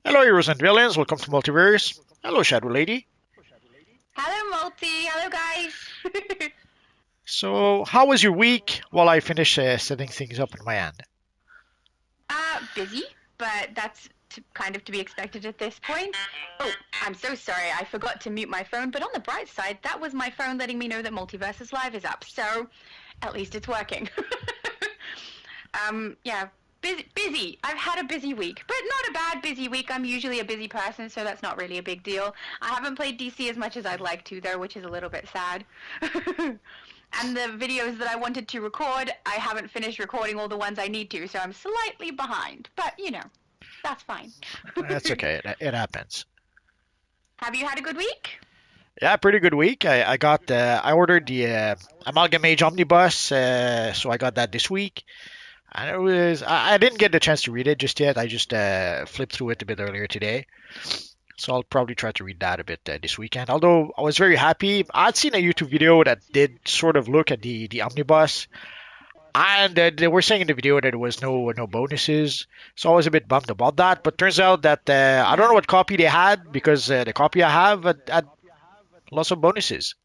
Hello, heroes and villains. Welcome to Multiverse. Hello, Shadow Lady. Hello, Multi. Hello, guys. So, how was your week while I finish setting things up in my end? Busy, but that's kind of to be expected at this point. Oh, I'm so sorry. I forgot to mute my phone, but on the bright side, that was my phone letting me know that Multiversus Live is up. So, at least it's working. Yeah, busy. I've had a busy week, but not a bad busy week. I'm usually a busy person, so that's not really a big deal. I haven't played DC as much as I'd like to, though, which is a little bit sad. And the videos that I wanted to record, I haven't finished recording all the ones I need to, so I'm slightly behind. But, that's fine. That's okay. It happens. Have you had a good week? Yeah, pretty good week. I ordered the Amalgamate Omnibus, so I got that this week. And I didn't get the chance to read it just yet. I just flipped through it a bit earlier today. So I'll probably try to read that a bit this weekend. Although I was very happy. I'd seen a YouTube video that did sort of look at the omnibus, and they were saying in the video that there was no bonuses. So I was a bit bummed about that. But turns out that I don't know what copy they had because the copy I have had lots of bonuses.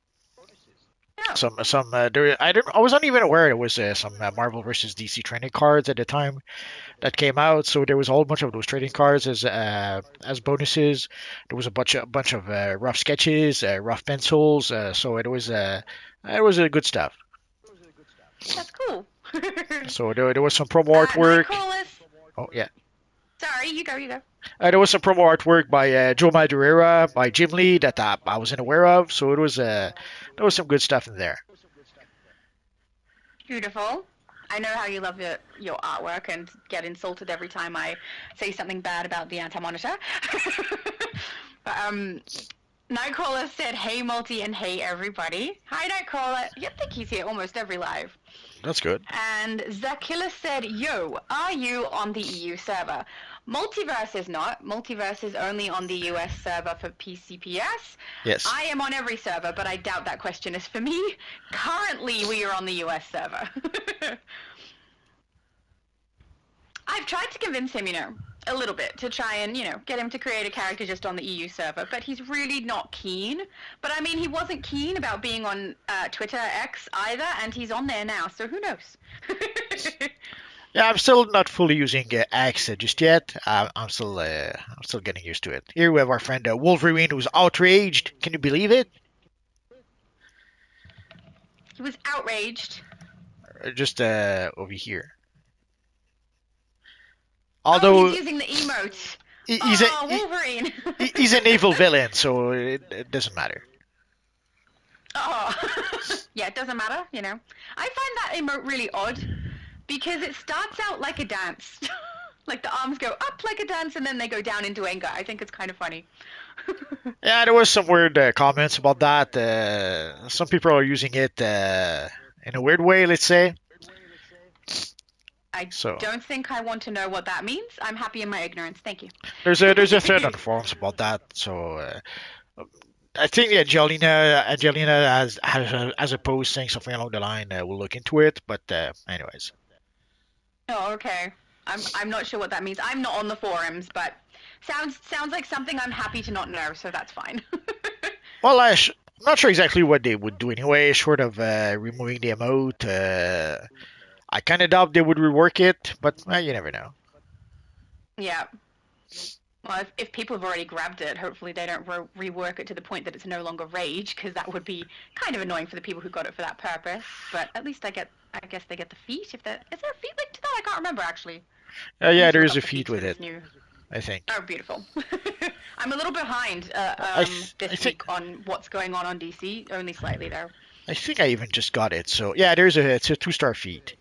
No. Some there I wasn't even aware there was some Marvel versus DC trading cards at the time that came out. So there was a whole bunch of those trading cards as bonuses. There was a bunch of rough sketches, rough pencils. So it was good stuff. That's cool. So there was some promo artwork. Nightcrawlers. Oh yeah, Sorry, you go. there was some promo artwork by Joe Madureira, by Jim Lee that I wasn't aware of. So there was some good stuff in there. Beautiful. I know how you love your artwork and get insulted every time I say something bad about the Anti-Monitor. But Nightcrawler said, "Hey Multi" and "Hey everybody." Hi Nightcrawler. I think he's here almost every live. That's good. And Zakilla said, "Yo, are you on the EU server?" Multiverse is not. Multiverse is only on the US server for PCPS. Yes. I am on every server, but I doubt that question is for me. Currently, we are on the US server. I've tried to convince him, a little bit to try and, get him to create a character just on the EU server, but he's really not keen. But I mean, he wasn't keen about being on Twitter X either, and he's on there now, so who knows? Yeah, I'm still not fully using X just yet. I'm still getting used to it. Here we have our friend Wolverine, who's outraged. Can you believe it? He was outraged. Just over here. Oh, Although he's using the emote. he's a Oh, Wolverine. he's an evil villain, so it doesn't matter. Oh, yeah, it doesn't matter, I find that emote really odd because it starts out like a dance. Like the arms go up like a dance and then they go down into anger. I think it's kind of funny. Yeah, there was some weird comments about that. Some people are using it in a weird way, let's say. I So don't think I want to know what that means. I'm happy in my ignorance. Thank you. there's a thread on the forums about that. So I think the Angelina has a post saying something along the line. We'll look into it. But anyways, Oh, okay. I'm not sure what that means. I'm not on the forums, but sounds like something I'm happy to not know, so that's fine. well, I'm not sure exactly what they would do anyway, short of removing the emote. I kind of doubt they would rework it, but you never know. Yeah. Well, if people have already grabbed it, hopefully they don't rework it to the point that it's no longer rage, because that would be kind of annoying for the people who got it for that purpose. But at least I guess they get the feat. Is there a feat linked to that? I can't remember actually. I Yeah, need to there look is up a the feat feats for with this it, new. I think. Oh, beautiful. I'm a little behind I this think week on what's going on DC. Only slightly though. I even just got it. So yeah, it's a two-star feat.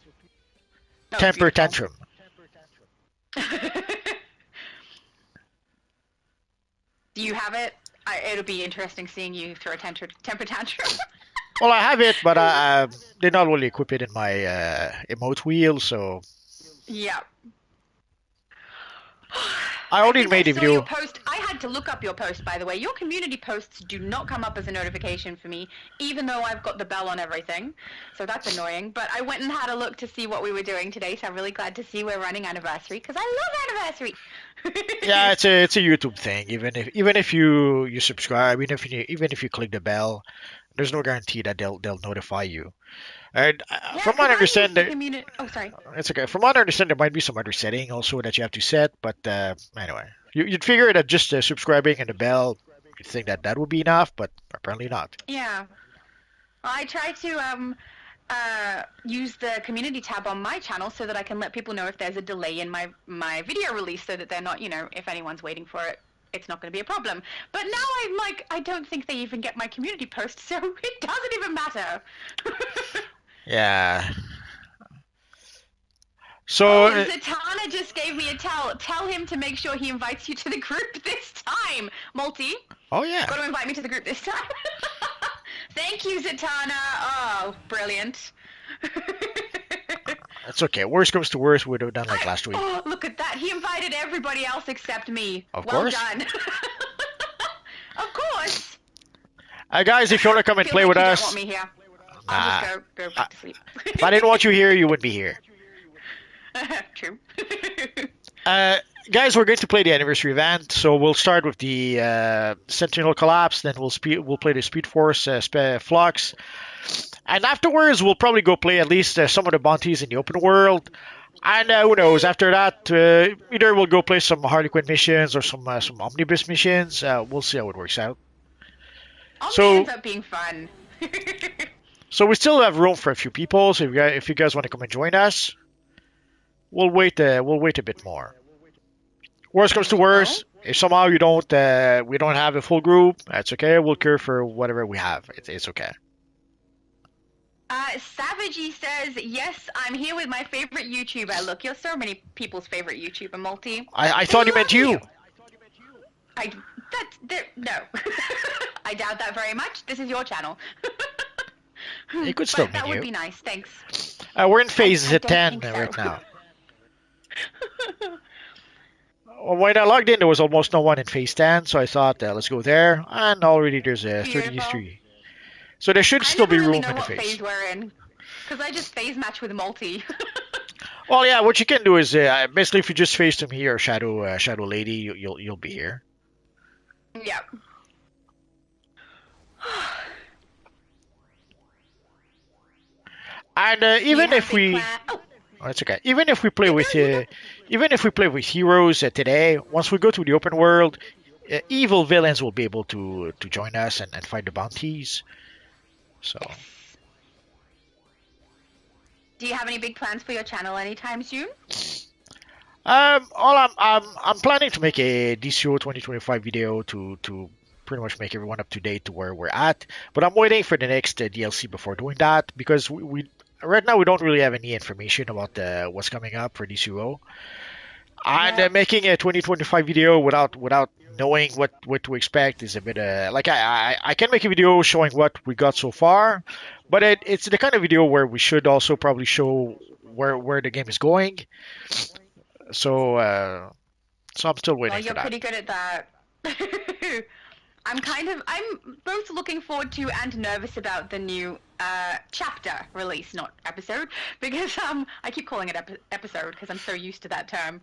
Oh, Temper beautiful. tantrum. Do you have it? It'll be interesting seeing you throw a temper tantrum. Well, I have it, but I did not really equip it in my emote wheel, so Yeah. I I already think I made a saw your video. post. I had to look up your post, by the way. Your community posts do not come up as a notification for me, even though I've got the bell on everything. So that's annoying. But I went and had a look to see what we were doing today, so I'm really glad to see we're running anniversary, because I love Yeah, anniversary. it's a YouTube thing. Even if you subscribe, even if you click the bell, there's no guarantee that they'll notify you. And Yeah, from because what I I used understand, the community. Oh, sorry. it's okay. From what I understand, there might be some other setting also that you have to set. But anyway, you'd figure that just subscribing and the bell, you'd think that that would be enough, but apparently not. Yeah. Well, I try to use the community tab on my channel so that I can let people know if there's a delay in my video release, so that they're not, if anyone's waiting for it, it's not going to be a problem. But now I'm like, I don't think they even get my community post, so it doesn't even matter. Yeah. So Oh, Zatanna just gave me a tell. Tell him to make sure he invites you to the group this time, Multi. oh yeah, Got to invite me to the group this time. Thank you, Zatanna. Oh, brilliant. it's okay. Worst comes to worst, we'd have done like last week. Oh, look at that. He invited everybody else except me. Of Well course. done. Of course. Guys, if you want to come and Feels play like with you don't want us, me here. I'll nah. just go Uh, back to sleep. if I didn't want you here, you wouldn't be here. True. Uh, guys, we're going to play the anniversary event, so we'll start with the Sentinel Collapse, then we'll play the Speed Force Flux, and afterwards we'll probably go play at least some of the bounties in the open world. And who knows? After that, either we'll go play some Harley Quinn missions or some omnibus missions. We'll see how it works out. Omni ends So up being fun. so we still have room for a few people. So if you guys want to come and join us, we'll wait a bit more. Worst comes to We will. worst, if somehow we don't have a full group, that's okay. We'll cure for whatever we have. It's okay. Savagey says, yes, I'm here with my favorite YouTuber. Look, you're so many people's favorite YouTuber, Multi. I They thought you meant love you. you. No. I doubt that very much. This is your channel. It could still But mean that would you. be nice. Thanks. We're in phase I don't 10 think so. right now. When I logged in, there was almost no one in phase 10, so I thought, let's go there. And already there's a Beautiful. 33. So there should I still never be really room know in the what phase. phase we're in, because I just phase match with Multi. Well, yeah, what you can do is basically if you just face to me or Shadow Lady, you'll be here. Yeah. And Do you even have if big we, plan? Oh, oh, it's okay. Even if we play with heroes today, once we go to the open world, evil villains will be able to join us and fight the bounties. So, yes. Do you have any big plans for your channel anytime soon? all I'm planning to make a DCO 2025 video to pretty much make everyone up to date to where we're at. But I'm waiting for the next DLC before doing that because we right now we don't really have any information about what's coming up for DCUO. And Yeah. making a 2025 video without knowing what to expect is a bit like I can make a video showing what we got so far, but it's the kind of video where we should also probably show where the game is going. So so I'm still Well, waiting for you're that. pretty good at that. I'm both looking forward to and nervous about the new chapter release, not episode, because I keep calling it episode because I'm so used to that term.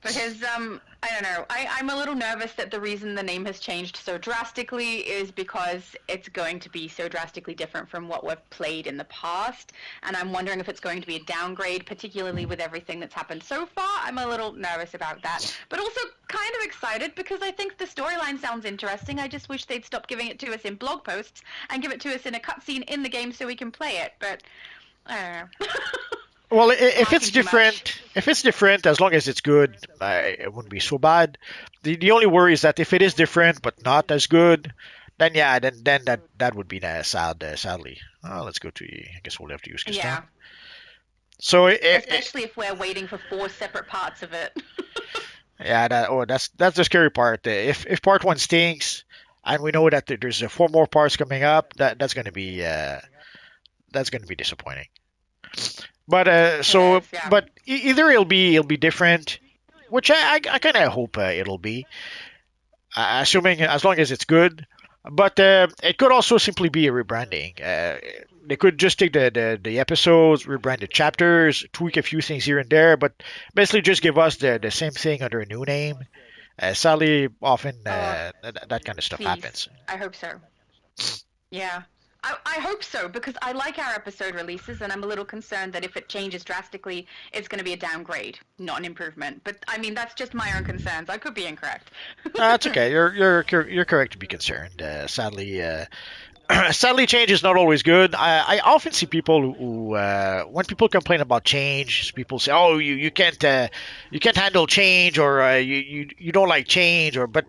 Because I don't know, I'm a little nervous that the reason the name has changed so drastically is because it's going to be so drastically different from what we've played in the past, and I'm wondering if it's going to be a downgrade, particularly with everything that's happened so far. I'm a little nervous about that, but also kind of excited because I think the storyline sounds interesting. I just wish they'd stop giving it to us in blog posts and give it to us in a cutscene in the game so we can play it, but I don't know. Well, if it's Asking too much. different, as long as it's good, it wouldn't be so bad. The only worry is that if it is different but not as good, then yeah, then that would be sad. Sadly, let's go to. I guess we'll have to use Kistan. Yeah. So Especially if we're waiting for 4 separate parts of it. yeah, that's the scary part. If part one stinks, and we know that there's four more parts coming up, that's gonna be disappointing. But It is, yeah. either it'll be different, which I kind of hope it'll be, assuming as long as it's good. But it could also simply be a rebranding. They could just take the episodes, rebrand the chapters, tweak a few things here and there, but basically just give us the same thing under a new name. Sadly, often Oh, that kind of stuff please. happens. I hope so. Yeah. I hope so because I like our episode releases and I'm a little concerned that if it changes drastically, it's going to be a downgrade, not an improvement. But I mean, that's just my own concerns. I could be incorrect. That's okay. You're correct to be concerned. Sadly, sadly, change is not always good. I often see people who when people complain about change, people say, "Oh, you can't handle change, or you don't like change," or but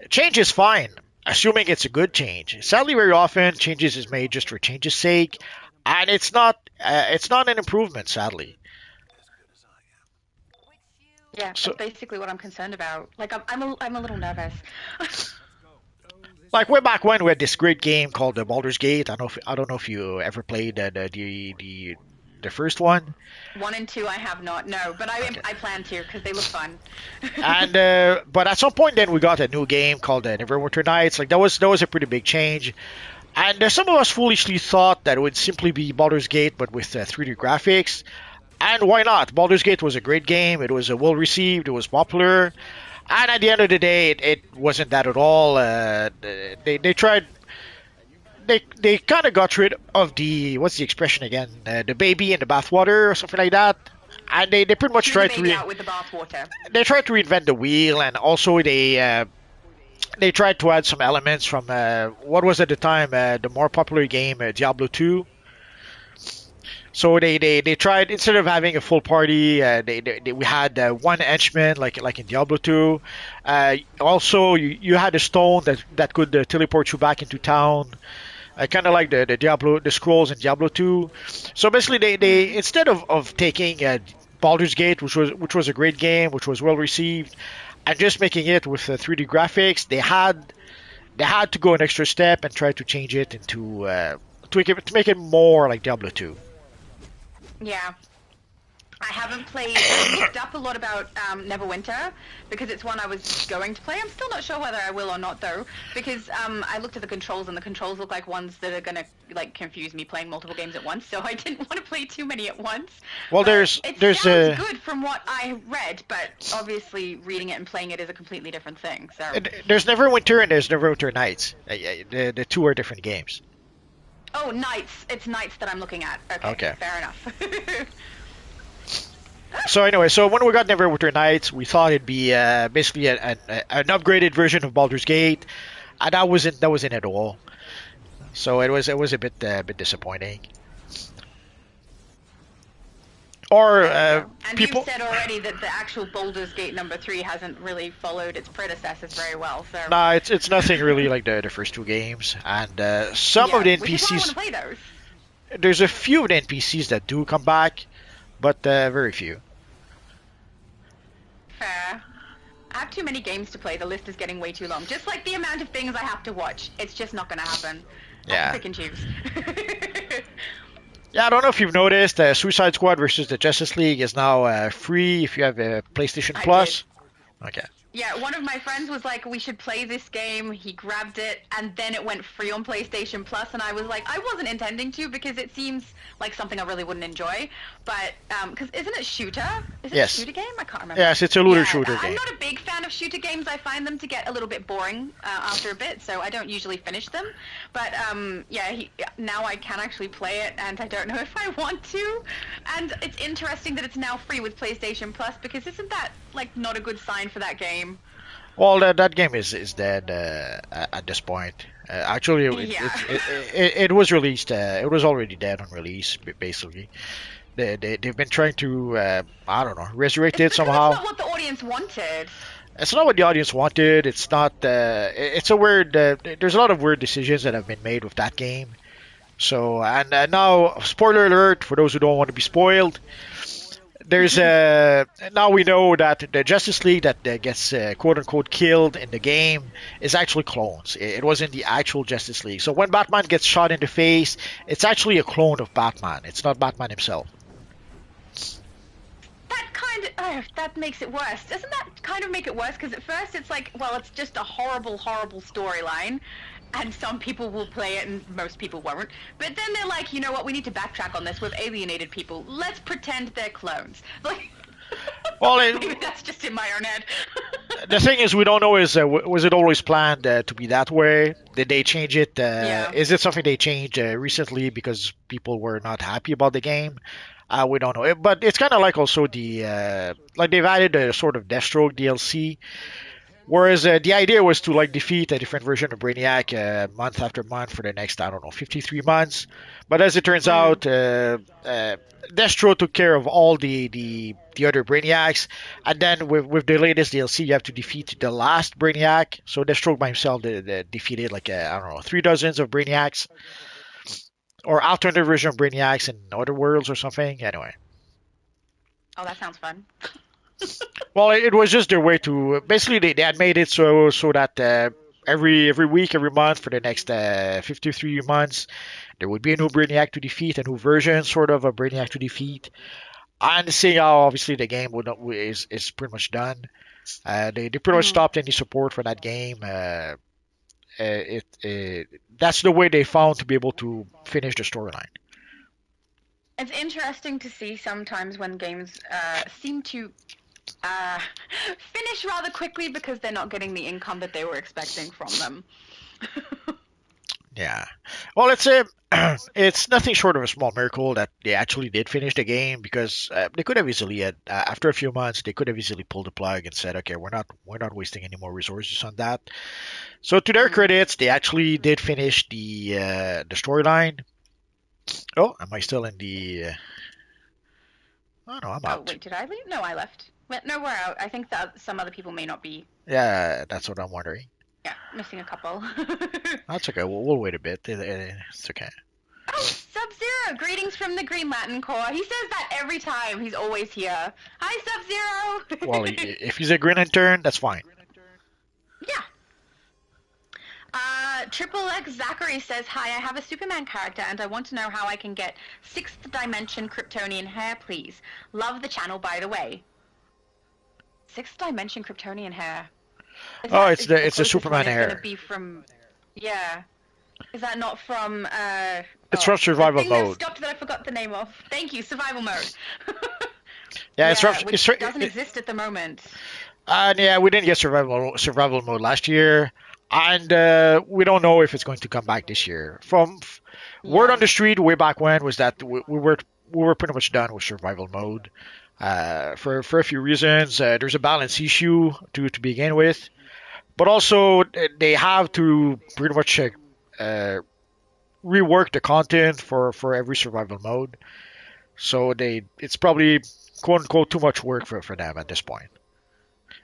change is fine, assuming it's a good change. Sadly, very often changes is made just for change's sake, and it's not an improvement. Sadly, Yeah, so that's basically what I'm concerned about. Like, I'm a little nervous. like way back when we had this great game called the Baldur's Gate. I don't know if you ever played the first one. 1 and 2, I have not. No, but Okay. I plan to because they look fun. And but at some point then we got a new game called Neverwinter Nights. Like that was a pretty big change. And some of us foolishly thought that it would simply be Baldur's Gate but with 3D graphics. And why not? Baldur's Gate was a great game. It was well received. It was popular. And at the end of the day, it wasn't that at all. They tried. They kind of got rid of the what's the expression again? The baby in the bathwater or something like that. And they pretty much Threw the tried to baby out with the bathwater. they tried to reinvent the wheel, and also they tried to add some elements from what was at the time the more popular game Diablo 2. So they tried instead of having a full party, we had one henchman like in Diablo 2. Also, you had a stone that could teleport you back into town, kind of like the Diablo the scrolls in Diablo 2. So basically, they Hmm. instead of taking Baldur's Gate, which was a great game, which was well received, and just making it with 3D graphics, they had to go an extra step and try to change it into to make it more like Diablo 2. Yeah. I haven't played. I looked up a lot about Neverwinter because it's one I was going to play. I'm still not sure whether I will or not though, because I looked at the controls and the controls look like ones that are gonna like confuse me playing multiple games at once. So I didn't want to play too many at once. Well, But it there's sounds good from what I read, but obviously reading it and playing it is a completely different thing. So. there's Neverwinter and there's Neverwinter Nights. The two are different games. Oh, Knights. It's Knights that I'm looking at. Okay, Okay. fair enough. So anyway, so when we got Neverwinter Nights, we thought it'd be basically an upgraded version of Baldur's Gate, and that wasn't at all. So it was a bit disappointing. Or There you go. And you've people, said already that the actual Baldur's Gate #3 hasn't really followed its predecessors very well. So nah, it's nothing really like the first two games, and some of yeah, the which is why I want NPCs. to play those. There's a few of the NPCs that do come back, but very few. Fair. I have too many games to play. The list is getting way too long. Just like the amount of things I have to watch. It's just not going to happen. I have Yeah. to pick and choose. Yeah, I don't know if you've noticed, Suicide Squad versus the Justice League is now free if you have a PlayStation I did. Plus. Okay. Yeah, one of my friends was like, we should play this game. He grabbed it, and then it went free on PlayStation Plus, and I was like, I wasn't intending to because it seems like something I really wouldn't enjoy. But, because isn't it shooter? Is it a Yes. shooter game? I can't remember. Yes, it's a looter Yeah, shooter I'm game. not a big fan of shooter games. I find them to get a little bit boring after a bit, so I don't usually finish them. But, yeah, now I can actually play it, and I don't know if I want to. And it's interesting that it's now free with PlayStation Plus, because isn't that, like, not a good sign for that game? Well, that game is dead at this point. Actually, Yeah. it was released. It was already dead on release, basically. They've been trying to, I don't know, resurrect It's it because it's somehow. not what the audience wanted. It's not what the audience wanted. It's not. It's a weird. There's a lot of weird decisions that have been made with that game. So, and now, spoiler alert for those who don't want to be spoiled. There's now we know that the Justice League that gets quote unquote killed in the game is actually clones. It wasn't the actual Justice League. So when Batman gets shot in the face, it's actually a clone of Batman. It's not Batman himself. That kind of that makes it worse. Doesn't that kind of make it worse? Because at first it's like, well, it's just a horrible, horrible storyline, and some people will play it and most people won't. But then they're like, you know what? We need to backtrack on this. We've alienated people. Let's pretend they're clones. Like, Well, maybe that's just in my own head. the thing is, we don't know is was it always planned to be that way? Did they change it? Yeah. Is it something they changed recently because people were not happy about the game? We don't know. But it's kind of like also the like they've added a sort of Deathstroke DLC. Whereas the idea was to like defeat a different version of Brainiac month after month for the next, I don't know, 53 months. But as it turns Mm. out, Destro took care of all the other Brainiacs, and then with the latest DLC, you have to defeat the last Brainiac. So Destro by himself defeated like I don't know 3 dozens of Brainiacs or alternate version of Brainiacs in other worlds or something. Anyway. Oh, that sounds fun. Well, it was just their way to basically they had made it so that every week, every month for the next 53 months, there would be a new Brainiac to defeat, a new version sort of a Brainiac to defeat. And seeing how obviously the game is pretty much done, they pretty much Mm. stopped any support for that game. That's the way they found to be able to finish the storyline. It's interesting to see sometimes when games seem to uh, finish rather quickly because they're not getting the income that they were expecting from them. Yeah. Well, it's a it's nothing short of a small miracle that they actually did finish the game because they could have easily after a few months they could have easily pulled the plug and said, okay, we're not wasting any more resources on that. So to their Mm. credits, they actually did finish the storyline. Oh, am I still in the? Oh no, I'm Oh, out. wait, did I leave? No, I left. Well, no, we're out. I think that some other people may not be, Yeah, that's what I'm wondering. yeah, missing a couple. That's okay. We'll wait a bit. It's okay. Oh, Sub-Zero! Greetings from the Green Lantern Corps. He says that every time. He's always here. Hi, Well, Sub-Zero! if he's a Green Lantern, that's fine. Yeah. Triple X Zachary says, hi, I have a Superman character and I want to know how I can get 6th dimension Kryptonian hair, please. Love the channel, by the way. 6th dimension Kryptonian hair. Oh, Is the it's the closest Superman one is going to hair. be from... Yeah. Is that not from, It's oh, from the survival thing that mode. stopped that I forgot the name of. Thank you, survival mode. Yeah, it's from Yeah, it's which doesn't exist at the moment. yeah, we didn't get survival mode last year, and we don't know if it's going to come back this year. From word on Yeah. the street way back when was that we were pretty much done with survival mode. For a few reasons, there's a balance issue to begin with, but also they have to pretty much uh, rework the content for every survival mode. So it's probably quote unquote too much work for them at this point.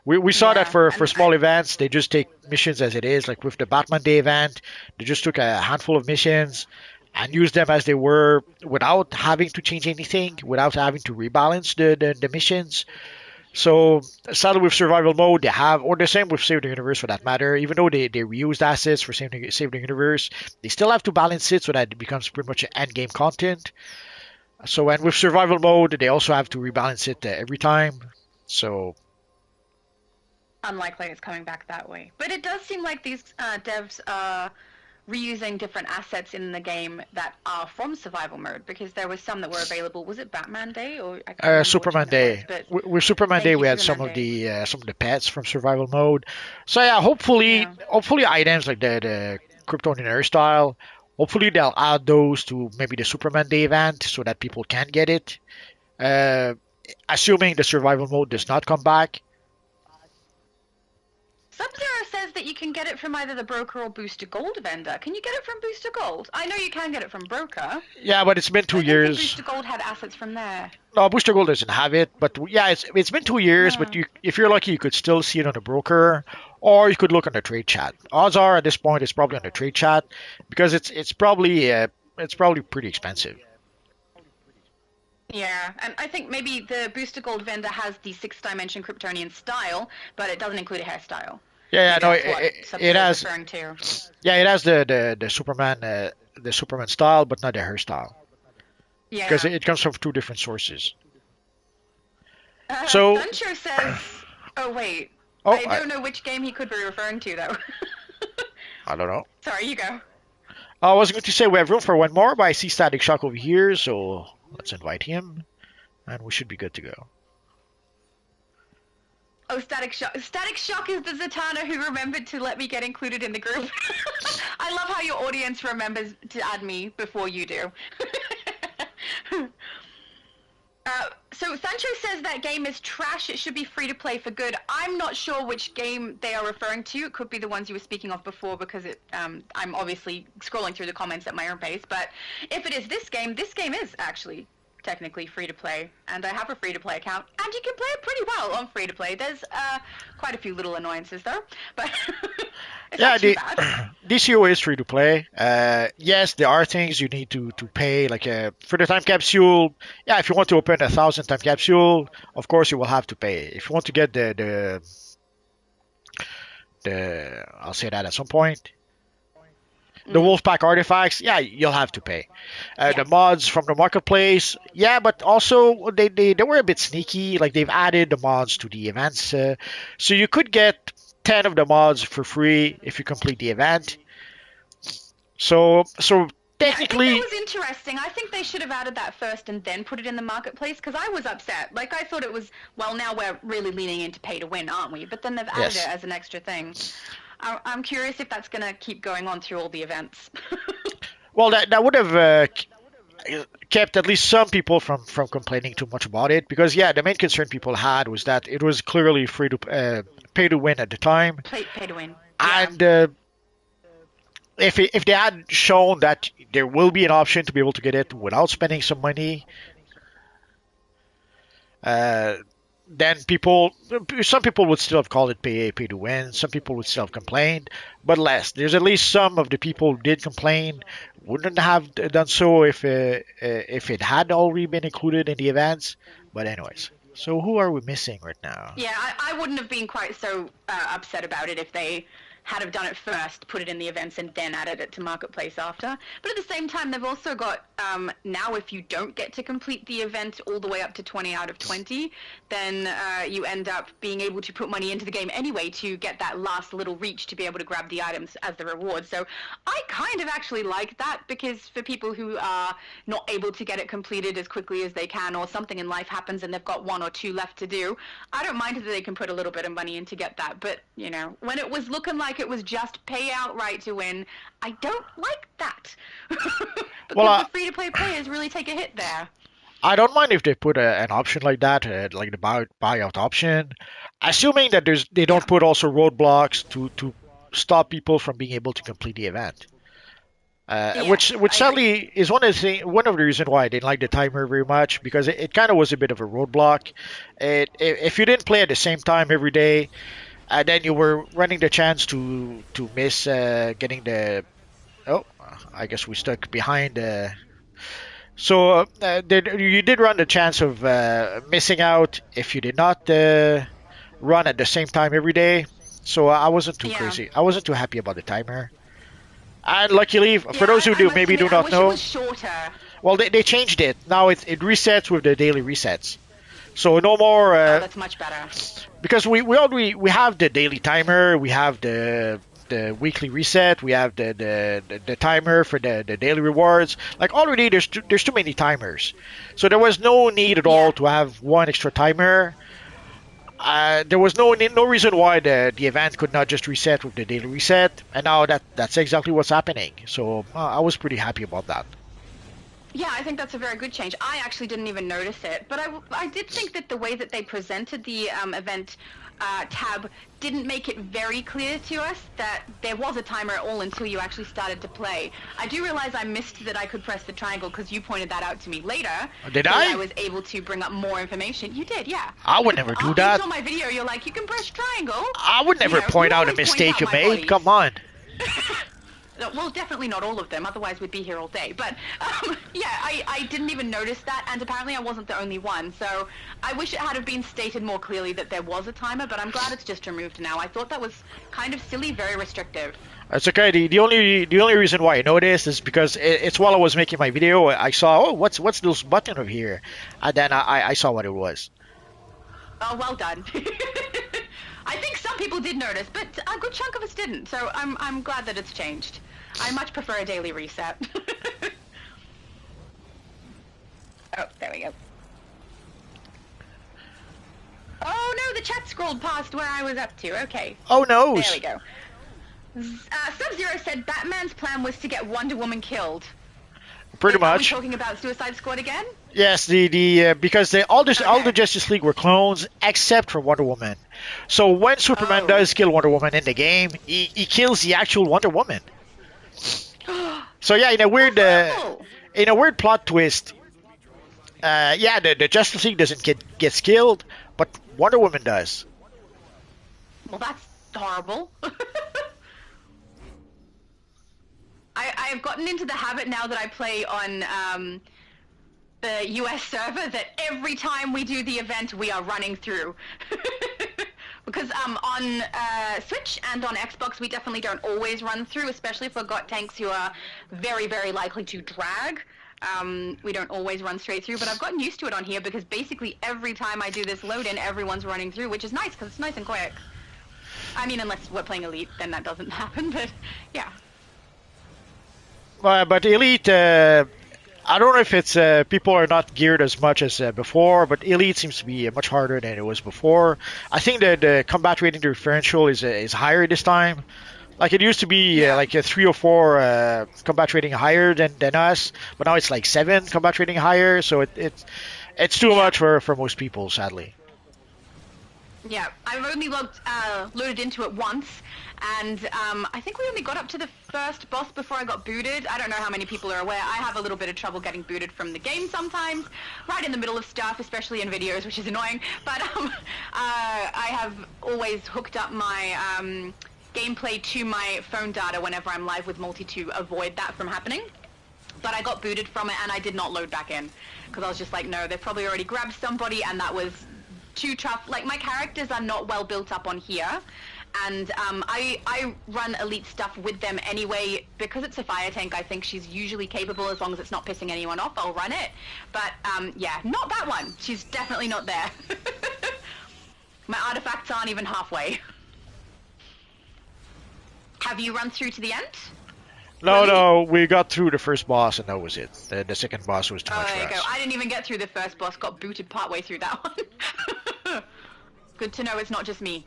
We saw that Yeah, for and small events, they just take missions as it is. Like with the Batman Day event, they just took a handful of missions and used them as they were without having to change anything, without having to rebalance the missions. So sadly with survival mode, they have, or the same with Save the Universe for that matter, even though they reused assets for Save the Universe, they still have to balance it so that it becomes pretty much end game content. So and with survival mode, they also have to rebalance it every time. So unlikely it's coming back that way. But it does seem like these devs are reusing different assets in the game that are from survival mode because there was some that were available. Was it Batman Day or I can't remember which Superman one it was? Day. But With Superman Day, thank you, we had Superman Day. some of the pets from survival mode. So yeah, hopefully, Yeah. hopefully items like the Kryptonian Air style. Hopefully they'll add those to maybe the Superman Day event so that people can get it. Uh, Assuming the survival mode does not come back. Sub-Zero says that you can get it from either the broker or Booster Gold vendor. Can you get it from Booster Gold? I know you can get it from broker, Yeah, but it's been but two I didn't think years. Booster Gold had assets from there. No, Booster Gold doesn't have it, but yeah, it's been 2 years. But Hmm. if you're lucky, you could still see it on the broker, or you could look on the trade chat. Odds are at this point it's probably on the trade chat because it's probably pretty expensive. Yeah, and I think maybe the Booster Gold vendor has the 6th dimension Kryptonian style, but it doesn't include a hairstyle. Yeah, yeah, Maybe no, that's what it Sub-Zero is has. referring to. Yeah, it has the Superman style, but not the hairstyle because Yeah. it comes from two different sources. So, Sancho says, oh wait, oh, I don't know which game he could be referring to though. I don't know. Sorry, you go. I was going to say we have room for one more, but I see Static Shock over here, so let's invite him, and we should be good to go. Oh, Static Shock. Static Shock is the Zatanna who remembered to let me get included in the group. I love how your audience remembers to add me before you do. So Sancho says that game is trash. It should be free to play for good. I'm not sure which game they are referring to. It could be the ones you were speaking of before because I'm obviously scrolling through the comments at my own pace. But if it is this game is actually technically free to play, and I have a free to play account, and you can play it pretty well on free to play. There's quite a few little annoyances though, but it's Yeah, not too the bad. DCUO is free to play. Yes, there are things you need to pay, like for the time capsule. Yeah, if you want to open 1,000 time capsule, of course you will have to pay. If you want to get the I'll say that at some point. The Mm. Wolfpack artifacts, yeah, you'll have to pay. The Yes. mods from the marketplace, yeah, but also they were a bit sneaky. Like they've added the mods to the events, so you could get 10 of the mods for free if you complete the event. So Yeah, I think that technically, was interesting. I think they should have added that first and then put it in the marketplace because I was upset. Like, I thought it was, well, now we're really leaning into pay to win, aren't we? But then they've added it yes. as an extra thing. I'm curious if that's going to keep going on through all the events. Well, that would have kept at least some people from complaining too much about it because yeah, the main concern people had was that it was clearly free to pay to win at the time, Pay to win. Yeah. and if they had shown that there will be an option to be able to get it without spending some money, uh, then some people would still have called it pay to win. Some people would still have complained, but less. There's at least some of the people who did complain wouldn't have done so if it had already been included in the events. But anyways, so who are we missing right now? Yeah, I wouldn't have been quite so upset about it if they had have done it first, put it in the events, and then added it to Marketplace after. But at the same time, they've also got now if you don't get to complete the event all the way up to 20 out of 20, then you end up being able to put money into the game anyway to get that last little reach to be able to grab the items as the reward. So I kind of actually like that because for people who are not able to get it completed as quickly as they can, or something in life happens and they've got one or two left to do, I don't mind that they can put a little bit of money in to get that. But, you know, when it was looking like it was just pay outright to win, I don't like that. Well, Because the free-to-play players really take a hit there. I don't mind if they put an option like that, like the buyout option, assuming that they Yeah. don't put also roadblocks to stop people from being able to complete the event. Yes, Which I agree. sadly is one of the reasons why I didn't like the timer very much because it kind of was a bit of a roadblock. If you didn't play at the same time every day, then you were running the chance to miss getting the. Oh, I guess we stuck behind. You did run the chance of missing out if you did not run at the same time every day. So I wasn't too Yeah. crazy. I wasn't too happy about the timer. And luckily, for Yeah, those who I do must maybe admit, do I not wish it know, was shorter. well they changed it. Now it resets with the daily resets. So no more Oh, that's much better. because we have the daily timer, we have the weekly reset, we have the timer for the daily rewards. Like already there's too many timers, so there was no need at all Yeah. to have one extra timer. There was no reason why the event could not just reset with the daily reset, and now that's exactly what's happening. So I was pretty happy about that. Yeah, I think that's a very good change. I actually didn't even notice it, but I did think that the way that they presented the event tab didn't make it very clear to us that there was a timer at all until you actually started to play. I do realize I missed that I could press the triangle because you pointed that out to me later, Did so that I I? was able to bring up more information. You did, yeah. I would never do You that. saw my video, you're like, you can press triangle. I would You never know, you point out a always point mistake out you my made. bodies. Come on. Well, definitely not all of them, otherwise we'd be here all day. But yeah, I didn't even notice that, and apparently I wasn't the only one. So I wish it had have been stated more clearly that there was a timer, but I'm glad it's just removed now. I thought that was kind of silly, very restrictive. It's okay. The only reason why I know this is because it's while I was making my video, I saw, oh, what's this button over here, and then I saw what it was. Oh, well done. I think some people did notice, but a good chunk of us didn't. So I'm glad that it's changed. I much prefer a daily reset. Oh, there we go. Oh no, the chat scrolled past where I was up to. Okay, Oh there we noes. go. Sub-Zero said Batman's plan was to get Wonder Woman killed. Pretty Are we much. talking about Suicide Squad again? Yes, the because all the Okay. Justice League were clones except for Wonder Woman. So when Superman Oh. does kill Wonder Woman in the game, he kills the actual Wonder Woman. So yeah, Horrible. in a weird plot twist, yeah, the Justice League doesn't gets killed, but Wonder Woman does. Well, that's horrible. I've gotten into the habit now that I play on the US server that every time we do the event, we are running through. Because on Switch and on Xbox, we definitely don't always run through, especially if we've got tanks who are very, very likely to drag. We don't always run straight through, but I've gotten used to it on here because basically every time I do this load-in, everyone's running through, which is nice because it's nice and quick. I mean, unless we're playing Elite, then that doesn't happen, but yeah. But Elite, I don't know if it's people are not geared as much as before, but Elite seems to be much harder than it was before. I think that the combat rating differential is higher this time. Like it used to be Yeah. like a 3 or 4 combat rating higher than us, but now it's like 7 combat rating higher. So it's too Yeah. much for most people, sadly. Yeah, I've only loaded into it once, and I think we only got up to the first boss before I got booted. I don't know how many people are aware. I have a little bit of trouble getting booted from the game sometimes, right in the middle of stuff, especially in videos, which is annoying. But I have always hooked up my gameplay to my phone data whenever I'm live with multi to avoid that from happening. But I got booted from it, and I did not load back in because I was just like, no, they've probably already grabbed somebody, and that was too tough. Like, my characters are not well built up on here, and I run elite stuff with them anyway. Because it's a fire tank, I think she's usually capable as long as it's not pissing anyone off. I'll run it. But yeah, not that one. She's definitely not there. My artifacts aren't even halfway. Have you run through to the end? No, Really? no, we got through the first boss and that was it. The second boss was too Oh, much for there you go. us. I didn't even get through the first boss. Got booted partway through that one. Good to know it's not just me.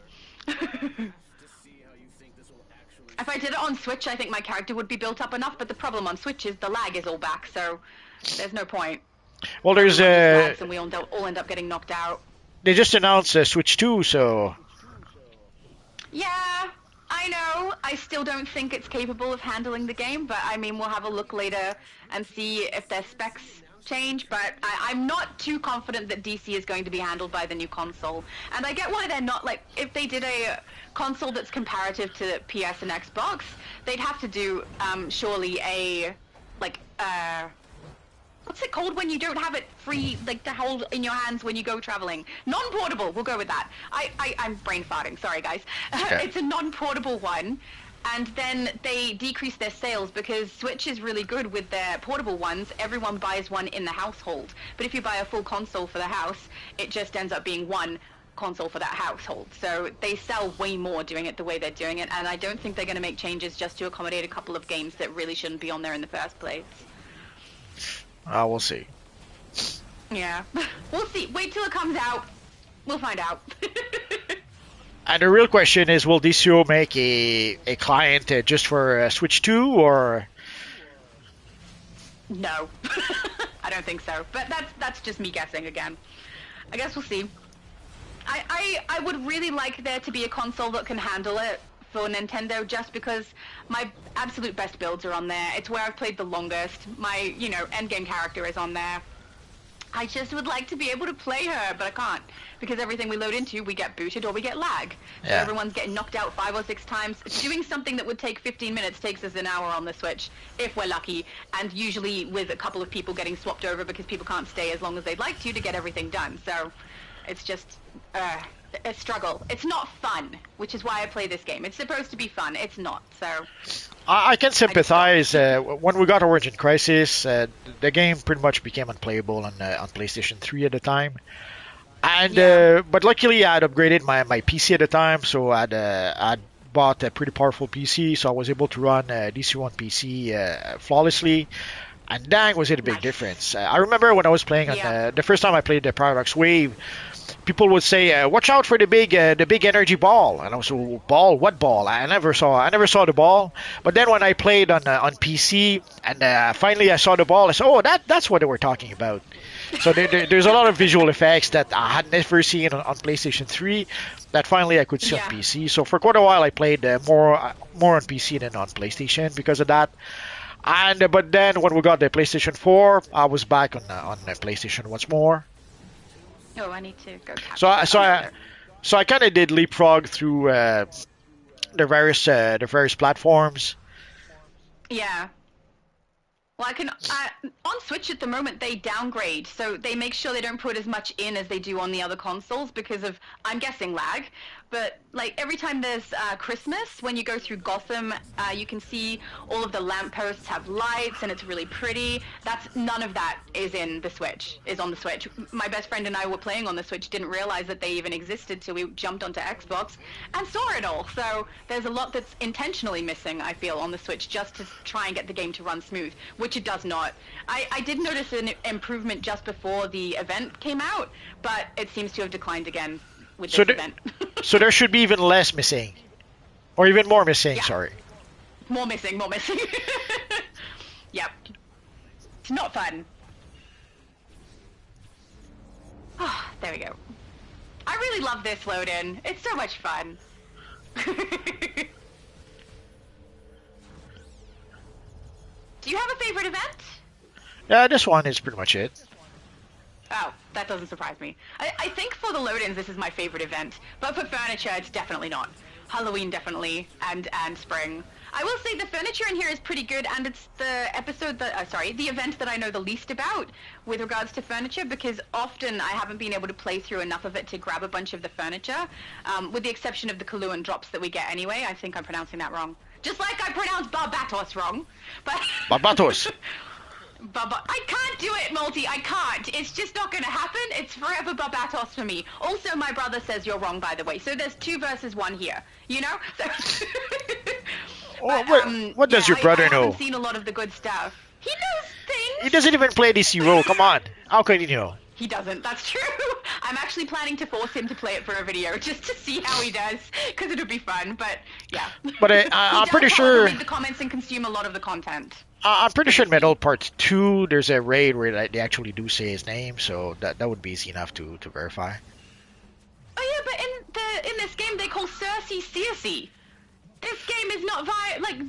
If I did it on Switch, I think my character would be built up enough, but the problem on Switch is the lag is all back, so there's no point. Well, there's Everyone just lags and we all end up getting knocked out. they just announced Switch 2, so Yeah, I know. I still don't think it's capable of handling the game, but I mean, we'll have a look later and see if their specs change, but I'm not too confident that DC is going to be handled by the new console. And I get why they're not, like, if they did a console that's comparative to PS and Xbox, they'd have to do, surely a, like, what's it called when you don't have it free, like, to hold in your hands when you go traveling? Non-portable, we'll go with that. I'm brain farting, sorry guys. okay. It's a non-portable one, and then they decrease their sales because Switch is really good with their portable ones. Everyone buys one in the household. But if you buy a full console for the house, it just ends up being one console for that household. So they sell way more doing it the way they're doing it, and I don't think they're going to make changes just to accommodate a couple of games that really shouldn't be on there in the first place. We'll see. Yeah. We'll see. Wait till it comes out. We'll find out. And the real question is, will DCUO make a client just for Switch 2 or? No. I don't think so. But that's just me guessing again. I guess we'll see. I would really like there to be a console that can handle it for Nintendo, just because my absolute best builds are on there. It's where I've played the longest. My, endgame character is on there. I just would like to be able to play her, but I can't. Because everything we load into, we get booted or we get lag. So Yeah. everyone's getting knocked out 5 or 6 times. Doing something that would take 15 minutes takes us an hour on the Switch, if we're lucky. And usually with a couple of people getting swapped over because people can't stay as long as they'd like to get everything done. So it's just a struggle. It's not fun, which is why I play this game. It's supposed to be fun. It's not, so... I can sympathize. When we got Origin Crisis, the game pretty much became unplayable on PlayStation 3 at the time. And Yeah. but luckily I had upgraded my PC at the time, so I'd bought a pretty powerful PC, so I was able to run DC1 PC flawlessly. And dang, was it a big Nice. difference! I remember when I was playing on Yeah. the first time I played the Paradox Wave, people would say, "Watch out for the big energy ball." And I was, "Oh, ball? What ball?" I never saw the ball. But then when I played on PC and finally I saw the ball, I said, "Oh, that's what they were talking about." So there's a lot of visual effects that I had never seen on PlayStation 3 that finally I could see on Yeah. PC. So for quite a while I played more on PC than on PlayStation because of that. And but then when we got the PlayStation 4, I was back on the PlayStation once more. Oh, I need to go So capture I that. so Oh no, I there. so I kind of did leapfrog through the various platforms. Yeah. Well, I can on Switch at the moment they downgrade, so they make sure they don't put as much in as they do on the other consoles because of, I'm guessing, lag. But like every time there's Christmas, when you go through Gotham, you can see all of the lampposts have lights and it's really pretty. That's none of that is in the Switch. Is on the Switch. My best friend and I were playing on the Switch, didn't realize that they even existed till we jumped onto Xbox and saw it all. So there's a lot that's intentionally missing, I feel, on the Switch just to try and get the game to run smooth, which it does not. I did notice an improvement just before the event came out, but it seems to have declined again with So this there, event. so there should be even less missing, or even more missing. Yeah, Sorry. more missing, more missing. Yep, it's not fun. Oh, there we go. I really love this load-in. It's so much fun. Do you have a favorite event? Yeah, this one is pretty much it. Oh, that doesn't surprise me. I think for the load-ins, this is my favorite event, but for furniture, it's definitely not. Halloween, definitely, and spring. I will say the furniture in here is pretty good, and it's the episode that, the event that I know the least about with regards to furniture, because often I haven't been able to play through enough of it to grab a bunch of the furniture, with the exception of the Kaluan drops that we get anyway. I think I'm pronouncing that wrong. Just like I pronounced Barbatos wrong, but... Barbatos. I can't do it, Multi. I can't. It's just not going to happen. It's forever Barbatos for me. Also, my brother says you're wrong, by the way. So there's 2 versus 1 here. You know? So Oh, but, what yeah, does your I brother haven't know? seen a lot of the good stuff. He knows He things. doesn't even play DCUO. Come on. How can you know? He doesn't. That's true. I'm actually planning to force him to play it for a video just to see how he does, because it would be fun. But yeah. But He I'm does, pretty however, sure. read the comments and consume a lot of the content. I'm pretty sure in Previously. Metal Part 2, there's a raid where they actually do say his name, so that would be easy enough to verify. Oh yeah, but in this game they call Cersei Circe. This game is not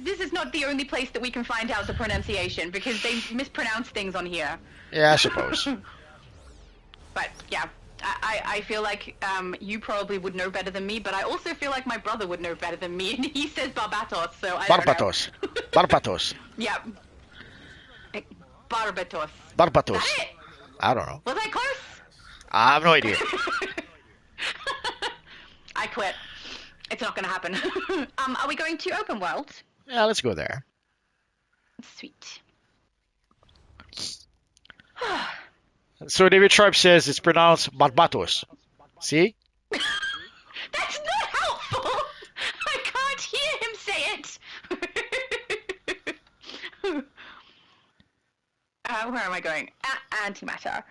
this is not the only place that we can find out the pronunciation because they mispronounce things on here. Yeah, I suppose. But yeah, I feel like you probably would know better than me, but I also feel like my brother would know better than me, and he says Barbatos, so I don't know. Barbatos. Barbatos. Yeah. Barbatos. Barbatos. Is that it? I don't know. Was I close? I have no idea. I quit. It's not going to happen. Are we going to open world? Yeah, let's go there. Sweet. So David Sharp says it's pronounced Barbatos. See? That's not helpful. I can't hear him say it. Where am I going? Antimatter.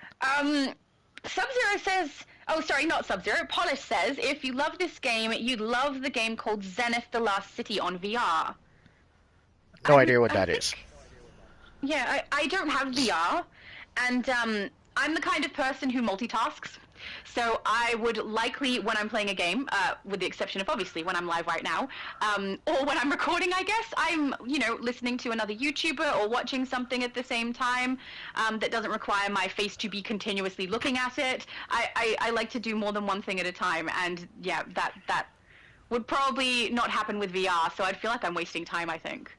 Sub-Zero says... Oh, sorry, not Sub-Zero. Polish says, if you love this game, you'd love the game called Zenith the Last City on VR. No idea what that is. Yeah, I don't have VR, and I'm the kind of person who multitasks. So I would likely, when I'm playing a game, with the exception of obviously when I'm live right now, or when I'm recording, I guess, I'm, listening to another YouTuber or watching something at the same time that doesn't require my face to be continuously looking at it. I like to do more than one thing at a time, and yeah, that would probably not happen with VR, so I'd feel like I'm wasting time, I think.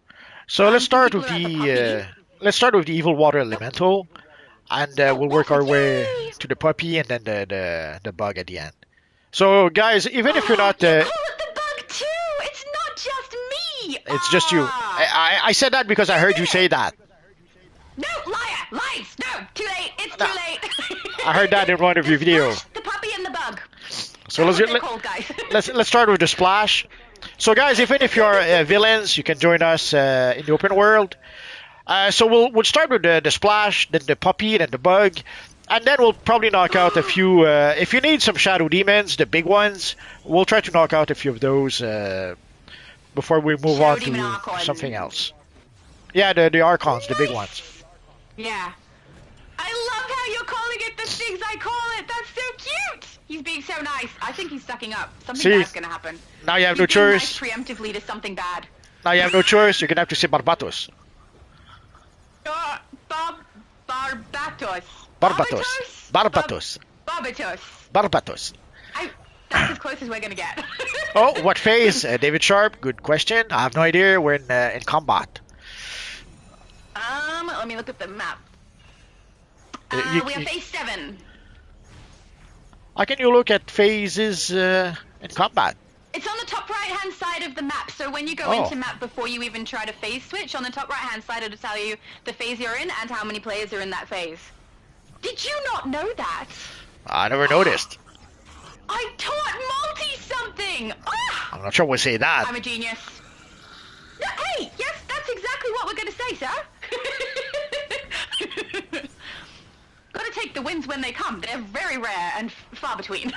So let's Some start people with are at the the puppy. let's start with the Evil Water Elemental, and we'll work our way Yay! to the puppy and then the bug at the end. So guys, even if you're not, You call it the bug too! It's not just me! it's just you. I said that because I heard you say that. No, liar! Lies! No! Too late! It's too late! I heard that in one of your videos. The puppy and So That's what they're called, guys. let's start with the splash. So guys, even if you're villains, you can join us in the open world. So we'll start with the splash, then the puppy, then the bug, and then we'll probably knock out a few. If you need some shadow demons, the big ones, we'll try to knock out a few of those before we move on to something else. Yeah, the archons, the big ones. Yeah. I love how you're calling it the things I call it. That's so cute. He's being so nice. I think he's sucking up. Something bad's gonna happen. Now you have he's no choice. Nice preemptively to something bad. Now you have no choice. You're gonna have to say Barbatos. Barbatos. Barbatos. Barbatos. Barbatos. Barbatos. That's as close as we're gonna get. Oh, what phase? David Sharp, good question. I have no idea. We're in combat. Let me look at the map. We have phase 7. How can you look at phases in combat? It's on the top right-hand side of the map. So when you go into map before you even try to phase switch, on the top right-hand side it'll tell you the phase you're in and how many players are in that phase. Did you not know that? I never noticed. I taught Multi something! Ah! I'm not sure we'll say that. I'm a genius. No, hey, yes, that's exactly what we're going to say, sir. Gotta take the wins when they come. They're very rare and far between.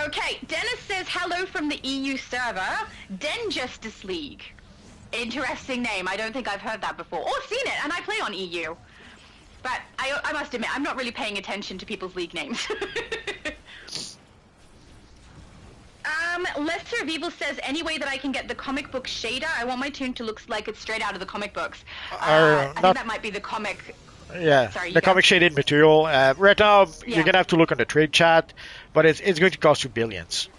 Okay, Dennis says hello from the EU server. Den Justice League. Interesting name. I don't think I've heard that before. Or seen it, and I play on EU. But I must admit, I'm not really paying attention to people's league names. Lesser of Evil says, any way that I can get the comic book shader, I want my tune to look like it's straight out of the comic books. I think that might be the comic... Yeah, sorry, the comic shaded material. Right now, you're going to have to look on the trade chat, but it's going to cost you billions.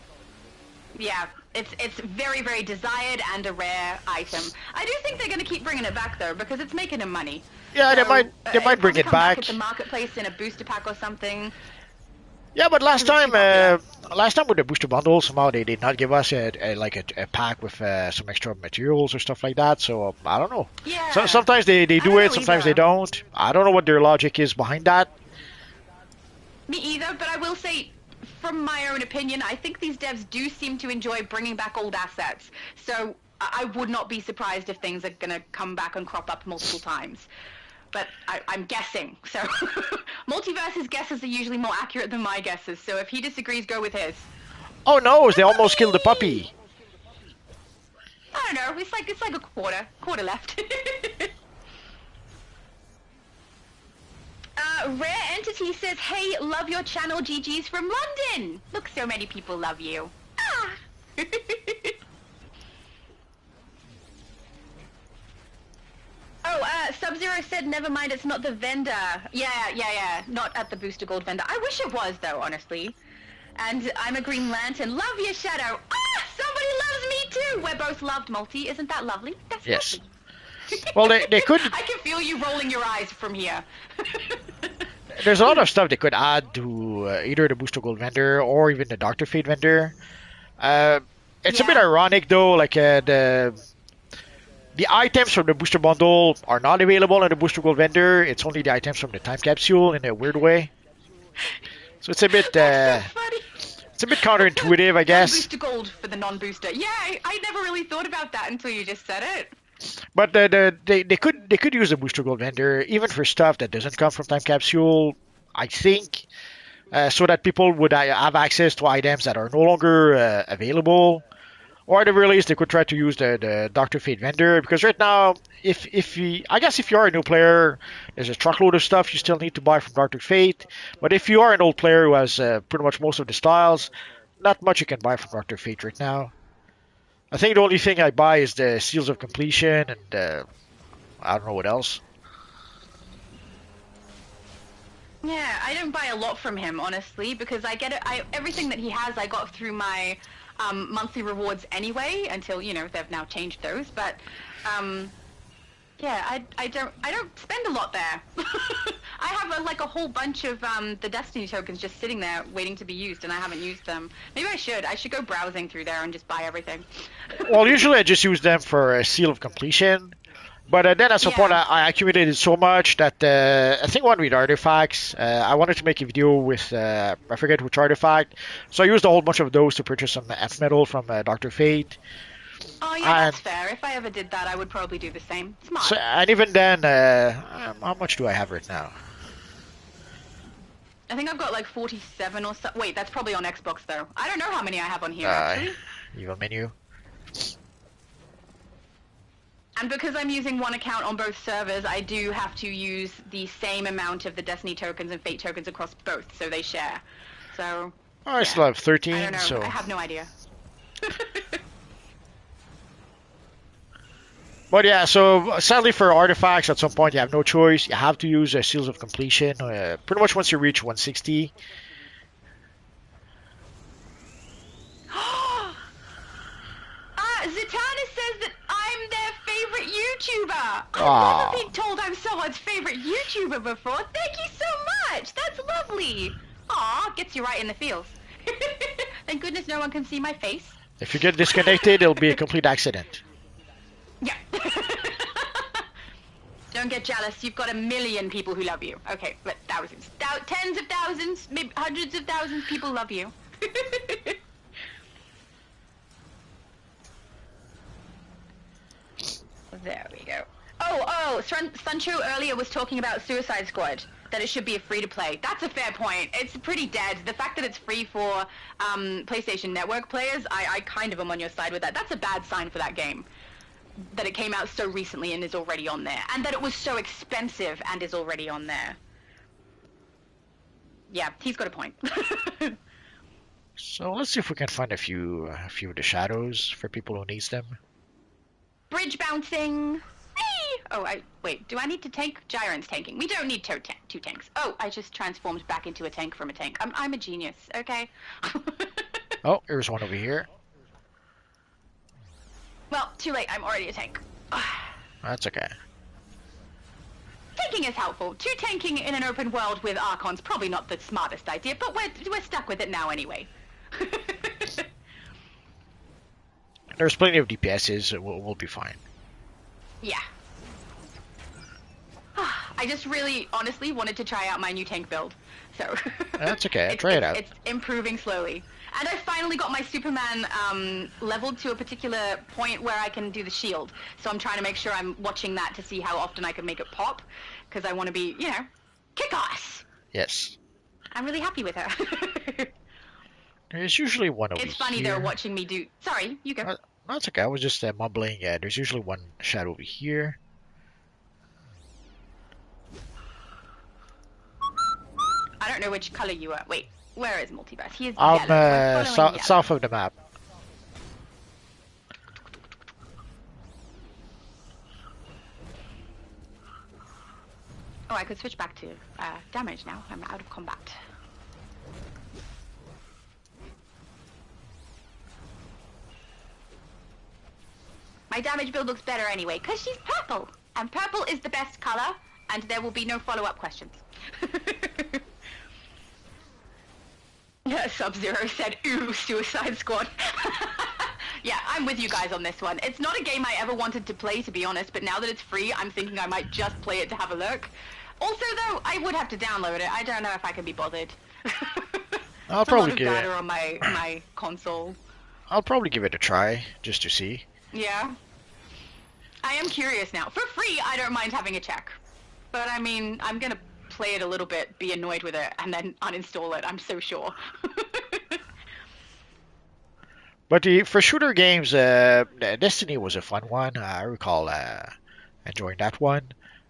Yeah, it's very, very desired and a rare item. I do think they're going to keep bringing it back, though, because it's making them money. Yeah, so, they might bring it back. At the marketplace in a booster pack or something. Yeah, but last time with the booster bundle, somehow they did not give us a pack with some extra materials or stuff like that. So I don't know. Yeah. So sometimes they do it, sometimes they don't. I don't know what their logic is behind that. Me either, but I will say, from my own opinion, I think these devs do seem to enjoy bringing back old assets. So I would not be surprised if things are going to come back and crop up multiple times. But I'm guessing, so Multiverse's guesses are usually more accurate than my guesses, so if he disagrees, go with his. Oh no, they almost killed the puppy. I don't know, it's like a quarter left. Rare Entity says, hey, love your channel, GG's from London. Look, so many people love you. Ah. Oh, Sub-Zero said, never mind, it's not the vendor. Yeah, not at the Booster Gold vendor. I wish it was, though, honestly. And I'm a Green Lantern. Love your shadow. Ah, somebody loves me, too. We're both loved, Multi. Isn't that lovely? That's yes. Lovely. Well, they could... I can feel you rolling your eyes from here. There's a lot of stuff they could add to either the Booster Gold vendor or even the Dr. Fate vendor. It's a bit ironic, though, like the items from the booster bundle are not available on the Booster Gold vendor. It's only the items from the time capsule in a weird way. So it's a bit it's a bit counterintuitive, I guess. Booster Gold for the non-booster. Yeah, I never really thought about that until you just said it. But they could use the Booster Gold vendor even for stuff that doesn't come from time capsule, I think, so that people would have access to items that are no longer available. Or at the very least, they could try to use the Dr. Fate vendor, because right now, if you are a new player, there's a truckload of stuff you still need to buy from Dr. Fate. But if you are an old player who has pretty much most of the styles, not much you can buy from Dr. Fate right now. I think the only thing I buy is the Seals of Completion, and I don't know what else. Yeah, I don't buy a lot from him, honestly, because I get it. Everything that he has, I got through my monthly rewards anyway, until, they've now changed those. But yeah, I don't spend a lot there. I have a whole bunch of the Destiny tokens just sitting there waiting to be used, and I haven't used them. Maybe I should go browsing through there and just buy everything. Well, usually I just use them for a Seal of Completion. But then at some point, Yeah. I accumulated so much that I think one with artifacts, I wanted to make a video with I forget which artifact, so I used a whole bunch of those to purchase some F metal from Doctor Fate, Oh, yeah, and that's fair. If I ever did that, I would probably do the same. Smart. so and even then, how much do I have right now? I think I've got like 47 or so. Wait, that's probably on Xbox though. I don't know how many I have on here Uh, actually. Evil menu. And because I'm using one account on both servers, I do have to use the same amount of the Destiny tokens and Fate tokens across both, so they share. So, Oh, I yeah. still have I don't 13, know. I so. have no idea. But yeah, so sadly for artifacts, at some point you have no choice. You have to use Seals of Completion. Pretty much once you reach 160. Zatanna says that I'm their favorite YouTuber. I've never Ah, been told I'm someone's favorite YouTuber before. Thank you so much. That's lovely. Aw, gets you right in the feels. Thank goodness no one can see my face. if you get disconnected, it'll be a complete accident. Yeah. Don't get jealous. You've got a million people who love you. Okay, but thousands. Tens of thousands, maybe hundreds of thousands people love you. There we go. Suncho earlier was talking about Suicide Squad, that it should be a free-to-play. That's a fair point. It's pretty dead. The fact that it's free for PlayStation Network players, I kind of am on your side with that. That's a bad sign for that game. That it came out so recently and is already on there. And that it was so expensive and is already on there. Yeah, he's got a point. So let's see if we can find a few of the shadows for people who needs them. Bridge bouncing. Hey! Oh, wait. Do I need to tank? Gyron's tanking. We don't need two tanks. Oh, I just transformed back into a tank from a tank. I'm a genius. Okay. Oh, here's one over here. Well, too late. I'm already a tank. That's okay. Tanking is helpful. Two tanking in an open world with Archon's probably not the smartest idea, but we're stuck with it now anyway. There's plenty of DPSs. We'll be fine. Yeah. I just really, honestly, wanted to try out my new tank build. So That's okay. Try it out. it's improving slowly. And I finally got my Superman leveled to a particular point where I can do the shield. So I'm trying to make sure I'm watching that to see how often I can make it pop. Because I want to be, kick-ass. Yes. I'm really happy with her. There's usually one over It's funny here. they're watching me do... Sorry, you go. That's okay. I was just mumbling. Yeah, there's usually one shadow over here. I don't know which color you are. Wait, where is Multiverse? He is I'm yellow. I'm following yellow. south of the map. Oh, I could switch back to damage now. I'm out of combat. My damage build looks better anyway, because she's purple. And purple is the best color, and there will be no follow-up questions. Sub-Zero said, ooh, Suicide Squad. Yeah, I'm with you guys on this one. It's not a game I ever wanted to play, to be honest, but now that it's free, I'm thinking I might just play it to have a look. Also, though, I would have to download it. I don't know if I can be bothered. I'll It's a lot probably of give data it. on my console. I'll probably give it a try just to see. Yeah. I am curious now. For free, I don't mind having a check. But I mean, I'm gonna play it a little bit, be annoyed with it, and then uninstall it, I'm so sure. But for shooter games, Destiny was a fun one. I recall enjoying that one.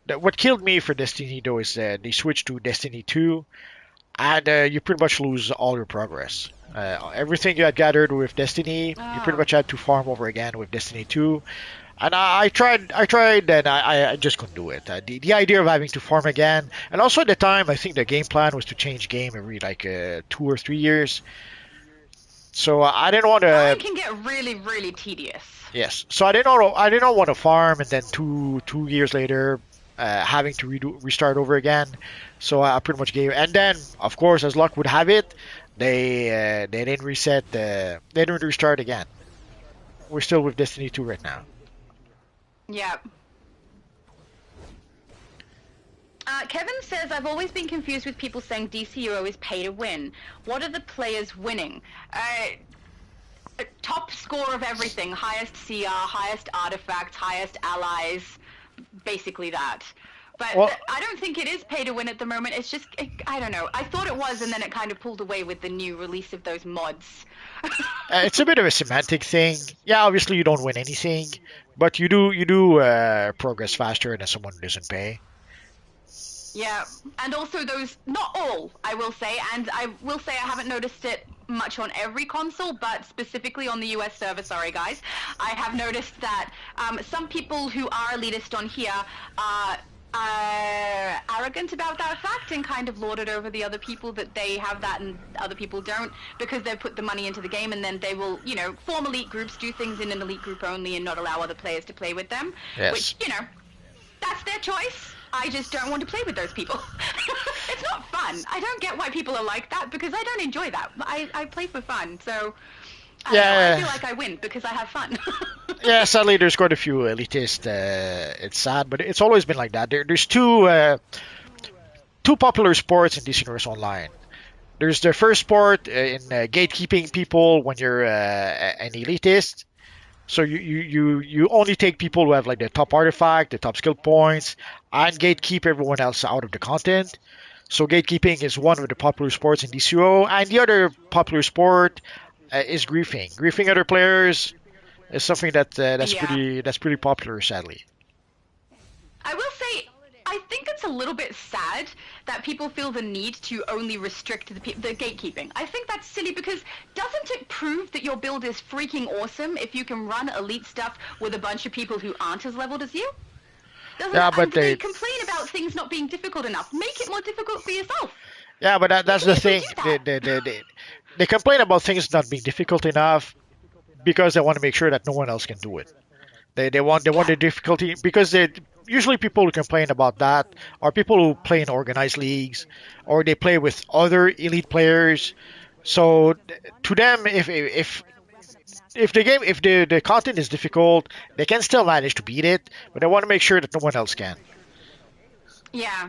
What killed me for Destiny though is they switched to Destiny 2, and you pretty much lose all your progress. Everything you had gathered with Destiny, you pretty Oh. much had to farm over again with Destiny 2. And I tried, and I just couldn't do it. The idea of having to farm again, and also at the time, I think the game plan was to change game every like 2 or 3 years. So I didn't want to. Farming can get really, really tedious. Yes. So I did not want to farm, and then two years later, having to restart over again. So I pretty much gave. And then, of course, as luck would have it, they didn't reset. They didn't restart again. We're still with Destiny 2 right now. Yeah. Kevin says, I've always been confused with people saying DCUO is pay to win. What are the players winning? Top score of everything, highest CR, highest artifacts, highest allies, basically that. But Well, I don't think it is pay to win at the moment. It's just, I don't know. I thought it was, and then it kind of pulled away with the new release of those mods. it's a bit of a semantic thing. Yeah, obviously you don't win anything, but you do progress faster than someone who doesn't pay. Yeah, and also those, not all, I will say, and I will say I haven't noticed it much on every console, but specifically on the US server, sorry guys, I have noticed that some people who are elitist on here are arrogant about that fact and kind of lord it over the other people that they have that and other people don't, because they've put the money into the game, and then they will, form elite groups, do things in an elite group only and not allow other players to play with them, Yes. which, that's their choice. I just don't want to play with those people. It's not fun. I don't get why people are like that, because I don't enjoy that. I play for fun, so I don't know, I Yeah, feel like I win because I have fun. yeah. Sadly, there's quite a few elitist. It's sad, but it's always been like that. There's two popular sports in this universe online. There's the first sport in gatekeeping people when you're an elitist. So you only take people who have like the top artifact, the top skill points, and gatekeep everyone else out of the content. So gatekeeping is one of the popular sports in DCUO, and the other popular sport is griefing. Griefing other players is something that's Yeah. pretty popular, sadly. I will say, I think it's a little bit sad that people feel the need to only restrict the gatekeeping. I think that's silly, because doesn't it prove that your build is freaking awesome if you can run elite stuff with a bunch of people who aren't as leveled as you? Doesn't Yeah, it? but And they they complain about things not being difficult enough. Make it more difficult for yourself. yeah, but You that's can the easily thing. do They, that. they, they, they, they complain about things not being difficult enough because they want to make sure that no one else can do it. They want Yeah. the difficulty because they usually people who complain about that are people who play in organized leagues or they play with other elite players. So to them, if the game if the content is difficult, they can still manage to beat it, but they want to make sure that no one else can. Yeah.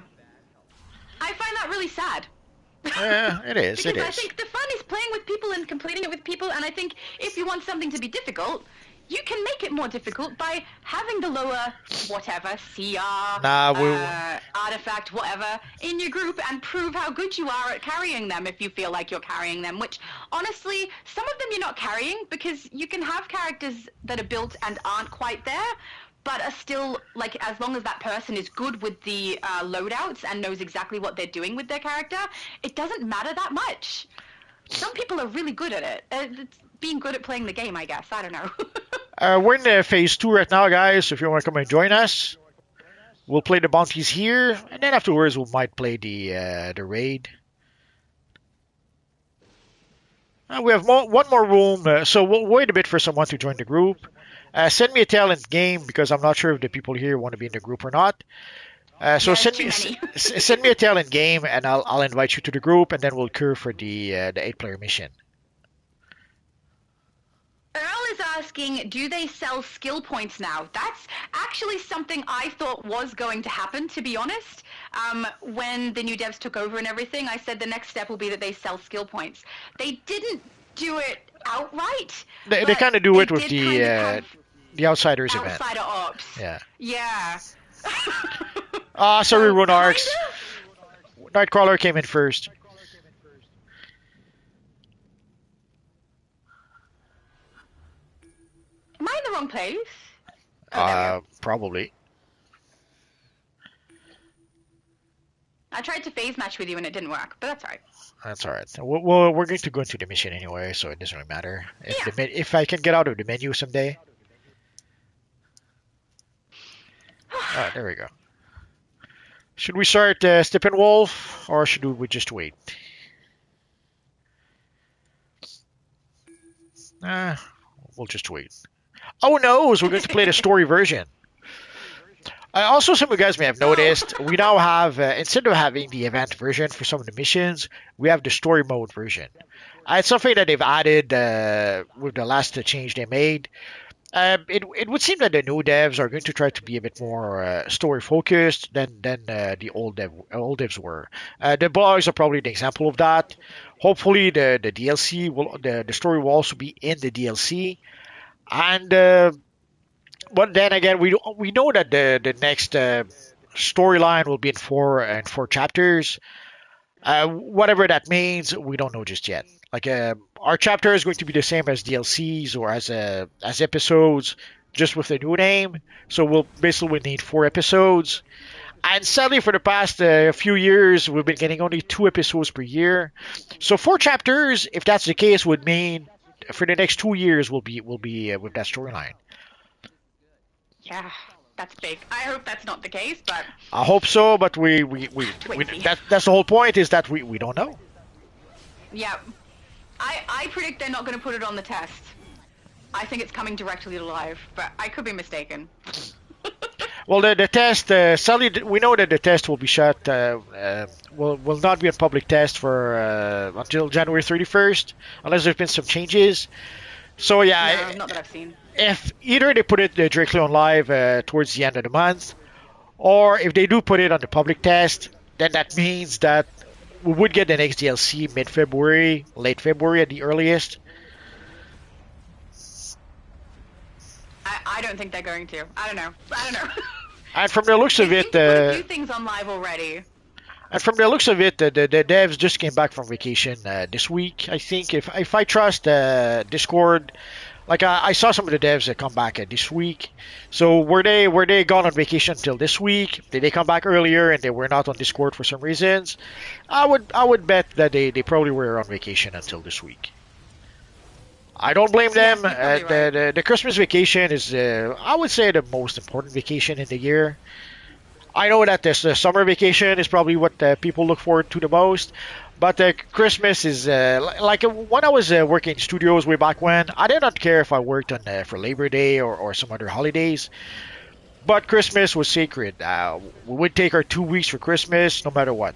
I find that really sad. It is. It Because I is. think the fun is playing with people and completing it with people, and I think if you want something to be difficult, you can make it more difficult by having the lower whatever CR, Nah, we artifact, whatever in your group, and prove how good you are at carrying them if you feel like you're carrying them. Which honestly, some of them you're not carrying, because you can have characters that are built and aren't quite there, but are still, like, as long as that person is good with the loadouts and knows exactly what they're doing with their character, it doesn't matter that much. Some people are really good at it. It's being good at playing the game, I guess. I don't know. we're in phase 2 right now, guys. So if you want to come and join us, we'll play the bounties here, and then afterwards we might play the raid. We have one more room, so we'll wait a bit for someone to join the group. Send me a tell in game because I'm not sure if the people here want to be in the group or not. So There's send too me many. send me a tell in game, and I'll invite you to the group, and then we'll queue for the 8-player mission. Earl is asking, do they sell skill points now? That's actually something I thought was going to happen, to be honest. When the new devs took over and everything, I said the next step will be that they sell skill points. They didn't do it outright, They but kind of do they it with did kind of have the outsiders event. outsider ops. Yeah. Yeah. Ah, sorry, So, Rune kind Arcs. of. Nightcrawler came in first. Am I in the wrong place? Oh, there we go. Probably. I tried to phase match with you and it didn't work, but that's alright. That's all right. We're going to go into the mission anyway, so it doesn't really matter. Yeah. If I can get out of the menu someday. There we go. Should we start Steppenwolf, or should we just wait? Uh, we'll just wait. Oh no, we're going to play the story version. Also, some of you guys may have noticed, we now have, instead of having the event version for some of the missions, we have the story mode version. It's something that they've added with the last change they made. It would seem that the new devs are going to try to be a bit more story focused than the old devs were. The blogs are probably an example of that. Hopefully, the DLC will the story will also be in the DLC. And but then again, we know that the next storyline will be in four chapters. Whatever that means, we don't know just yet. Like our chapter is going to be the same as DLCs or as episodes, just with a new name. So we'll need 4 episodes. And sadly, for the past few years, we've been getting only 2 episodes per year. So 4 chapters, if that's the case, would mean for the next 2 years we'll be with that storyline. Yeah, that's big. I hope that's not the case, but I hope so, but wait and see. that's the whole point is that we don't know. Yeah, I predict they're not going to put it on the test. I think it's coming directly to live, but I could be mistaken. Well, the test, sadly, we know that the test will be shut, will not be a public test for until January 31st, unless there's been some changes. So No, yeah, not that I've seen. if either they put it directly on live towards the end of the month, or if they do put it on the public test, then that means that we would get the next DLC mid-February, late February at the earliest. I don't think they're going to. I don't know. I don't know. And from the looks of They it, seem to put a few things on live already. the devs just came back from vacation this week. I think if I trust Discord, like I saw some of the devs that come back this week. So were they gone on vacation until this week? Did they come back earlier and they were not on Discord for some reasons? I would bet that they probably were on vacation until this week. I don't blame Yes, them. you're probably right. The Christmas vacation is, I would say, the most important vacation in the year. I know that this summer vacation is probably what people look forward to the most, but Christmas is like when I was working in studios way back when. I did not care if I worked on for Labor Day or some other holidays, but Christmas was sacred. We would take our 2 weeks for Christmas, no matter what.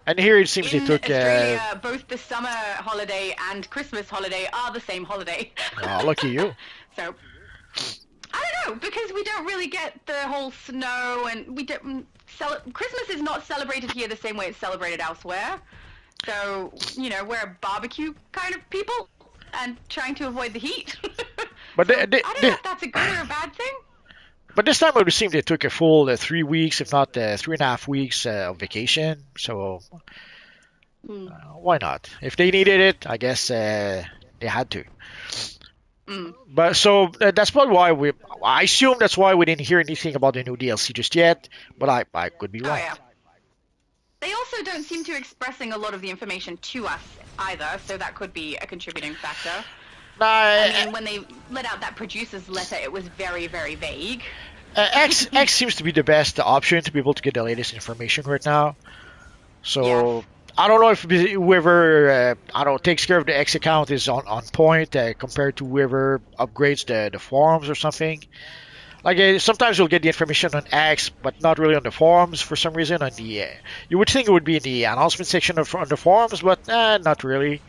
And here it seems they In took. Australia, both the summer holiday and Christmas holiday are the same holiday. Oh, lucky you. So I don't know because we don't really get the whole snow, and we don't. Christmas is not celebrated here the same way it's celebrated elsewhere. So we're a barbecue kind of people, and trying to avoid the heat. But So I don't know if that's a good or a bad thing. But this time it would seem they took a full 3 weeks, if not 3.5 weeks of vacation. So Mm. why not? If they needed it, I guess they had to. Mm. But so that's probably why I assume that's why we didn't hear anything about the new DLC just yet. But I could be Oh wrong. yeah. They also don't seem to expressing a lot of the information to us either, so that could be a contributing factor. I Nah, mean, when they let out that producer's letter, it was very, very vague. X seems to be the best option to be able to get the latest information right now. Yes. So I don't know if whoever I don't know takes care of the X account is on point compared to whoever upgrades the forums or something. Like sometimes you'll get the information on X, but not really on the forums for some reason. On the you would think it would be in the announcement section on the forums, but not really.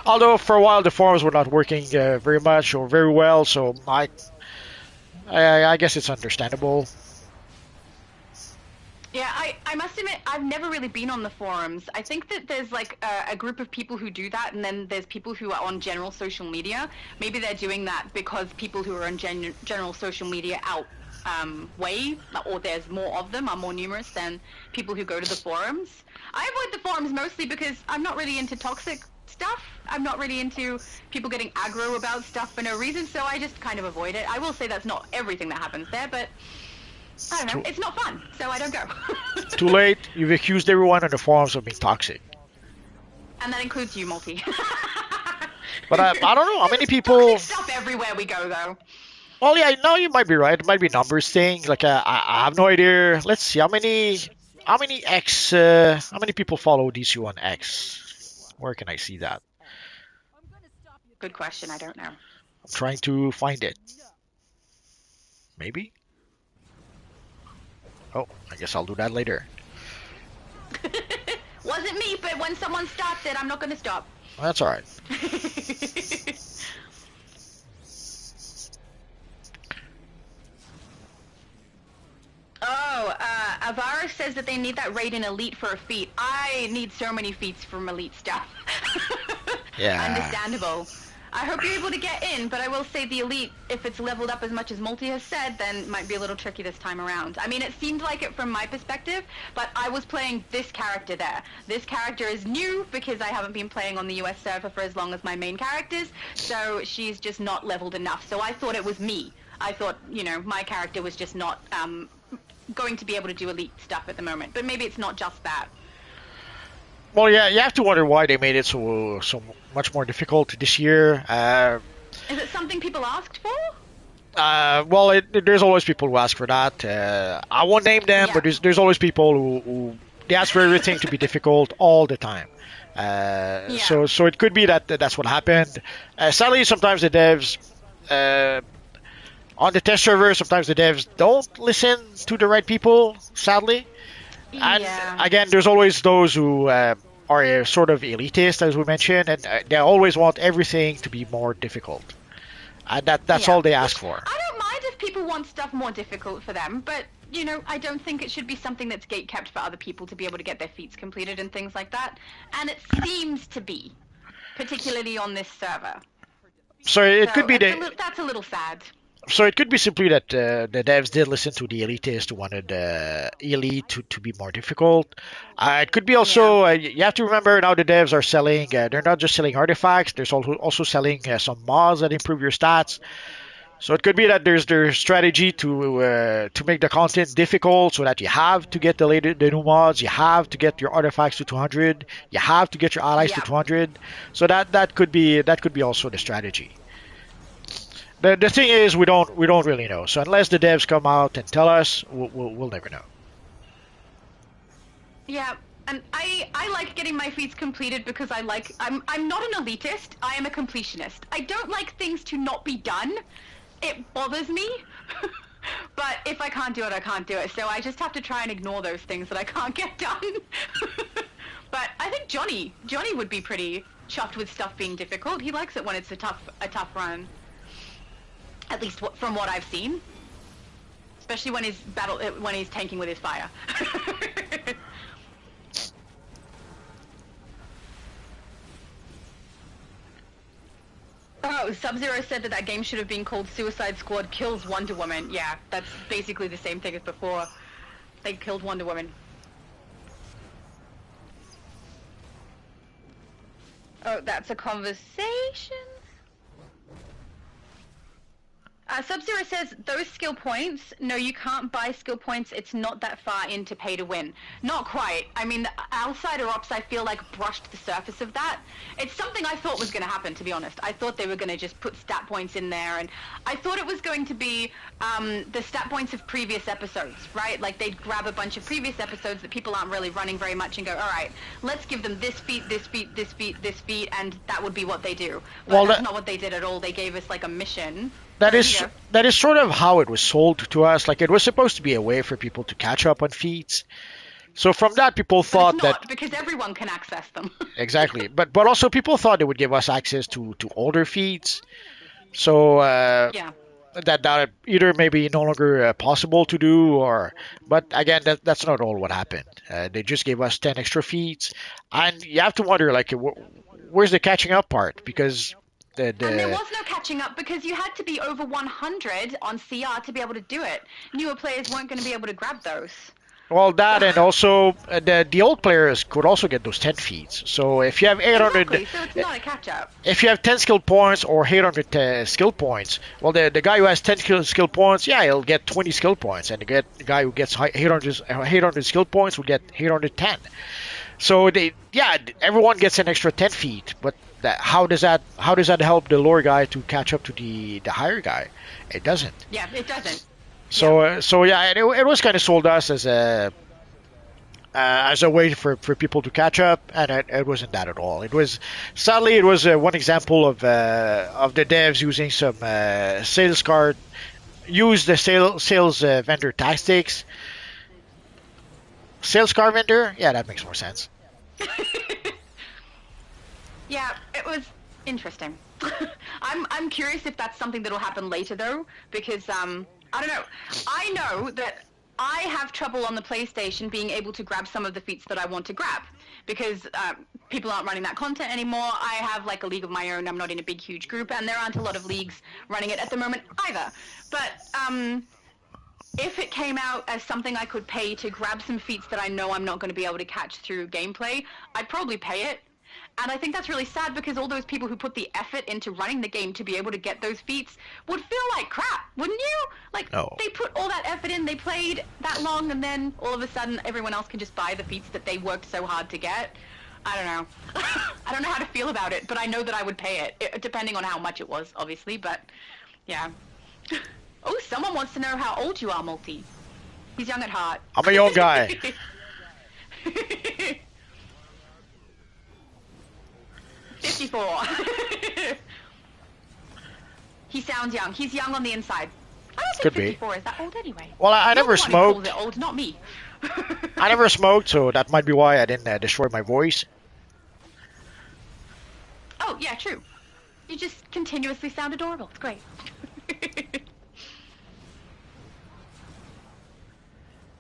Although for a while the forums were not working very much or very well, so I guess it's understandable. Yeah, I must admit, I've never really been on the forums. I think that there's like a group of people who do that, and then there's people who are on general social media. Maybe they're doing that because people who are on general social media outweigh, or there's more of them, are more numerous than people who go to the forums. I avoid the forums mostly because I'm not really into toxic stuff. I'm not really into people getting aggro about stuff for no reason, so I just kind of avoid it. I will say that's not everything that happens there, but I don't know. Too, It's not fun, so I don't go. too late. You've accused everyone on the forums of being toxic. And that includes you, Multi. But I don't know how many Toxic people. stuff everywhere we go, though. Well, yeah, no, you might be right. It might be numbers thing. Like I have no idea. Let's see how many people follow DCU on X. Where can I see that? Good question. I don't know. I'm trying to find it. Maybe. Oh, I guess I'll do that later. Wasn't me, but when someone starts it, I'm not going to stop. That's all right. Avara says that they need that raid in Elite for a feat. I need so many feats from Elite stuff. Yeah. Understandable. I hope you're able to get in, but I will say the Elite, if it's leveled up as much as Multi has said, then might be a little tricky this time around. I mean, it seemed like it from my perspective, but I was playing this character there. This character is new because I haven't been playing on the US server for as long as my main characters, so she's just not leveled enough. So I thought it was me. I thought, you know, my character was just not going to be able to do Elite stuff at the moment, but maybe it's not just that. Well, yeah, you have to wonder why they made it so much more difficult this year. Is it something people asked for? Well, there's always people who ask for that. I won't name them, Yeah. but there's always people who they ask for everything to be difficult all the time. So it could be that that's what happened. Sadly, sometimes the devs on the test server, sometimes the devs don't listen to the right people. Sadly. And Yeah. again, there's always those who are sort of elitist, as we mentioned, and they always want everything to be more difficult. And that's Yeah. all they ask for. I don't mind if people want stuff more difficult for them, but, you know, I don't think it should be something that's gate-kept for other people to be able to get their feats completed and things like that. And it seems to be, particularly on this server. So it could be that's a little sad. So it could be simply that the devs did listen to the elitists who wanted elite to be more difficult. It could be also you have to remember now the devs are selling. They're not just selling artifacts. There's also selling some mods that improve your stats. So it could be that there's their strategy to make the content difficult so that you have to get the new mods, you have to get your artifacts to 200, you have to get your allies to Yeah. 200. So that could be also the strategy. The thing is, we don't really know. So unless the devs come out and tell us, we'll never know. Yeah, and I like getting my feats completed because I'm not an elitist, I am a completionist. I don't like things to not be done. It bothers me. But if I can't do it, I can't do it. So I just have to try and ignore those things that I can't get done. But I think Johnny would be pretty chuffed with stuff being difficult. He likes it when it's a tough run. At least from what I've seen. Especially when he's tanking with his fire. Oh, Sub-Zero said that game should have been called Suicide Squad Kills Wonder Woman. Yeah, that's basically the same thing as before. They killed Wonder Woman. Oh, that's a conversation. Sub-Zero says, those skill points, no, you can't buy skill points. It's not that far in to pay to win. Not quite. I mean, the Outsider Ops, I feel like, brushed the surface of that. It's something I thought was going to happen, to be honest. I thought they were going to just put stat points in there, and I thought it was going to be the stat points of previous episodes, right? Like, they'd grab a bunch of previous episodes that people aren't really running very much and go, all right, let's give them this feat, this feat, this feat, this feat, and that would be what they do. But Well, that's not what they did at all. They gave us, like, a mission. That You is know. that is sort of how it was sold to us. Like it was supposed to be a way for people to catch up on feats. So from that, people But thought it's that not, because everyone can access them. exactly, but also people thought it would give us access to older feats. So Yeah. that either maybe no longer possible to do, or but again, that's not all what happened. They just gave us 10 extra feats, and you have to wonder like where's the catching up part because. And there was no catching up because you had to be over 100 on CR to be able to do it. Newer players weren't going to be able to grab those. Well, that and also the old players could also get those 10 feats. So if you have 800, Exactly, so it's not a catch up. if you have 10 skill points or 800 skill points, well, the guy who has 10 skill points, yeah, he'll get 20 skill points, and the guy who gets 800 skill points will get 810. So everyone gets an extra 10 feet, but how does that help the lower guy to catch up to the higher guy? It doesn't. Yeah, it doesn't. So yeah, it was kind of sold us as a way for people to catch up, and it wasn't that at all. It was sadly one example of the devs using some sales card, use the sales vendor tactics. Sales car vendor, yeah, that makes more sense. Yeah, it was interesting. I'm curious if that's something that'll happen later though, because I don't know. I know that I have trouble on the PlayStation being able to grab some of the feats that I want to grab because people aren't running that content anymore. I have like a league of my own. I'm not in a big, huge group, and there aren't a lot of leagues running it at the moment either. But if it came out as something I could pay to grab some feats that I know I'm not going to be able to catch through gameplay, I'd probably pay it. And I think that's really sad because all those people who put the effort into running the game to be able to get those feats would feel like crap, wouldn't you? Like, No. they put all that effort in, they played that long, and then all of a sudden everyone else can just buy the feats that they worked so hard to get. I don't know. I don't know how to feel about it, but I know that I would pay it, depending on how much it was, obviously, but yeah. Oh, someone wants to know how old you are, Multi. He's young at heart. I'm a young guy. 54. He sounds young. He's young on the inside. I don't think Could be. 54 is that old anyway. Well, I You're never the one who calls smoked. it old, not me. I never smoked, so that might be why I didn't destroy my voice. Oh, yeah, true. You just continuously sound adorable. It's great.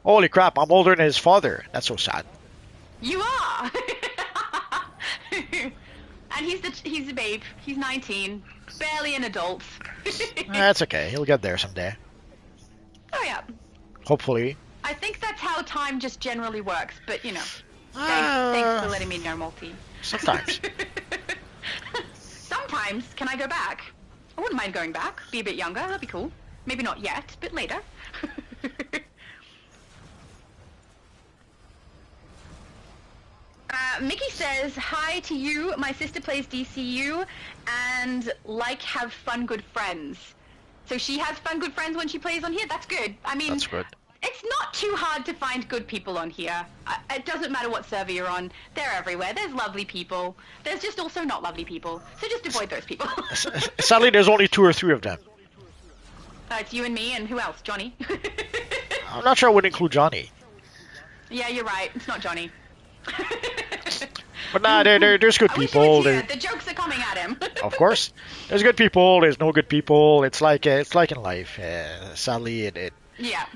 Holy crap, I'm older than his father. That's so sad. You are. And he's a babe. He's 19, barely an adult. That's okay. He'll get there someday. Oh yeah. Hopefully. I think that's how time just generally works, but you know. Thanks for letting me know, Multi. Sometimes. Sometimes. Can I go back? I wouldn't mind going back. Be a bit younger. That'd be cool. Maybe not yet, but later. Mickey says, hi to you. My sister plays DCU and have fun, good friends. So she has fun, good friends when she plays on here? That's good. I mean, That's good. it's not too hard to find good people on here. It doesn't matter what server you're on. They're everywhere. There's lovely people. There's just also not lovely people. So just avoid those people. Sadly, there's only 2 or 3 of them. It's you and me and who else? Johnny? I'm not sure I would include Johnny. Yeah, you're right. It's not Johnny. But nah, there's good I wish people. he was There, here. The jokes are coming at him. of course, there's good people. There's no good people. It's like in life. Sadly, it. Yeah.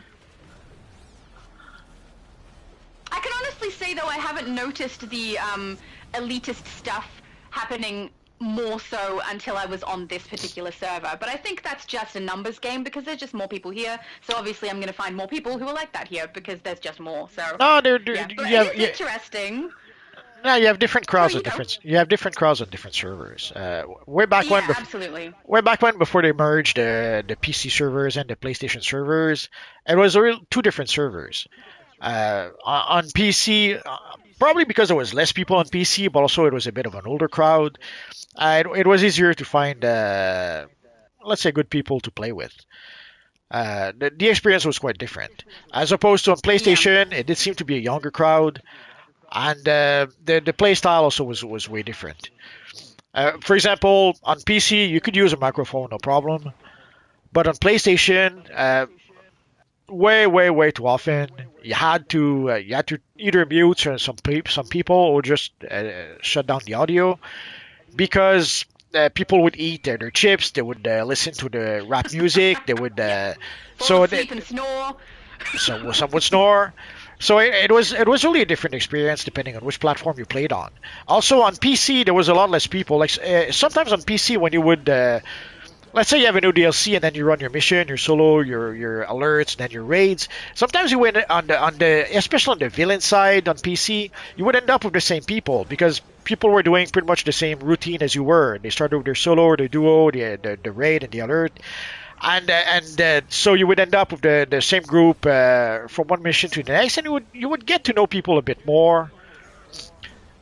I can honestly say, though, I haven't noticed the elitist stuff happening more so until I was on this particular server. But I think that's just a numbers game because there's just more people here. So obviously I'm going to find more people who are like that here because there's just more. So No, yeah, but you have, it's interesting. no, you have different crowds you on go. different. You have different crowds on different servers. Way back when, Yeah, absolutely. way back when, before they merged the PC servers and the PlayStation servers, it was real 2 different servers. On PC, probably because there was less people on PC, but also it was a bit of an older crowd. It was easier to find, let's say, good people to play with. The experience was quite different. As opposed to on PlayStation, it did seem to be a younger crowd, and the play style also was way different. For example, on PC, you could use a microphone, no problem. But on PlayStation, way too often, you had to either mute some people or just shut down the audio because people would eat their chips, they would listen to the rap music, they would Fall asleep and snore. so some would snore. So it was really a different experience depending on which platform you played on. Also on PC there was a lot less people. Like sometimes on PC when you would let's say you have a new DLC and then you run your mission, your solo, your alerts, and then your raids. Sometimes you went on the especially on the villain side on PC, you would end up with the same people because people were doing pretty much the same routine as you were. They started with their solo, the duo, the raid, and the alert. And so you would end up with the same group from one mission to the next, and you would get to know people a bit more.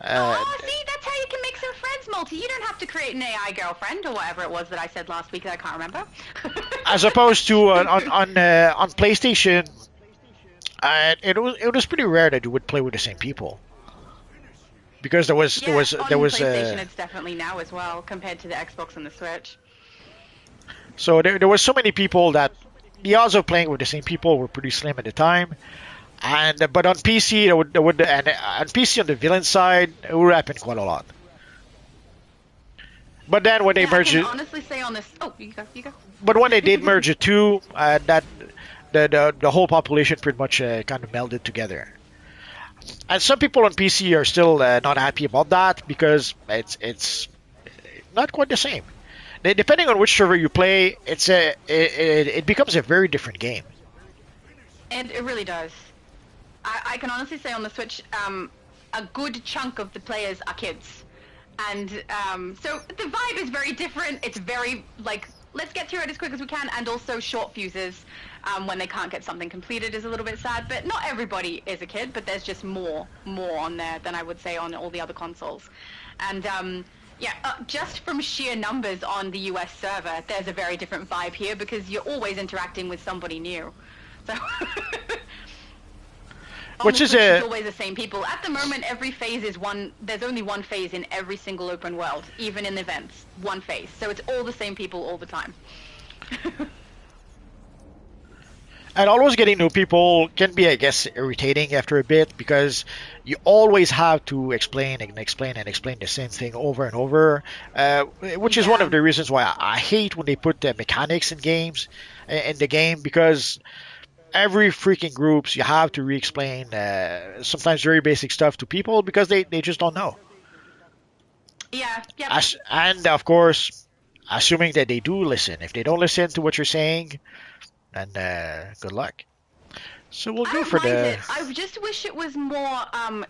Oh, see, that's how you can make some friends, Multi. You don't have to create an AI girlfriend or whatever it was that I said last week that I can't remember. As opposed to on PlayStation, it was pretty rare that you would play with the same people because there was on PlayStation, uh, it's definitely now as well compared to the Xbox and the Switch. so there was so many people that the odds of playing with the same people were pretty slim at the time. And but on PC, and on PC on the villain side, it would happen quite a lot. But then when they Yeah, I merged can it, honestly say on this. Oh, you go. but when they did merge it too, the whole population pretty much kind of melded together. And some people on PC are still not happy about that because it's not quite the same. Depending on which server you play, it becomes a very different game. And it really does. I can honestly say on the Switch, a good chunk of the players are kids. And so the vibe is very different. It's very, like, let's get through it as quick as we can, and also short fuses when they can't get something completed is a little bit sad. But not everybody is a kid, but there's just more on there than I would say on all the other consoles. And yeah, just from sheer numbers on the US server, there's a very different vibe here because you're always interacting with somebody new. So Which is it's always the same people. At the moment, every phase is one. There's only one phase in every single open world, even in events. One phase. So it's all the same people all the time. And always getting new people can be, I guess, irritating after a bit because you always have to explain and explain and explain the same thing over and over, which is one of the reasons why I hate when they put the mechanics in games in the game because every freaking groups you have to re-explain sometimes very basic stuff to people because they just don't know. Yeah. And of course, assuming that they do listen. If they don't listen to what you're saying, then good luck. So we'll go for the. I just wish it was more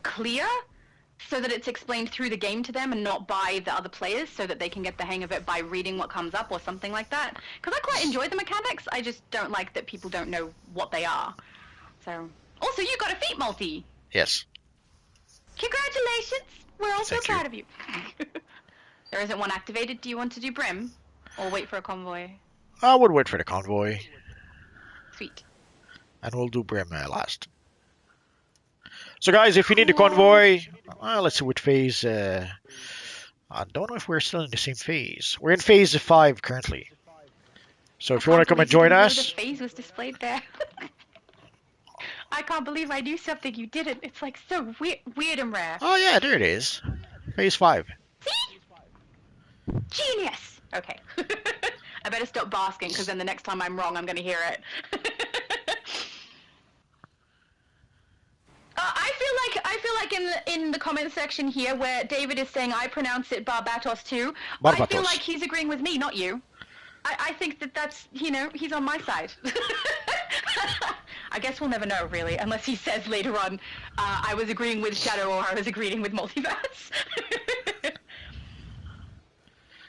clear, so that it's explained through the game to them and not by the other players, so that they can get the hang of it by reading what comes up or something like that. Because I quite enjoy the mechanics. I just don't like that people don't know what they are. So, also you got a feat multi. Yes. Congratulations. We're all so proud of you. There isn't one activated. Do you want to do Brim, or wait for a convoy? I would wait for the convoy. Sweet. And we'll do Brim last. So guys, if you need a convoy, let's see what phase. I don't know if we're still in the same phase. We're in phase 5 currently. So if you want to come and join us. The phase was displayed there. I can't believe I knew something you didn't. It's like so weird and rare. Oh yeah, there it is. Phase 5. See? Genius! Okay. I better stop basking because then the next time I'm wrong, I'm going to hear it. I feel like in the comment section here where David is saying I pronounce it Barbatos too. Barbatos. I feel like he's agreeing with me, not you. I think that's, he's on my side. I guess we'll never know, really, unless he says later on, I was agreeing with Shadow or I was agreeing with Multiverse.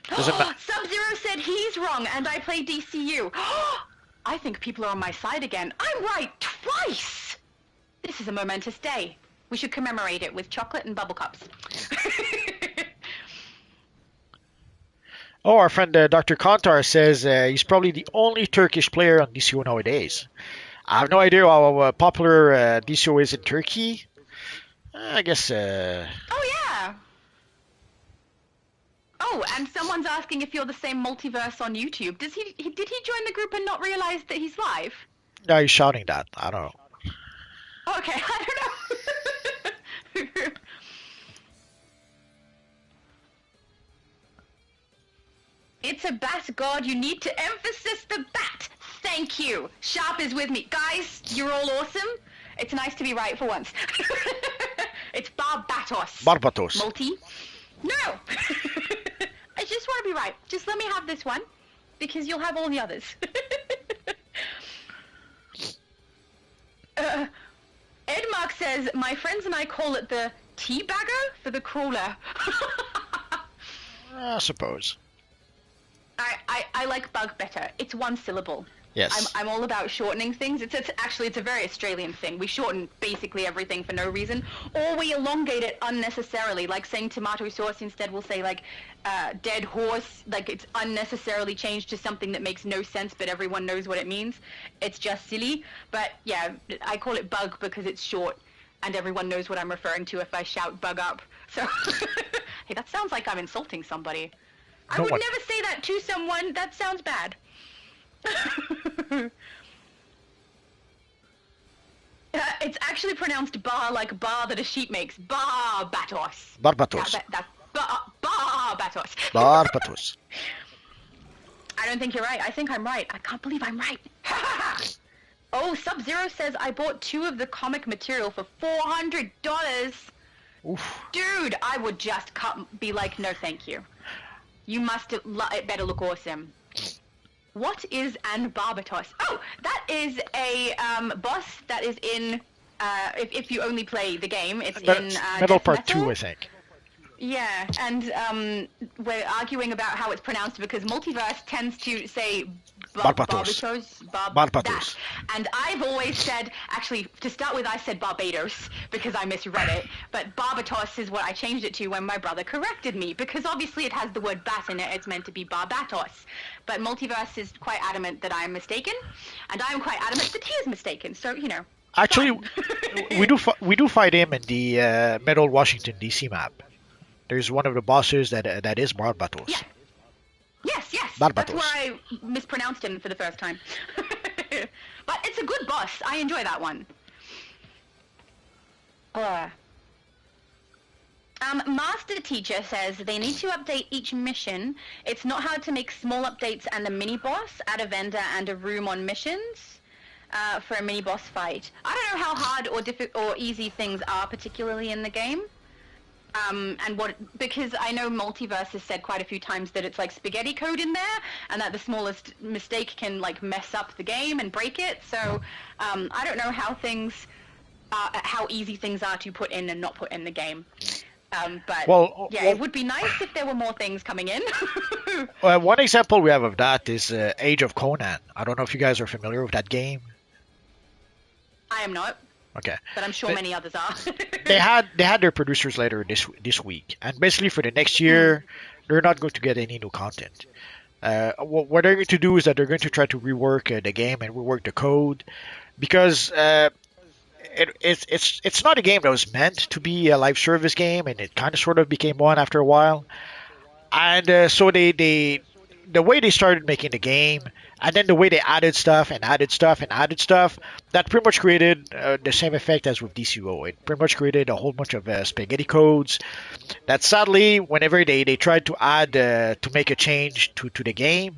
Sub-Zero said he's wrong and I play DCU. I think people are on my side again. I'm right twice! This is a momentous day. We should commemorate it with chocolate and bubble cups. Oh, our friend Dr. Kantar says he's probably the only Turkish player on DCO nowadays. I have no idea how popular DCO is in Turkey. I guess... Oh, yeah. Oh, and someone's asking if you're the same Multiverse on YouTube. Did he join the group and not realize that he's live? No, he's shouting that. I don't know. Okay, I don't know. It's a bat, God. You need to emphasize the bat. Thank you. Sharp is with me. Guys, you're all awesome. It's nice to be right for once. It's Barbatos. Barbatos. Multi? No. I just want to be right. Just let me have this one, because you'll have all the others. Edmark says, my friends and I call it the teabagger for the crawler. I suppose. I like bug better. It's one syllable. Yes. I'm all about shortening things. It's a very Australian thing. We shorten basically everything for no reason, or we elongate it unnecessarily. Like saying tomato sauce instead, we'll say like dead horse. Like it's unnecessarily changed to something that makes no sense, but everyone knows what it means. It's just silly. But yeah, I call it bug because it's short, and everyone knows what I'm referring to if I shout bug up. So hey, that sounds like I'm insulting somebody. I would never say that to someone. That sounds bad. It's actually pronounced bar, like bar that a sheep makes. Barbatos. Barbatos. That's Barbatos. Barbatos. I don't think you're right. I think I'm right. I can't believe I'm right. Oh, Sub-Zero says I bought 2 of the comic material for $400. Oof. Dude, I would just be like, no, thank you. You must. It better look awesome. What is an Barbatos? Oh, that is a boss that is in. If you only play the game, it's in Metal Death Part Metal. 2, I think. Yeah, and we're arguing about how it's pronounced because Multiverse tends to say Barbatos. that. Barbatos. And I've always said, actually, to start with, I said Barbados because I misread it, but Barbatos is what I changed it to when my brother corrected me because obviously it has the word bat in it. It's meant to be Barbatos, but Multiverse is quite adamant that I am mistaken, and I am quite adamant that he is mistaken. So you know. Actually, we do fight him in the Metal Washington DC map. There's one of the bosses that is Barbatos. Yeah. Yes. Barbatos. That's where I mispronounced him for the first time. But it's a good boss. I enjoy that one. Master Teacher says they need to update each mission. It's not hard to make small updates and a mini boss, add a vendor and a room on missions for a mini boss fight. I don't know how hard or easy things are, particularly in the game. And because I know Multiverse has said quite a few times that it's like spaghetti code in there, and that the smallest mistake can like mess up the game and break it. So I don't know how easy things are to put in and not put in the game. But it would be nice if there were more things coming in. One example we have of that is Age of Conan. I don't know if you guys are familiar with that game. I am not. Okay. But I'm sure many others are. they had their producers later this week, and basically for the next year, they're not going to get any new content. What they're going to do is that they're going to try to rework the game and rework the code, because it's not a game that was meant to be a live service game, and it kind of sort of became one after a while. And so the way they started making the game, and then the way they added stuff and added stuff and added stuff, that pretty much created the same effect as with DCUO. It pretty much created a whole bunch of spaghetti codes that sadly, whenever they tried to add, to make a change to the game,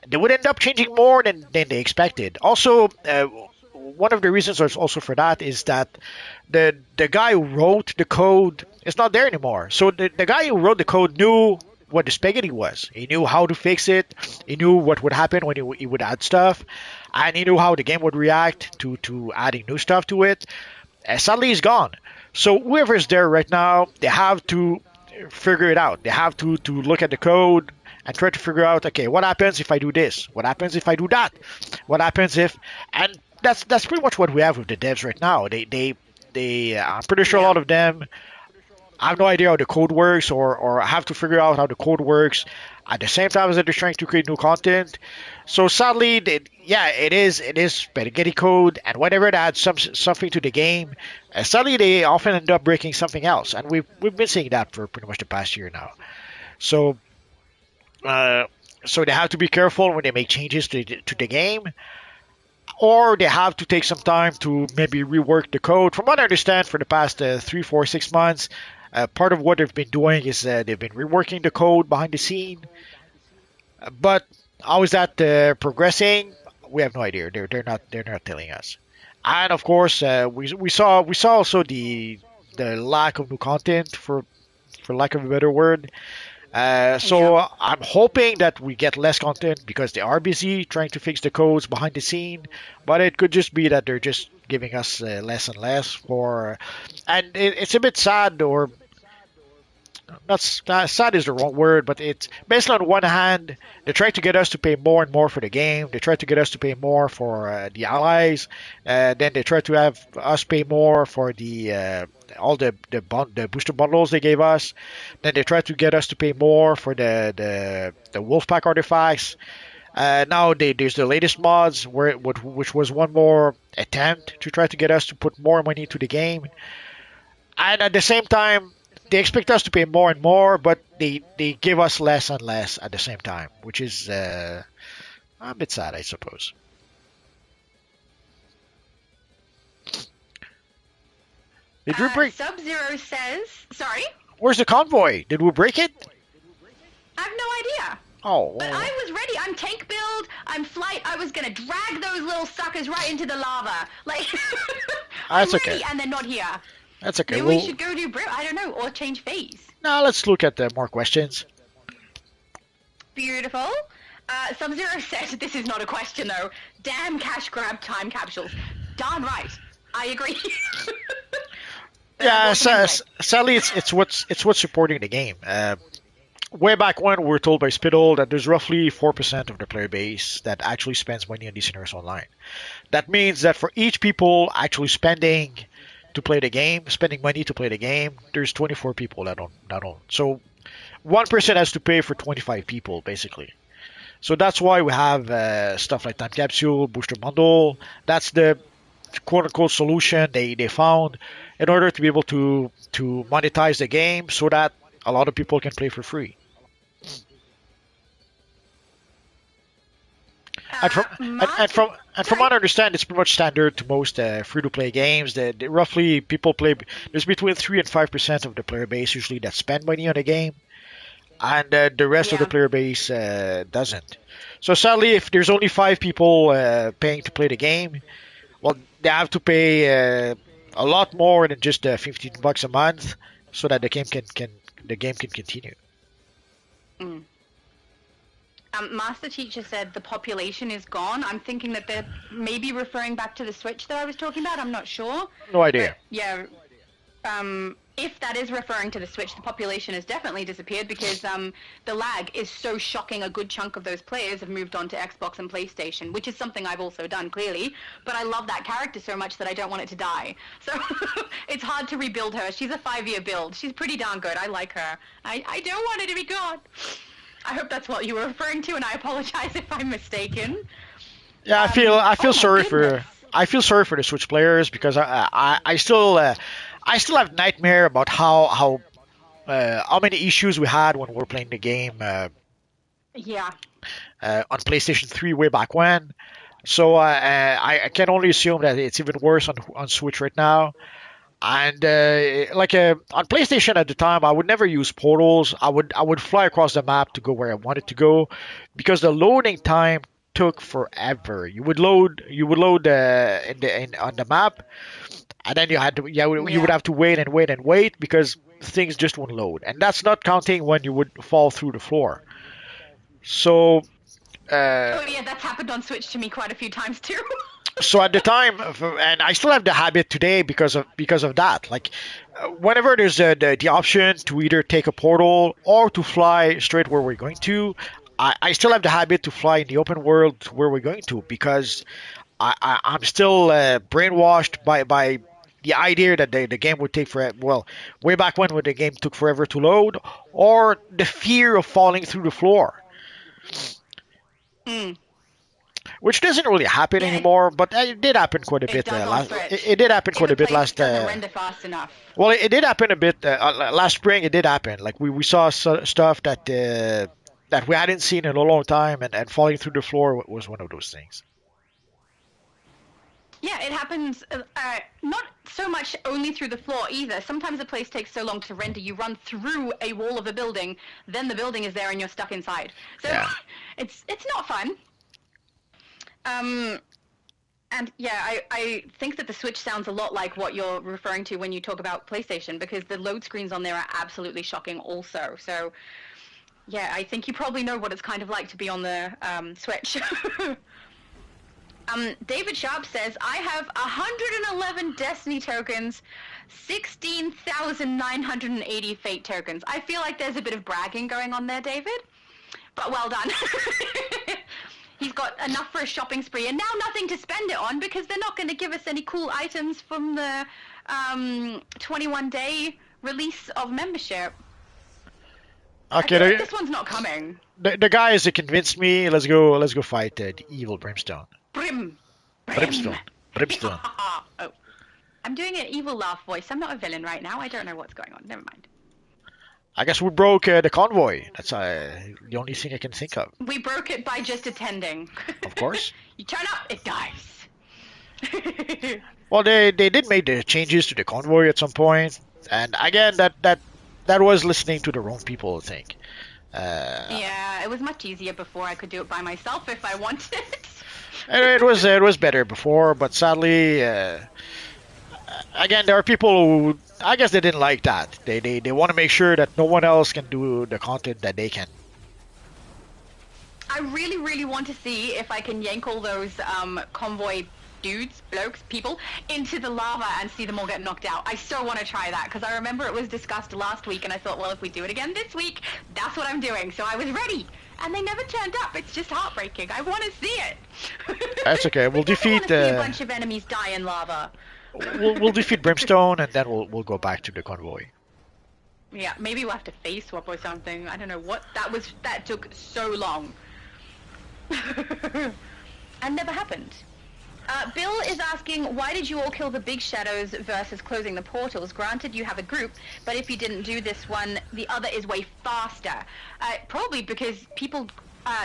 they would end up changing more than they expected. Also, one of the reasons also for that is that the guy who wrote the code is not there anymore. So the guy who wrote the code knew what the spaghetti was. He knew how to fix it. He knew what would happen when he would add stuff, and he knew how the game would react to adding new stuff to it. Sadly, he's gone. So whoever's there right now, they have to figure it out. They have to look at the code and try to figure out, okay, what happens if I do this? What happens if I do that? What happens if... And that's pretty much what we have with the devs right now. They I'm pretty sure a lot of them I have no idea how the code works, or have to figure out how the code works at the same time as they're trying to create new content. So sadly, it is spaghetti code, and whenever it adds something to the game, sadly they often end up breaking something else, and we've been seeing that for pretty much the past year now. So they have to be careful when they make changes to the game, or they have to take some time to maybe rework the code. From what I understand, for the past 3, 4, 6 months, part of what they've been doing is they've been reworking the code behind the scene. But how is that progressing? We have no idea. They're not telling us. And of course, we saw also the lack of new content, for lack of a better word. So I'm hoping that we get less content because they are busy trying to fix the codes behind the scene, but it could just be that they're just giving us less and less and it's a bit sad, or not sad is the wrong word, but it's basically, on one hand, they try to get us to pay more and more for the game. They try to get us to pay more for the allies. Then they try to have us pay more for the all the booster bundles they gave us. Then they try to get us to pay more for the Wolfpack artifacts. Now there's the latest mods, which was one more attempt to try to get us to put more money into the game. And at the same time, they expect us to pay more and more, but they give us less and less at the same time, which is a bit sad, I suppose. Did we break? Sub-Zero says, sorry? Where's the convoy? Did we break it? I have no idea. But Oh, I was ready. I'm tank build. I'm flight. I was gonna drag those little suckers right into the lava. Like, I'm that's okay. ready, and they're not here. That's okay. Maybe we Well, should go do Brit. I don't know, or change phase. now let's look at more questions. Beautiful. Sub-Zero said, this is not a question though. Damn cash grab time capsules. Darn right. I agree. Yeah, What's anyway? sadly, it's what's supporting the game. Way back when, we were told by Spittle that there's roughly 4% of the player base that actually spends money on DCUO Online. That means that for each people actually spending money to play the game, there's 24 people that don't. So 1% has to pay for 25 people basically. So that's why we have stuff like Time Capsule, Booster Bundle. That's the quote unquote solution they found in order to be able to monetize the game so that a lot of people can play for free. And from and from what I understand, it's pretty much standard to most free-to-play games. That roughly people play. There's between 3 and 5% of the player base usually that spend money on the game, and the rest of the Yeah. player base doesn't. So sadly, if there's only 5 people paying to play the game, well, they have to pay a lot more than just $15 a month, so that the game can continue. Mm. Master Teacher said the population is gone. I'm thinking that they're maybe referring back to the Switch that I was talking about. I'm not sure. No But idea. yeah, if that is referring to the Switch, the population has definitely disappeared because the lag is so shocking. A good chunk of those players have moved on to Xbox and PlayStation, which is something I've also done, clearly. But I love that character so much that I don't want it to die. So it's hard to rebuild her. She's a 5-year build. She's pretty darn good. I like her. I don't want her to be gone. I hope that's what you were referring to, and I apologize if I'm mistaken. Yeah, I feel Oh my sorry goodness. for I feel sorry for the Switch players because I still have nightmare about how many issues we had when we were playing the game Yeah. on PlayStation 3 way back when. So I can only assume that it's even worse on Switch right now. And on PlayStation at the time, I would never use portals. I would fly across the map to go where I wanted to go, because the loading time took forever. You would load on the map, and then you would Yeah. have to wait and wait and wait because things just wouldn't load. And that's not counting when you would fall through the floor. So. Uh, Oh yeah, that's happened on Switch to me quite a few times too. so at the time, and I still have the habit today because of that. Like whenever there's the option to either take a portal or to fly straight where we're going to, I still have the habit to fly in the open world to where we're going to, because I'm still brainwashed by the idea that the game would take forever. Well, way back when the game took forever to load, or the fear of falling through the floor, Mm. which doesn't really happen Yeah, anymore, but it did happen quite a it bit does on last. Switch. It did happen If quite a a bit place last. doesn't render fast enough. Well, it did happen a bit last spring. It did happen. Like we saw stuff that we hadn't seen in a long time, and falling through the floor was one of those things. Yeah, it happens not so much only through the floor either. Sometimes a place takes so long to render, you run through a wall of a building, then the building is there and you're stuck inside. So Yeah. it's not fun. Um, and yeah, I think that the Switch sounds a lot like what you're referring to when you talk about PlayStation, because the load screens on there are absolutely shocking also. So yeah, I think you probably know what it's kind of like to be on the Switch. David Sharp says, I have 111 Destiny tokens, 16,980 Fate tokens. I feel like there's a bit of bragging going on there, David, but well done. He's got enough for a shopping spree, and now nothing to spend it on because they're not going to give us any cool items from the 21-day release of membership. I Okay, feel like this one's not coming. the guys that convinced me. Let's go fight the evil Brimstone. Brim. Brimstone. Brimstone. Oh, I'm doing an evil laugh voice. I'm not a villain right now. I don't know what's going on. Never mind. I guess we broke the convoy. That's the only thing I can think of. We broke it by just attending. Of course. You turn up, it dies. Well, they did make the changes to the convoy at some point, and again, that was listening to the wrong people, I think. Yeah, it was much easier before. I could do it by myself if I wanted. And it was better before, but sadly, again, there are people who I guess they didn't like that. They want to make sure that no one else can do the content that they can. I really, really want to see if I can yank all those convoy dudes, blokes, people into the lava and see them all get knocked out. I so want to try that because I remember it was discussed last week and I thought, well, if we do it again this week, that's what I'm doing. So I was ready. And they never turned up. It's just heartbreaking. I want to see it. That's okay. We'll I don't defeat want to see a bunch of enemies die in lava. we'll defeat Brimstone, and then we'll go back to the convoy. Yeah, maybe we'll have to face swap or something. I don't know what that was. That took so long. And never happened. Bill is asking, why did you all kill the big shadows versus closing the portals? Granted, you have a group, but if you didn't do this one, the other is way faster. Probably because people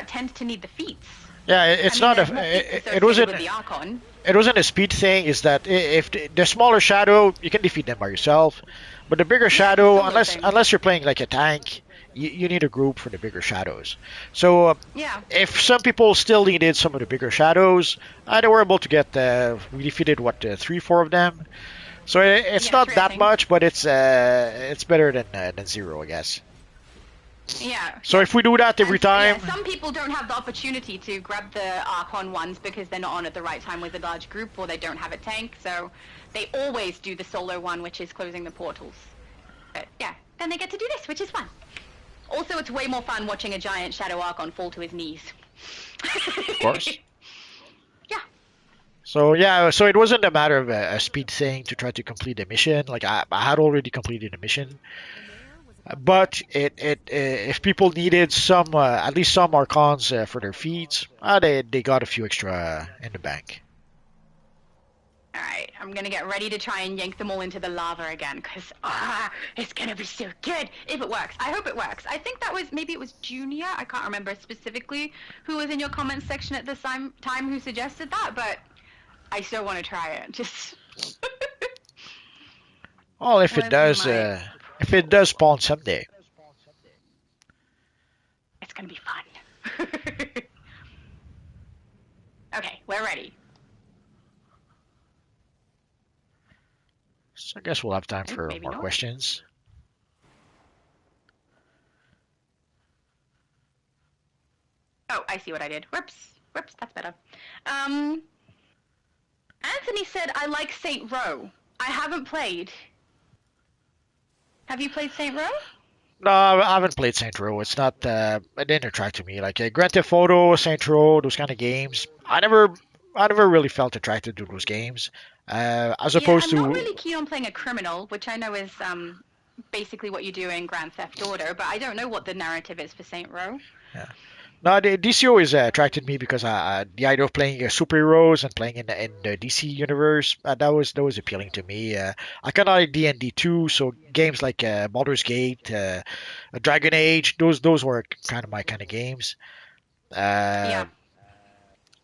tend to need the feats. Yeah, it's I mean, not there's more feats it associated wasn't with the Archon. it wasn't a speed thing. Is that if the smaller shadow, you can defeat them by yourself, but the bigger Yeah, it's a shadow, solo unless thing. unless you're playing like a tank, you need a group for the bigger shadows. So Yeah. if some people still needed some of the bigger shadows, they were able to get we defeated what 3, 4 of them. So it's Yeah, not three, I that think. much, but it's better than zero, I guess. Yeah. So if we do that every And time, yeah, some people don't have the opportunity to grab the Archon ones because they're not on at the right time with a large group or they don't have a tank, so they always do the solo one, which is closing the portals. But yeah, then they get to do this, which is fun. Also, it's way more fun watching a giant Shadow Archon fall to his knees. of course. Yeah. So yeah, so it wasn't a matter of a speed thing to try to complete the mission. Like I had already completed the mission, but if people needed some at least some archons for their feeds, they got a few extra in the bank. Alright, I'm gonna get ready to try and yank them all into the lava again, because, it's gonna be so good if it works. I hope it works. I think that was, maybe it was Junior, I can't remember specifically who was in your comments section at the time who suggested that, but I still want to try it. Just. Well, Where's my if it does spawn someday. It's gonna be fun. Okay, we're ready. So I guess we'll have time for Maybe more not. questions. Oh, I see what I did. Whoops. Whoops, that's better. Anthony said, I like Saint Row. I haven't played. Have you played Saint Row? No, I haven't played Saint Row. It's not. It didn't attract to me. Like Grand Theft Auto, Saint Row, those kind of games. I never really felt attracted to those games. As Yeah, opposed I'm not to, really keen on playing a criminal, which I know is basically what you do in Grand Theft Auto, but I don't know what the narrative is for Saint Row. yeah. No, the DCO is attracted me because the idea of playing superheroes and playing in the DC universe that was appealing to me. I kind of like D&D too, so games like Baldur's Gate, Dragon Age, those were kind of my kind of games. Uh, Yeah.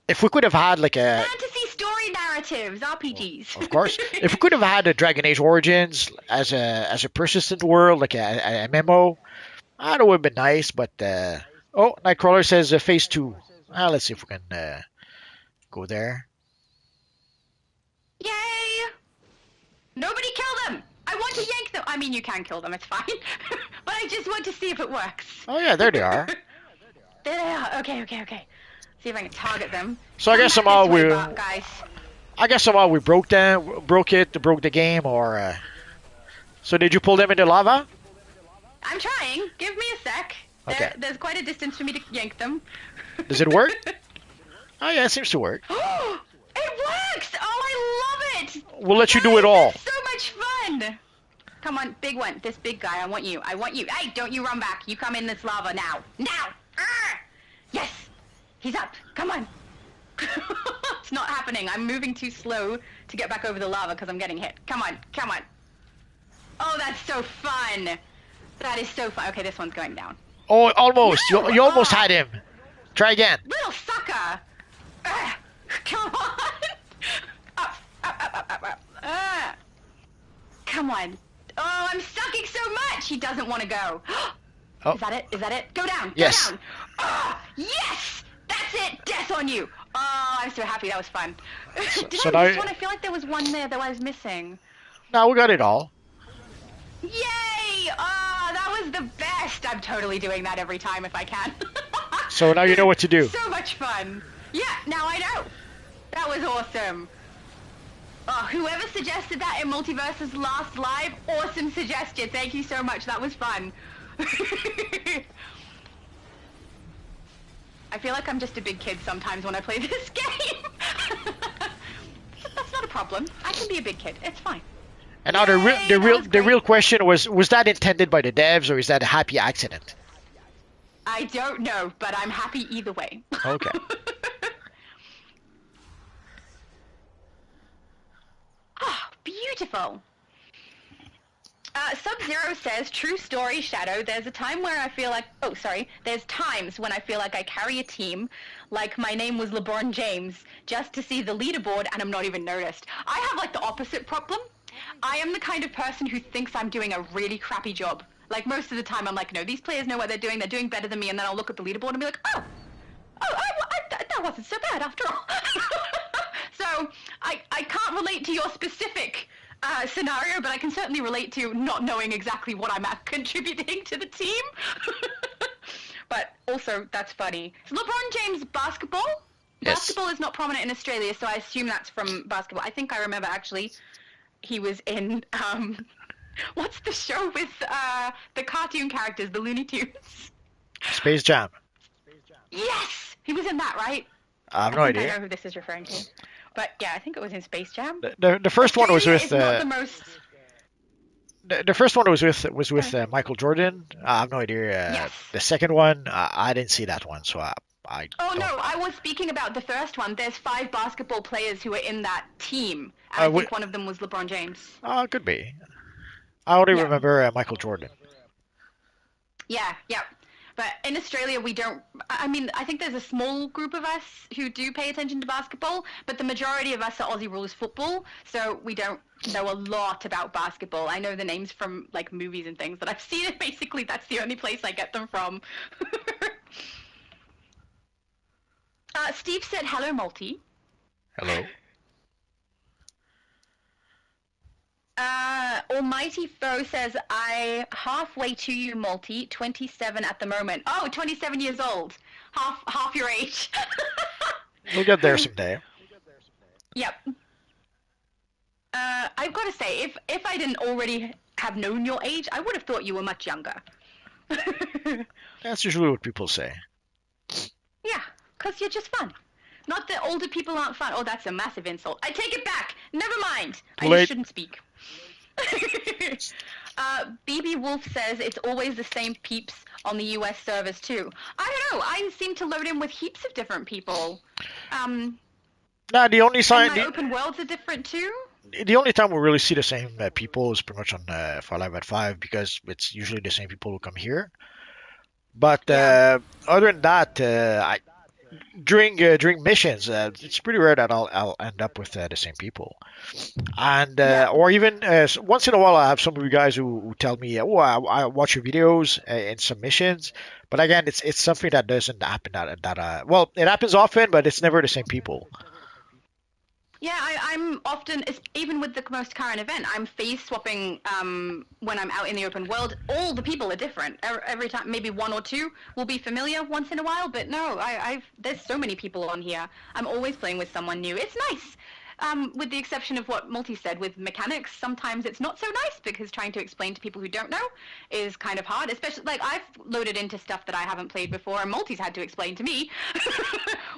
if we could have had like a Fantasy story narratives, RPGs. Of course, if we could have had a Dragon Age Origins as a persistent world, like a MMO, that would have been nice. But Nightcrawler says phase 2. Let's see if we can go there. Yay! Nobody kill them! I want to yank them! I mean, you can kill them, it's fine. But I just want to see if it works. Oh yeah, there they are. There they are. Okay. See if I can target them. So I Come guess back somehow this way, guys. we broke the game, or. So did you pull them into lava? I'm trying. Give me a sec. Okay. There's quite a distance for me to yank them. Does it work? Oh yeah, it seems to work. It works! Oh, I love it! We'll let you do it all. That's so much fun! Come on, big one. This big guy. I want you. Hey, don't you run back. You come in this lava now. Now! Yes! He's up. Come on. It's not happening. I'm moving too slow to get back over the lava because I'm getting hit. Come on. Oh, that's so fun. That is so fun. Okay, this one's going down. Oh, almost. No! You almost had him. Try again. Little sucker! Come on! Up. Come on. Oh, I'm sucking so much! He doesn't want to go. Oh, Is that it? Is that it? Go down! Go yes. down! Ah, yes! That's it! Death on you! Oh, I'm so happy. That was fun. So, Did so I now, miss one? I feel like there was one there that I was missing. now we got it all. Yay! Oh, that was the best. I'm totally doing that every time if I can. So now you know what to do. So much fun. Yeah, now I know. That was awesome. Oh, whoever suggested that in Multiverse's last live, awesome suggestion. Thank you so much. That was fun. I feel like I'm just a big kid sometimes when I play this game. But that's not a problem. I can be a big kid. It's fine. And now Yay, that was the real great. question was that intended by the devs or is that a happy accident? I don't know, but I'm happy either way. Okay. Ah, beautiful. Sub-Zero says, true story, Shadow. There's a time where I feel like, oh, sorry. There's times when I feel like I carry a team, like my name was LeBron James, just to see the leaderboard and I'm not even noticed. I have like the opposite problem. I am the kind of person who thinks I'm doing a really crappy job. Like most of the time I'm like, no, these players know what they're doing better than me, and then I'll look at the leaderboard and be like, that wasn't so bad after all. So I can't relate to your specific scenario, but I can certainly relate to not knowing exactly what I'm contributing to the team. But also, that's funny. Is LeBron James basketball? Yes. Basketball is not prominent in Australia, so I assume that's from basketball. I think I remember actually he was in, what's the show with the cartoon characters, the Looney Tunes? Space Jam. Yes! He was in that, right? I have I no think I idea. know who this is referring to. But yeah, I think it was in Space Jam. The first one was Australia with is not the most. the first one was with Michael Jordan. I have no idea. Yes. The second one, I didn't see that one, so I Oh don't no, know. I was speaking about the first one. There's 5 basketball players who are in that team, and I Uh, wi- think one of them was LeBron James. could be. I only Yeah, remember Michael Jordan. yeah, yeah. But in Australia, we don't. I mean, I think there's a small group of us who do pay attention to basketball, but the majority of us are Aussie rules football, so we don't know a lot about basketball. I know the names from like movies and things that I've seen, and basically that's the only place I get them from. Steve said, "Hello, Multi." Hello. Almighty Foe says, I halfway to you, Multi, 27 at the moment. Oh, 27 years old. Half your age. We'll get there someday. Yep. I've got to say, if I didn't already have known your age, I would have thought you were much younger. That's usually what people say. Yeah, because you're just fun. Not that older people aren't fun. Oh, that's a massive insult. I take it back. Never mind. I Late. just shouldn't speak. BB Wolf says it's always the same peeps on the US servers too. I don't know. I seem to load in with heaps of different people. Nah, And my open worlds are different too. the only time we really see the same people is pretty much on Far Live at 5 because it's usually the same people who come here. But Yeah. other than that, during missions, it's pretty rare that I'll end up with the same people. And Yeah. or even once in a while, I have some of you guys who tell me, "Oh, I watch your videos in some missions." But again, it's something that doesn't happen well, it happens often, but it's never the same people. Yeah, I'm often, even with the most current event, I'm phase swapping when I'm out in the open world. All the people are different. Every time, maybe one or two will be familiar once in a while, but no, there's so many people on here. I'm always playing with someone new. It's nice. With the exception of what Multi said with mechanics, sometimes it's not so nice because trying to explain to people who don't know is kind of hard, especially like I've loaded into stuff that I haven't played before and Multi's had to explain to me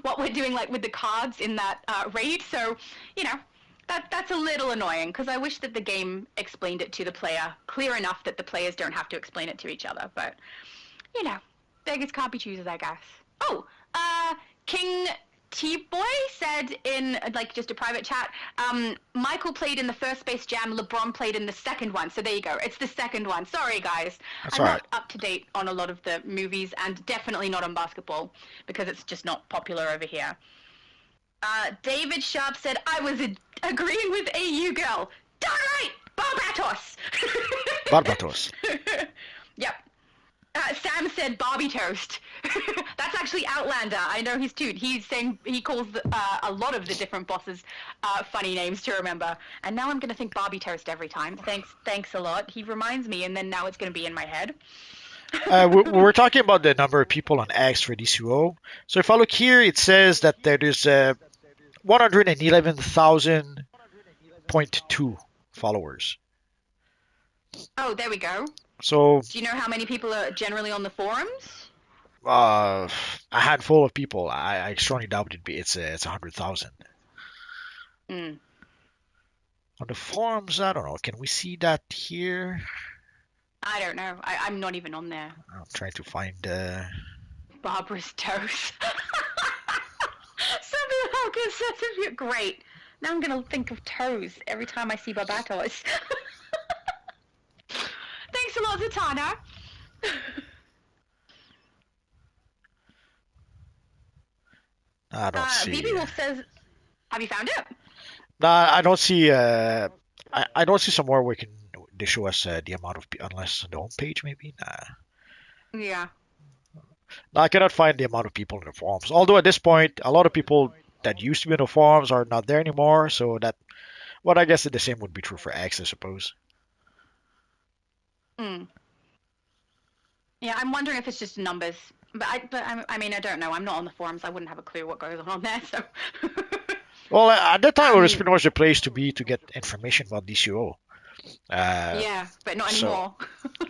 what we're doing like with the cards in that raid. So, you know, that's a little annoying because I wish that the game explained it to the player clear enough that the players don't have to explain it to each other. But, you know, beggars can't be choosers, I guess. Oh, King T-Boy said in like just a private chat, Michael played in the first Space Jam, LeBron played in the second one. So there you go. It's the second one. Sorry, guys. That's I'm all right. not up to date on a lot of the movies and definitely not on basketball because it's just not popular over here. David Sharp said, I was agreeing with AU Girl. Darn right! Barbatos! Barbatos. Yep. said Barbie Toast. That's actually Outlander. I know his toot. He's saying he calls a lot of the different bosses funny names to remember. And now I'm gonna think Barbie Toast every time. Thanks a lot. He reminds me, and then now it's gonna be in my head. We're talking about the number of people on X for DCUO. So if I look here, it says that there is 111,000.2 followers. Oh, there we go. So Do you know how many people are generally on the forums? uh, a handful of people. I strongly doubt it's 100,000 Mm. on the forums. I don't know. Can we see that here? I don't know. I'm not even on there. I'm trying to find. Barbara's toast. Something like a great. Now I'm gonna think of toes every time I see Barbatos. Thanks a lot, Zatanna. I don't BB see. Wolf says, "Have you found it?" Nah, I don't see. I don't see somewhere where can they show us the amount of unless on the home page maybe. Nah. Yeah. No, I cannot find the amount of people in the forums. Although at this point, a lot of people that used to be in the forums are not there anymore. So that, well, I guess the same would be true for X, I suppose. Mm. Yeah, I'm wondering if it's just numbers. I mean, I don't know. I'm not on the forums. I wouldn't have a clue what goes on there. So. Well, at that time, it was um. pretty much the place to be to get information about DCO. Yeah, but not So, anymore.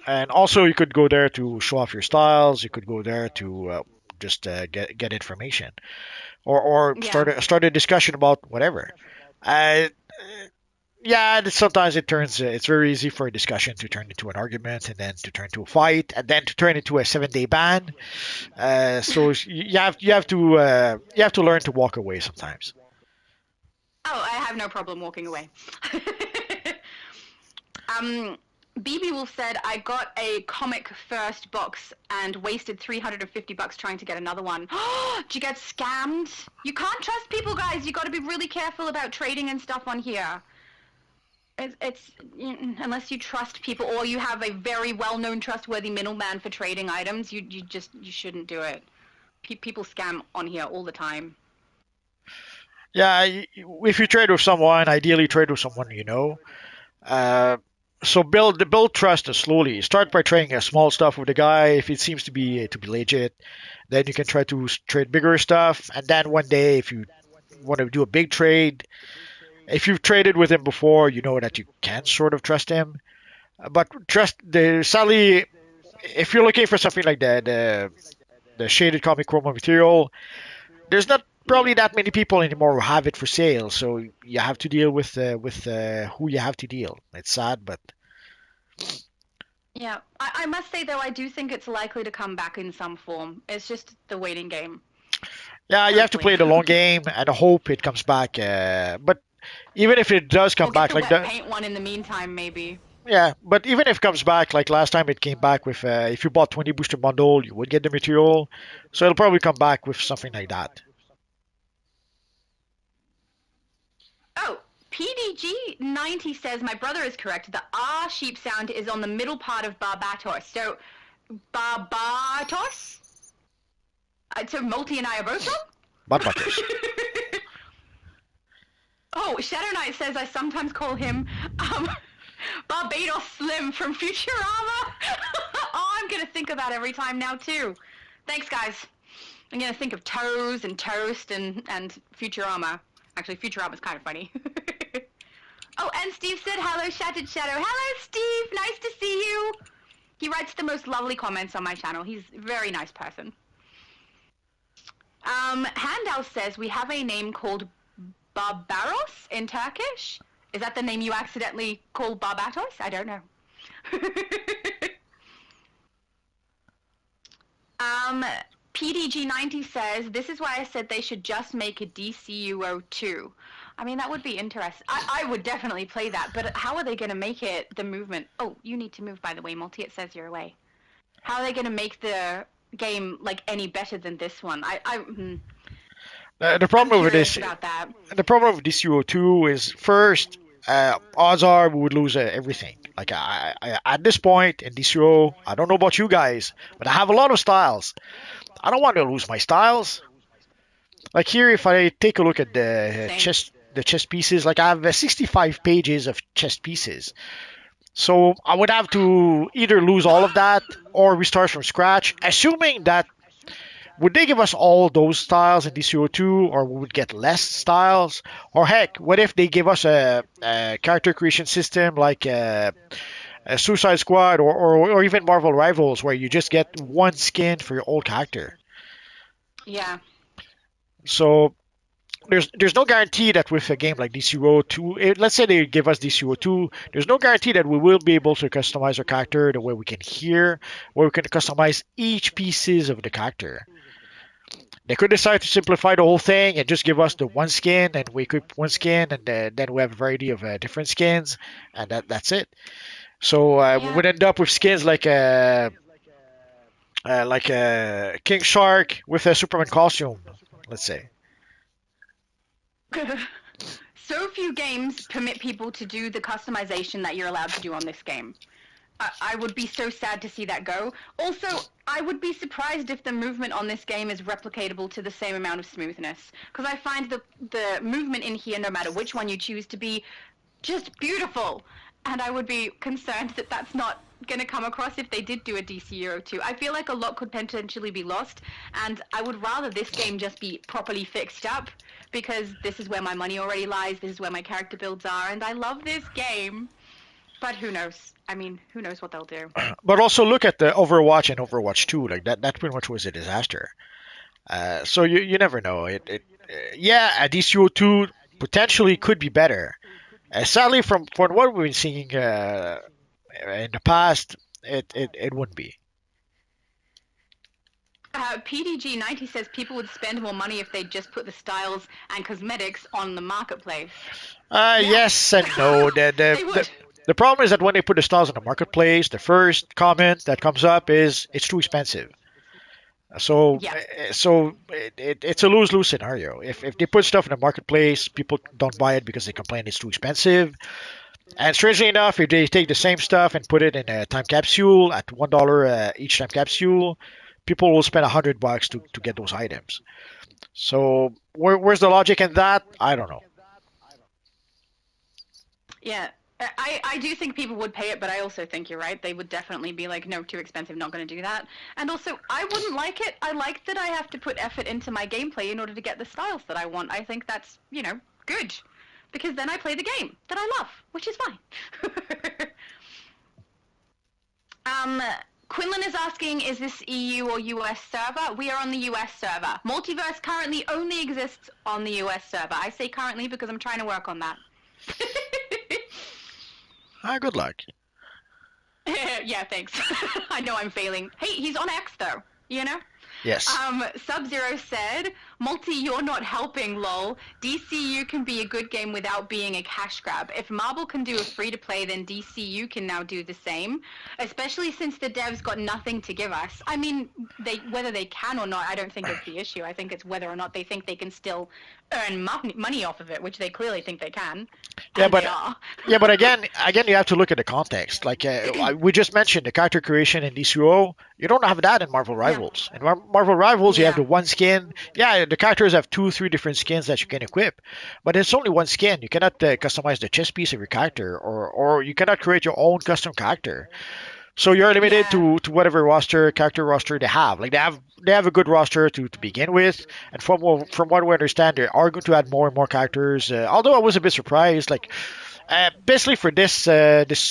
and also you could go there to show off your styles. You could go there to just get information, or Yeah. start a discussion about whatever. Uh, yeah, and sometimes it turns. It's very easy for a discussion to turn into an argument, and then to turn to a fight, and then to turn into a 7 day ban. So you have to learn to walk away sometimes. Oh, I have no problem walking away. um, BB Wolf said, I got a comic first box and wasted $350 trying to get another one. Did you get scammed? You can't trust people, guys. You got to be really careful about trading and stuff on here. It's unless you trust people or you have a very well-known, trustworthy middleman for trading items, you shouldn't do it. People scam on here all the time. Yeah, if you trade with someone, ideally trade with someone you know. Uh, so build trust slowly. Start by trading small stuff with the guy. If it seems to be legit, then you can try to trade bigger stuff. And then one day, if you want to do a big trade, if you've traded with him before, you know that you can sort of trust him. But sadly, if you're looking for something like the shaded comic chroma material, there's not probably that many people anymore who have it for sale. So you have to deal with who you have to deal. It's sad, but Yeah, I must say though, I do think it's likely to come back in some form. It's just the waiting game, yeah, you have to hopefully. play the long game and hope it comes back. But even if it does Or come get back the like wet that, paint one in the meantime, maybe. yeah. But even if it comes back like last time, it came back with if you bought 20 booster bundle, you would get the material. So it'll probably come back with something like that. Oh, PDG90 says my brother is correct. The R sheep sound is on the middle part of Barbatos. So, Barbatos? So Multi and I are both wrong? Barbatos. Oh, Shadow Knight says I sometimes call him Barbados Slim from Futurama. Oh, I'm gonna think of that every time now too. Thanks, guys. I'm gonna think of toes and toast and Futurama. Actually, Futurama's kind of funny. Oh, and Steve said hello, Shattered Shadow. Hello, Steve. Nice to see you. He writes the most lovely comments on my channel. He's a very nice person. Handel says we have a name called Barbaros in Turkish. Is that the name you accidentally called Barbatos? I don't know. PDG90 says, this is why I said they should just make a DCUO 2. I mean, that would be interesting. I would definitely play that, but how are they going to make it the movement? Oh, you need to move, by the way, Multi. It says you're away. How are they going to make the game, like, any better than this one? The I'm problem with curious this, about that. the problem with DCUO2 is first, odds are we would lose everything. Like at this point in DCO, I don't know about you guys, but I have a lot of styles. I don't want to lose my styles. Like here, if I take a look at Same. the chess pieces, like I have 65 pages of chess pieces. So I would have to either lose all of that or restart from scratch, assuming that would they give us all those styles in DCO2 or we would get less styles? Or heck, what if they give us a character creation system like a Suicide Squad or even Marvel Rivals where you just get one skin for your old character? Yeah. So there's no guarantee that with a game like DCUO2, let's say they give us DCUO2, there's no guarantee that we will be able to customize our character the way we can here, where we can customize each pieces of the character. They could decide to simplify the whole thing and just give us the one skin, and we equip one skin, and then we have a variety of different skins, and that's it. So we Yeah. would end up with skins like a King Shark with a Superman costume, let's say. So few games permit people to do the customization that you're allowed to do on this game. I would be so sad to see that go. Also, I would be surprised if the movement on this game is replicatable to the same amount of smoothness. Because I find the movement in here, no matter which one you choose, to be just beautiful. And I would be concerned that that's not going to come across if they did do a DC Euro 2. I feel like a lot could potentially be lost, and I would rather this game just be properly fixed up because this is where my money already lies, this is where my character builds are, and I love this game. But who knows? I mean, who knows what they'll do? But also look at the Overwatch and Overwatch 2. Like that pretty much was a disaster. So you never know. Yeah, a DCO2 potentially could be better. Sadly, from what we've been seeing in the past, it wouldn't be. PDG90 says people would spend more money if they just put the styles and cosmetics on the marketplace. Yeah, Yes and no. they would. The problem is that when they put the styles on the marketplace, the first comment that comes up is it's too expensive. So, Yeah. it's a lose-lose scenario. If they put stuff in the marketplace, people don't buy it because they complain it's too expensive. And strangely enough, if they take the same stuff and put it in a time capsule at $1 each time capsule, people will spend $100 to get those items. So where's the logic in that? I don't know. Yeah. I do think people would pay it, but I also think you're right. They would definitely be like, no, too expensive, not going to do that. And also, I wouldn't like it. I like that I have to put effort into my gameplay in order to get the styles that I want. I think that's, good. Because then I play the game that I love, which is fine. um, Quinlan is asking, is this EU or US server? We are on the US server. Multiverse currently only exists on the US server. I say currently because I'm trying to work on that. Good luck. Yeah, thanks. I know I'm failing. Hey, he's on X though, you know? Yes. Sub-Zero said, Multi, you're not helping, lol. DCU can be a good game without being a cash grab. If Marvel can do a free-to-play, then DCU can now do the same, especially since the devs got nothing to give us. I mean, whether they can or not, I don't think it's the issue. I think it's whether or not they think they can still earn money off of it, which they clearly think they can, Yeah, and they but are. again, you have to look at the context. Like we just mentioned, the character creation in DCUO, you don't have that in Marvel Yeah. Rivals. In Marvel Rivals, you have Yeah. the one skin. Yeah, the characters have two, three different skins that you can equip, but it's only one skin. You cannot customize the chest piece of your character, or you cannot create your own custom character. So you're limited Yeah. to whatever character roster they have. Like they have a good roster to begin with, and from what we understand, they are going to add more and more characters. Although I was a bit surprised, like basically for this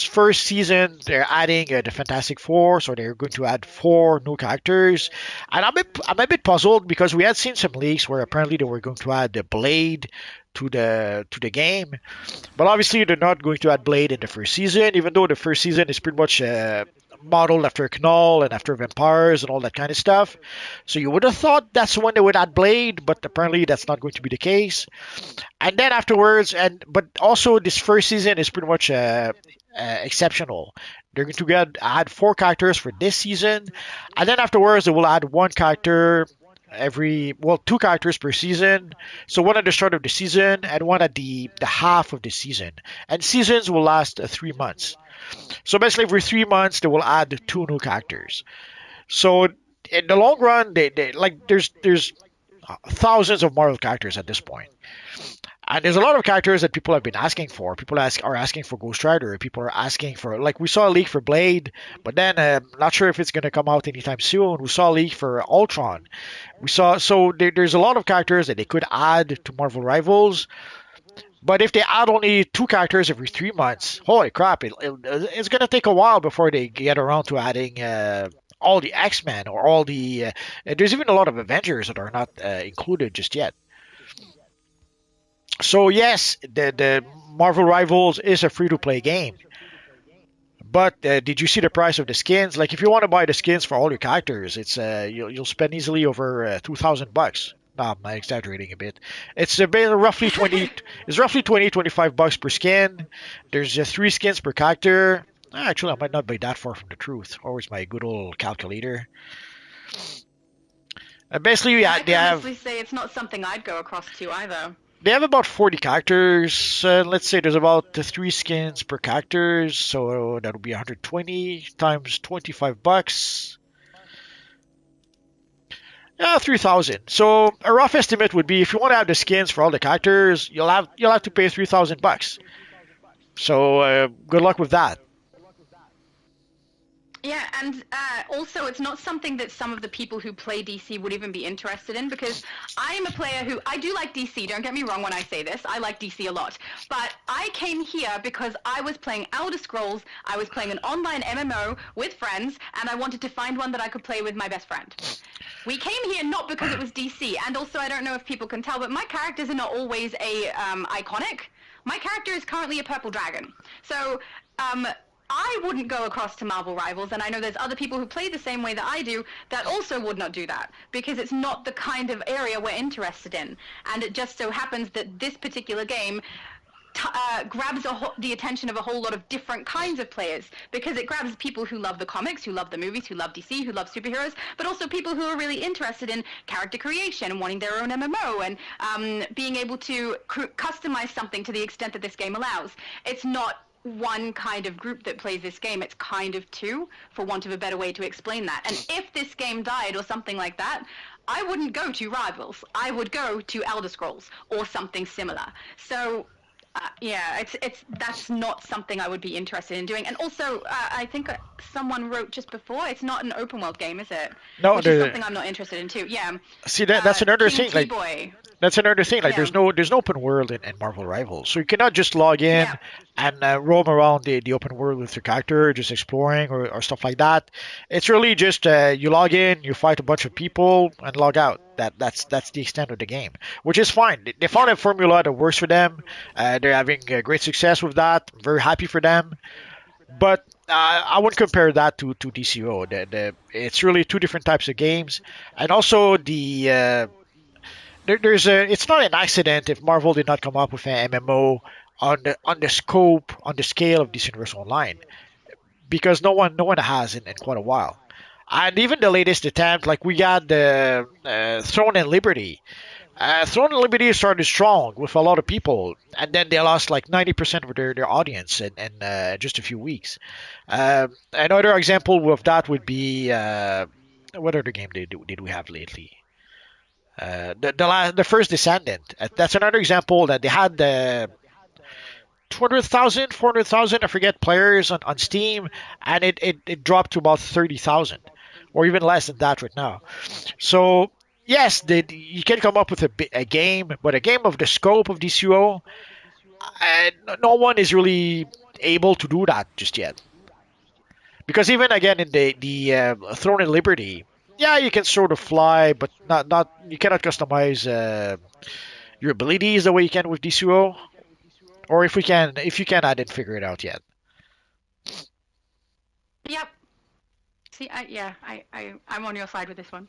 first season, they're adding the Fantastic Four, so they're going to add four new characters, and I'm a bit puzzled because we had seen some leaks where apparently they were going to add the Blade to the game, but obviously they're not going to add Blade in the first season, even though the first season is pretty much modeled after Knoll and after vampires and all that kind of stuff. So you would have thought that's when they would add Blade, but apparently that's not going to be the case. And then afterwards, but also this first season is pretty much exceptional. They're going to add four characters for this season, and then afterwards they will add one character two characters per season. So one at the start of the season and one at the half of the season. And seasons will last 3 months. So basically, every 3 months they will add two new characters. So in the long run, they like there's thousands of Marvel characters at this point. And there's a lot of characters that people have been asking for. Are asking for Ghost Rider. People are asking for, like, we saw a leak for Blade, but then not sure if it's going to come out anytime soon. We saw a leak for Ultron. There's a lot of characters that they could add to Marvel Rivals. But if they add only two characters every 3 months, holy crap! It's going to take a while before they get around to adding all the X-Men or all the. There's even a lot of Avengers that are not included just yet. So yes, the Marvel Rivals is a free-to-play game. But did you see the price of the skins? Like, if you want to buy the skins for all your characters, it's you'll spend easily over $2,000. No, I'm exaggerating a bit. It's roughly 20. It's roughly 25 bucks per skin. There's three skins per character. Actually, I might not be that far from the truth. Always my good old calculator. Basically, Yeah, I they can have honestly say it's not something I'd go across to either. about 40 characters. Let's say there's about three skins per character, so that'll be 120 times 25 bucks. Yeah, 3,000. So a rough estimate would be, if you want to have the skins for all the characters, you'll have to pay 3,000 bucks. So good luck with that. Yeah, and also it's not something that some of the people who play DC would even be interested in, because I'm a player who, I do like DC, don't get me wrong when I say this, I like DC a lot, but I came here because I was playing Elder Scrolls, I was playing an online MMO with friends, and I wanted to find one that I could play with my best friend. We came here not because it was DC, and also I don't know if people can tell, but my characters are not always iconic. My character is currently a purple dragon. So, I wouldn't go across to Marvel Rivals, and I know there's other people who play the same way that I do that also would not do that, because it's not the kind of area we're interested in. And it just so happens that this particular game grabs the attention of a whole lot of different kinds of players, because it grabs people who love the comics, who love the movies, who love DC, who love superheroes, but also people who are really interested in character creation and wanting their own MMO and being able to customize something to the extent that this game allows. It's not one kind of group that plays this game, it's kind of two, for want of a better way to explain that. And if this game died or something like that, I wouldn't go to Rivals. I would go to Elder Scrolls or something similar. So yeah, that's not something I would be interested in doing. And also, I think someone wrote just before, it's not an open world game, is it? No, Which is something I'm not interested in too. Yeah. see, that's another King thing. Like, T-Boy. that's another thing. Like, Yeah. there's no open world in Marvel Rivals, so you cannot just log in Yeah. and roam around the open world with your character, just exploring or stuff like that. It's really just you log in, you fight a bunch of people, and log out. That's the extent of the game, which is fine. They found Yeah. a formula that works for them. They're having great success with that. I'm very happy for them. But I wouldn't compare that to DCO. It's really two different types of games, and also there's a. It's not an accident if Marvel did not come up with an MMO on the scope, on the scale of DC Universe Online, because no one has in quite a while. And even the latest attempt, like we got the Throne and Liberty. Throne and Liberty started strong with a lot of people, and then they lost like 90% of their audience in just a few weeks. Another example of that would be what other game did we have lately? The first Descendant. That's another example that they had the 200,000, 400,000, I forget, players on Steam, and it dropped to about 30,000, or even less than that right now. So yes, you can come up with a game, but a game of the scope of DCUO, no one is really able to do that just yet. Because even again in the Throne and Liberty, yeah, you can sort of fly, but not you cannot customize your abilities the way you can with DCUO. Or if you can, I didn't figure it out yet. Yep. See, I'm on your side with this one.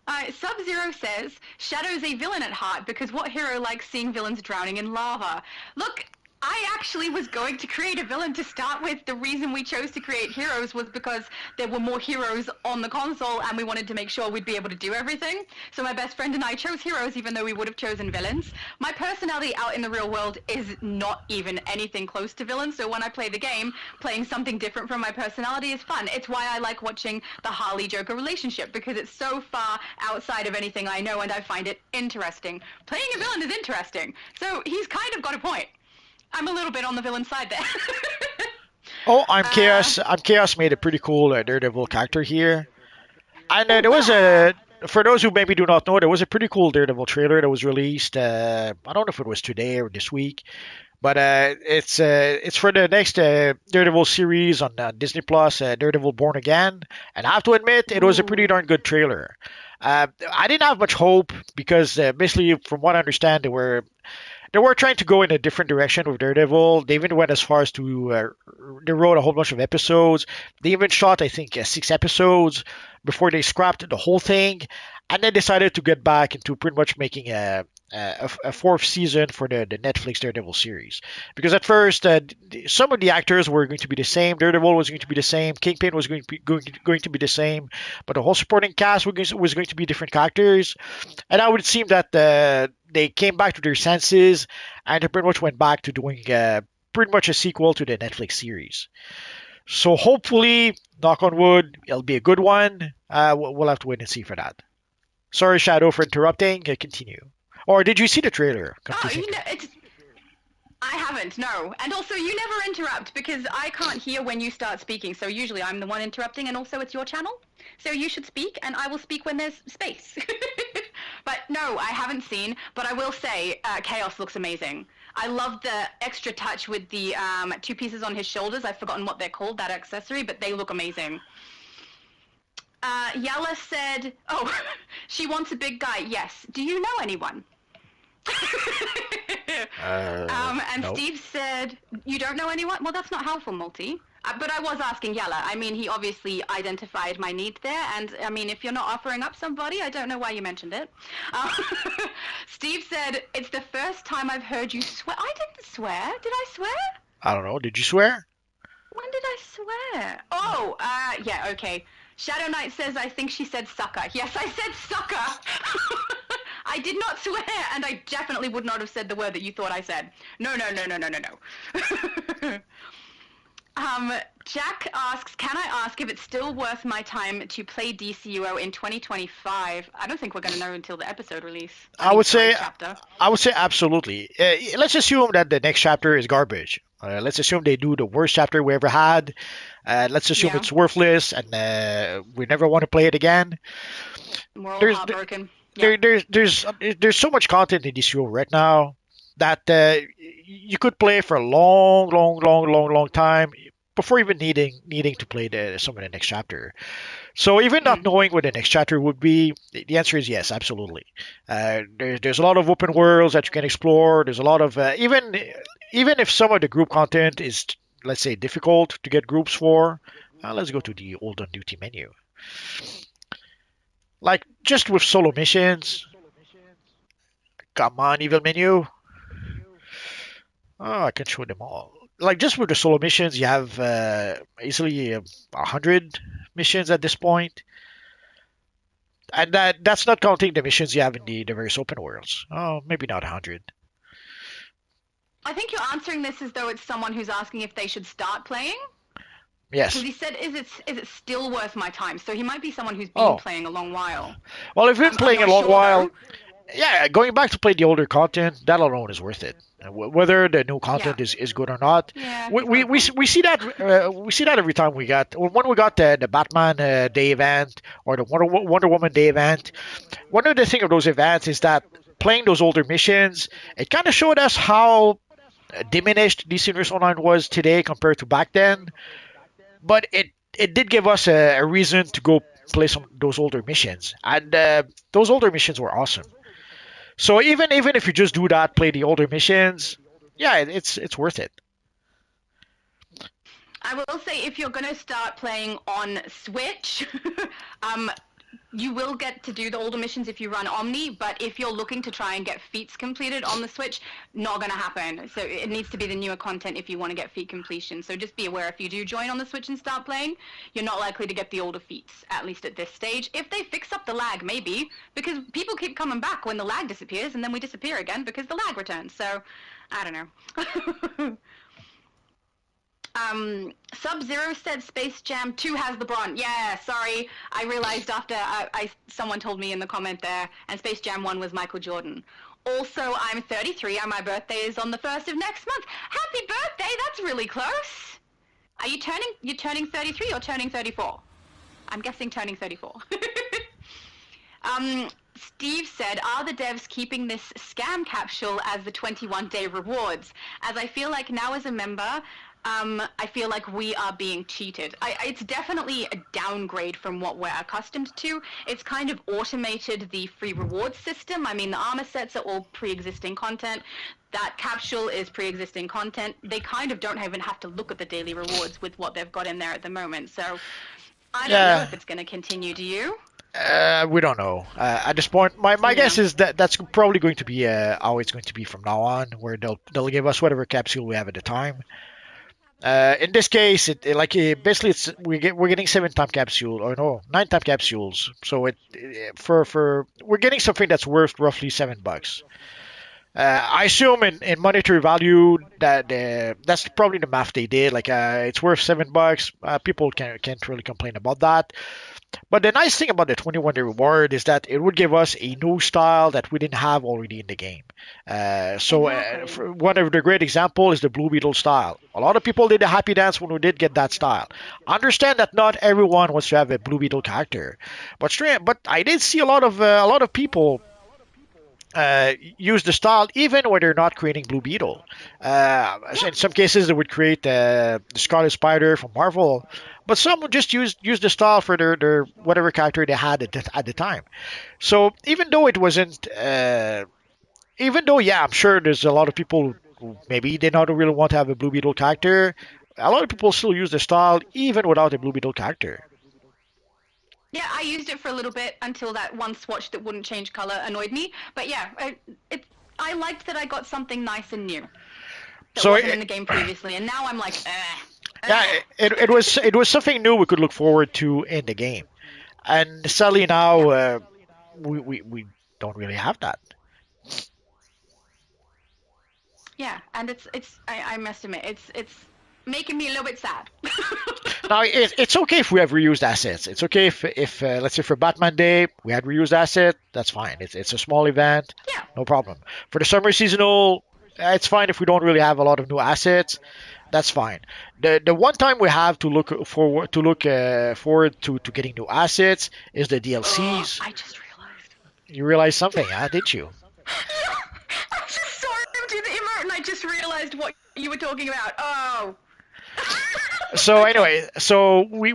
Sub-Zero says, Shadow's a villain at heart because what hero likes seeing villains drowning in lava? Look, I actually was going to create a villain to start with. The reason we chose to create heroes was because there were more heroes on the console and we wanted to make sure we'd be able to do everything. So my best friend and I chose heroes even though we would have chosen villains. My personality out in the real world is not even anything close to villains, so when I play the game, playing something different from my personality is fun. It's why I like watching the Harley Joker relationship, because it's so far outside of anything I know and I find it interesting. Playing a villain is interesting. So he's kind of got a point. I'm a little bit on the villain side there. Oh, I'm uh, Chaos. I'm Chaos made a pretty cool Daredevil character here. And oh there was wow. for those who maybe do not know, there was a pretty cool Daredevil trailer that was released. I don't know if it was today or this week, but it's for the next Daredevil series on Disney Plus, Daredevil Born Again. And I have to admit, it was a pretty Ooh. darn good trailer. I didn't have much hope because basically, from what I understand, they were trying to go in a different direction with Daredevil. They even went as far as to they wrote a whole bunch of episodes. They even shot, I think, 6 episodes before they scrapped the whole thing, and then decided to get back into pretty much making a fourth season for the Netflix Daredevil series. Because at first, some of the actors were going to be the same. Daredevil was going to be the same. Kingpin was going to be the same, but the whole supporting cast was going to be different characters. And now it would seem that they came back to their senses and they pretty much went back to doing pretty much a sequel to the Netflix series. So hopefully, knock on wood, it'll be a good one. We'll have to wait and see for that. Sorry, Shadow, for interrupting. Continue. Or did you see the trailer? Come to Oh, think. it's I haven't, no. And also, you never interrupt because I can't hear when you start speaking. So usually I'm the one interrupting, and also it's your channel. So you should speak, and I will speak when there's space. But no, I haven't seen. But I will say, Chaos looks amazing. I love the extra touch with the two pieces on his shoulders. I've forgotten what they're called, that accessory, but they look amazing. Yala said, oh, she wants a big guy. Yes. Do you know anyone? And No. Steve said, "You don't know anyone? Well, that's not helpful, Multi." But I was asking Yella. I mean, he obviously identified my need there, and I mean, if you're not offering up somebody, I don't know why you mentioned it. Uh, Steve said, "It's the first time I've heard you swear." I didn't swear. Did I swear? I don't know. Did you swear? When did I swear? Oh, yeah, okay. Shadow Knight says, I think she said sucker. Yes, I said sucker. I did not swear, and I definitely would not have said the word that you thought I said. No, no, no, no, no, no, no. um, Jack asks, can I ask if it's still worth my time to play DCUO in 2025? I don't think we're going to know until the episode release. I I mean, would sorry, say chapter. I would say absolutely. Let's assume that the next chapter is garbage. Let's assume they do the worst chapter we ever had. Let's assume Yeah, it's worthless and we never want to play it again. we're all There's heartbroken. Yep. there's so much content in this show right now that you could play for a long, long, long, long, long time before even needing to play some of the next chapter. So even not Mm. knowing what the next chapter would be, the answer is yes, absolutely. There's a lot of open worlds that you can explore. There's a lot of even if some of the group content is, let's say, difficult to get groups for. Let's go to the old on duty menu. Like just with solo missions. Come on, evil menu. Oh, I can show them all. Like just with the solo missions, you have easily 100 missions at this point. And that's not counting the missions you have in the various open worlds. Oh, maybe not 100. I think you're answering this as though it's someone who's asking if they should start playing. Because Yes. he said, "Is it still worth my time?" So he might be someone who's been Oh, playing a long while. well, if you've been I'm playing a not long sure while, though. yeah, going back to play the older content, that alone is worth it. Whether the new Yeah, content is good or not, yeah, we, he's got we, a we, point. we see that every time when we got the Batman Day event or the Wonder Woman Day event. One of the thing of those events is that playing those older missions, it kind of showed us how diminished DC Universe Online was today compared to back then. But it did give us a reason to go play some those older missions, and those older missions were awesome. So even if you just do that, play the older missions, yeah, it's worth it. I will say if you're going to start playing on Switch, um, you will get to do the older missions if you run Omni, but if you're looking to try and get feats completed on the Switch, not going to happen. So it needs to be the newer content if you want to get feat completion. So just be aware, if you do join on the Switch and start playing, you're not likely to get the older feats, at least at this stage. If they fix up the lag, maybe, because people keep coming back when the lag disappears, and then we disappear again because the lag returns. So, I don't know. Sub-Zero said Space Jam 2 has LeBron. Yeah, sorry. I realized after someone told me in the comment there, and Space Jam 1 was Michael Jordan. Also, I'm 33 and my birthday is on the 1st of next month. Happy birthday! That's really close. Are you're turning 33 or turning 34? I'm guessing turning 34. Steve said, are the devs keeping this scam capsule as the 21-day rewards? As I feel like now as a member, I feel like we are being cheated. It's definitely a downgrade from what we're accustomed to. It's kind of automated the free rewards system. I mean, the armor sets are all pre-existing content. That capsule is pre-existing content. They kind of don't even have to look at the daily rewards with what they've got in there at the moment. So I don't know Yeah, if it's going to continue. Do you? we don't know. At this point, my Yeah. guess is that that's probably going to be how it's going to be from now on, where they'll give us whatever capsule we have at the time. In this case, basically we're getting 7 time capsule or no 9 time capsules. So for we're getting something that's worth roughly $7. I assume in monetary value that that's probably the math they did. Like it's worth $7. People can't really complain about that. But the nice thing about the 21 day reward is that it would give us a new style that we didn't have already in the game. Exactly. For one of the great example is the Blue Beetle style. A lot of people did the happy dance when we did get that style. I understand that not everyone wants to have a Blue Beetle character, but I did see a lot of people use the style even when they're not creating Blue Beetle. Yeah. In some cases, they would create the Scarlet Spider from Marvel, but some would just use the style for their whatever character they had at the time. So even though it wasn't, even though yeah, I'm sure there's a lot of people who maybe they not really want to have a Blue Beetle character. A lot of people still use the style even without a Blue Beetle character. Yeah, I used it for a little bit until that one swatch that wouldn't change color annoyed me. But yeah, I liked that I got something nice and new that So wasn't in the game previously, and now I'm like, yeah, eh. it was something new we could look forward to in the game. And sadly now, Yeah, we don't really have that. yeah, and I must admit, it's making me a little bit sad. Now it's okay if we have reused assets. It's okay if let's say for Batman Day we had reused asset. That's fine. It's a small event, Yeah, no problem. For the summer seasonal, it's fine if we don't really have a lot of new assets. That's fine. The one time we have to look forward to getting new assets is the DLCs. I just realized. You realize something, huh? Didn't you? Yeah, I just saw him do the emote, and I just realized what you were talking about. Oh. So Okay. anyway, so we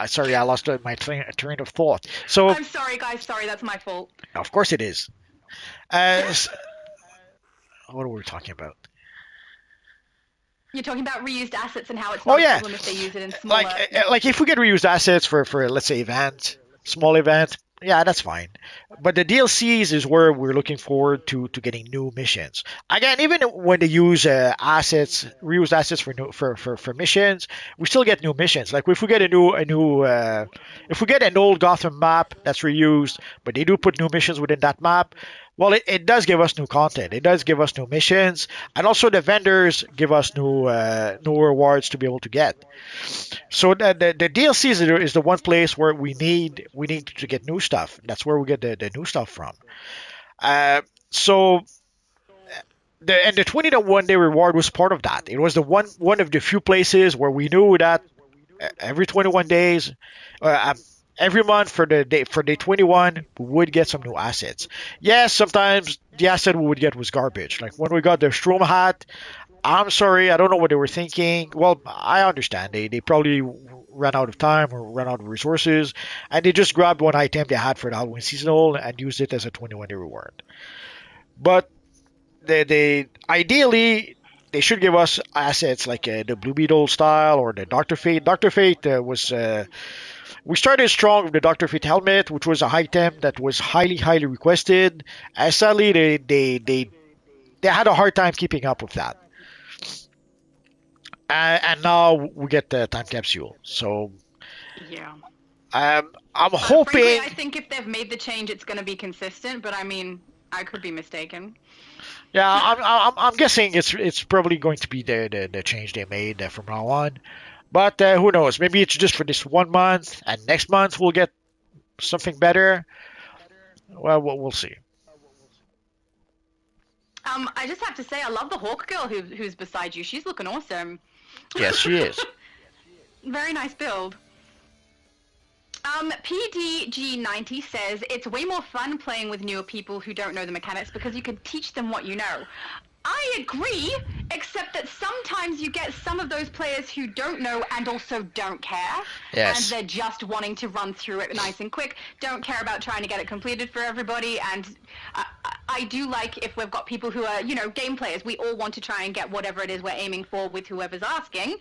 sorry, I lost my train of thought. So I'm sorry, guys. Sorry, that's my fault. of course it is. Uh, s- what are we talking about? You're talking about reused assets and how it's Oh not a yeah, problem if they use it in like smaller. Yeah. like if we get reused assets for let's say small event, yeah, that's fine. But the DLCs is where we're looking forward to getting new missions. Again, even when they use reused assets for new for missions, we still get new missions. Like if we get if we get an old Gotham map that's reused, but they do put new missions within that map. Well, it does give us new content. It does give us new missions, and also the vendors give us new rewards to be able to get. So the DLC is the one place where we need to get new stuff. That's where we get the new stuff from. Uh, so the 21 day reward was part of that. It was the one of the few places where we knew that every 21 days, uh, um, every month for day 21, we would get some new assets. Yes, sometimes the asset we would get was garbage. Like when we got the Strom hat, I'm sorry, I don't know what they were thinking. Well, I understand. They probably ran out of time or ran out of resources, and they just grabbed one item they had for the Halloween seasonal and used it as a 21-day reward. But they ideally they should give us assets like the Blue Beetle style or the Doctor Fate. Doctor Fate was We started strong with the Dr. Fit helmet, which was a item that was highly requested. Sadly, they had a hard time keeping up with that. And now we get the time capsule. So Yeah. I'm Frankly, hoping. I think if they've made the change, it's going to be consistent. But I mean, I could be mistaken. Yeah, I'm guessing it's probably going to be the change they made from now on. But who knows? Maybe it's just for this 1 month, and next month we'll get something better. Well, we'll see. I just have to say, I love the Hawk girl who's beside you. She's looking awesome. Yes, she is. Very nice build. PDG90 says it's way more fun playing with newer people who don't know the mechanics because you can teach them what you know. I agree, except that sometimes you get some of those players who don't know and also don't care, and Yes. they're just wanting to run through it nice and quick, don't care about trying to get it completed for everybody, and I do like if we've got people who are, game players, we all want to try and get whatever it is we're aiming for with whoever's asking,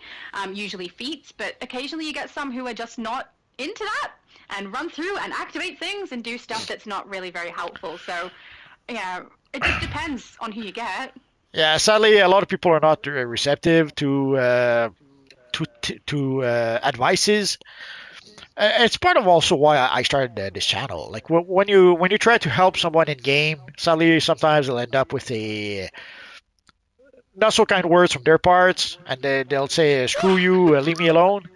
usually feats, but occasionally you get some who are just not into that and run through and activate things and do stuff that's not really very helpful. So, yeah, it just depends on who you get. Yeah. Sadly, a lot of people are not receptive to advices. It's part of also why I started this channel. Like when you try to help someone in game, sadly sometimes they'll end up with a not so kind words from their parts, and they'll say "screw you, leave me alone."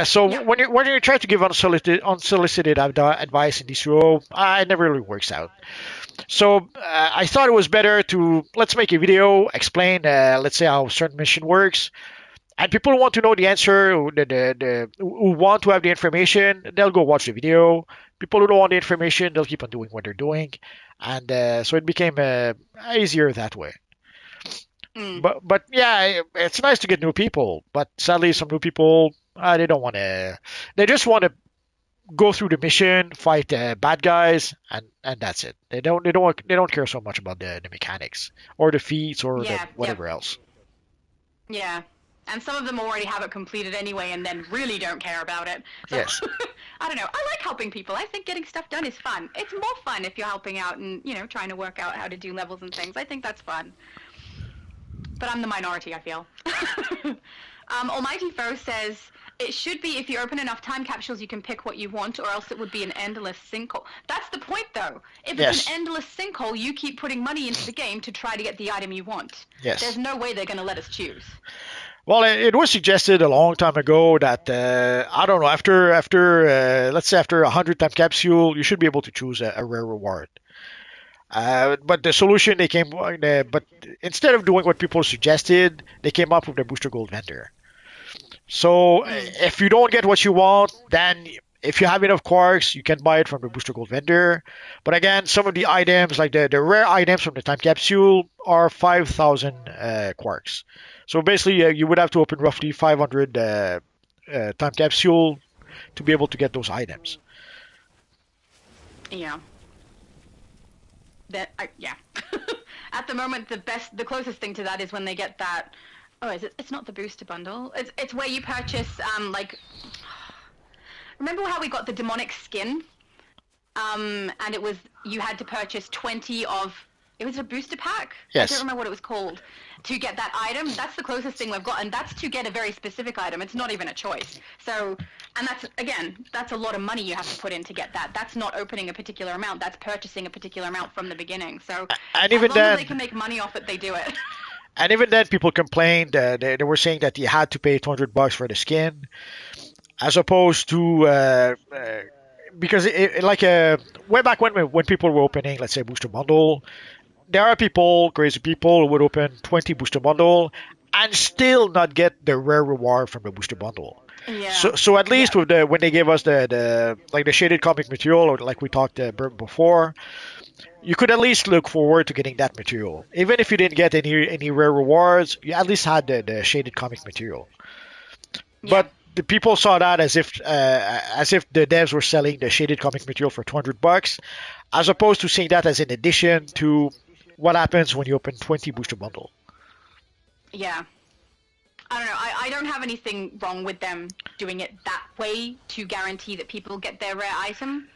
So Yep. when you try to give unsolicited advice in DCUO, it never really works out. So I thought it was better to let's make a video, explain, let's say how a certain mission works, and people who want to know the answer, who want to have the information, they'll go watch the video. People who don't want the information, they'll keep on doing what they're doing, and so it became easier that way. Mm. But yeah, it's nice to get new people. But sadly, some new people they don't want to. They just want to go through the mission, fight bad guys, and that's it. They don't care so much about the mechanics or the feats or the Yeah. Yep. whatever else. Yeah. And some of them already have it completed anyway and then really don't care about it. So, Yes. I don't know. I like helping people. I think getting stuff done is fun. It's more fun if you're helping out and, trying to work out how to do levels and things. I think that's fun. But I'm the minority, I feel. Almighty Foe says, it should be if you open enough time capsules you can pick what you want or else it would be an endless sinkhole. That's the point though. If it's Yes. an endless sinkhole, you keep putting money into the game to try to get the item you want. There's Yes. no way they're going to let us choose. Well, it was suggested a long time ago that I don't know after let's say after 100 time capsule, you should be able to choose a rare reward. But the solution they came, but instead of doing what people suggested, they came up with the booster gold vendor. So Mm. if you don't get what you want, then if you have enough quarks, you can buy it from the booster gold vendor. But again, some of the items, like the rare items from the time capsule, are 5,000 quarks. So basically, you would have to open roughly 500 time capsule to be able to get those items. Yeah. Yeah. At the moment, the closest thing to that is when they get that. Oh, is it? It's not the booster bundle. It's where you purchase like. Remember how we got the demonic skin? And it was you had to purchase 20 of. It was a booster pack. I don't Yes. remember what it was called. To get that item, that's the closest thing we've got, and that's to get a very specific item. It's not even a choice. So, and that's a lot of money you have to put in to get that. That's not opening a particular amount. That's purchasing a particular amount from the beginning. So, And as even long as they then, can make money off it, they do it. and even then, people complained. They were saying that you had to pay $200 for the skin, as opposed to because like way back when people were opening, let's say booster bundle, there are people, crazy people, who would open 20 booster bundle and still not get the rare reward from the booster bundle. Yeah. So at least Yep. with the when they gave us the like the shaded comic material, or like we talked before, you could at least look forward to getting that material. Even if you didn't get any rare rewards, you at least had the shaded comic material. Yeah. But the people saw that as if the devs were selling the shaded comic material for $200, as opposed to seeing that as an addition to what happens when you open 20 booster bundle. Yeah. I don't know. I don't have anything wrong with them doing it that way to guarantee that people get their rare item.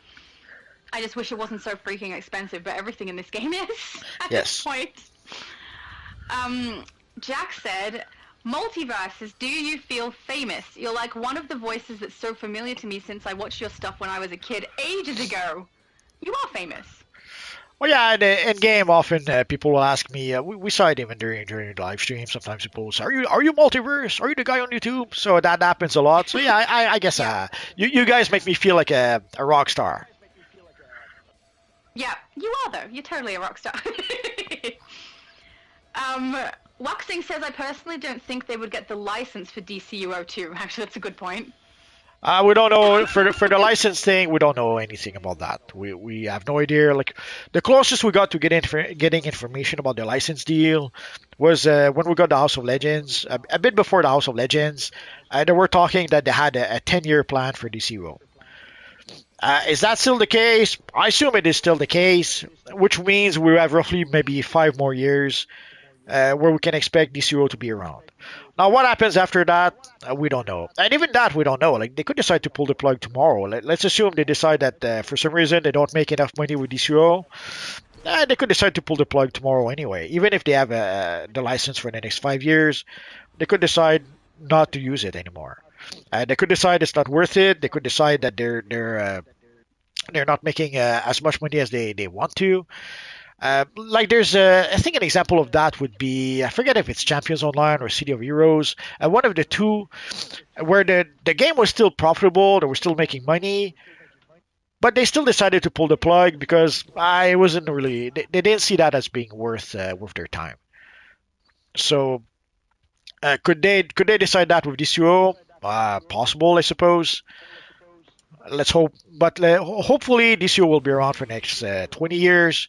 I just wish it wasn't so freaking expensive, but everything in this game is at this Yes. point. Um, Jack said, Multiverses, do you feel famous? You're like one of the voices that's so familiar to me since I watched your stuff when I was a kid ages ago. You are famous. Well, yeah, in game often people will ask me. We saw it even during the live stream. Sometimes people will say, "Are you multiverse? Are you the guy on YouTube?" So that happens a lot. So yeah, I guess Yeah. you guys make me feel like a rock star. Yeah, you are though. You're totally a rock star. um, Waxing says, I personally don't think they would get the license for DCUO 2. Actually, that's a good point. We don't know for the license thing. We don't know anything about that. We have no idea. Like the closest we got to getting information about the license deal was when we got the House of Legends. A bit before the House of Legends, they were talking that they had a 10-year plan for DCUO. Is that still the case? I assume it is still the case, which means we have roughly maybe 5 more years where we can expect DCO to be around. Now, what happens after that, we don't know. And even that, we don't know. Like, they could decide to pull the plug tomorrow. Let's assume they decide that for some reason they don't make enough money with DCO. They could decide to pull the plug tomorrow anyway. Even if they have the license for the next 5 years, they could decide not to use it anymore. They could decide it's not worth it. They could decide that they're not making as much money as they want to. Like there's I think an example of that would be I forget if it's Champions Online or City of Heroes, one of the two, where the game was still profitable, they were still making money, but they still decided to pull the plug because I wasn't really they didn't see that as being worth their time. So could they decide that with DCO? Possible, I suppose. Let's hope, but hopefully DCO will be around for the next 20 years.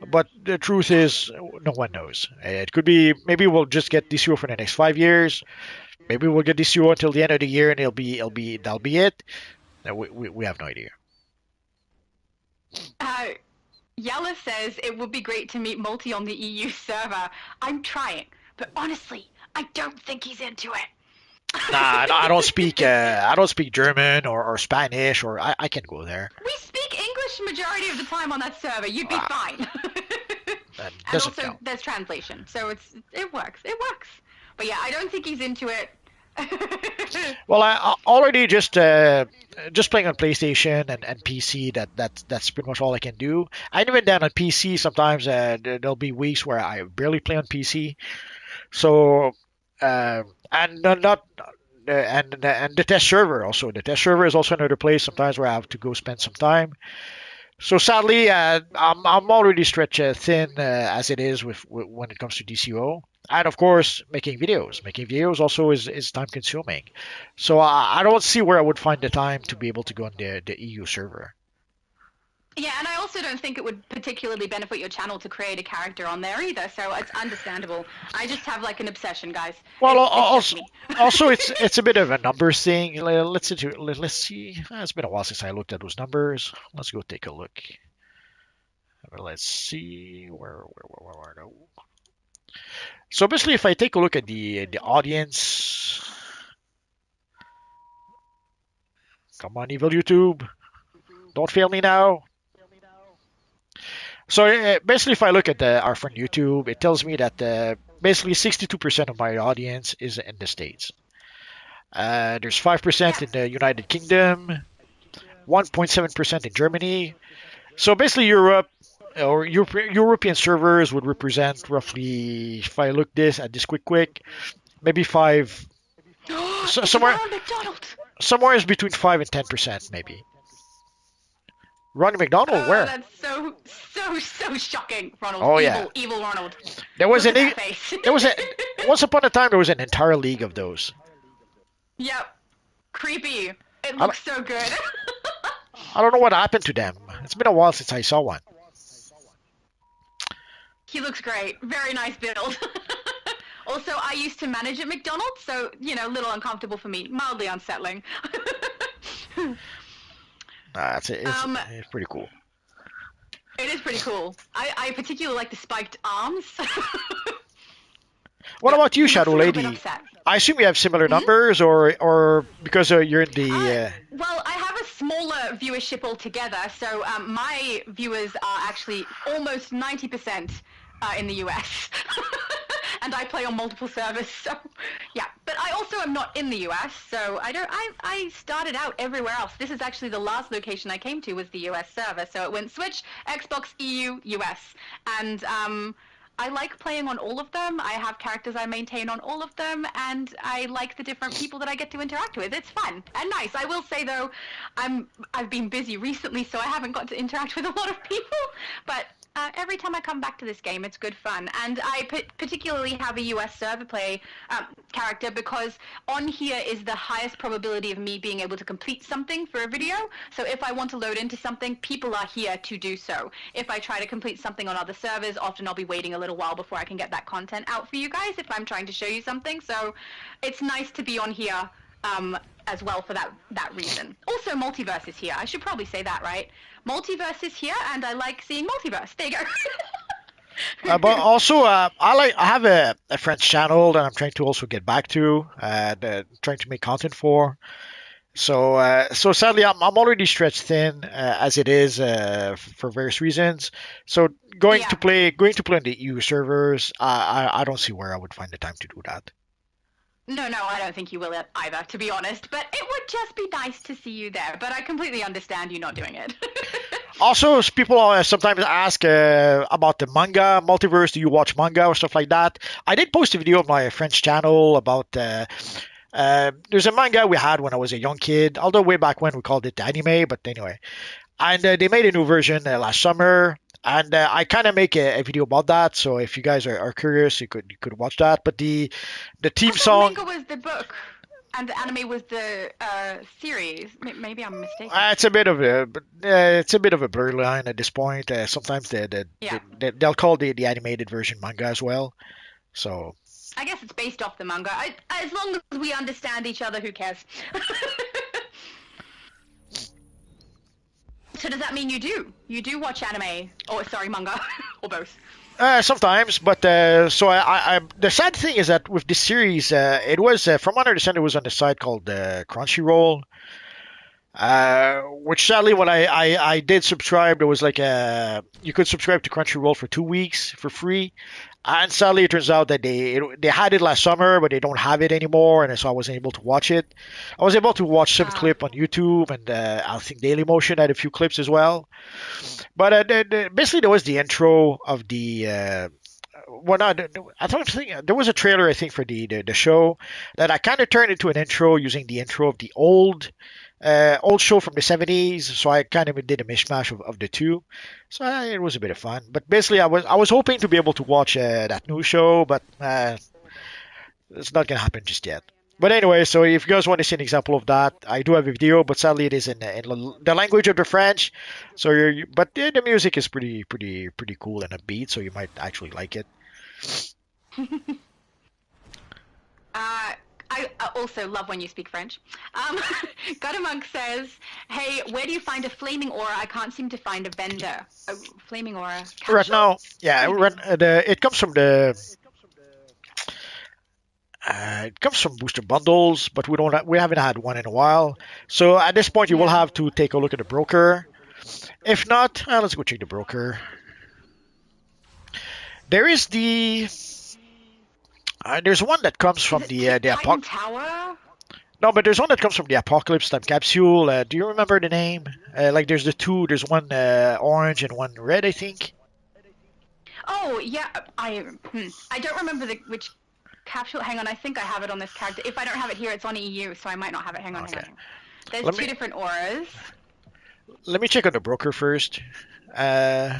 But the truth is, no one knows. It could be maybe we'll just get DCO for the next 5 years. Maybe we'll get DCO until the end of the year, and that'll be it. We have no idea. Uh, Yella says, it would be great to meet Multi on the EU server. I'm trying, but honestly, I don't think he's into Nah, no, it. I don't speak German or Spanish, or I can go there. We speak English majority of the time on that server. You'd be Ah, fine. that And doesn't also, count. there's translation, so it works. It works. But yeah, I don't think he's into it. Well, I already just playing on PlayStation and PC. That's pretty much all I can do. And even then on PC, sometimes there'll be weeks where I barely play on PC. So and not and the test server also. The test server is also another place sometimes where I have to go spend some time. So sadly, I'm already stretched thin as it is with when it comes to DCO. And of course, making videos. Making videos also is time consuming. So I don't see where I would find the time to be able to go on the EU server. Yeah, and I also don't think it would particularly benefit your channel to create a character on there either, so it's understandable. I just have like an obsession, guys. Well, It's just me. also it's a bit of a numbers thing. Let's see. It's been a while since I looked at those numbers. Let's go take a look. Let's see where no. So basically, if I take a look at the audience, come on, evil YouTube, don't fail me now. So basically, if I look at our friend YouTube, it tells me that basically 62% of my audience is in the States. There's 5% in Yes. the United Kingdom, 1.7% in Germany. So basically, Europe or European servers would represent roughly, if I look this at this quick, maybe five, It's somewhere Ronald McDonald! somewhere is between 5 and 10% maybe. Ronnie McDonald, Oh, where? that's so shocking. Ronald, Oh yeah, evil Ronald. there was Look an at that face. there was a once upon a time there was an entire league of those. Yep. Creepy. It I, looks so good. I don't know what happened to them. It's been a while since I saw one. He looks great. Very nice build. Also, I used to manage at McDonald's, so, a little uncomfortable for me. Mildly unsettling. um, It's pretty cool. it is pretty cool. I particularly like the spiked arms. What Yeah, about you, he looks Shadow a little bit Lady? upset. I assume you have similar Hmm? numbers, or because you're in the. Well, I have a smaller viewership altogether, so my viewers are actually almost 90% in the US. And I play on multiple servers, so yeah. But I also am not in the US, so I don't. I started out everywhere else. This is actually the last location I came to was the US server, so it went Switch, Xbox, EU, US, and I like playing on all of them. I have characters I maintain on all of them, and I like the different people that I get to interact with. It's fun and nice. I will say though, I've been busy recently, so I haven't got to interact with a lot of people. But every time I come back to this game, it's good fun. And I particularly have a US server play character because on here is the highest probability of me being able to complete something for a video. So if I want to load into something, people are here to do so. If I try to complete something on other servers, often I'll be waiting a little while before I can get that content out for you guys if I'm trying to show you something. So it's nice to be on here as well for that reason. Also, multiverse is here. I should probably say that, right? Multiverse is here, and I like seeing multiverse. There you But go. also, I have a French channel that I'm trying to also get back to, trying to make content for. So sadly, I'm already stretched thin as it is for various reasons. So Yeah. going to play on the EU servers, I don't see where I would find the time to do that. No, no, I don't think you will either, to be honest. But it would just be nice to see you there. But I completely understand you not doing it. Also, people sometimes ask about the manga multiverse. Do you watch manga or stuff like that? I did post a video on my French channel about there's a manga we had when I was a young kid, although way back when we called it anime, but anyway. And they made a new version last summer, and I kind of make a video about that. So if you guys are curious, you could watch that. But the I theme thought song, manga was the book, and the anime was the series. Maybe I'm mistaken. it's a bit of a blurry line at this point. Sometimes Yeah. they'll call the animated version manga as well. So I guess it's based off the manga. As long as we understand each other, who cares? So does that mean you do watch anime, or sorry, manga, or both? sometimes, but so the sad thing is that with this series, it was from what I understand, it was on the site called Crunchyroll. Which sadly, when I did subscribe, there was like you could subscribe to Crunchyroll for 2 weeks for free, and sadly it turns out that they had it last summer, but they don't have it anymore, and so I wasn't able to watch it. I was able to watch some Uh, clip on YouTube, and I think Dailymotion had a few clips as well. But basically there was the intro of the. Well, not. I don't think there was a trailer. I think for the show that I kind of turned into an intro using the intro of the old show from the 70s, so I kind of did a mishmash of the two. So it was a bit of fun. But basically, I was hoping to be able to watch that new show, but it's not gonna happen just yet. But anyway, so if you guys want to see an example of that, I do have a video, but sadly it is in the language of the French. So but the music is pretty cool and upbeat, so you might actually like it. Uh, I also love when you speak French. Um, Monk says, "Hey, where do you find a flaming aura? I can't seem to find a vendor. A flaming aura Right capsule? now, yeah, What do you mean?" it comes from the it comes from booster bundles, but we haven't had one in a while. So at this point, you will Yeah. have to take a look at the broker. If not, let's go check the broker. There is there's one that comes Is from it the Titan Tower? no, but there's one that comes from the Apocalypse Time Capsule. Do you remember the name? Like there's the two. There's one orange and one red, I think. Oh yeah, I don't remember which capsule. Hang on, I think I have it on this character. If I don't have it here, it's on EU, so I might not have it. Hang on, hang on, Okay, hang on. There's let two me different auras. let me check on the broker first. Uh,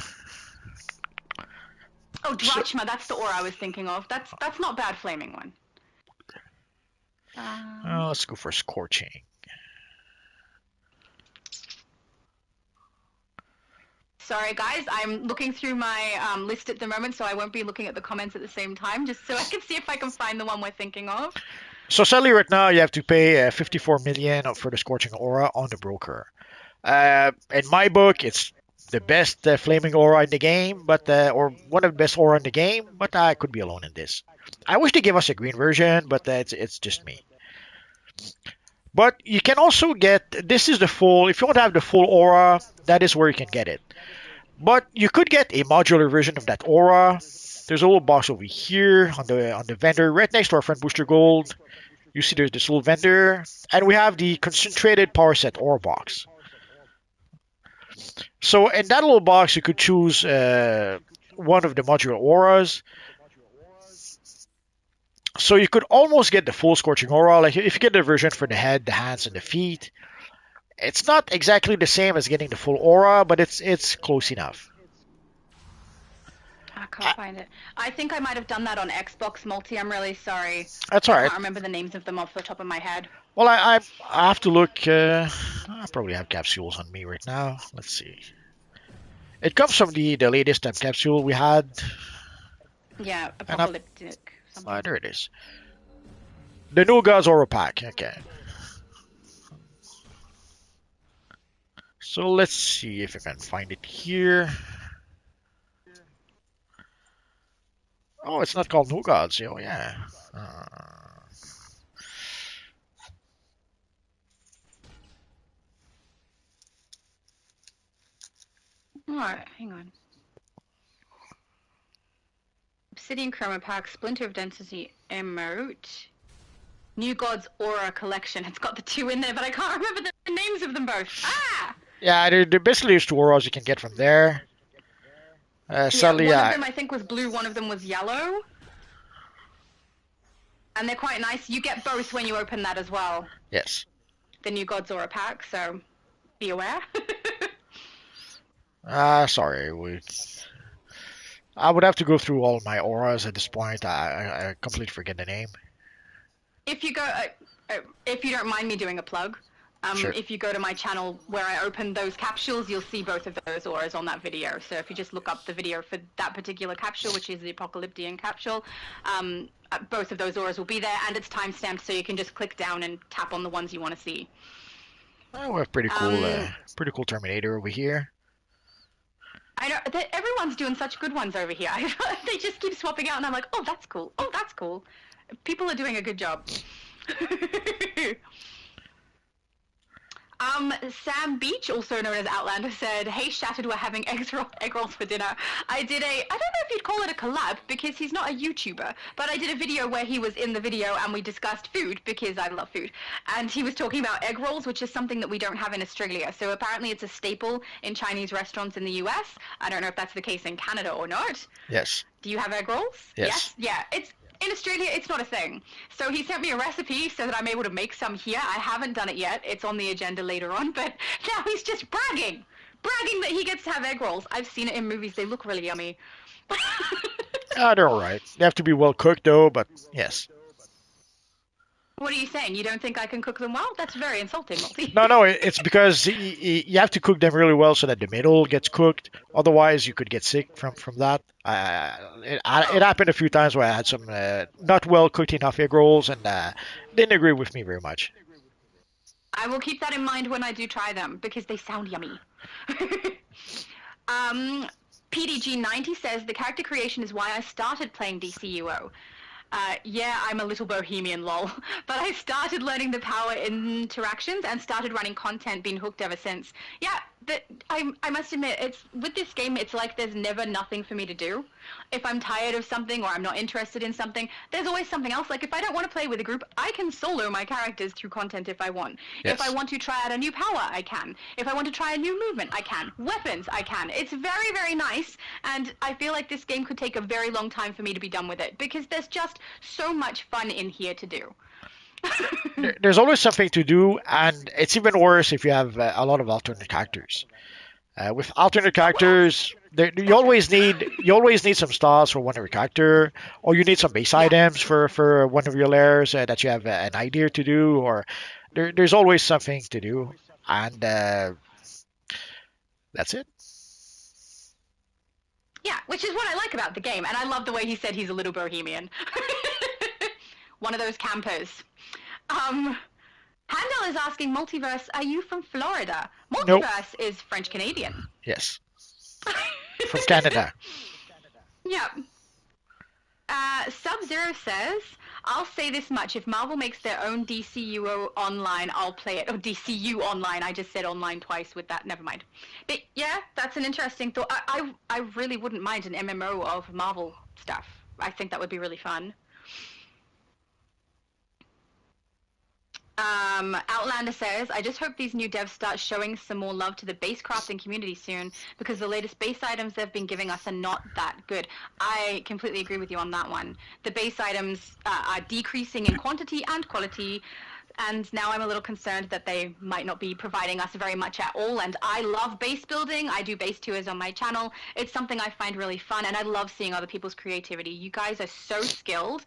Oh, so, Drachma, that's the aura I was thinking of. That's not bad flaming one. let's go for scorching. Sorry, guys, I'm looking through my list at the moment, so I won't be looking at the comments at the same time, just so I can see if I can find the one we're thinking of. So sadly, right now you have to pay 54 million for the Scorching Aura on the broker. In my book, it's the best flaming aura in the game, but or one of the best aura in the game. But I could be alone in this. I wish they gave us a green version, but it's just me. But you can also get this is the full. If you want to have the full aura, that is where you can get it. But you could get a modular version of that aura. There's a little box over here on the vendor, right next to our friend Booster Gold. You see there's this little vendor, and we have the concentrated power set aura box. So in that little box, you could choose one of the modular auras. So you could almost get the full scorching aura. Like if you get the version for the head, the hands, and the feet, it's not exactly the same as getting the full aura, but it's close enough. I can't I, find it. I think I might have done that on Xbox Multi. I'm really sorry. that's I all right. can't remember the names of them off the top of my head. Well, I have to look. I probably have capsules on me right now. Let's see. It comes from the latest time capsule we had, Yeah, and up. apocalyptic something. There it is. The New Gods Aura Pack. Okay. So let's see if I can find it here. Oh, it's not called New Gods. Oh, yeah. Alright, hang on. Obsidian Chroma Pack, Splinter of Density emote, New Gods Aura Collection. It's got the two in there, but I can't remember the names of them both. Ah! Yeah, they're basically just two auras you can get from there. Sadly, One of them I think was blue, one of them was yellow. And they're quite nice. You get both when you open that as well. yes. The New Gods Aura Pack, so be aware. Sorry. I would have to go through all my auras at this point. I completely forget the name. If you go, if you don't mind me doing a plug, Sure. if you go to my channel where I open those capsules, you'll see both of those auras on that video. So if you just look up the video for that particular capsule, which is the Apocalyptian capsule, both of those auras will be there, and it's timestamped, so you can just click down and tap on the ones you want to see. Oh, we have pretty cool Terminator over here. I know that everyone's doing such good ones over here. They just keep swapping out, and I'm like, oh, that's cool. Oh, that's cool. People are doing a good job. Sam Beach, also known as Outlander, said, "Hey, Shattered, we're having egg rolls for dinner." I don't know if you'd call it a collab because he's not a YouTuber, but I did a video where he was in the video and we discussed food because I love food. And he was talking about egg rolls, which is something that we don't have in Australia. So apparently it's a staple in Chinese restaurants in the US. I don't know if that's the case in Canada or not. Yes. Do you have egg rolls? Yes. Yeah. In Australia, it's not a thing. So he sent me a recipe so that I'm able to make some here. I haven't done it yet. It's on the agenda later on, but now he's just bragging that he gets to have egg rolls. I've seen it in movies. They look really yummy. They're all right. They have to be well cooked though, but yes. What are you saying? You don't think I can cook them well? That's very insulting, Multi. No, it's because you have to cook them really well so that the middle gets cooked. Otherwise, you could get sick from that. It happened a few times where I had some not well cooked enough egg rolls and didn't agree with me very much. I will keep that in mind when I do try them because they sound yummy. PDG90 says the character creation is why I started playing DCUO. Yeah, I'm a little bohemian, lol. But I started learning the power interactions and started running content, been hooked ever since. Yeah, I must admit, with this game, it's like there's never nothing for me to do. If I'm tired of something or I'm not interested in something, there's always something else. Like if I don't want to play with a group, I can solo my characters through content if I want. Yes. If I want to try out a new power, I can. If I want to try a new movement, I can. Weapons, I can. It's very, very nice, and I feel like this game could take a very long time for me to be done with it, because there's just so much fun in here to do. There's always something to do, and it's even worse if you have a lot of alternate characters. With alternate characters, you always need some stars for one of your character, or you need some base items for one of your layers that you have an idea to do, or there's always something to do, and that's it. Yeah, which is what I like about the game, and I love the way he said he's a little bohemian. One of those campers. Handel is asking, Multiverse, are you from Florida? Nope. Multiverse is French-Canadian. Yes. From Canada. Yeah. Sub-Zero says, I'll say this much. If Marvel makes their own DCUO online, I'll play it. Oh, DCU online. I just said online twice with that. Never mind. But yeah, that's an interesting thought. I really wouldn't mind an MMO of Marvel stuff. I think that would be really fun. Outlander says, I just hope these new devs start showing some more love to the base crafting community soon, because the latest base items they've been giving us are not that good. I completely agree with you on that one. The base items are decreasing in quantity and quality, and now I'm a little concerned that they might not be providing us very much at all. And I love base building. I do base tours on my channel. It's something I find really fun, and I love seeing other people's creativity. You guys are so skilled,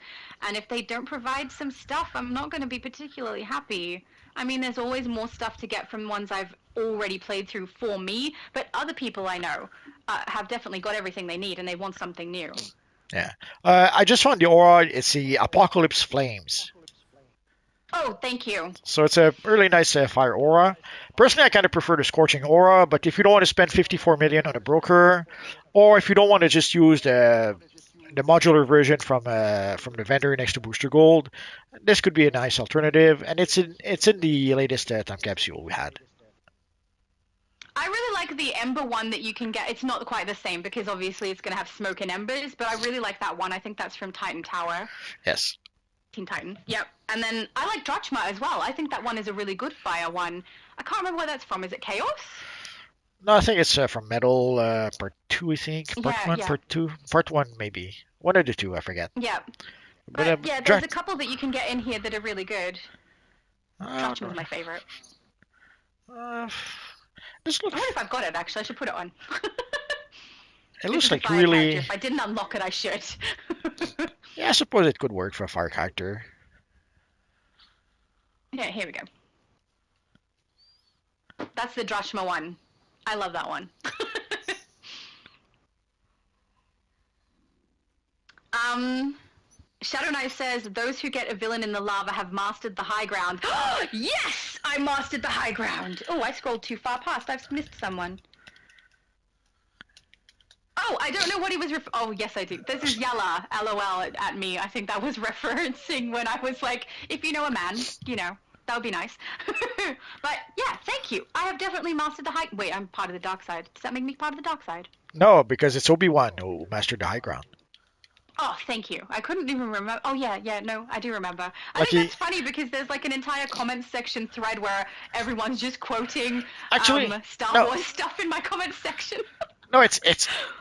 and if they don't provide some stuff, I'm not going to be particularly happy. I mean, there's always more stuff to get from ones I've already played through for me, but other people I know have definitely got everything they need, and they want something new. Yeah. I just found the aura. It's the Apocalypse Flames. Oh, thank you. So it's a really nice fire aura. Personally, I kind of prefer the Scorching Aura, but if you don't want to spend 54 million on a broker, or if you don't want to just use the modular version from the vendor next to Booster Gold, this could be a nice alternative, and it's in the latest time capsule we had. I really like the Ember one that you can get. It's not quite the same because obviously it's going to have smoke and embers, but I really like that one. I think that's from Titan Tower. Yes. Teen Titan. Yep. And then I like Drachma as well. I think that one is a really good fire one. I can't remember where that's from. Is it Chaos? No, I think it's from Metal Part 2, I think. Part Yeah, 1, yeah. Part 2. Part 1, maybe. One of the two, I forget. Yeah. But But yeah, there's Dra- a couple that you can get in here that are really good. uh, Drachma's my favorite. uh, this I looks, wonder if I've got it actually. I should put it on. it This looks is a like fire character. really. If I didn't unlock it, I should. Yeah, I suppose it could work for a fire character. Yeah, here we go. That's the Drachma one. I love that one. um, Shadow Knight says, those who get a villain in the lava have mastered the high ground. Yes! I mastered the high ground. Oh, I scrolled too far past. I've missed someone. Oh, I don't know what he was oh, yes, I do. This is Yella, LOL, at me. I think that was referencing when I was like, if you know a man, that would be nice. But yeah, thank you. I have definitely mastered the high. Wait, I'm part of the dark side. Does that make me part of the dark side? No, because it's Obi-Wan who mastered the high ground. Oh, thank you. I couldn't even remember. Oh, yeah, no, I do remember. I Like think he that's funny because there's like an entire comments section thread where everyone's just quoting actually Star no Wars stuff in my comments section. no it's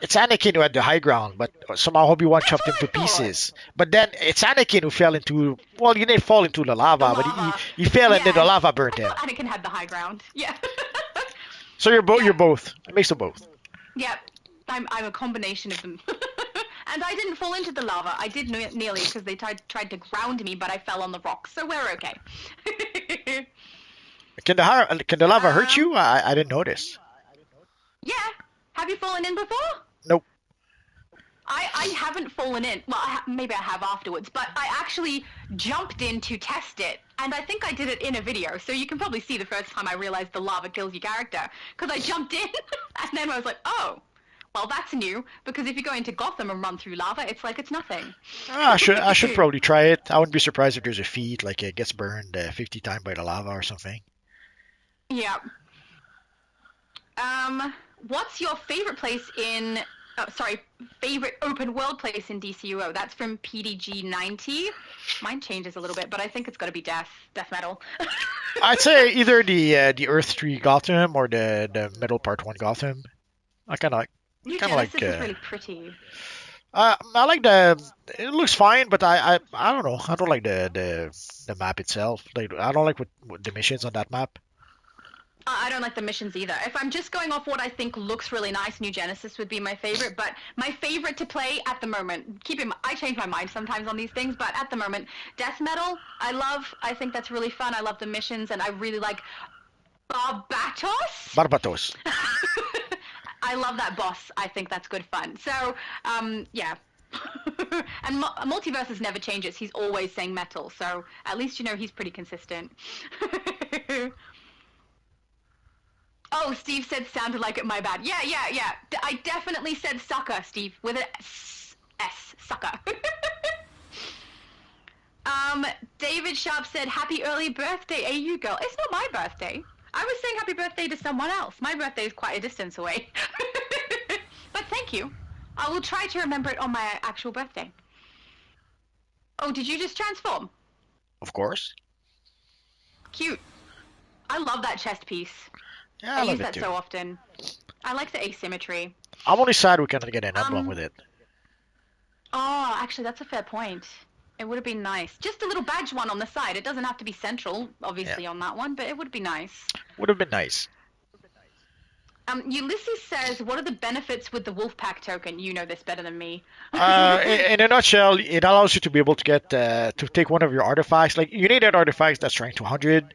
Anakin who had the high ground, but somehow Obi-Wan That's chopped what him I to thought. pieces. But then it's Anakin who fell into well, he didn't fall into the The lava, but lava. he fell and then the Yeah, lava I burnt him. thought Anakin had the high ground. Yeah. So you're Yeah. both. A mix of both. Yeah. I'm a combination of them. And I didn't fall into the lava. I did nearly because they tried to ground me, but I fell on the rocks, so we're okay. Can the lava hurt um, you? I didn't notice. yeah. Have you fallen in before? Nope. I haven't fallen in. Well, maybe I have afterwards, but I actually jumped in to test it, and I think I did it in a video. So you can probably see the first time I realized the lava kills your character because I jumped in, and then I was like, oh, well, that's new. Because if you go into Gotham and run through lava, it's like it's nothing. I should probably try it. I wouldn't be surprised if there's a feat like it gets burned 50 times by the lava or something. Yeah. Um, what's your favorite place in? Oh, sorry, favorite open world place in DCUO? That's from PDG90. Mine changes a little bit, but I think it's got to be death metal. I'd say either the Earth 3 Gotham or the Metal Part 1 Gotham. I New kind of like Genesis is really pretty. I like the it looks fine, but I don't know. I don't like the map itself. Like I don't like what the missions on that map. I don't like the missions either. If I'm just going off what I think looks really nice, New Genesis would be my favorite. But my favorite to play at the moment, I change my mind sometimes on these things, but at the moment, Death Metal, I love. I think that's really fun. I love the missions, and I really like Barbatos. Barbatos. I love that boss. I think that's good fun. So, yeah. And Multiverses never changes. He's always saying metal, so at least he's pretty consistent. Oh, Steve said sounded like it. My bad. Yeah. I definitely said sucker, Steve, with an S, sucker. Um, David Sharp said, "Happy early birthday, AU girl." It's not my birthday. I was saying happy birthday to someone else. My birthday is quite a distance away. But thank you. I will try to remember it on my actual birthday. Oh, did you just transform? Of course. Cute. I love that chest piece. Yeah, I I use love it that too. so often. I like the asymmetry. I'm only sad we cannot get an emblem Um, with it. oh, actually, that's a fair point. It would have been nice. Just a little badge one on the side. It doesn't have to be central, Yeah, obviously, on that one, but it would be nice. would have been nice. Ulysses says, "What are the benefits with the Wolfpack token?" You know this better than me. In a nutshell, it allows you to be able to get to take one of your artifacts. Like you need an artifact that's ranked to 100,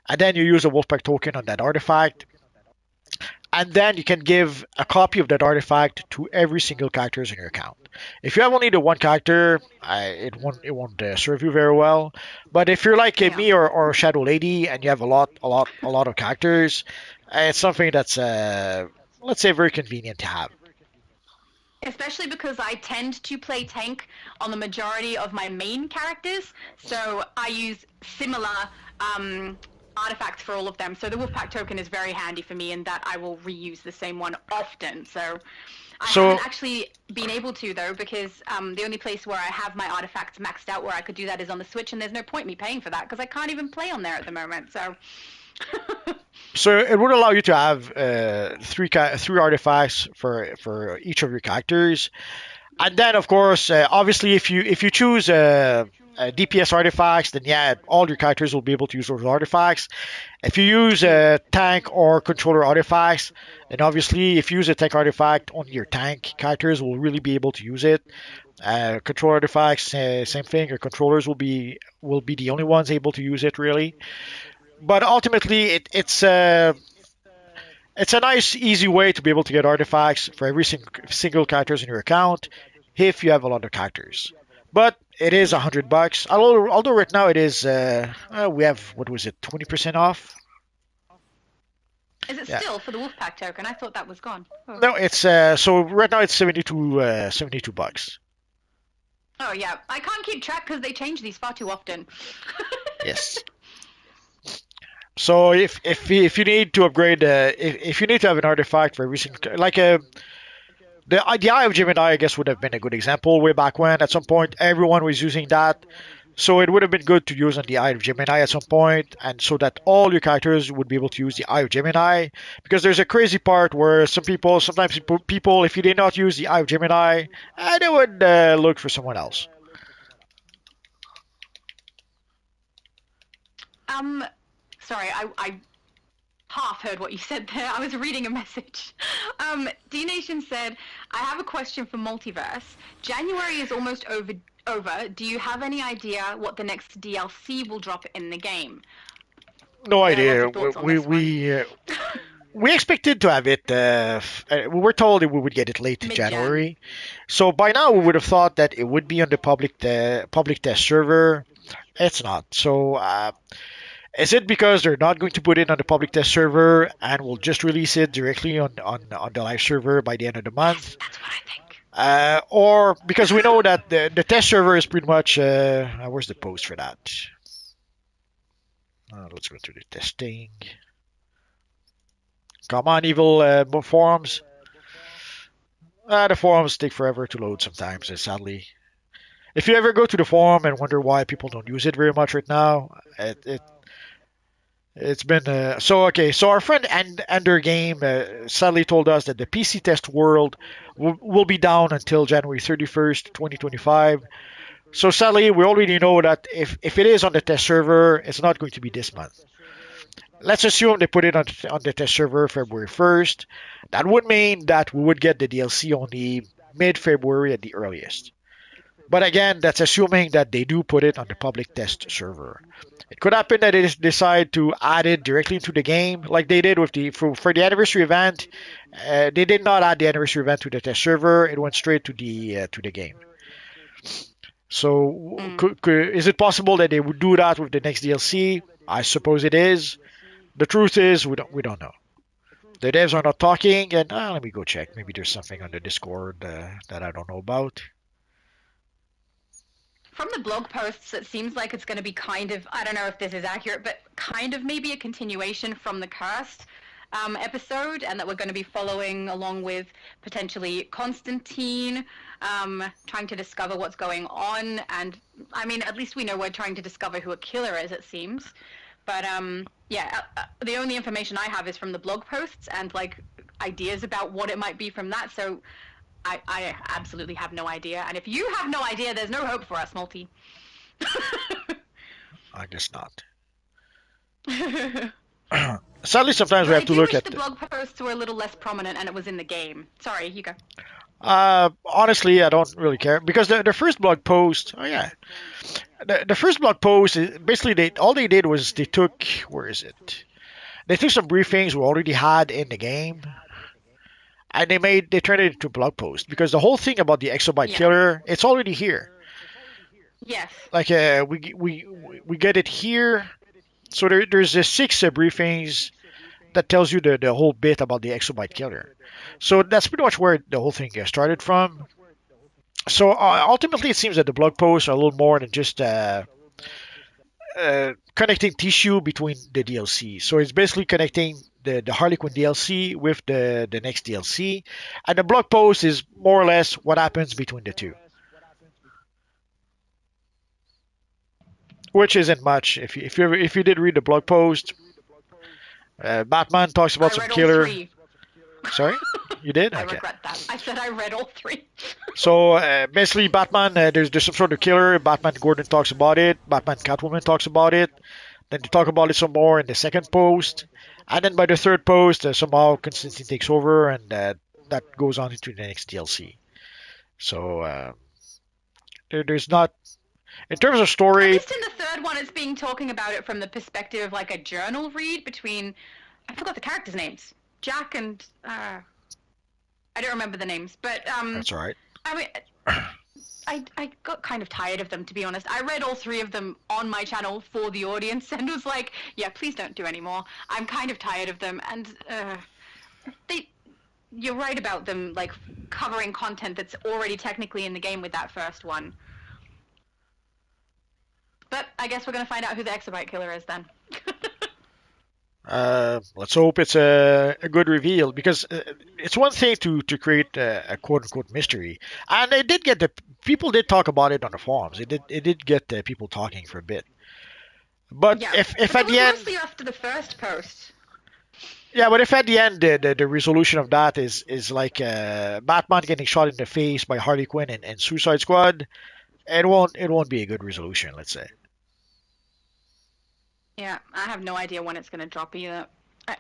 and then you use a Wolfpack token on that artifact, and then you can give a copy of that artifact to every single characters in your account. If you have only the one character, it won't serve you very well. But if you're like Yeah. me or Shadow Lady and you have a lot of characters, it's something that's let's say very convenient to have. Especially because I tend to play tank on the majority of my main characters, so I use similar artifacts for all of them. So the Wolfpack token is very handy for me in that I will reuse the same one often. So I So haven't actually been able to though because the only place where I have my artifacts maxed out where I could do that is on the Switch, and there's no point me paying for that because I can't even play on there at the moment. So So it would allow you to have three artifacts for each of your characters, and then of course, obviously, if you choose DPS artifacts, then yeah, all your characters will be able to use those artifacts. If you use mm, tank or controller artifacts, then obviously, if you use a tank artifact, only your tank characters will really be able to use it. Controller artifacts, same thing. Your controllers will be the only ones able to use it really. But ultimately, it's a nice, easy way to be able to get artifacts for every single characters in your account if you have a lot of characters. But it is yeah. $100. Although right now it is, we have what was it, 20% off? Is it Yeah. still for the Wolfpack token? I thought that was gone. Oh. No, it's so right now it's 72 bucks. Oh yeah, I can't keep track because they change these far too often. Yes. So if you need to upgrade, if you need to have an artifact for every single like the Eye of Gemini, I guess, would have been a good example way back when. At some point, everyone was using that. So it would have been good to use on the Eye of Gemini at some point, and so that all your characters would be able to use the Eye of Gemini. Because there's a crazy part where sometimes people, if you did not use the Eye of Gemini, they would look for someone else. um, sorry, I half heard what you said there. I was reading a message. D Nation said, "I have a question for Multiverse. January is almost over. Do you have any idea what the next DLC will drop in the game?" No Lots idea. of thoughts on this one. We expected to have it. We were told that we would get it late in Mid-Jan. January. So by now we would Right. have thought that it would be on the public test server. It's not. So is it because they're not going to put it on the public test server and will just release it directly on the live server by the end of the Yes, month? that's what I think. Or because we know that the test server is pretty much where's the post for that? Let's go through the testing. Come on, evil forums. The forums take forever to load sometimes, sadly. If you ever go to the forum and wonder why people don't use it very much right now, it's been so okay. So our friend Ender Game sadly told us that the PC test world will be down until January 31st, 2025. So sadly, we already know that if it is on the test server, it's not going to be this month. Let's assume they put it on the test server February 1st. That would mean that we would get the DLC only mid-February at the earliest. But again, that's assuming that they do put it on the public test server. It could happen that they decide to add it directly into the game, like they did with for the anniversary event. They did not add the anniversary event to the test server; it went straight to the game. So, Mm. is it possible that they would do that with the next DLC? I suppose it is. The truth is, we don't know. The devs are not talking, and let me go check. Maybe there's something on the Discord that I don't know about. From the blog posts, it seems like it's going to be kind of, I don't know if this is accurate, but kind of maybe a continuation from the Cursed episode, and that we're going to be following along with potentially Constantine, trying to discover what's going on. And I mean, at least we know we're trying to discover who a killer is, it seems. But yeah, the only information I have is from the blog posts and like ideas about what it might be from that. So I absolutely have no idea. And if you have no idea, there's no hope for us, Multi. I guess not. But Sadly, sometimes we I have to do look wish at. the blog posts were a little less prominent and it was in the game. Sorry, you go. Honestly, I don't really care because the first blog post. Oh yeah, the first blog post is basically all they did was they took, where is it? They took some briefings we already had in the game, and they turned it into a blog post because the whole thing about the exobyte Yeah. killer, it's already here. Yes. Like we get it here. So there's six briefings that tells you the whole bit about the exobyte killer. So that's pretty much where the whole thing started from. So ultimately, it seems that the blog posts are a little more than just connecting tissue between the DLC. So it's basically connecting the Harley Quinn DLC with the next DLC, and the blog post is more or less what happens between the two, which isn't much. If you did read the blog post, Batman talks about I some read all killer. three. Sorry, you did? I Okay. regret that. I said I read all three. So basically, Batman, there's some sort of killer. Batman Gordon talks about it. Batman Catwoman talks about it. Then they talk about it some more in the second post, and then by the third post, somehow Constantine takes over, and that goes on into the next DLC. So there's not, in terms of At story. least in the third one, it's being talking about it from the perspective of like a journal read between, I forgot the characters' names, Jack and I don't remember the names, but That's all right. I mean, I got kind of tired of them, to be honest. I read all three of them on my channel for the audience and was like, yeah, please don't do any more. I'm kind of tired of them, and they. You're right about them, like covering content that's already technically in the game with that first one. But I guess we're gonna find out who the exabyte killer is then. Let's hope it's a good reveal because it's one thing to create a quote unquote mystery, and it did get the people did talk about it on the forums. It did get people talking for a bit. But Yeah, if but that at was the end, mostly after the first post. yeah, but if at the end the resolution of that is like Batman getting shot in the face by Harley Quinn and Suicide Squad, it won't be a good resolution. Let's say. Yeah, I have no idea when it's gonna drop either. I,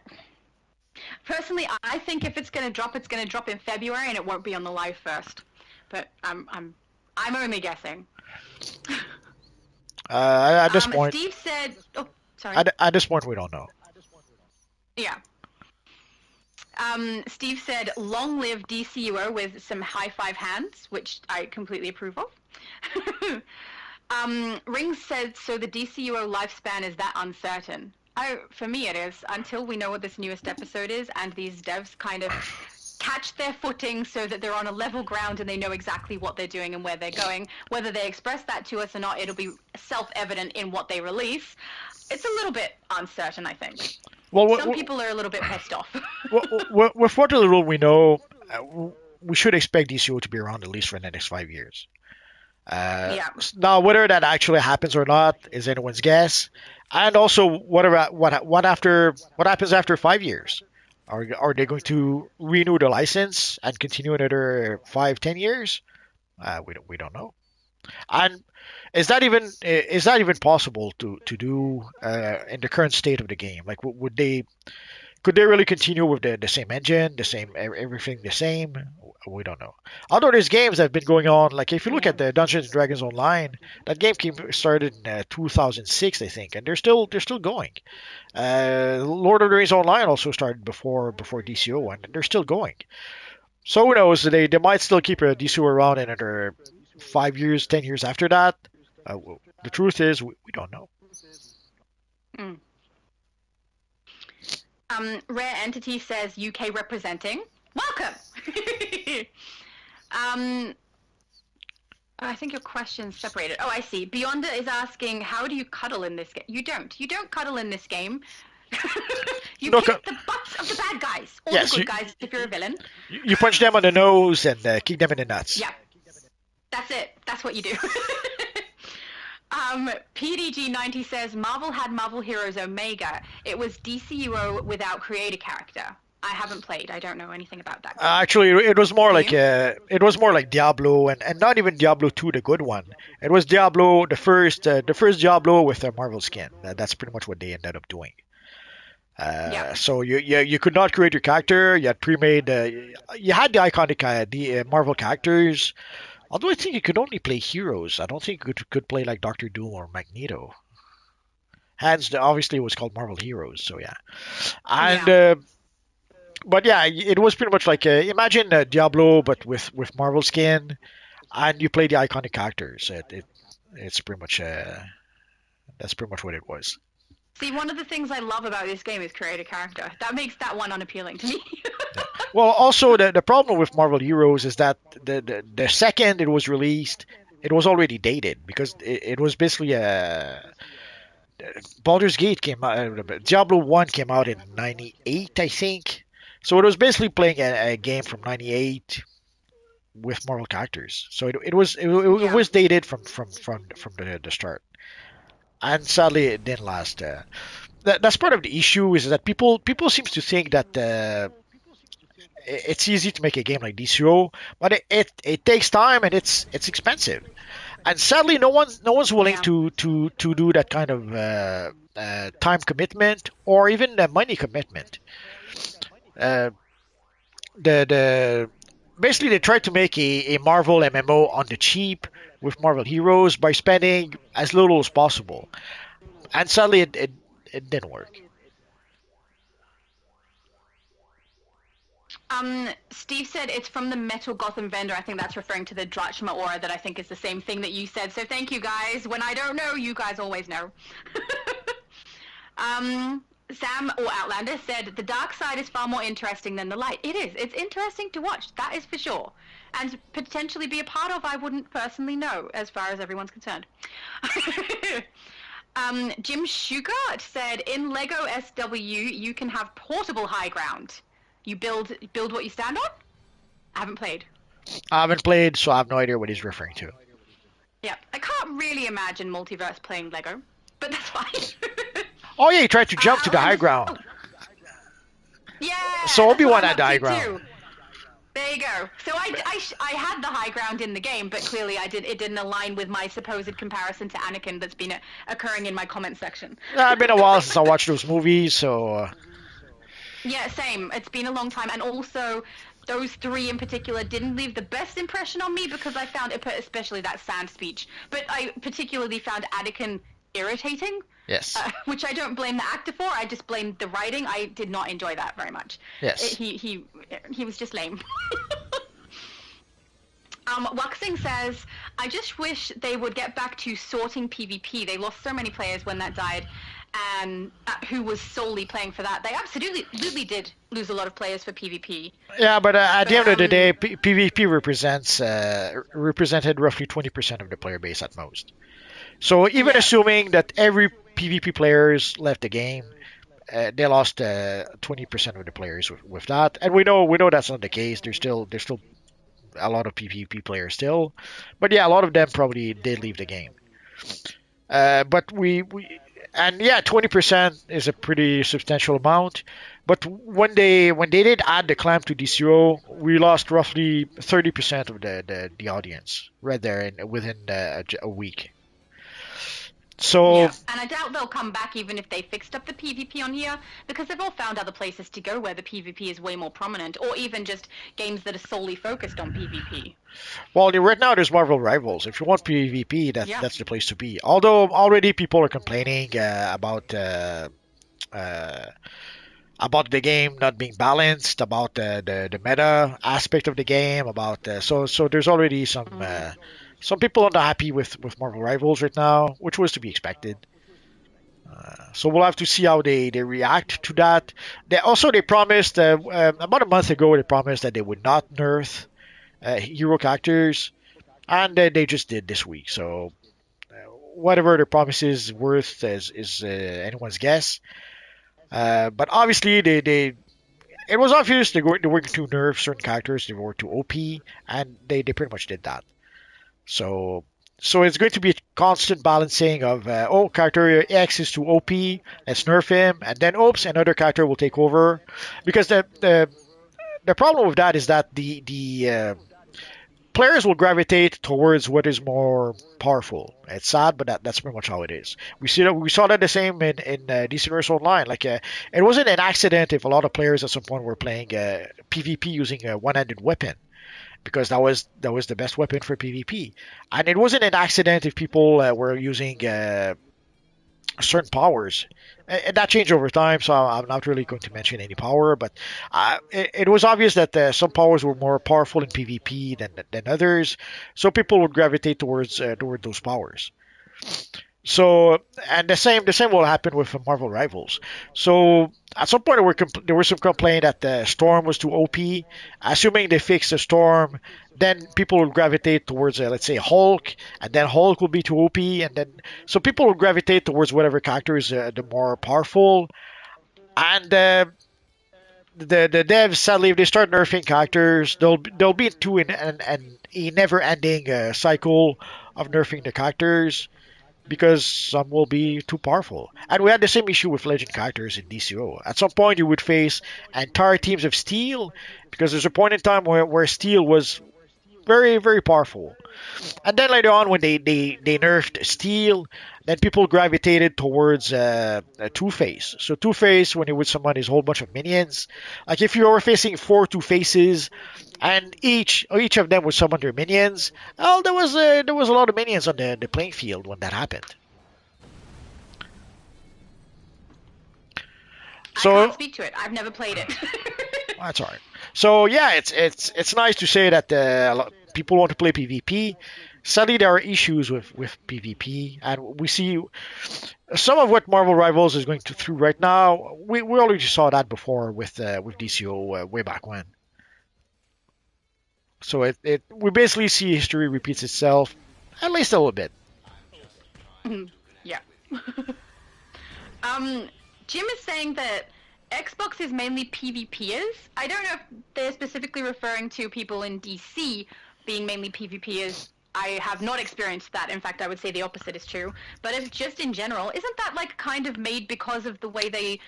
Personally, I think if it's it's gonna drop in February, and it won't be on the live first. But I'm only guessing. At this point, Steve said, "Oh, sorry." at this point, we don't know. Yeah. Steve said, "Long live DCUO with some high five hands," which I completely approve of. Rings said, "So the DCUO lifespan is that uncertain?" For me, it is until we know what this newest episode is, and these devs kind of catch their footing so that they're on a level ground and they know exactly what they're doing and where they're going. Whether they express that to us or not, it'll be self-evident in what they release. It's a little bit uncertain, I think. Well, Some people are a little bit pissed off. with what little we know, we should expect DCO to be around at least for the next 5 years. Yeah. Now, whether that actually happens or not is anyone's guess. And also, what happens after 5 years? Are they going to renew the license and continue another 5, 10 years? We don't know. And is that even possible to do in the current state of the game? Like, would they could they really continue with the same engine, the same everything the same? We don't know. Although there's games that have been going on, like if you look Yeah. at the Dungeons and Dragons Online, that game started in 2006, I think, and they're still going. Lord of the Rings Online also started before DCO, and they're still going. So who knows? They might still keep a DCO around another 5 years, 10 years after that. The truth is, we don't know. Mm. Rare Entity says UK representing. Welcome. um, I think your question's separated. Oh, I see. Beyonda is asking, how do you cuddle in this game? You don't. You don't cuddle in this game. You Look, kick the butts of the bad guys, or the yes, good guys if you're a villain. you punch them on the nose and kick them in the nuts. Yeah, that's it. That's what you do. PDG90 says Marvel had Marvel Heroes Omega. It was DCUO without create a character. I haven't played. I don't know anything about that game. Actually, Do you? it was more like Diablo, and not even Diablo 2, the good one. It was Diablo the first Diablo with a Marvel skin. That's pretty much what they ended up doing. Yeah. So you could not create your character. You had pre-made. You had the iconic Marvel characters. Although I think you could only play heroes. I don't think you could play like Doctor Doom or Magneto. Hence, obviously, it was called Marvel Heroes. So yeah, and Yeah. but yeah, it was pretty much like imagine Diablo, but with Marvel skin, and you play the iconic characters. It's pretty much that's pretty much what it was. See, one of the things I love about this game is create a character. That makes that one unappealing to me. Yeah. Well, also the problem with Marvel Heroes is that the second it was released, it was already dated because it was basically a Baldur's Gate came out. Diablo 1 came out in '98, I think. So it was basically playing a game from '98 with Marvel characters. So it Yeah. was dated from the start. And sadly, it didn't last. That's part of the issue is that people seems to think that it's easy to make a game like DCO, but it takes time and it's expensive. And sadly, no one's willing Yeah. to do that kind of time commitment or even money commitment. Uh, the basically they tried to make a Marvel MMO on the cheap with Marvel Heroes by spending as little as possible, and sadly it didn't work. Steve said it's from the Metal Gotham vendor. I think that's referring to the Drachma aura that I think is the same thing that you said. So thank you guys. When I don't know, you guys always know. Sam or Outlander said the dark side is far more interesting than the light. It is. It's interesting to watch. That is for sure. And potentially be a part of, I wouldn't personally know, as far as everyone's concerned. Jim Shugart said in Lego SW you can have portable high ground. You build what you stand on. I haven't played. I haven't played, so I have no idea what he's referring to. Yeah, I can't really imagine multiverse playing Lego, but that's fine. Oh yeah, he tried to jump to the high Outlander. ground. Oh, yeah, So that's what Obi-Wan I'm had up the high to ground. too. There you go. So I had the high ground in the game, but clearly it didn't align with my supposed comparison to Anakin that's been occurring in my comment section. Yeah, it's been a while since I watched those movies, so Yeah, same. It's been a long time, and also those three in particular didn't leave the best impression on me because I found it, especially that sand speech. But I particularly found Anakin irritating, yes, which I don't blame the actor for. I just blame the writing. I did not enjoy that very much. yes. He was just lame. Waxing says, I just wish they would get back to sorting PvP. They lost so many players when that died, and who was solely playing for that. They absolutely did lose a lot of players for PvP. Yeah, but at the But end of the day, PvP represented roughly 20% of the player base at most. So even yeah, assuming that every PvP players left the game, they lost 20% of the players with that, and we know that's not the case. There's still a lot of PvP players still, but yeah, a lot of them probably did leave the game. But we and yeah, 20% is a pretty substantial amount. But when they did add the clamp to DCO, we lost roughly 30% of the audience right there within a week. So yeah. And I doubt they'll come back even if they fixed up the PvP on here, because they've all found other places to go where the PvP is way more prominent, or even just games that are solely focused on PvP. well, right now there's Marvel Rivals. If you want PvP, Yeah. that's the place to be. Although already people are complaining uh, about the game not being balanced, about the meta aspect of the game, about so there's already Mm. some people are not happy with Marvel Rivals right now, which was to be expected. So we'll have to see how they react to that. They promised about a month ago they promised that they would not nerf hero characters. and they just did this week. So whatever the promise is worth is anyone's guess. But obviously, they it was obvious they were going to nerf certain characters. They were too OP, and they pretty much did that. So it's going to be a constant balancing of character X is too OP, let's nerf him, and then oops, another character will take over. Because the problem with that is that the players will gravitate towards what is more powerful. It's sad, but that's pretty much how it is. We saw that the same in DC Universe Online. It wasn't an accident if a lot of players at some point were playing PvP using a one-handed weapon because that was the best weapon for PvP, and it wasn't an accident if people were using certain powers. And that changed over time, so I'm not really going to mention any power, but it was obvious that some powers were more powerful in PvP than others, so people would gravitate toward those powers. So, and the same will happen with Marvel Rivals. So, at some point there were some complaint that the Storm was too OP. Assuming they fix the Storm, then people will gravitate towards, let's say, Hulk, and then Hulk will be too OP, and then so people will gravitate towards whatever character is the more powerful. And the devs, sadly, if they start nerfing characters, they'll be into a never-ending cycle of nerfing the characters because some will be too powerful. And we had the same issue with legend characters in DCO. At some point, you would face entire teams of Steel because there's a point in time where Steel was very, very powerful. And then later on, when they nerfed Steel, then people gravitated towards Two Face. So Two Face, when he would summon his whole bunch of minions, like if you were facing four Two Faces, and each of them would summon their minions, well, there was a lot of minions on the playing field when that happened. I can't So speak to it. I've never played it. that's all right. So yeah, it's nice to say that people want to play PvP. Sadly, there are issues with PvP, and we see some of what Marvel Rivals is going to through right now. We already saw that before with DCO way back when. So we basically see history repeats itself at least a little bit. Yeah. um, Jim is saying that Xbox is mainly PvPers. I don't know if they're specifically referring to people in DC being mainly PvPers. I have not experienced that. In fact, I would say the opposite is true. But if just in general, isn't that like kind of made because of the way they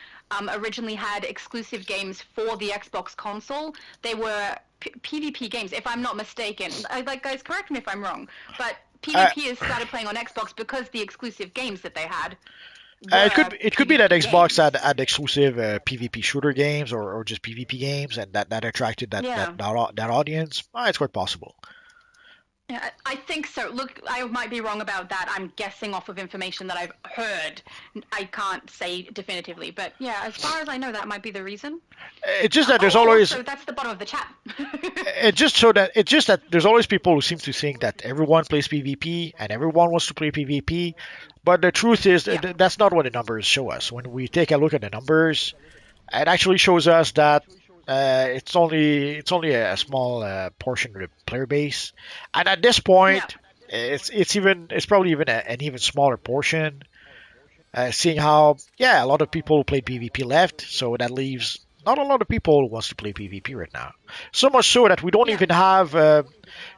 originally had exclusive games for the Xbox console? They were PvP games, if I'm not mistaken. Like, guys, correct me if I'm wrong. But Uh, PvPers started playing on Xbox because the exclusive games that they had were it could be that PvP Xbox games. had exclusive PvP shooter games or just PvP games, and that attracted Yeah. that audience. It's quite possible. Yeah, I think so. Look, I might be wrong about that. I'm guessing off of information that I've heard. I can't say definitively, but yeah, as far as I know, that might be the reason. It's just that there's Oh, always also, that's the bottom of the chat. it's just that there's always people who seem to think that everyone plays PvP and everyone wants to play PvP, but the truth is Yeah. that's not what the numbers show us. When we take a look at the numbers, it actually shows us that it's only a small portion of the player base, and at this Yeah. point, it's probably even an even smaller portion. Seeing how a lot of people play PvP left, so that leaves not a lot of people who wants to play PvP right now. So much so that we don't Yeah. even have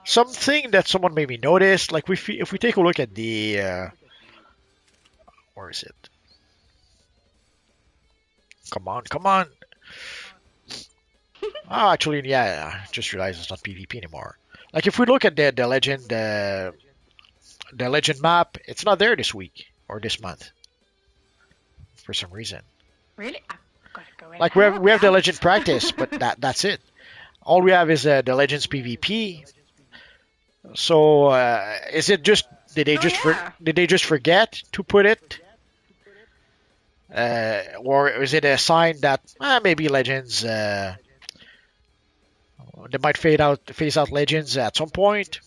something that someone maybe noticed. Like if we take a look at the where is it? Come on, come on. Oh, actually, yeah, I just realized it's not PvP anymore. Like if we look at the legend map, it's not there this week or this month for some reason. Really? I've got to go in Like and have a we look have the now. legend practice, but that's it. All we have is the legends PvP. So is it just Oh yeah. did they just forget to put it, or is it a sign that maybe legends they might phase out legends at some point?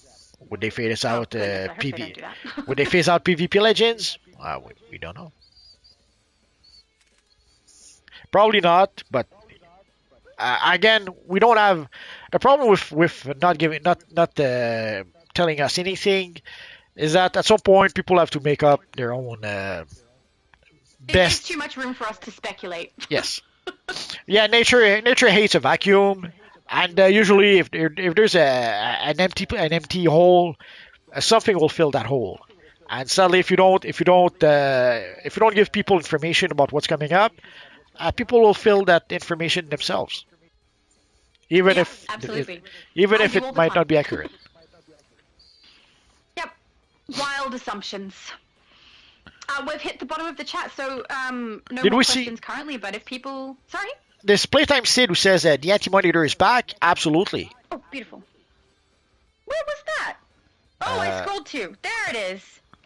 Would they phase Oh out goodness, I hope they don't PV? do Would they that. phase out PvP legends? We don't know. Probably not. But again, we don't have the problem with not giving not telling us anything is that at some point people have to make up their own It gives best. too much room for us to speculate. Yes. Yeah, nature hates a vacuum, and usually if there's an empty hole, something will fill that hole. And sadly, if you don't give people information about what's coming up, people will fill that information themselves, even Yep, if absolutely. even I if do it all the might time. not be accurate. Yep, wild assumptions. We've hit the bottom of the chat, so no Did more we see questions currently. But if people, sorry. this Playtime Sid who says that the anti-monitor is back? Absolutely. Oh, beautiful. Where was that? Oh, I Uh, scrolled too. There it is.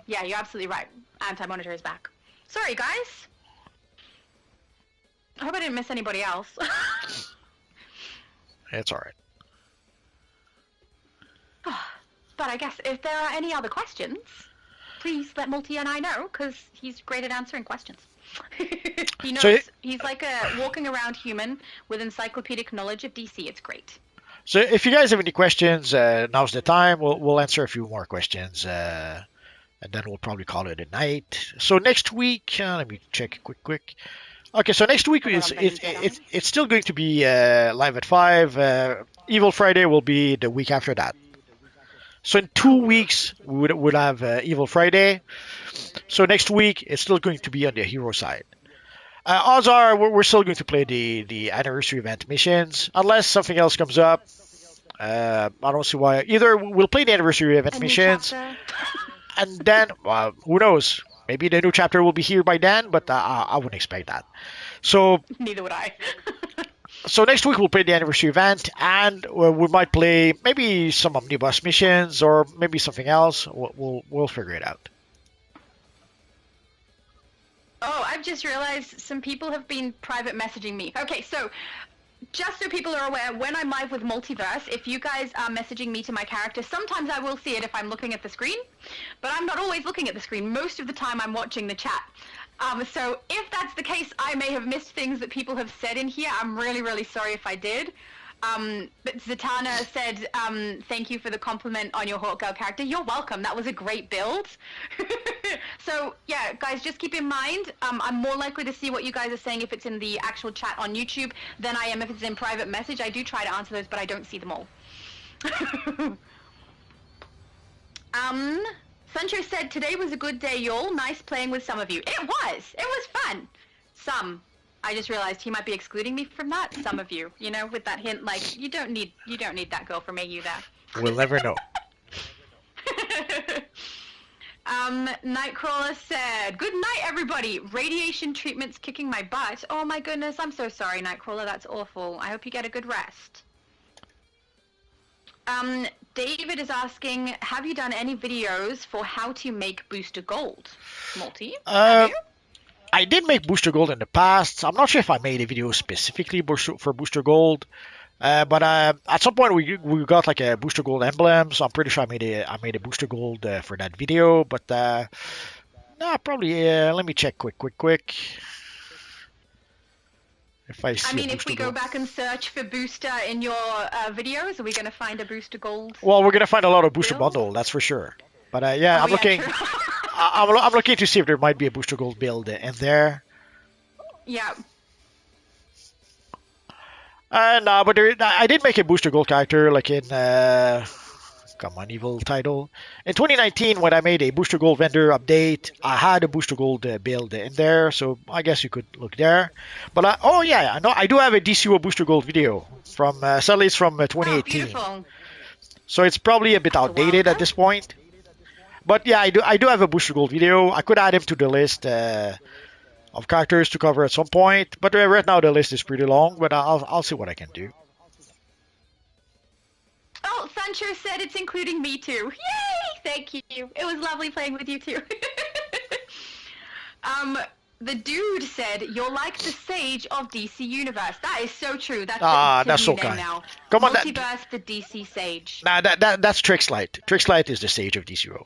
Yeah, you're absolutely right. Anti-monitor is back. Sorry, guys. I hope I didn't miss anybody else. it's all right. But I guess if there are any other questions, please let Multi and I know, because he's great at answering questions. He knows. So He's like a walking around human with encyclopedic knowledge of DC. It's great. So if you guys have any questions, now's the time. We'll answer a few more questions, and then we'll probably call it a night. So next week, let me check quick. Okay, so next week Although is I'm Benny Jedi. it's still going to be live at 5. Evil Friday will be the week after that. So in 2 weeks we would have Evil Friday. So next week it's still going to be on the hero side. Odds are we're still going to play the anniversary event missions unless something else comes up. I don't see why. Either we'll play the anniversary event A new missions, chapter. and then who knows? Maybe the new chapter will be here by then, but I wouldn't expect that. So Neither would I. so next week we'll play the anniversary event, and we might play maybe some omnibus missions or maybe something else. We'll figure it out. Oh, I've just realized some people have been private messaging me. Okay, so just so people are aware, when I'm live with Multiverse, if you guys are messaging me to my character, sometimes I will see it if I'm looking at the screen, but I'm not always looking at the screen. Most of the time I'm watching the chat. So if that's the case, I may have missed things that people have said in here. I'm really, really sorry if I did. But Zatanna said, thank you for the compliment on your Hawkgirl character. You're welcome. That was a great build. So, yeah, guys, just keep in mind, I'm more likely to see what you guys are saying if it's in the actual chat on YouTube than I am if it's in private message. I do try to answer those, but I don't see them all. Sancho said, today was a good day, y'all. Nice playing with some of you. It was. It was fun. Some. I just realized he might be excluding me from that. Some of you, you know, with that hint, like you don't need that girl from AU there. We'll never know. Nightcrawler said, "Good night, everybody. Radiation treatment's kicking my butt. Oh my goodness, I'm so sorry, Nightcrawler. That's awful. I hope you get a good rest." David is asking, have you done any videos for how to make booster gold? Multi, have you? I did make Booster Gold in the past. I'm not sure if I made a video specifically for Booster Gold, but at some point we got like a Booster Gold emblem, so I'm pretty sure I made a Booster Gold for that video. But no, probably let me check quick. If I see I mean, a if Booster we go Gold. back and search for booster in your videos, are we going to find a booster gold? Well, we're gonna find a lot of Booster Build? Bundle, that's for sure. But yeah, Oh I'm yeah, looking. true. I'm looking to see if there might be a Booster Gold build in there. Yeah. No, but I did make a Booster Gold character, like in come on, evil title. In 2019, when I made a Booster Gold vendor update, I had a Booster Gold build in there, so I guess you could look there. But oh yeah, I know I do have a DCUO Booster Gold video from sadly it's from Oh, 2018, beautiful. so it's probably a bit That's a while outdated ago. at this point. But yeah, I do have a Booster Gold video. I could add him to the list of characters to cover at some point, but right now the list is pretty long. But I'll see what I can do. Oh, Sancho said it's including me too. Yay! Thank you. It was lovely playing with you too. The dude said you're like the sage of DC Universe. That is so true. That's his That's new so name kind. now. Come on, Multiverse, the DC Sage. nah, that's Trixlight. Trixlight is the sage of DCUO.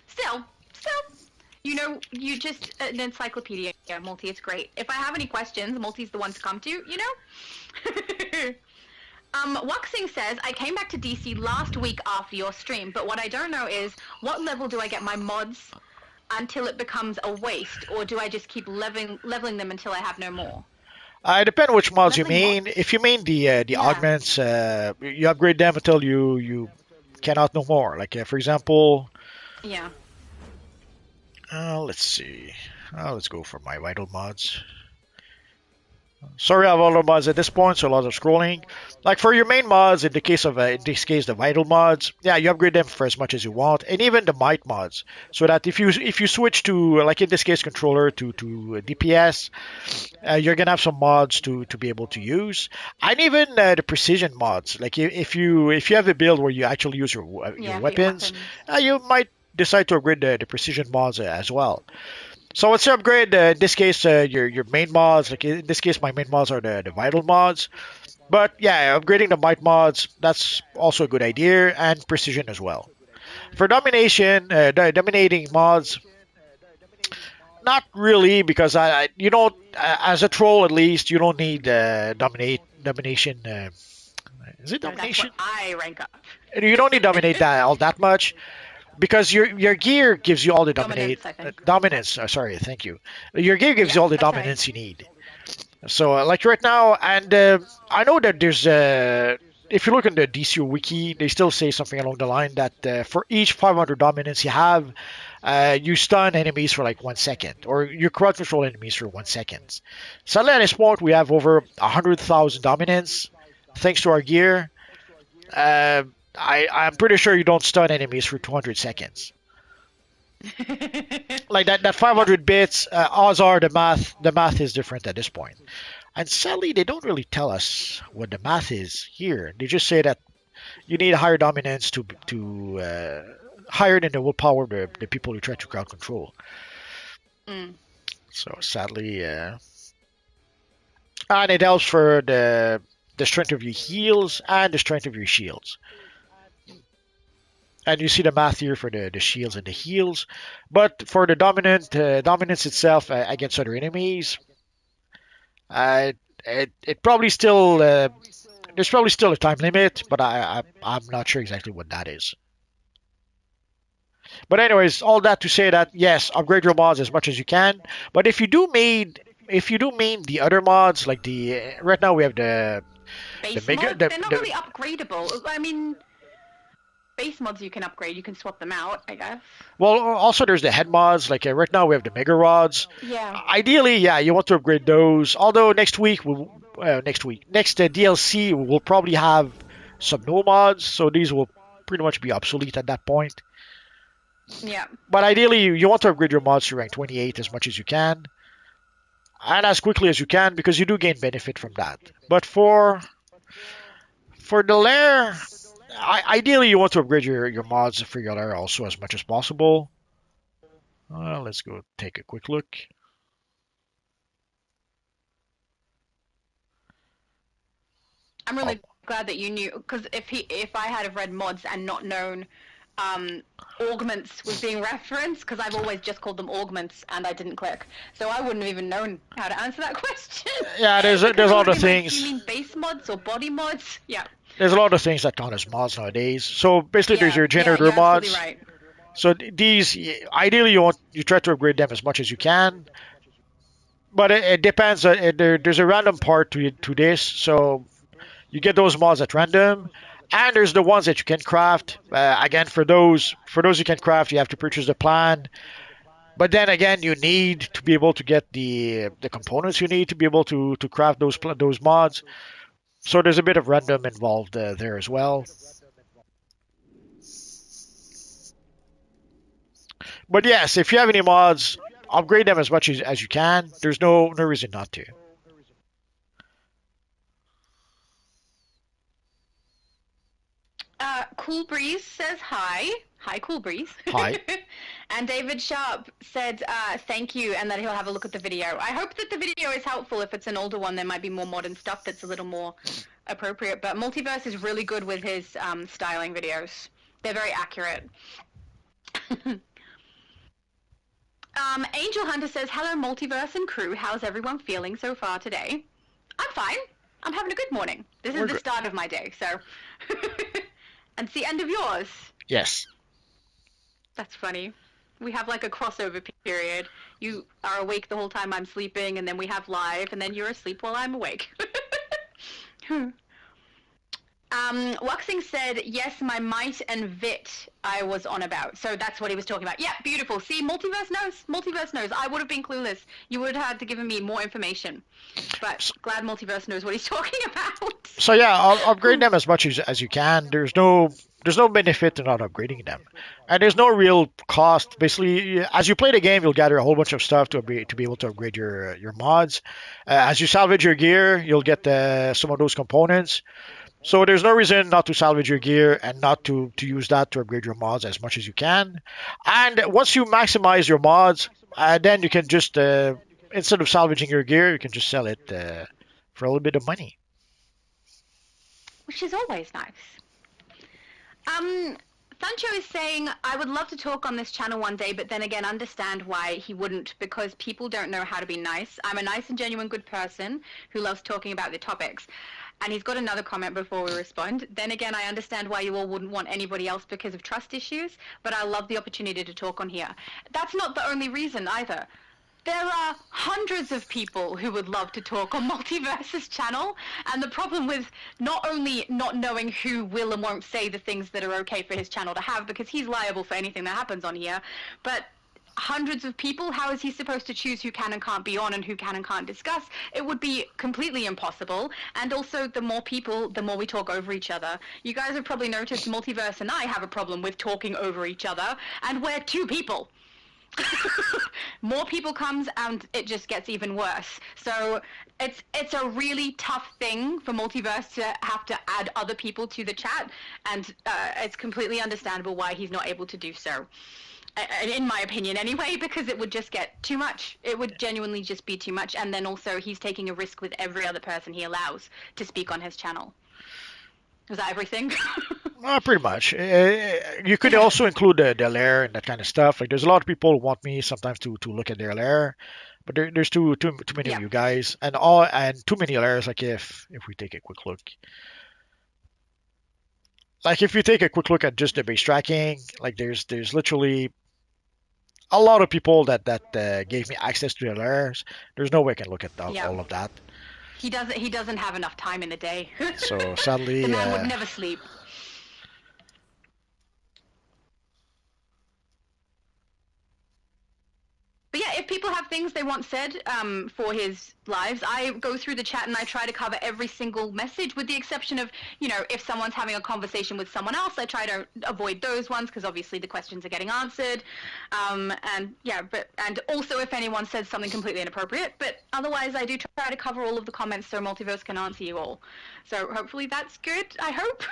Still, you know, you just an encyclopedia, Multi. It's great. If I have any questions, Multi's the one to come to. You know. Waxing says, I came back to DC last week after your stream, but what I don't know is what level do I get my mods until it becomes a waste, or do I just keep leveling them until I have no more? It depends which mods you Leveling mean. mods? If you mean the Yeah. augments, you upgrade them until you cannot no more. Like for example, Yeah. let's see. Let's go for my vital mods. Sorry, I have all the mods at this point, so a lot of scrolling. Like for your main mods, in the case of in this case the vital mods, yeah, you upgrade them for as much as you want, and even the might mods, so that if you switch to like in this case controller to DPS, you're gonna have some mods to be able to use, and even the precision mods. Like if you have a build where you actually use your Yeah, for your weapons, weapons. you might decide to upgrade the precision mods as well. So once you upgrade, in this case, your main mods, like in this case, my main mods are the vital mods. But yeah, upgrading the might mods, that's also a good idea, and precision as well. For domination, dominating mods, not really, because you don't, as a troll at least, you don't need domination. Is it No, that's what domination? I rank up. You don't need dominate that all that much, because your gear gives you all the Dominance, I think. dominance. Sorry, thank you. Your gear gives Yeah, you all the that's right. dominance you need. So like right now, and I know that there's if you look in the DCUO wiki, they still say something along the line that for each 500 dominance you have, you stun enemies for like 1 second, or you crowd control enemies for 1 second. Sadly, at this point, we have over 100,000 dominance thanks to our gear. Uh, I'm pretty sure you don't stun enemies for 200 seconds. Like that Yep. 500 bits, odds are the math is different at this point. And sadly, they don't really tell us what the math is here. They just say that you need higher dominance to higher than the willpower of the people who try to crowd control. Mm. So sadly, and it helps for the strength of your heals and the strength of your shields. And you see the math here for the shields and the heals. But for the dominance itself against other enemies, uh, it probably still there's probably still a time limit, but I'm not sure exactly what that is. But anyways, all that to say that yes, upgrade your mods as much as you can. But if you do mean the other mods, like the right now we have the Base mega mods, they're not really upgradable. I mean, base mods you can upgrade, you can swap them out, I guess. well, also there's the head mods. Like right now we have the mega rods. Yeah. Ideally, yeah, you want to upgrade those. Although next DLC will probably have some no mods, so these will pretty much be obsolete at that point. Yeah. But ideally, you want to upgrade your mods to rank 28 as much as you can, and as quickly as you can, because you do gain benefit from that. But for the lair, ideally you want to upgrade your mods for your lair also as much as possible. Let's go take a quick look. I'm Oh, really glad that you knew, because if I had have read mods and not known augments was being referenced, because I've always just called them augments and I didn't click, so I wouldn't have even known how to answer that question. yeah, there's Because there's I a would lot have of been like, do you things. mean base mods or body mods? Yeah. There's a lot of things that count as mods nowadays. So basically, there's Yeah, your yeah, generator you're absolutely mods. right. So these, ideally, you try to upgrade them as much as you can. But it depends. There's a random part to this. So you get those mods at random, and there's the ones that you can craft. Again, for those you can craft, you have to purchase the plan. But then again, you need to be able to get the components you need to be able to craft those mods. So there's a bit of random involved there as well. But yes, if you have any mods, upgrade them as much as you can. There's no reason not to. Cool Breeze says hi. Hi, Cool Breeze. Hi. And David Sharp said thank you and that he'll have a look at the video. I hope that the video is helpful. If it's an older one, there might be more modern stuff that's a little more appropriate. But Multiverse is really good with his styling videos. They're very accurate. Angel Hunter says, hello, Multiverse and crew. How's everyone feeling so far today? I'm fine. I'm having a good morning. This is We're the good. start of my day, so. And it's the end of yours. Yes. That's funny. We have like a crossover period. You are awake the whole time I'm sleeping, and then we have live, and then you're asleep while I'm awake. Luxing said, yes, my might and vit I was on about. So that's what he was talking about. Yeah, beautiful. See, multiverse knows. Multiverse knows. I would have been clueless. You would have had to give me more information. But glad multiverse knows what he's talking about. So yeah, upgrade them as much as you can. There's no benefit to not upgrading them, and there's no real cost. Basically, as you play the game, you'll gather a whole bunch of stuff to be able to upgrade your mods. As you salvage your gear, you'll get some of those components. So there's no reason not to salvage your gear and not to use that to upgrade your mods as much as you can. And once you maximize your mods, then you can just instead of salvaging your gear, you can just sell it for a little bit of money. Which is always nice. Sancho is saying, I would love to talk on this channel one day, but then again, understand why he wouldn't, because people don't know how to be nice. I'm a nice and genuine good person who loves talking about the topics. And he's got another comment before we respond. Then again, I understand why you all wouldn't want anybody else because of trust issues, but I love the opportunity to talk on here. That's not the only reason either. There are hundreds of people who would love to talk on Multiverse's channel, and the problem with not only not knowing who will and won't say the things that are okay for his channel to have, because he's liable for anything that happens on here, but hundreds of people, how is he supposed to choose who can and can't be on and who can and can't discuss? It would be completely impossible. And also, the more people, the more we talk over each other. You guys have probably noticed Multiverse and I have a problem with talking over each other, and we're two people. More people comes and it just gets even worse. So it's a really tough thing for Multiverse to have to add other people to the chat, and it's completely understandable why he's not able to do so. In my opinion anyway, because it would just get too much. It would genuinely just be too much, and then also he's taking a risk with every other person he allows to speak on his channel. Was that everything? Pretty much. You could also include the lair and that kind of stuff. Like, there's a lot of people who want me sometimes to look at their lair, but there's too many of Yeah. you guys, and too many lairs. Like, if we take a quick look, like if you take a quick look at just the base tracking, like there's literally a lot of people that gave me access to their lairs. There's no way I can look at Yeah. all of that. He doesn't have enough time in the day. So The sadly, man would never sleep. But yeah, if people have things they want said for his lives, I go through the chat and I try to cover every single message, with the exception of, if someone's having a conversation with someone else, I try to avoid those ones because obviously the questions are getting answered. And also if anyone says something completely inappropriate, but otherwise I do try to cover all of the comments so Multiverse can answer you all. So hopefully that's good, I hope.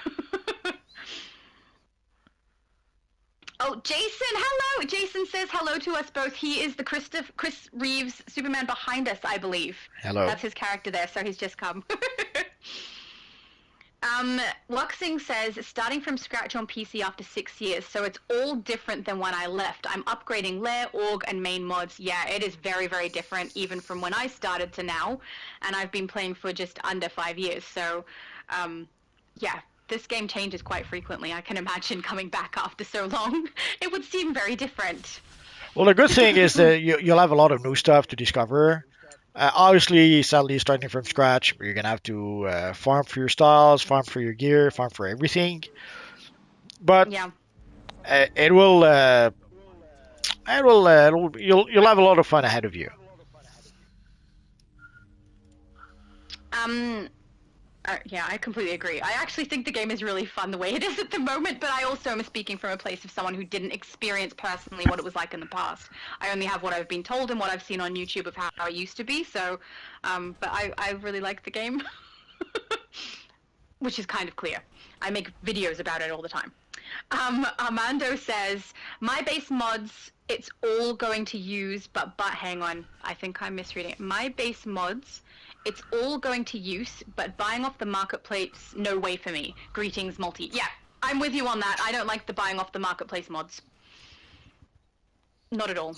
Oh, Jason, hello! Jason says hello to us both. He is the Chris Reeves Superman behind us, I believe. hello. That's his character there, so he's just come. Luxing says, starting from scratch on PC after 6 years, so it's all different than when I left. I'm upgrading lair, org, and main mods. Yeah, it is very, very different, even from when I started to now, and I've been playing for just under 5 years, so, yeah. This game changes quite frequently. I can imagine coming back after so long. It would seem very different. Well, the good thing is that you'll have a lot of new stuff to discover. Obviously, sadly, starting from scratch, you're gonna have to farm for your styles, farm for your gear, farm for everything. But Yeah. uh, it will, uh, you'll have a lot of fun ahead of you. Yeah, I completely agree. I actually think the game is really fun the way it is at the moment, but I also am speaking from a place of someone who didn't experience personally what it was like in the past. I only have what I've been told and what I've seen on YouTube of how it used to be, so, but I really like the game, which is kind of clear. I make videos about it all the time. Armando says, my base mods, it's all going to use, but hang on, I think I'm misreading it. My base mods, it's all going to use, but buying off the marketplace, no way for me. Greetings, Multi. Yeah, I'm with you on that. I don't like the buying off the marketplace mods. Not at all.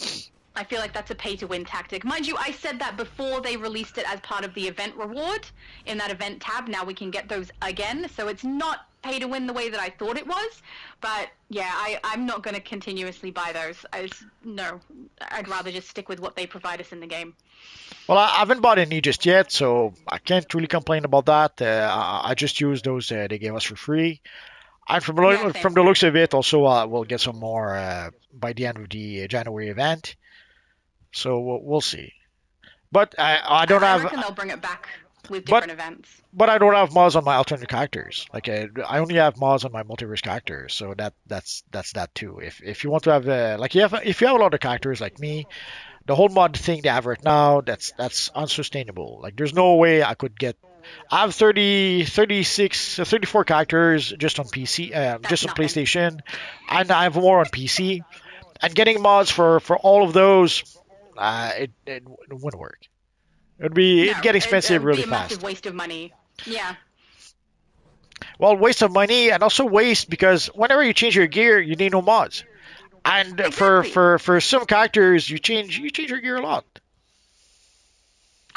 I feel like that's a pay to win tactic. Mind you, I said that before they released it as part of the event reward in that event tab. Now we can get those again. So it's not pay to win the way that I thought it was. But yeah, I'm not going to continuously buy those. No, I'd rather just stick with what they provide us in the game. Well, I haven't bought any just yet, so I can't really complain about that. I just use those they gave us for free. And Yeah, from same. the looks of it, also we'll get some more by the end of the January event. So we'll see. But I don't I have, reckon they'll bring it back with but different events. but I don't have mods on my alternate characters. Like I only have mods on my multiverse characters, so that's that too. If you want to have like if you have a lot of characters like me, the whole mod thing they have right now, that's unsustainable. Like there's no way I could get. I have 30, 36, 34 characters just on PC, That's just on nothing. PlayStation, and I have more on PC. And getting mods for all of those, it wouldn't work. It'd No, get it expensive would really be a massive fast. waste of money. Yeah, Well, waste of money and also waste because whenever you change your gear, you need no mods. And exactly. for some characters, you change your gear a lot.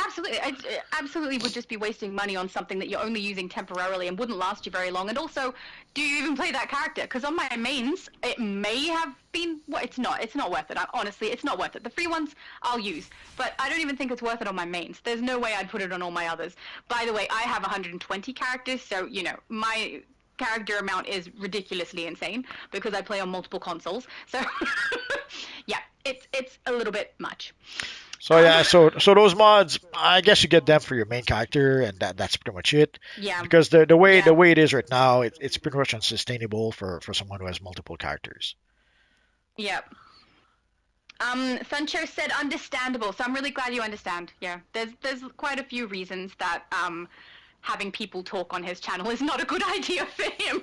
Absolutely. It absolutely would just be wasting money on something that you're only using temporarily and wouldn't last you very long. And also, do you even play that character? Because on my mains, it may have been. Well, it's not. It's not worth it. Honestly, it's not worth it. The free ones I'll use, but I don't even think it's worth it on my mains. There's no way I'd put it on all my others. By the way, I have 120 characters, so my character amount is ridiculously insane because I play on multiple consoles. So yeah, it's a little bit much. So Um, yeah, so those mods, I guess you get them for your main character, and that's pretty much it. yeah, Because the yeah. way it is right now, it's pretty much unsustainable for someone who has multiple characters. Yeah. Sancho said understandable, so I'm really glad you understand. Yeah, there's quite a few reasons that having people talk on his channel is not a good idea for him.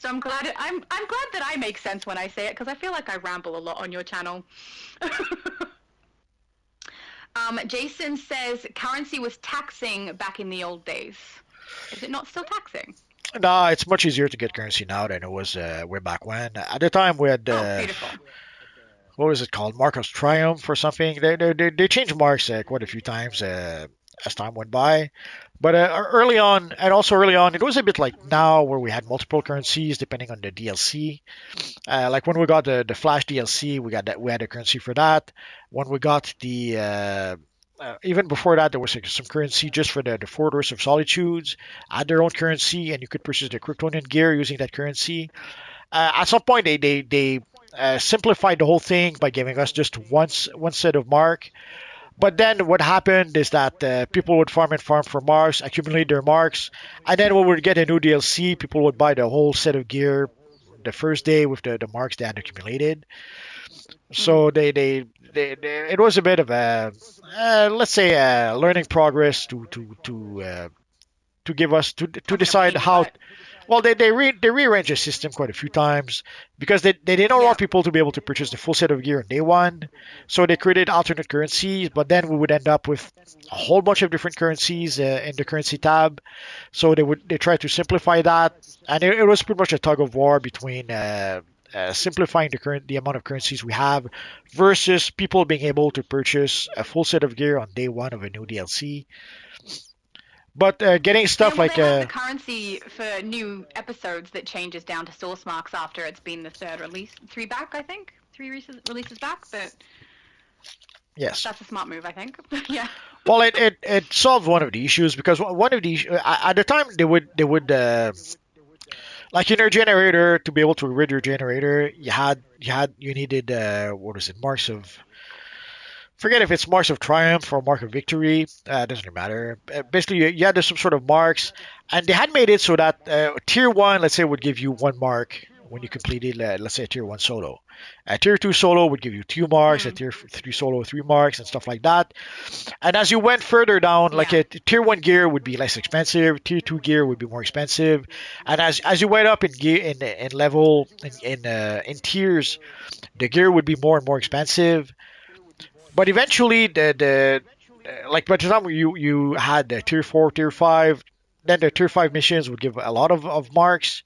So I'm glad that I make sense when I say it because I feel like I ramble a lot on your channel. Jason says currency was taxing back in the old days. Is it not still taxing? No, it's much easier to get currency now than it was way back when. At the time, we had Oh, beautiful. what was it called, Mark of Triumph or something. They changed marks quite a few times as time went by. But early on, and also early on, it was a bit like now where we had multiple currencies depending on the DLC. Like when we got the Flash DLC, we had a currency for that. When we got the even before that, there was like, some currency just for the Fortress of Solitudes, had their own currency, and you could purchase the Kryptonian gear using that currency. At some point, they simplified the whole thing by giving us just one set of mark. But then what happened is that people would farm and farm for marks, accumulate their marks, and then when we would get a new DLC, people would buy the whole set of gear the first day with the marks they had accumulated. Mm-hmm. So it was a bit of a let's say a learning progress to give us to Sounds like a decide pain in the how. butt. Well, they rearranged the system quite a few times because they didn't want Yeah. people to be able to purchase the full set of gear on day one. So they created alternate currencies, but then we would end up with a whole bunch of different currencies in the currency tab. So they tried to simplify that, and it was pretty much a tug of war between simplifying the amount of currencies we have versus people being able to purchase a full set of gear on day one of a new DLC. But getting And stuff well, they like have the currency for new episodes that changes down to source marks after it's been the third release, three back, I think, three releases back. But yes. that's a smart move, I think. Yeah. Well, it solved one of the issues because one of the at the time they would like in your generator to be able to rid your generator you needed what is it, marks of, forget if it's marks of triumph or mark of victory, doesn't really matter. Basically you had some sort of marks, and they had made it so that tier one, let's say, would give you one mark when you completed let's say a tier one solo. A tier two solo would give you two marks, a Mm, tier three solo three marks, and stuff like that. And as you went further down, like yeah. a tier one gear would be less expensive, tier two gear would be more expensive, and as you went up in gear in level in tiers, the gear would be more and more expensive. But eventually, the like by the time you had the tier four, tier five, then the tier five missions would give a lot of marks,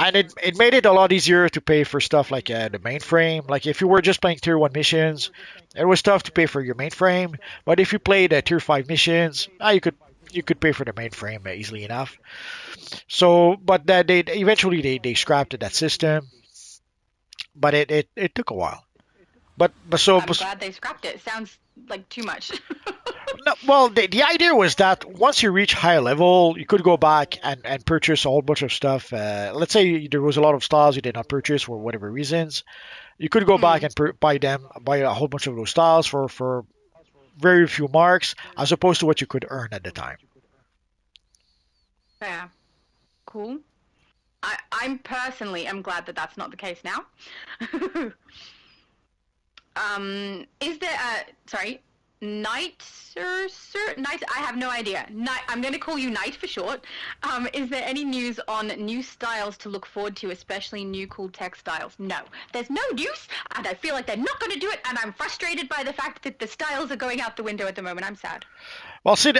and it made it a lot easier to pay for stuff like the mainframe. Like if you were just playing tier 1 missions, it was tough to pay for your mainframe. But if you played tier 5 missions, you could pay for the mainframe easily enough. So, but that they eventually they scrapped that system, but it took a while. But so I'm glad they scrapped it. Sounds like too much. no, well, the idea was that once you reach higher level, you could go back and purchase a whole bunch of stuff. Let's say there was a lot of styles you did not purchase for whatever reasons. You could go back Hmm. and buy a whole bunch of those styles for very few marks, as opposed to what you could earn at the time. Yeah. Cool. I'm personally am glad that that's not the case now. Is there a sorry, Knight sir Knight? I have no idea. Knight. I'm going to call you Knight for short. Is there any news on new styles to look forward to, especially new cool tech styles? No, there's no news, and I feel like they're not going to do it, and I'm frustrated by the fact that the styles are going out the window at the moment. I'm sad. Well, see,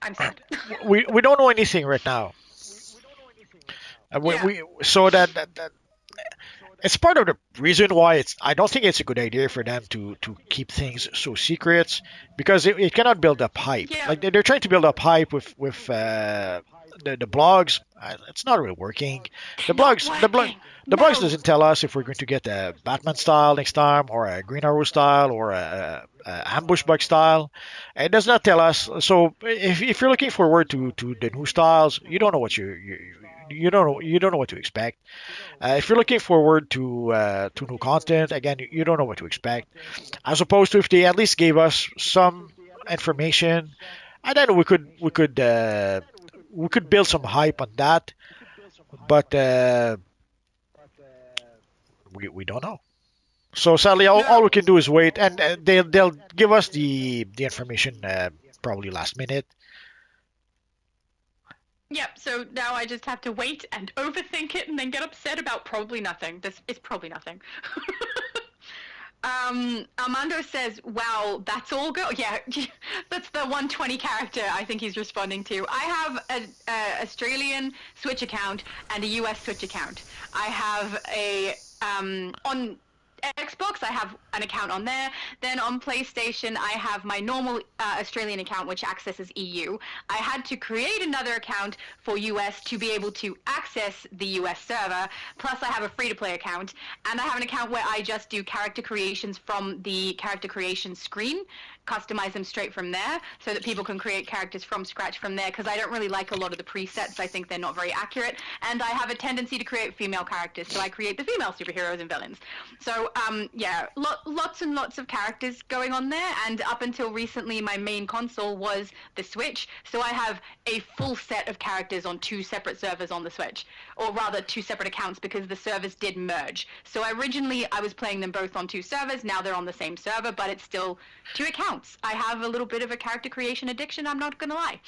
I'm sad. we don't know anything right now. Yeah. So that it's part of the reason why it's I don't think it's a good idea for them to keep things so secret because it cannot build up hype. Yeah. Like they're trying to build up hype with the blogs. It's not really working. They're The not blogs the blog working. the blogs No. doesn't tell us if we're going to get a Batman style next time or a Green Arrow style or a ambush bug style. It does not tell us. So if you're looking forward to the new styles, you don't know what you don't know what to expect. If you're looking forward to new content, again, you don't know what to expect. As opposed to if they at least gave us some information, and then we could build some hype on that. But we don't know. So sadly, all we No. can do is wait, and they'll give us the information probably last minute. Yep, so now I just have to wait and overthink it and then get upset about probably nothing. This is probably nothing. Armando says, "Wow, that's all go." Yeah, that's the 120 character I think he's responding to. I have a Australian Switch account and a US Switch account. I have a on Xbox, I have an account on there. Then on PlayStation, I have my normal Australian account, which accesses EU. I had to create another account for US to be able to access the US server. Plus, I have a free to play account. And I have an account where I just do character creations from the character creation screen, customize them straight from there so that people can create characters from scratch from there because I don't really like a lot of the presets. I think they're not very accurate. And I have a tendency to create female characters, so I create the female superheroes and villains. So, yeah, lots and lots of characters going on there. And up until recently, my main console was the Switch. So I have a full set of characters on two separate servers on the Switch, or rather two separate accounts because the servers did merge. So originally I was playing them both on two servers. Now they're on the same server, but it's still two accounts. I have a little bit of a character creation addiction, I'm not gonna lie.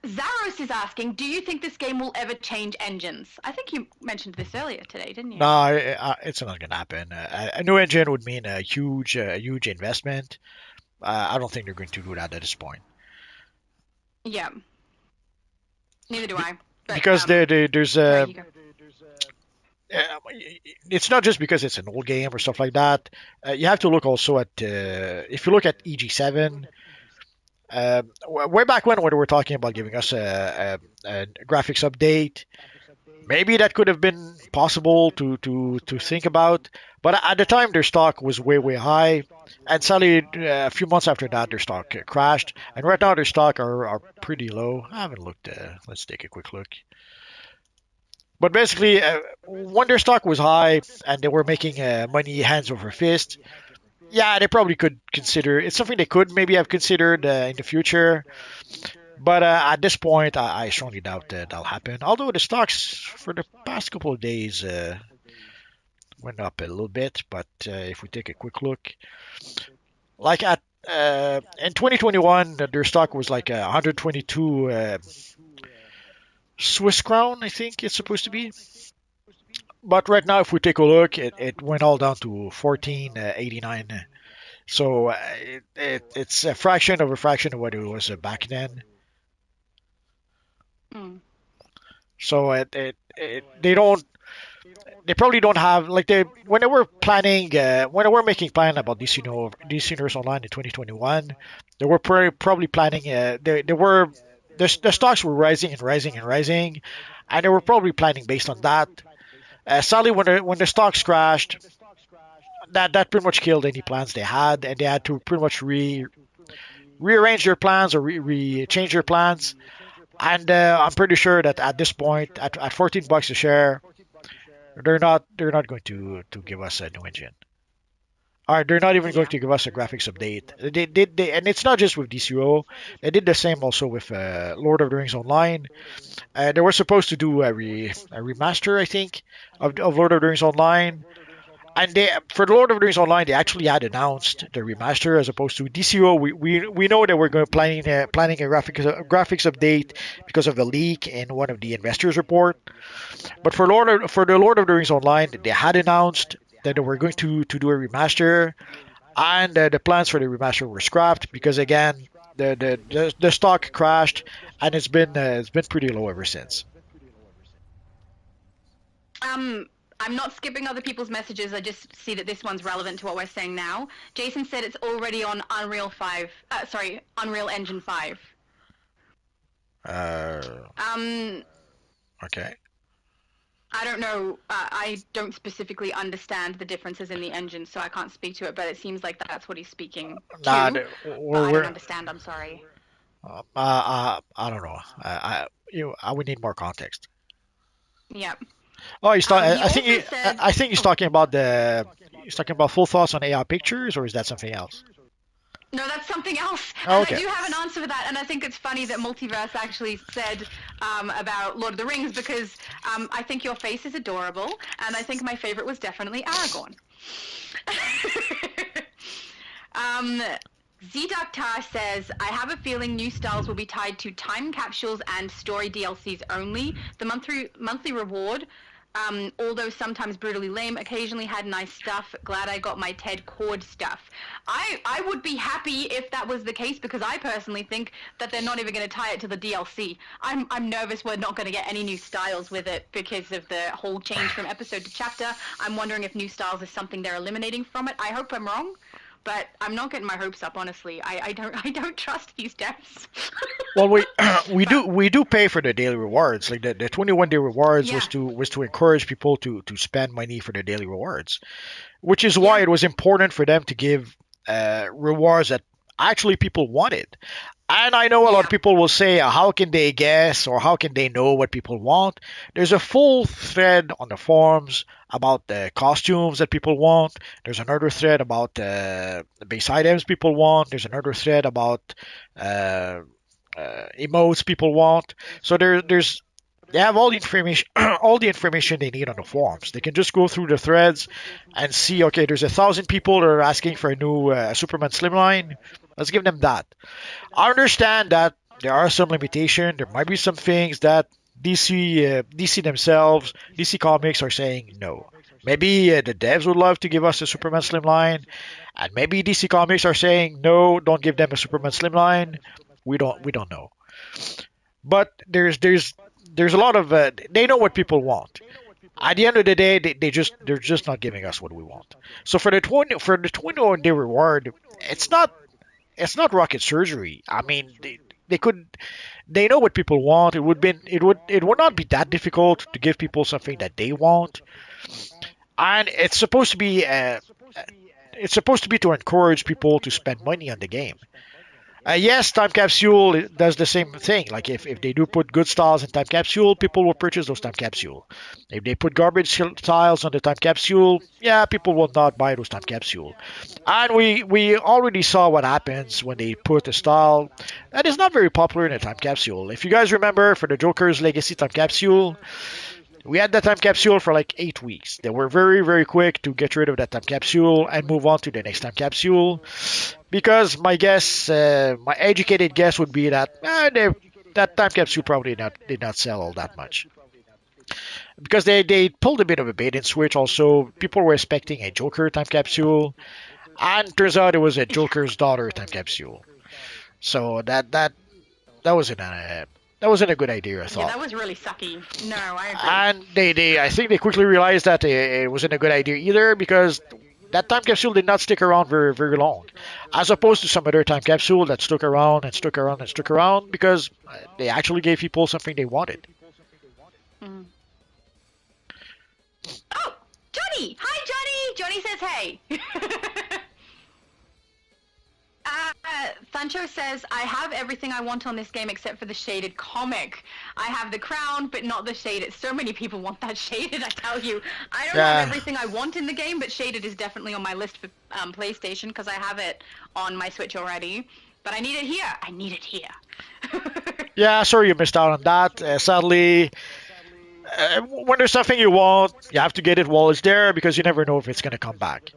Zaros is asking, do you think this game will ever change engines? I think you mentioned this earlier today, didn't you? No, it's not gonna happen. A new engine would mean a huge investment. I don't think they're going to do that at this point. Yeah, neither do Be- I. But because there's sorry, you go. uh, it's not just because it's an old game or stuff like that. You have to look also at if you look at EG7, way back when they were talking about giving us a graphics update, maybe that could have been possible to think about. But at the time, their stock was way high, and sadly, a few months after that, their stock crashed. And right now, their stock are pretty low. I haven't looked. Let's take a quick look. But basically, when their stock was high and they were making money hands over fist, yeah, they probably could consider. It's something they could maybe have considered in the future. But at this point, I strongly doubt that'll happen. Although the stocks for the past couple of days went up a little bit, but if we take a quick look, like at in 2021, their stock was like 122 Swiss crown, I think it's supposed to be. But right now, if we take a look, it went all down to 14.89. So it's a fraction of a fraction of what it was back then. Mm. So they don't they probably don't have like they when they were planning when they were making plan about DC Universe Online in 2021, they were probably planning they were the stocks were rising and rising and rising, and they were probably planning based on that. Sadly, when the stocks crashed, that pretty much killed any plans they had, and they had to pretty much rearrange their plans or change their plans. And I'm pretty sure that at this point, at $14 a share, they're not going to give us a new engine. Or they're not even going Yeah. to give us a graphics update. And it's not just with DCUO. They did the same also with Lord of the Rings Online. They were supposed to do a remaster, I think, of Lord of the Rings Online. And they for the Lord of the Rings Online, they actually had announced the remaster as opposed to DCO. We know that we're going planning a graphics update because of the leak in one of the investors report. But for the Lord of the Rings Online, they had announced that they were going to do a remaster, and the plans for the remaster were scrapped because again the stock crashed, and it's been pretty low ever since. Um, I'm not skipping other people's messages. I just see that this one's relevant to what we're saying now. Jason said it's already on Unreal 5. Sorry, Unreal Engine 5. Uh, Um, okay. I don't know. I don't specifically understand the differences in the engine, so I can't speak to it. But it seems like that's what he's speaking Nah, to. But I don't we're understand. I'm sorry. I don't know. I would need more context. Yeah. Oh, He also said, I think he's "Oh, talking about he's talking about full thoughts on AI pictures, or is that something else? no, that's something else." Oh, And I okay. do have an answer for that. And I think it's funny that Multiverse actually said about Lord of the Rings because I think your face is adorable, and I think my favorite was definitely Aragorn. um, Zdoktar says, I have a feeling new styles will be tied to time capsules and story DLCs only. The monthly reward, although sometimes brutally lame, occasionally had nice stuff. Glad I got my Ted Cord stuff. I would be happy if that was the case because I personally think that they're not even going to tie it to the DLC. I'm nervous we're not going to get any new styles with it because of the whole change from episode to chapter. I'm wondering if new styles is something they're eliminating from it. I hope I'm wrong. But I'm not getting my hopes up, honestly. I don't trust these devs. Well, we but we do pay for the daily rewards. Like the 21-day rewards yeah, was to encourage people to spend money for the daily rewards, which is why yeah, it was important for them to give rewards that actually people wanted. And I know a lot of yeah. people will say, how can they guess or how can they know what people want? There's a full thread on the forums about the costumes that people want. There's another thread about the base items people want. There's another thread about uh, emotes people want. So they have all the information all the information they need on the forums. They can just go through the threads and see, okay, there's 1,000 people that are asking for a new Superman slimline. Let's give them that. I understand that there are some limitation. There might be some things that DC themselves, DC Comics are saying no. Maybe the devs would love to give us a Superman slimline, and maybe DC Comics are saying no, don't give them a Superman slimline. We don't know. But there's a lot of they know what people want. At the end of the day, they're just not giving us what we want. So for the 21-day reward, it's not it's not rocket surgery. I mean, they know what people want. It would not be that difficult to give people something that they want, and it's supposed to be to encourage people to spend money on the game. Yes, Time Capsule does the same thing. Like if they do put good styles in Time Capsule, people will purchase those Time Capsule. If they put garbage styles on the Time Capsule, yeah, people will not buy those Time Capsule. And we already saw what happens when they put a style that is not very popular in a Time Capsule. If you guys remember, for the Joker's Legacy Time Capsule, we had that Time Capsule for like 8 weeks. They were very quick to get rid of that Time Capsule and move on to the next Time Capsule because my educated guess would be that that time capsule probably not did not sell all that much because they pulled a bit of a bait and switch. Also, people were expecting a Joker time capsule, and turns out it was a Yeah. Joker's daughter time capsule. So that was an that wasn't a good idea, I Yeah, thought. that was really sucky. No, I agree. And I think they quickly realized that it wasn't a good idea either because that time capsule did not stick around very, very long, as opposed to some other time capsule that stuck around and stuck around and stuck around because they actually gave people something they wanted. Mm. Oh, Johnny! Hi, Johnny! Johnny says hey. Sancho says, I have everything I want on this game except for the shaded comic. I have the crown, but not the shaded. So many people want that shaded, I tell you. I don't have Yeah, everything I want in the game, but shaded is definitely on my list for PlayStation because I have it on my Switch already. But I need it here. I need it here. yeah. Sorry you missed out on that. Sadly, when there's something you want, you have to get it while it's there because you never know if it's gonna come back.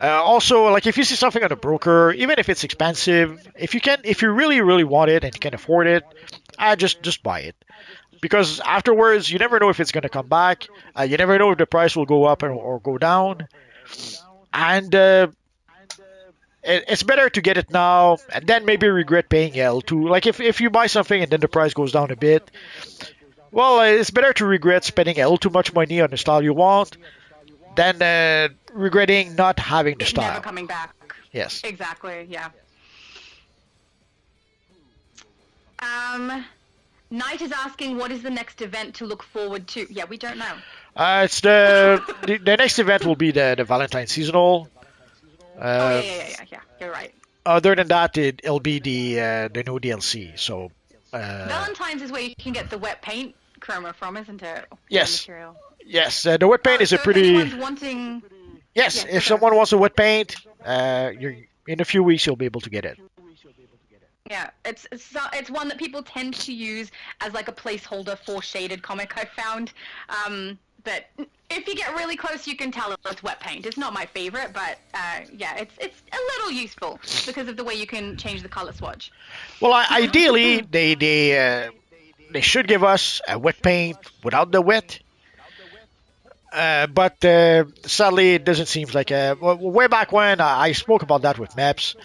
Also, like if you see something on a broker, even if it's expensive, if you really, really want it and you can afford it, just buy it. Because afterwards, you never know if it's gonna come back. You never know if the price will go up or go down. And it's better to get it now and then maybe regret paying L2. Like if you buy something and then the price goes down a bit, well, it's better to regret spending a little too much money on the style you want than regretting not having the It never style. coming back. Yes. Exactly, yeah. Um, Knight is asking what is the next event to look forward to. Yeah, we don't know. It's the next event will be the Valentine seasonal. Oh yeah, Uh, yeah, yeah, yeah, yeah. You're right. Other than that, it'll be the new DLC. So Valentine's is where you can get the wet paint chroma from, isn't it? Or the yes, material. yes, the wet paint is a So if pretty anyone's wanting, yes. yeah, If go. someone wants a wet paint, you're in a few weeks you'll be able to get it. Yeah, it's one that people tend to use as like a placeholder for shaded comic. I found, but if you get really close, you can tell it's wet paint. It's not my favorite, but yeah, it's a little useful because of the way you can change the color swatch. Well, ideally they should give us a wet paint without the wet. But sadly, it doesn't seem like way back when I spoke about that with Maps,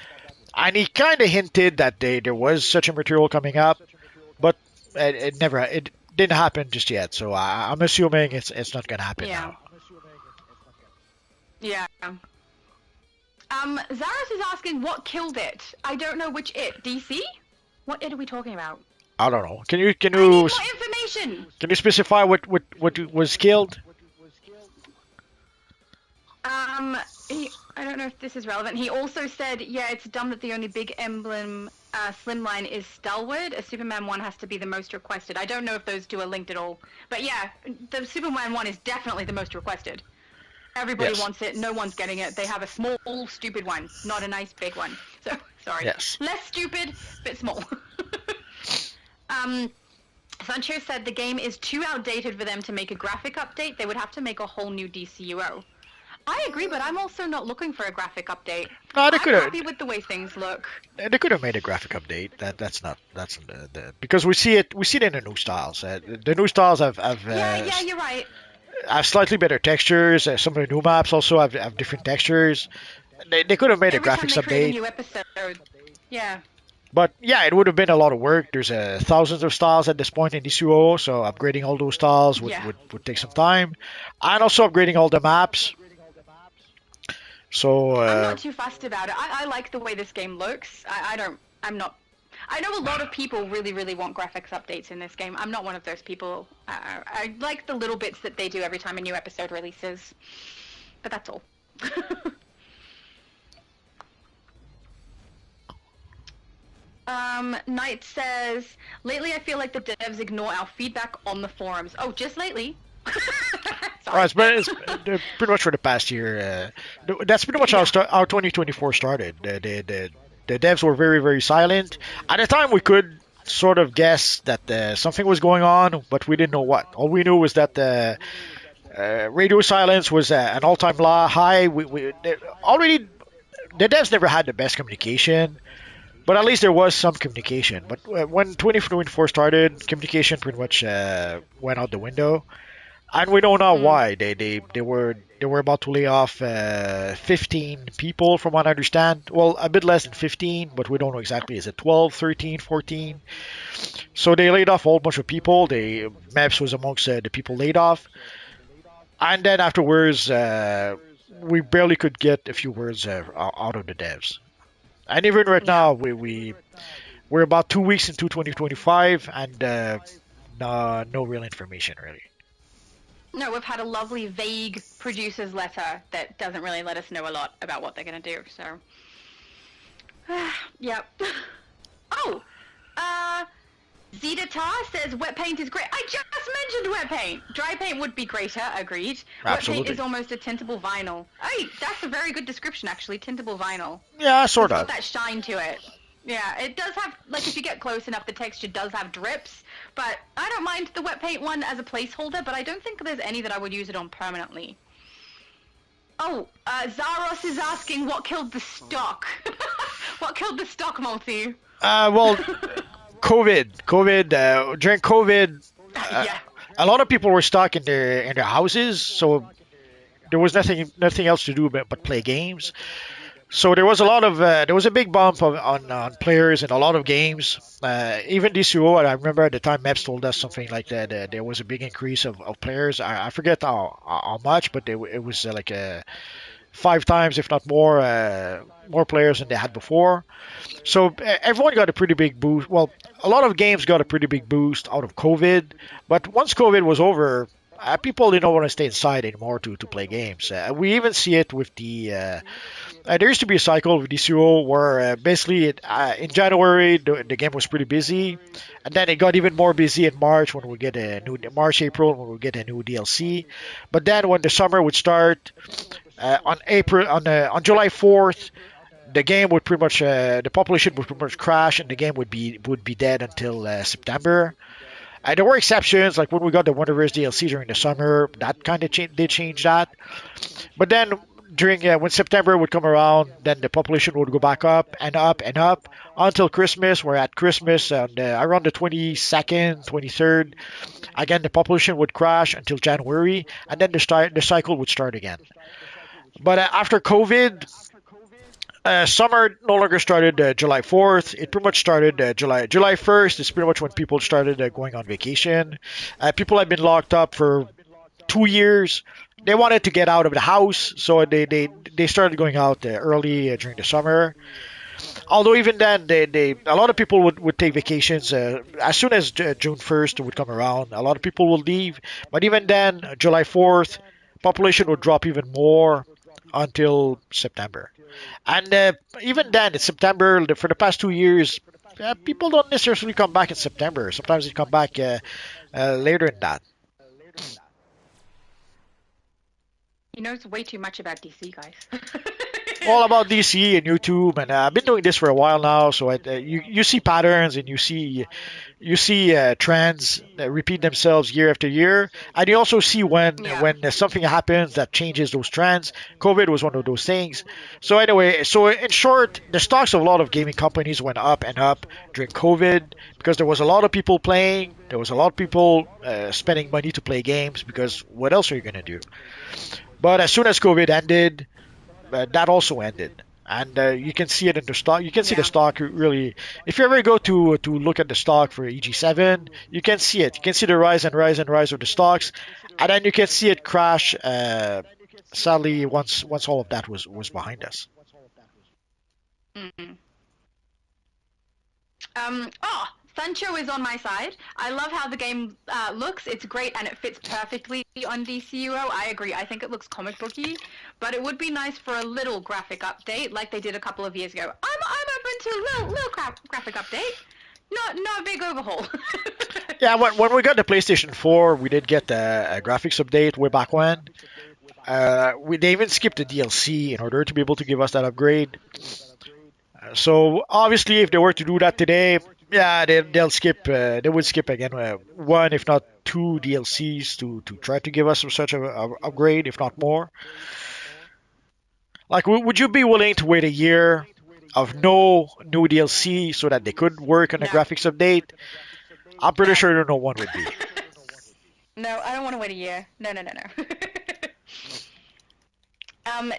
and he kind of hinted that there was such a material coming up, but it didn't happen just yet. So I'm assuming it's not gonna happen Yeah, now. yeah. Zaris is asking what killed it. I don't know which it. DC? What it are we talking about? I don't know. Can you I need more information. can you specify what was killed? I don't know if this is relevant. He also said, yeah, it's dumb that the only big emblem slimline is Stalwart. A Superman 1 has to be the most requested. I don't know if those two are linked at all. But yeah, the Superman 1 is definitely the most requested. Everybody Yes. wants it. No one's getting it. They have a small, stupid one, not a nice big one. So, sorry. Yes. Less stupid, but small. um, Sancho said the game is too outdated for them to make a graphic update. They would have to make a whole new DCUO. I agree, but I'm also not looking for a graphic update. No, they I'm could have happy with the way things look. made a graphic update. That's not that's because we see it in the new styles. The new styles Yeah, you're right. have slightly better textures. Some of the new maps also have different textures. They could have made a Every time graphics they create a update, new episode, yeah. but yeah, it would have been a lot of work. There's thousands of styles at this point in DCUO, so upgrading all those styles Yeah. would take some time, and also upgrading all the maps. So I'm not too fussed about it. I like the way this game looks. I'm not. I know a lot of people really, really want graphics updates in this game. I'm not one of those people. I like the little bits that they do every time a new episode releases. But that's all. Knight says, lately I feel like the devs ignore our feedback on the forums. Oh, just lately? Sorry. it's pretty much for the past year. That's pretty much how our 2024 started. The devs were very, very silent. At the time, we could sort of guess that something was going on, but we didn't know what. All we knew was that the radio silence was an all-time high. Already, the devs never had the best communication, but at least there was some communication. But when 2024 started, communication pretty much went out the window. And we don't know why. They were about to lay off 15 people from what I understand. Well, a bit less than 15, but we don't know exactly. Is it 12, 13, 14? So they laid off a whole bunch of people. They Maps was amongst the people laid off, and then afterwards, we barely could get a few words out of the devs. And even right Yeah. now, we're about 2 weeks into 2025, and no real information really. No, we've had a lovely vague producer's letter that doesn't really let us know a lot about what they're going to do. So, yep. Oh, uh, Zeta Tar says wet paint is great. I just mentioned wet paint. Dry paint would be greater, agreed. Wet paint is Absolutely. almost a tintable vinyl. Hey, that's a very good description, actually. Tintable vinyl. Yeah, It's sort got of. that shine to it. Yeah, it does have, like, if you get close enough, the texture does have drips, but I don't mind the wet paint one as a placeholder, but I don't think there's any that I would use it on permanently. Oh, Zaros is asking what killed the stock. What killed the stock, Multi? Well, COVID. During COVID, uh, Yeah. a lot of people were stuck in their houses, so there was nothing else to do but play games. So there was a big bump on players in a lot of games. Even DCUO, I remember at the time Maps told us something like that. There was a big increase of players. I forget how much, but it was like 5 times, if not more, more players than they had before. So everyone got a pretty big boost. Well, a lot of games got a pretty big boost out of COVID. But once COVID was over, people didn't want to stay inside anymore to play games. We even see it with there used to be a cycle with DCO where basically in January the game was pretty busy, and then it got even more busy in March when we get a new March April when we get a new DLC. But then when the summer would start on July 4th, the game would pretty much the population would pretty much crash and the game would be dead until September. There were exceptions, like when we got the Wonderverse DLC during the summer, that kind of did change that. But then during when September would come around, then the population would go back up and up and up until Christmas. Where at Christmas, around the 22nd, 23rd, again the population would crash until January, and then the cycle would start again. But after COVID, summer no longer started July 4th. It pretty much started July 1st. It's pretty much when people started going on vacation. People had been locked up for 2 years. They wanted to get out of the house, so they started going out early during the summer. Although even then, they a lot of people would take vacations as soon as June 1st would come around. A lot of people will leave, but even then, July 4th, population would drop even more until September. And even then, in September, for the past 2 years, people don't necessarily come back in September. Sometimes they come back later than that. He knows way too much about DC, guys. All about DC and YouTube, and I've been doing this for a while now. So you see patterns and you see trends that repeat themselves year after year, and you also see Yeah. when something happens that changes those trends. COVID was one of those things. So anyway, so in short, the stocks of a lot of gaming companies went up and up during COVID because there was a lot of people playing. There was a lot of people spending money to play games because what else are you gonna do? But as soon as COVID ended, that also ended. And you can see it in the stock. You can see the Yeah. stock really. If you ever go to look at the stock for EG7, you can see it. You can see the rise and rise and rise of the stocks, and then you can see it crash. Sadly, once all of that was behind us. Mm. Sancho is on my side. I love how the game looks. It's great and it fits perfectly on DCUO. I agree. I think it looks comic booky, but it would be nice for a little graphic update like they did a couple of years ago. I'm open to a little graphic update. Not a big overhaul. Yeah, when we got the PlayStation 4, we did get a graphics update way back when. They even skipped the DLC in order to be able to give us that upgrade. So obviously, if they were to do that today, yeah, they'll skip. They would skip again one, if not two DLCs to try to give us some such a upgrade, if not more. Like, would you be willing to wait a year of no new DLC so that they could work on a No. graphics update? I'm pretty No. sure no one would be. No, I don't want to wait a year. No, no, no, no.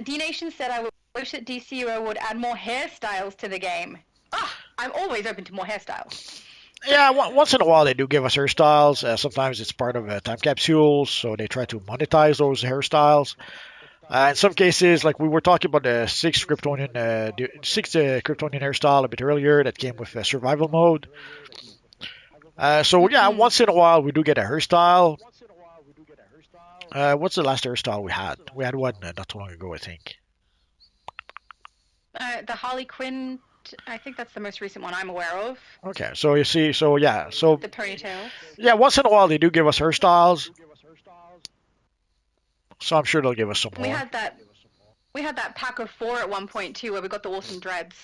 D Nation said I wish that DCUO would add more hairstyles to the game. Ah, I'm always open to more hairstyles. Yeah, once in a while they do give us hairstyles. Sometimes it's part of time capsules, so they try to monetize those hairstyles. In some cases, like we were talking about the sixth Kryptonian hairstyle a bit earlier that came with survival mode. So yeah, Mhm. once in a while we do get a hairstyle. What's the last hairstyle we had? We had one not too long ago, I think. The Harley Quinn. I think that's the most recent one I'm aware of. Okay, so you see, so yeah, so The ponytails. yeah, once in a while they do give us hairstyles, so I'm sure they'll give us some We more. had that. We had that pack of four at one point too, where we got the awesome dreads.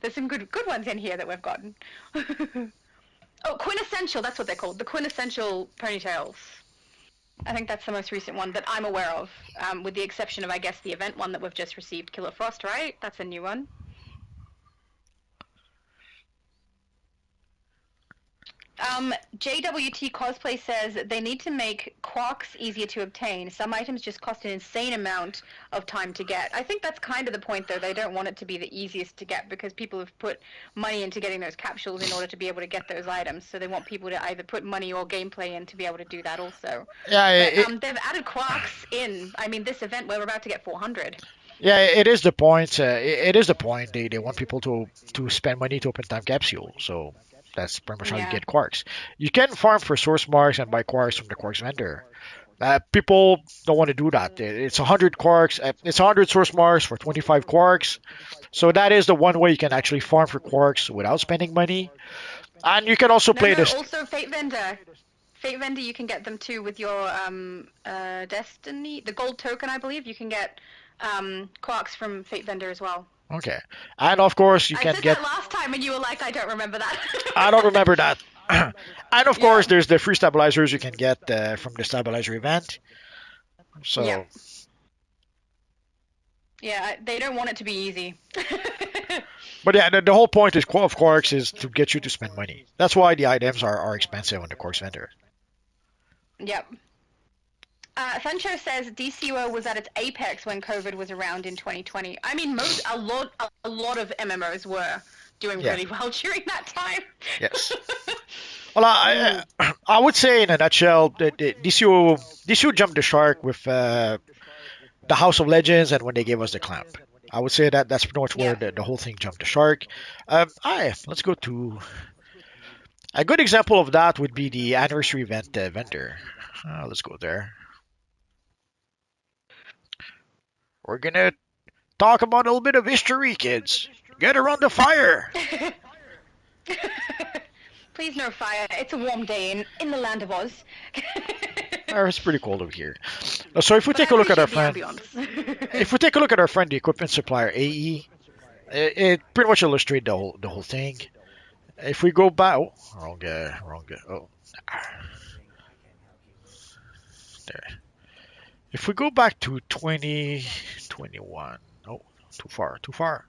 There's some good ones in here that we've gotten. Oh, quintessential. That's what they're called. The quintessential ponytails. I think that's the most recent one that I'm aware of, with the exception of, I guess, the event one that we've just received, Killer Frost, right? That's a new one. JWT Cosplay says they need to make quarks easier to obtain. Some items just cost an insane amount of time to get. I think that's kind of the point, though. They don't want it to be the easiest to get because people have put money into getting those capsules in order to be able to get those items. So they want people to either put money or gameplay in to be able to do that also. Yeah, But they've added quarks in. I mean, this event we're about to get 400. yeah, it is the point. It is the point. They want people to spend money to open time capsule. So that's pretty much how you Yeah. get quarks. You can farm for source marks and buy quarks from the quarks vendor. People don't want to do that. It's 100 quarks. It's 100 source marks for 25 quarks. So that is the one way you can actually farm for quarks without spending money. And you can also No, play no. this. Also, Fate Vendor. Fate Vendor, you can get them too with your Destiny, the gold token, I believe. You can get quarks from Fate Vendor as well. Okay. And of course, you I can said get. that last time, and you were like, "I don't remember that." I don't remember that. And of course, Yeah. there's the free stabilizers you can get from the stabilizer event. Yeah. So, Yeah. They don't want it to be easy. but yeah, the whole point of Quarks is to get you to spend money. That's why the items are expensive on the Quarks vendor. Yep. Sancho says DCUO was at its apex when COVID was around in 2020. I mean, a lot of MMOs were doing Yeah. really well during that time. Yes. Well, Mm, I would say in a nutshell that DCU jumped the shark with the House of Legends and when they gave us the clamp. I would say that that's pretty much where yeah. the whole thing jumped the shark. Let's go to a good example of that would be the anniversary event vendor. Let's go there. We're gonna talk about a little bit of history, kids. Get around the fire. Please no fire. It's a warm day in the land of Oz. It's pretty cold over here. So if we But I take a look at our appreciate the friend, ambiance. if we take a look at our friend, the equipment supplier AE, it pretty much illustrates the whole thing. If we go back, oh, wrong guy, wrong guy. Oh, there. If we go back to 2021, oh, too far, too far.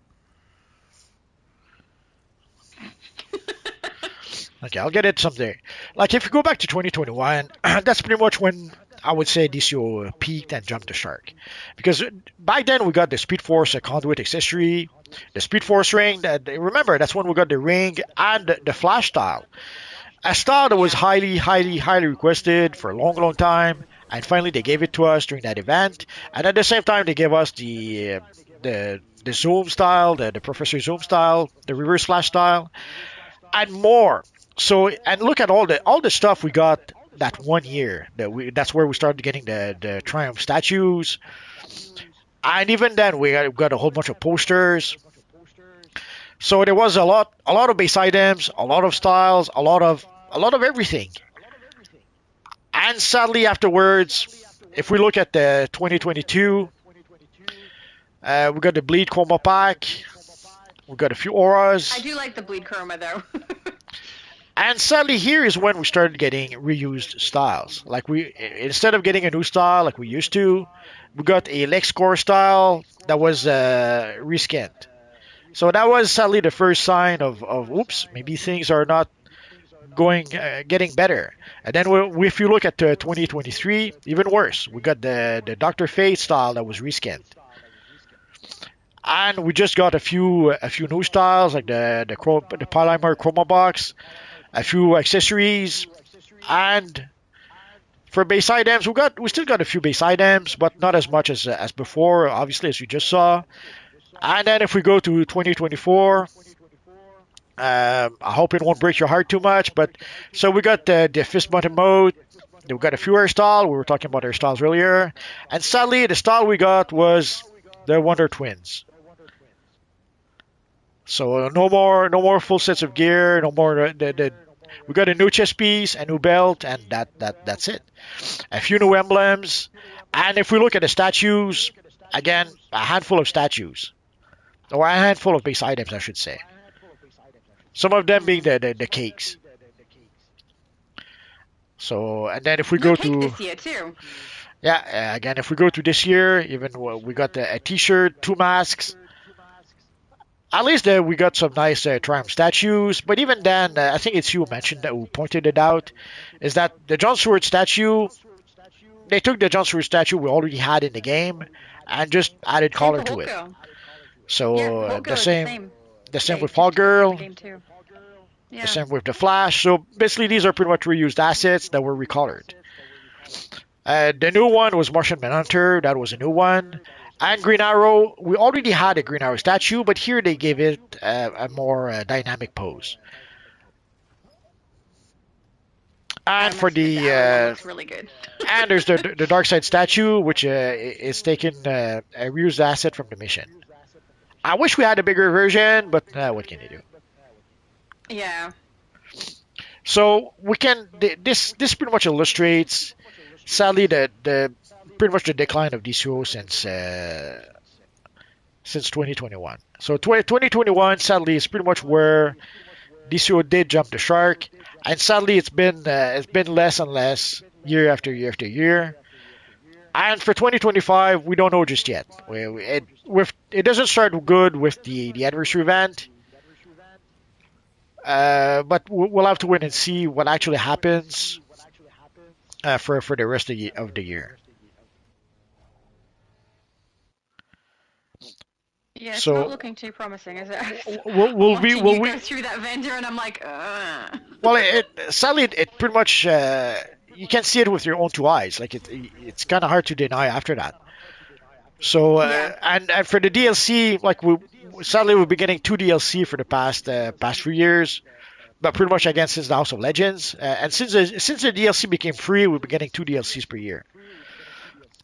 Okay, I'll get it someday. Like if you go back to 2021, that's pretty much when I would say DCO peaked and jumped the shark, because back then we got the Speed Force conduit accessory, the Speed Force ring. Remember that's when we got the ring and the Flash style, a style that was Yeah. highly, highly, highly requested for a long, long time. And finally, they gave it to us during that event. And at the same time, they gave us the Zoom style, the Professor Zoom style, the Reverse Flash style, and more. So, and look at all the stuff we got that one year. That's where we started getting the Triumph statues. And even then, we got a whole bunch of posters. So there was a lot of base items, a lot of styles, a lot of everything. And sadly, afterwards, if we look at the 2022, we got the Bleed Chroma pack, we got a few I auras, do like the bleed chroma though. and sadly, here is when we started getting reused styles. Like instead of getting a new style like we used to, we got a LexCore style that was reskinned. So that was sadly the first sign of oops, maybe things are not getting better. And then if you look at 2023, even worse. We got the Doctor Fate style that was reskinned. and we just got a few new styles like the polymer chroma box, a few accessories, and for base items we still got a few base items, but not as much as before, obviously, as you just saw. And then if we go to 2024, I hope it won't break your heart too much, but so we got the fist button mode. We got a few hairstyles. We were talking about hairstyles earlier, and sadly, the style we got was the Wonder Twins. So no more full sets of gear. No more. We got a new chest piece, a new belt, and that's it. A few new emblems, and if we look at the statues, again, a handful of statues, or a handful of base items, I should say. Some of them being the cakes. So, and then if we New go cake to, this year too. yeah, again, if we go to this year, even we got a T-shirt, two masks. At least we got some nice Triumph statues. But even then, I think it's you who mentioned that who pointed it out, is that the John Stewart statue. They took the John Stewart statue we already had in the game and just added Same color for to Hulk it. Girl. Yeah, So Hulk the Girl is the same, same. the same They with Hog just took it from the Girl, game too. the Yeah. same with the Flash. So basically, these are pretty much reused assets that were recolored. The new one was Martian Manhunter. That was a new one. And Green Arrow, we already had a Green Arrow statue, but here they gave it a more dynamic pose. I And for must admit, the the Arrow one looks really good. and there's the Dark Side statue, which is taking a reused asset from the mission. I wish we had a bigger version, but what can you do? Yeah. So we can. This pretty much illustrates, sadly, the pretty much the decline of DCO since 2021. So 2021, sadly, is pretty much where DCO did jump the shark, and sadly, it's been less and less year after year after year. And for 2025, we don't know just yet. It doesn't start good with the anniversary event, but we'll have to wait and see what actually happens for the rest of the year. Yeah, it's not So looking too promising, is it? I'm will we watching will you we go through that vendor, and I'm like, ugh. well sadly it pretty much you can see it with your own two eyes. Like it's kind of hard to deny after that. So Yeah. and for the DLC, like we sadly we've been getting two DLC for the past few years, but pretty much again since the House of Legends, and since the DLC became free, we've been getting two DLCs per year,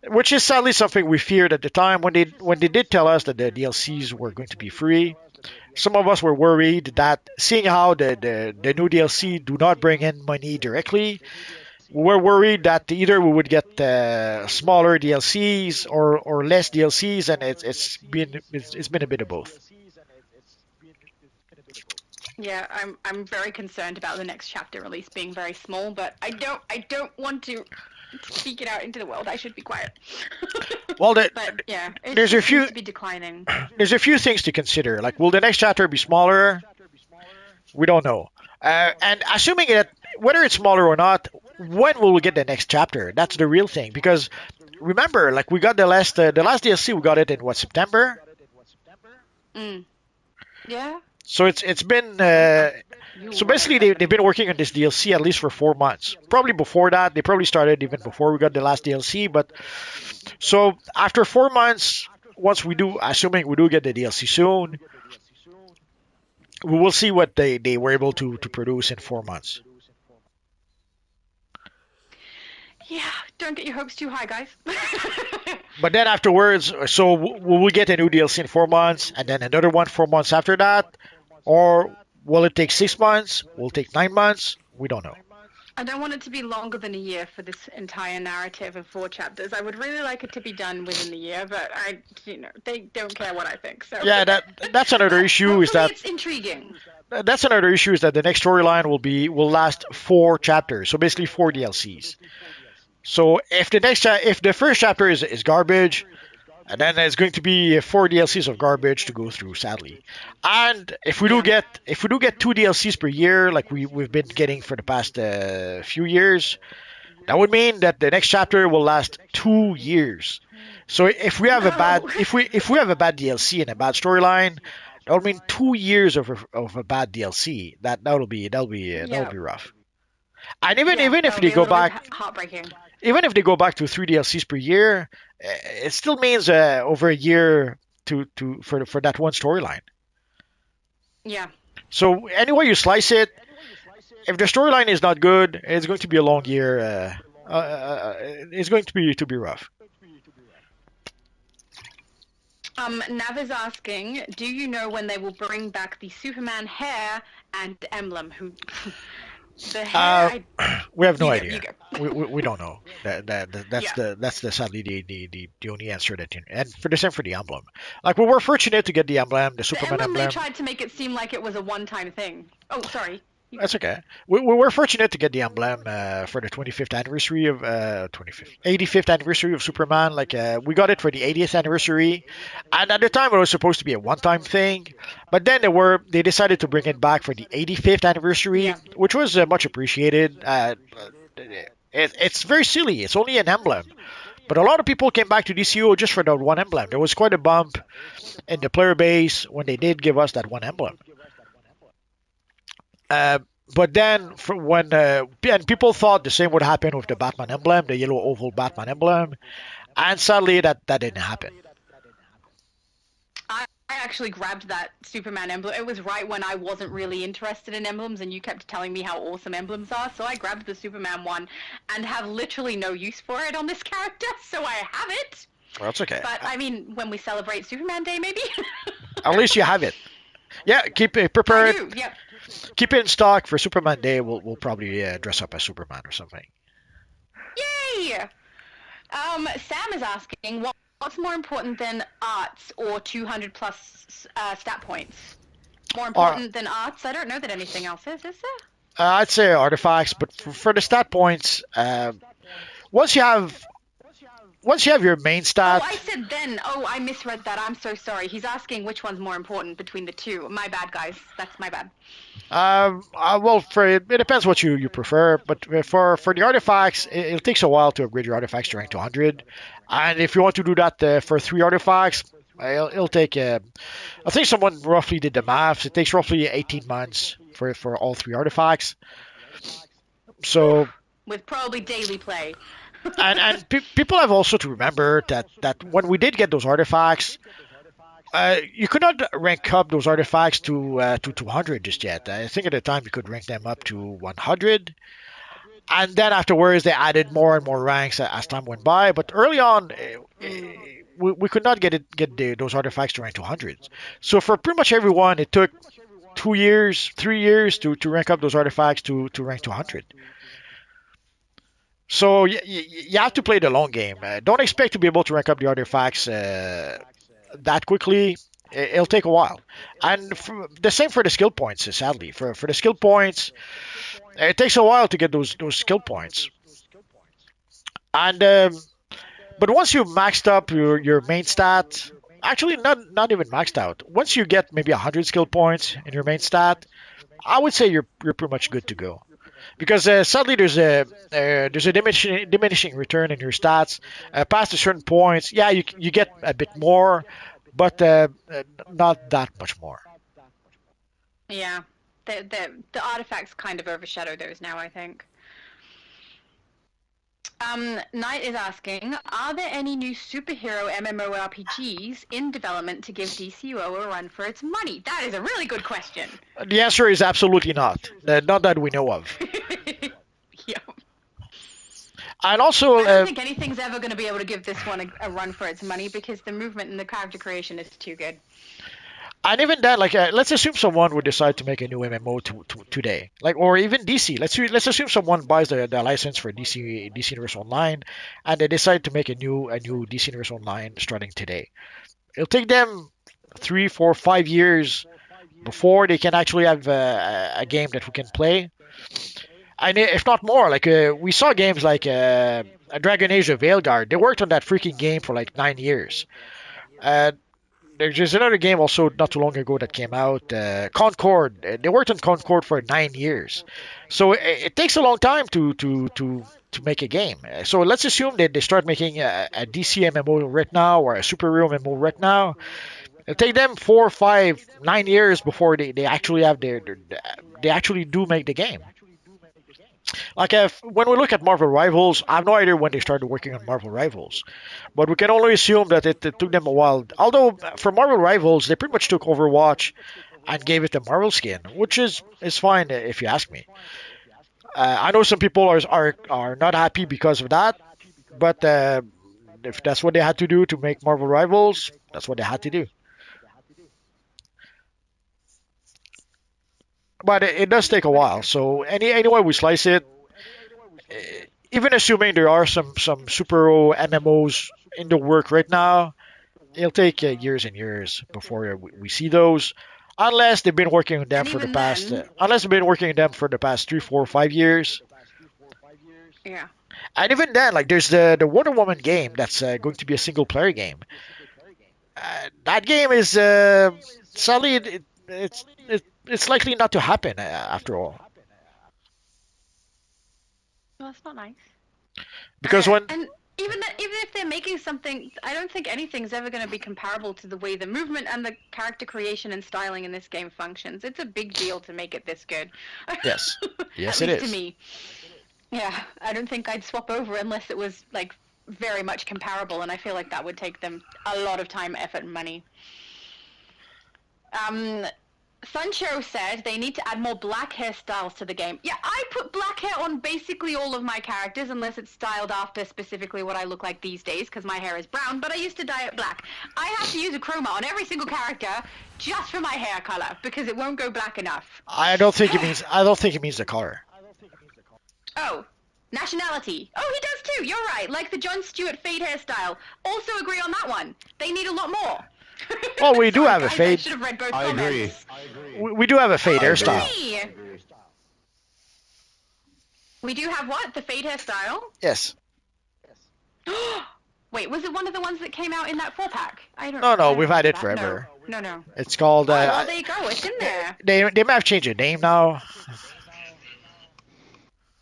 which is sadly something we feared at the time when they did tell us that the DLCs were going to be free. Some of us were worried that seeing how the new DLC do not bring in money directly, we were worried that either we would get smaller DLCs or less DLCs, and it's been a bit of both. Yeah, I'm very concerned about the next chapter release being very small, but I don't want to speak it out into the world. I should be quiet. Well, But yeah, it there's a just seems few to be declining. there's a few things to consider. Like, will the next chapter be smaller? We don't know. And assuming that whether it's smaller or not, when will we get the next chapter? That's the real thing. Because remember, like we got the last DLC, we got it in what, September? Mm. Yeah. So it's been You so were. basically they've been working on this DLC at least for 4 months. Probably before that, they probably started even before we got the last DLC. But so after 4 months, once we do, assuming we do get the DLC soon, we will see what they were able to produce in 4 months. Yeah, don't get your hopes too high, guys. But then afterwards, so will we get a new DLC in 4 months and then another one 4 months after that? Or will it take 6 months? Will it take 9 months? We don't know. I don't want it to be longer than a year for this entire narrative of 4 chapters. I would really like it to be done within the year, but they don't care what I think. So Yeah, that's another issue is hopefully that it's intriguing. the next storyline will last 4 chapters, so basically 4 DLCs. So if the first chapter is garbage, and then there's going to be 4 DLCs of garbage to go through, sadly. And Yeah. if we do get 2 DLCs per year, like we've been getting for the past few years, That would mean that the next chapter will last 2 years. So No. if we have a bad DLC and a bad storyline, that would mean 2 years of a bad DLC. That'll Yeah. be rough. And Yeah, even if that'll they be a go little bit back, heartbreaking. even if they go back to 3 DLCs per year, it still means over a year for that one storyline. Yeah. So anyway you slice it, if the storyline is not good, it's going to be a long year. It's going to be rough. Nav is asking, do you know when they will bring back the Superman hair and emblem? Who the hair? Uh, we have no You idea. go. We don't know. Yeah. That's the sadly the only answer that and for the same for the emblem. Like we were fortunate to get the emblem, the The Superman emblem, they emblem. tried to make it seem like it was a one-time thing. Oh, sorry. You go. That's okay. We were fortunate to get the emblem for the 25th anniversary of 25th 85th anniversary of Superman. Like we got it for the 80th anniversary, and at the time it was supposed to be a one-time thing, but then they decided to bring it back for the 85th anniversary, Yeah. which was much appreciated. It's very silly. It's only an emblem, but a lot of people came back to DCUO just for that one emblem. There was quite a bump in the player base when they did give us that one emblem. Uh, but then, when and people thought the same would happen with the Batman emblem, the yellow oval Batman emblem, and sadly that didn't happen. I actually grabbed that Superman emblem. It was right when I wasn't really interested in emblems, and you kept telling me how awesome emblems are. So I grabbed the Superman one, and have literally no use for it on this character. So I have it. Well, that's okay. But I mean, when we celebrate Superman Day, maybe. At least you have it. Yeah, keep it I prepared. do. Yep. Keep it in stock for Superman Day. We'll probably dress up as Superman or something. Yay! Sam is asking, what's more important than arts or 200 plus stat points? More Or important than arts? I don't know that anything else is there? I'd say artifacts, but for the stat points, once you have once you have your main Oh, stat. I said then. Oh, I misread that. I'm so sorry. He's asking which one's more important between the two. My bad, guys. That's my bad. Well, it depends what you prefer, but for the artifacts, it takes a while to upgrade your artifacts to rank 200, and if you want to do that for 3 artifacts, it'll take. I think someone roughly did the maths. It takes roughly 18 months for all 3 artifacts. So With probably daily play. people have also to remember that when we did get those artifacts, you could not rank up those artifacts to 200 just yet. I think at the time you could rank them up to 100, and then afterwards they added more and more ranks as time went by. But early on, we could not those artifacts to rank 200. So for pretty much everyone, it took 2 years, 3 years to rank up those artifacts to rank 200. So you have to play the long game. Don't expect to be able to rank up the artifacts that quickly. It'll take a while, and the same for the skill points. Sadly, for the skill points, it takes a while to get those skill points. And but once you've maxed up your main stat, actually not even maxed out. Once you get maybe 100 skill points in your main stat, I would say you're pretty much good to go. Because sadly there's a diminishing return in your stats past a certain points. Yeah, you get a bit more, but not that much more. Yeah. The artifacts kind of overshadow those now, I think. Knight is asking, are there any new superhero MMORPGs in development to give DCUO a run for its money? That is a really good question. The answer is absolutely not. Not that we know of. Yeah. And also, I don't think anything's ever going to be able to give this one a run for its money because the movement and the character creation is too good. and even that, like, let's assume someone would decide to make a new MMO today, like, or even DC. Let's assume someone buys the license for DC Universe Online, and they decide to make a new DC Universe Online starting today. It'll take them 3, 4, 5 years before they can actually have a game that we can play, and if not more. Like we saw games like Dragon Age of Veilguard. They worked on that freaking game for like 9 years. Uh, there's just another game also not too long ago that came out, Concord. They worked on Concord for 9 years, so it takes a long time to make a game. So let's assume that they start making a DC MMO right now or a superhero MMO right now. It'll take them 4, 5, 9 years before they actually have they actually do make the game. Like if when we look at Marvel Rivals, I have no idea when they started working on Marvel Rivals, but we can only assume that it took them a while. Although for Marvel Rivals, they pretty much took Overwatch and gave it the Marvel skin, which is fine if you ask me. I know some people are not happy because of that, but if that's what they had to do to make Marvel Rivals, that's what they had to do. But it does take a while. So anyway we slice it, even assuming there are some superhero MMOs in the work right now, it'll take years and years before we see those. Unless they've been working on them And for the even past, then, unless they've been working on them for the past 3, 4, 5 years, yeah. and even then, like there's the Wonder Woman game that's going to be a single player game. That game is sadly it's likely not to happen after all, Well, that's not nice. because when And even if they're making something, I don't think anything's ever going to be comparable to the way the movement and the character creation and styling in this game functions. It's a big deal to make it this good. yes, At yes it least to is. me. Yeah, I don't think I'd swap over unless it was like very much comparable, and I feel like that would take them a lot of time, effort, and money. Um, Sancho said they need to add more black hairstyles to the game. Yeah, I put black hair on basically all of my characters unless it's styled after specifically what I look like these days because my hair is brown, but I used to dye it black. I have to use a chroma on every single character just for my hair color because it won't go black enough. I don't think it means the color. Oh, nationality. Oh, he does too. You're right. Like the Jon Stewart fade hairstyle. Also agree on that one. They need a lot more. Well, we do Sorry, have a guys, I fade. should have read both I agree. comments. We do have a fade Oh, hairstyle. agree. We do have what? The fade hairstyle? Yes. Wait, was it one of the ones that came out in that 4-pack? I don't. No, I no, don't we've had remember it that. forever. No, no. It's called. Oh, well, there you go. It's in there. They may have changed the name now.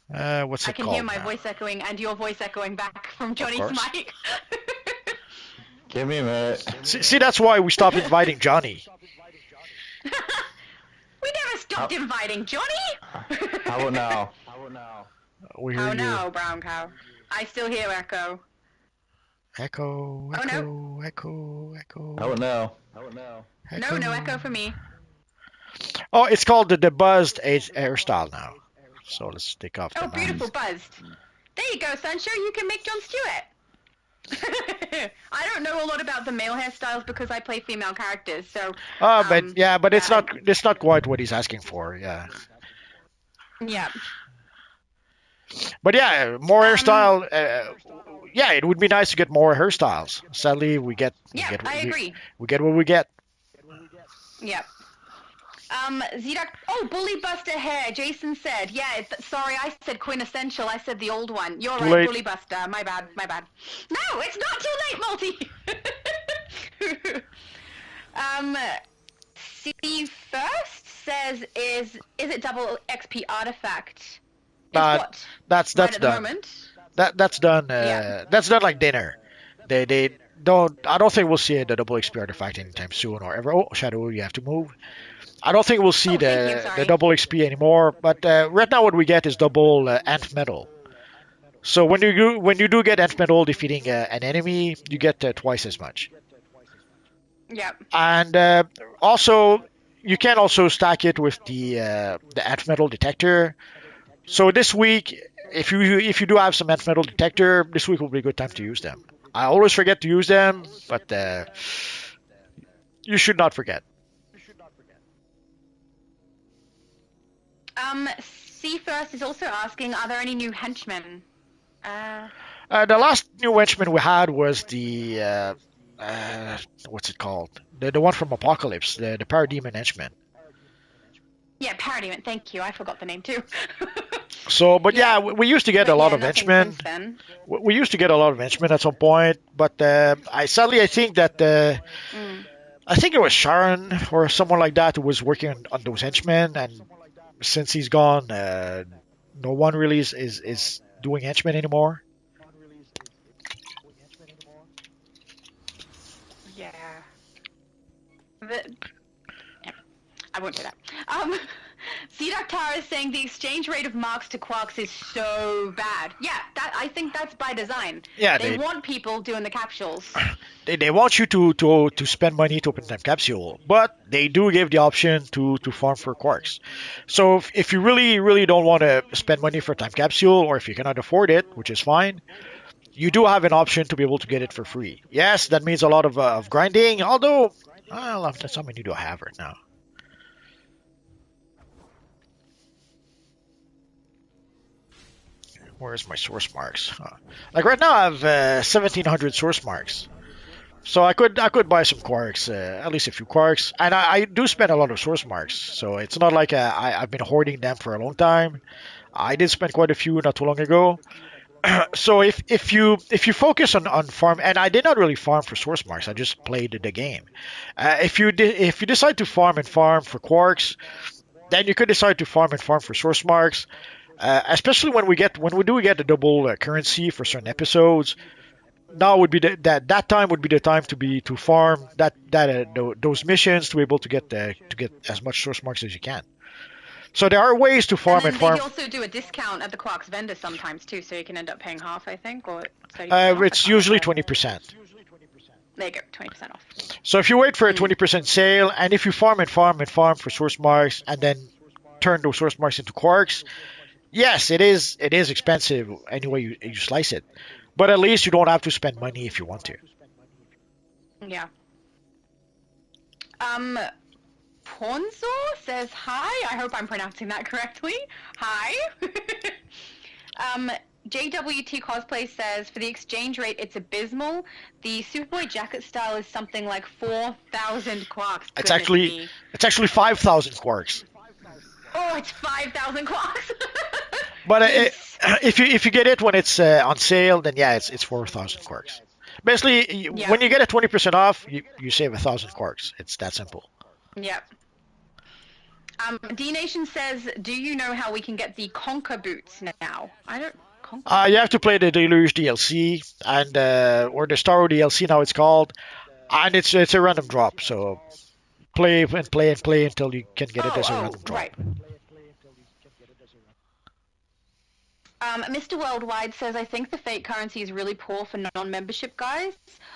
What's I it can called hear my now? voice echoing and your voice echoing back from Johnny's course. mic. Give me a minute. See, that's why we stopped inviting Johnny. We never stopped inviting Johnny. How about now? We hear Oh you. no, brown cow. I still hear echo. Echo, Oh, echo, no. echo, echo. How about now? No, no echo for me. Oh, it's called the buzzed hairstyle now. So let's take off the Oh, beautiful mask. buzzed. There you go, Sancho. You can make Jon Stewart. I don't know a lot about the male hairstyles because I play female characters, so. But yeah, but it's not quite what he's asking for. Yeah. Yeah. But yeah, more hairstyle. Yeah, it would be nice to get more hairstyles. Sadly, Yeah, I agree. We get what we get. Yeah. Zidak. Oh, Bully Buster hair. Jason said. Yeah. Sorry, I said quintessential. I said the old one. You're Too right, late. Bully Buster. My bad. My bad. No, it's not too late, Multi. C first says is it double XP artifact? Is what? That's Right at the done. moment. That's done. Yeah. That's done like dinner. They don't. I don't think we'll see the double XP artifact anytime soon or ever. Oh, Shadow, you have to move. I don't think we'll see Oh, thank you, the sorry. double XP anymore. But right now, what we get is double Ant Metal. So when you do get Ant Metal defeating an enemy, you get twice as much. Yeah. And also, you can also stack it with the Ant Metal detector. So this week, if you do have some Ant Metal detector, this week will be a good time to use them. I always forget to use them, but you should not forget. C first is also asking, are there any new henchmen? The last new henchman we had was the what's it called? The one from Apocalypse, the Parademon henchman. Yeah, Parademon. Thank you. I forgot the name too. So, but yeah, we used to get a lot of nothing henchmen. since then. We used to get a lot of henchmen at some point, but I think that I think it was Sharon or someone like that who was working on those henchmen, and since he's gone, no one really is doing henchmen anymore. Yeah. The, yeah, I won't say that. Um, Tara is saying the exchange rate of marks to quarks is so bad. Yeah, I think that's by design. Yeah, They want people doing the capsules. they want you to spend money to open time capsule, but they do give the option to farm for quarks. So if you really don't want to spend money for time capsule, or if you cannot afford it, which is fine, you do have an option to be able to get it for free. Yes, that means a lot of grinding, although well, that's how many do I have right now? Where's my source marks? Like right now, I have 1,700 source marks. So I could buy some quarks, at least a few quarks, and I do spend a lot of source marks. So it's not like I've been hoarding them for a long time. I did spend quite a few not too long ago. So if you focus on farm, and I did not really farm for source marks, I just played the game. If you decide to farm and farm for quarks, then you could decide to farm and farm for source marks. Especially when we do get the double currency for certain episodes, now would be that time would be the time to farm those missions to be able to get as much source marks as you can. So there are ways to And farm and then they farm. also do a discount at the Quarks vendor sometimes too, so you can end up paying half, I think, or 30% off. I It's can't usually remember. 20%. There you go, 20% off. So if you wait for a 20% sale, and if you farm and farm and farm for source marks, and then turn those source marks into quarks, yes, it is expensive any way you slice it. But at least you don't have to spend money if you want to. Yeah. Um, Ponzo says hi. I hope I'm pronouncing that correctly. Hi. JWT Cosplay says, for the exchange rate, it's abysmal. The Superboy jacket style is something like 4,000 quarks. It's Goodness actually me. it's actually 5,000 quarks. Oh, it's 5,000 quarks. But Yes. if you get it when it's on sale, then yeah, it's 4,000 quarks. Basically, Yeah. when you get it 20% off, you save 1,000 quarks. It's that simple. Yep. D Nation says, do you know how we can get the Conquer boots now? I don't. Conquer? You have to play the Deluge DLC and or the Starro DLC now it's called, and it's a random drop. So play and play and play until you can get it as a Oh, random drop. right. Mr. Worldwide says, I think the fake currency is really poor for non-membership guys.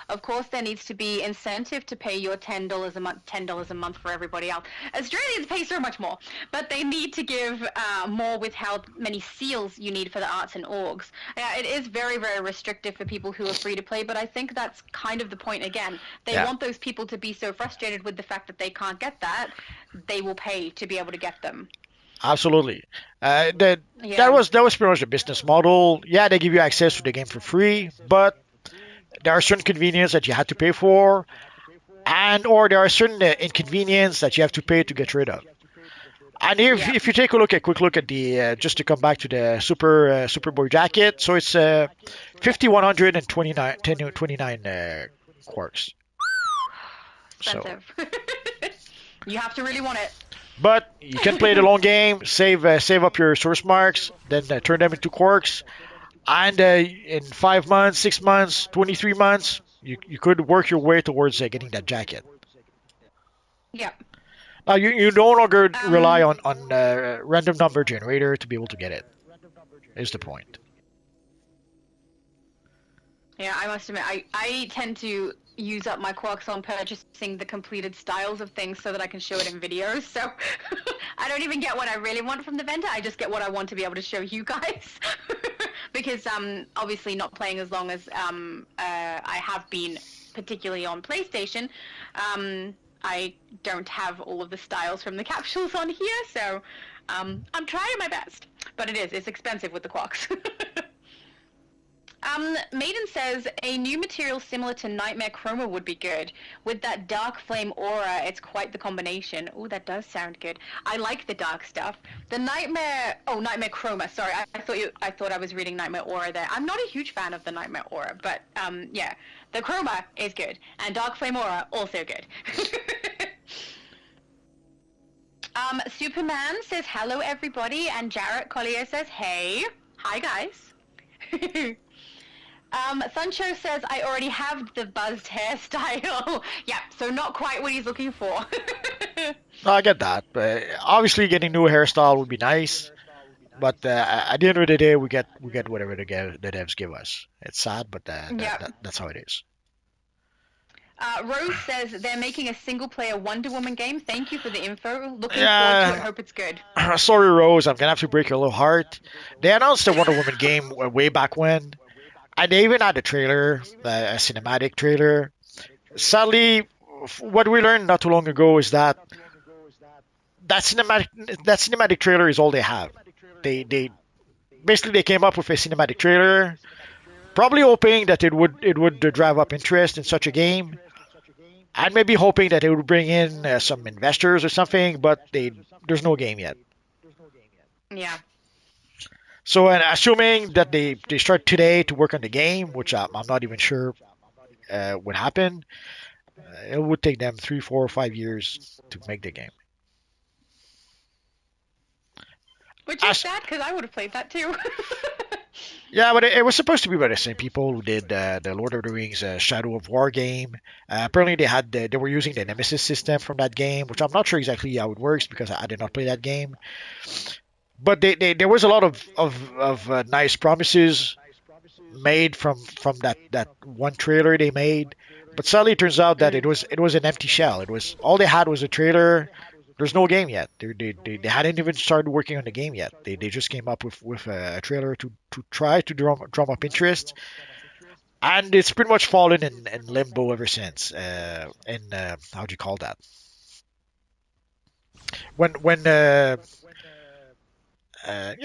Of course, there needs to be incentive to pay your $10 a month, $10 a month for everybody else. Australians pay so much more, but they need to give more with how many seals you need for the arts and orgs. It is very, very restrictive for people who are free to play, but I think that's kind of the point again. They Yeah. want those people to be so frustrated with the fact that they can't get that, they will pay to be able to get them. Absolutely. That Yeah. that was pretty much the business model. Yeah, they give you access to the game for free, but there are certain convenience that you have to pay for, and or there are certain inconvenience that you have to pay to get rid of. And if you take a quick look at the just to come back to the Superboy jacket, so it's 5,129 quarks. So, Expensive. You have to really want it. but you can play the long game, save up your source marks, then turn them into quarks, and in 5 months, 6 months, 23 months, you could work your way towards getting that jacket. Yeah. Now you no longer rely Um, on random number generator to be able to get it. Is the point? Yeah, I must admit, I tend to use up my quarks on purchasing the completed styles of things so that I can show it in videos. So I don't even get what I really want from the vendor. I just get what I want to be able to show you guys. Because obviously not playing as long as I have been, particularly on PlayStation, I don't have all of the styles from the capsules on here. So I'm trying my best. But it's expensive with the quarks. Maiden says a new material similar to Nightmare Chroma would be good. With that dark flame aura, it's quite the combination. Oh, that does sound good. I like the dark stuff. The Nightmare Chroma. Sorry, I thought I was reading Nightmare Aura there. I'm not a huge fan of the Nightmare Aura, but yeah, the Chroma is good, and dark flame aura also good. Superman says hello everybody, and Jarrett Collier says hey. Hi guys. Sancho says, I already have the buzzed hairstyle. Yeah, so not quite what he's looking for. No, I get that. But obviously, getting new hairstyle would be nice. But at the end of the day, we get whatever the devs give us. It's sad, but Yeah. that's how it is. Rose says, they're making a single-player Wonder Woman game. Thank you for the info. Looking forward to it. Yeah, Hope it's good. sorry, Rose. I'm gonna have to break your little heart. They announced the Wonder Woman game way back when, and they even had a trailer, a cinematic trailer. Sadly, what we learned not too long ago is that cinematic trailer is all they have. They basically they came up with a cinematic trailer, probably hoping that it would drive up interest in such a game, and maybe hoping that it would bring in some investors or something. But there's no game yet. Yeah. So, and assuming that they start today to work on the game, which I'm not even sure would happen, it would take them 3, 4, 5 years to make the game. Which is As, sad, because I would have played that too. yeah, but it was supposed to be by the same people who did the Lord of the Rings Shadow of War game. Apparently, they were using the Nemesis system from that game, which I'm not sure exactly how it works because I did not play that game. But there was a lot of nice promises made from that one trailer they made. But sadly, it turns out that Mm. it was an empty shell. It was all they had was a trailer. There's no game yet. They hadn't even started working on the game yet. They just came up with a trailer to try to drum up interest, and it's pretty much fallen in limbo ever since. In how do you call that? When yeah,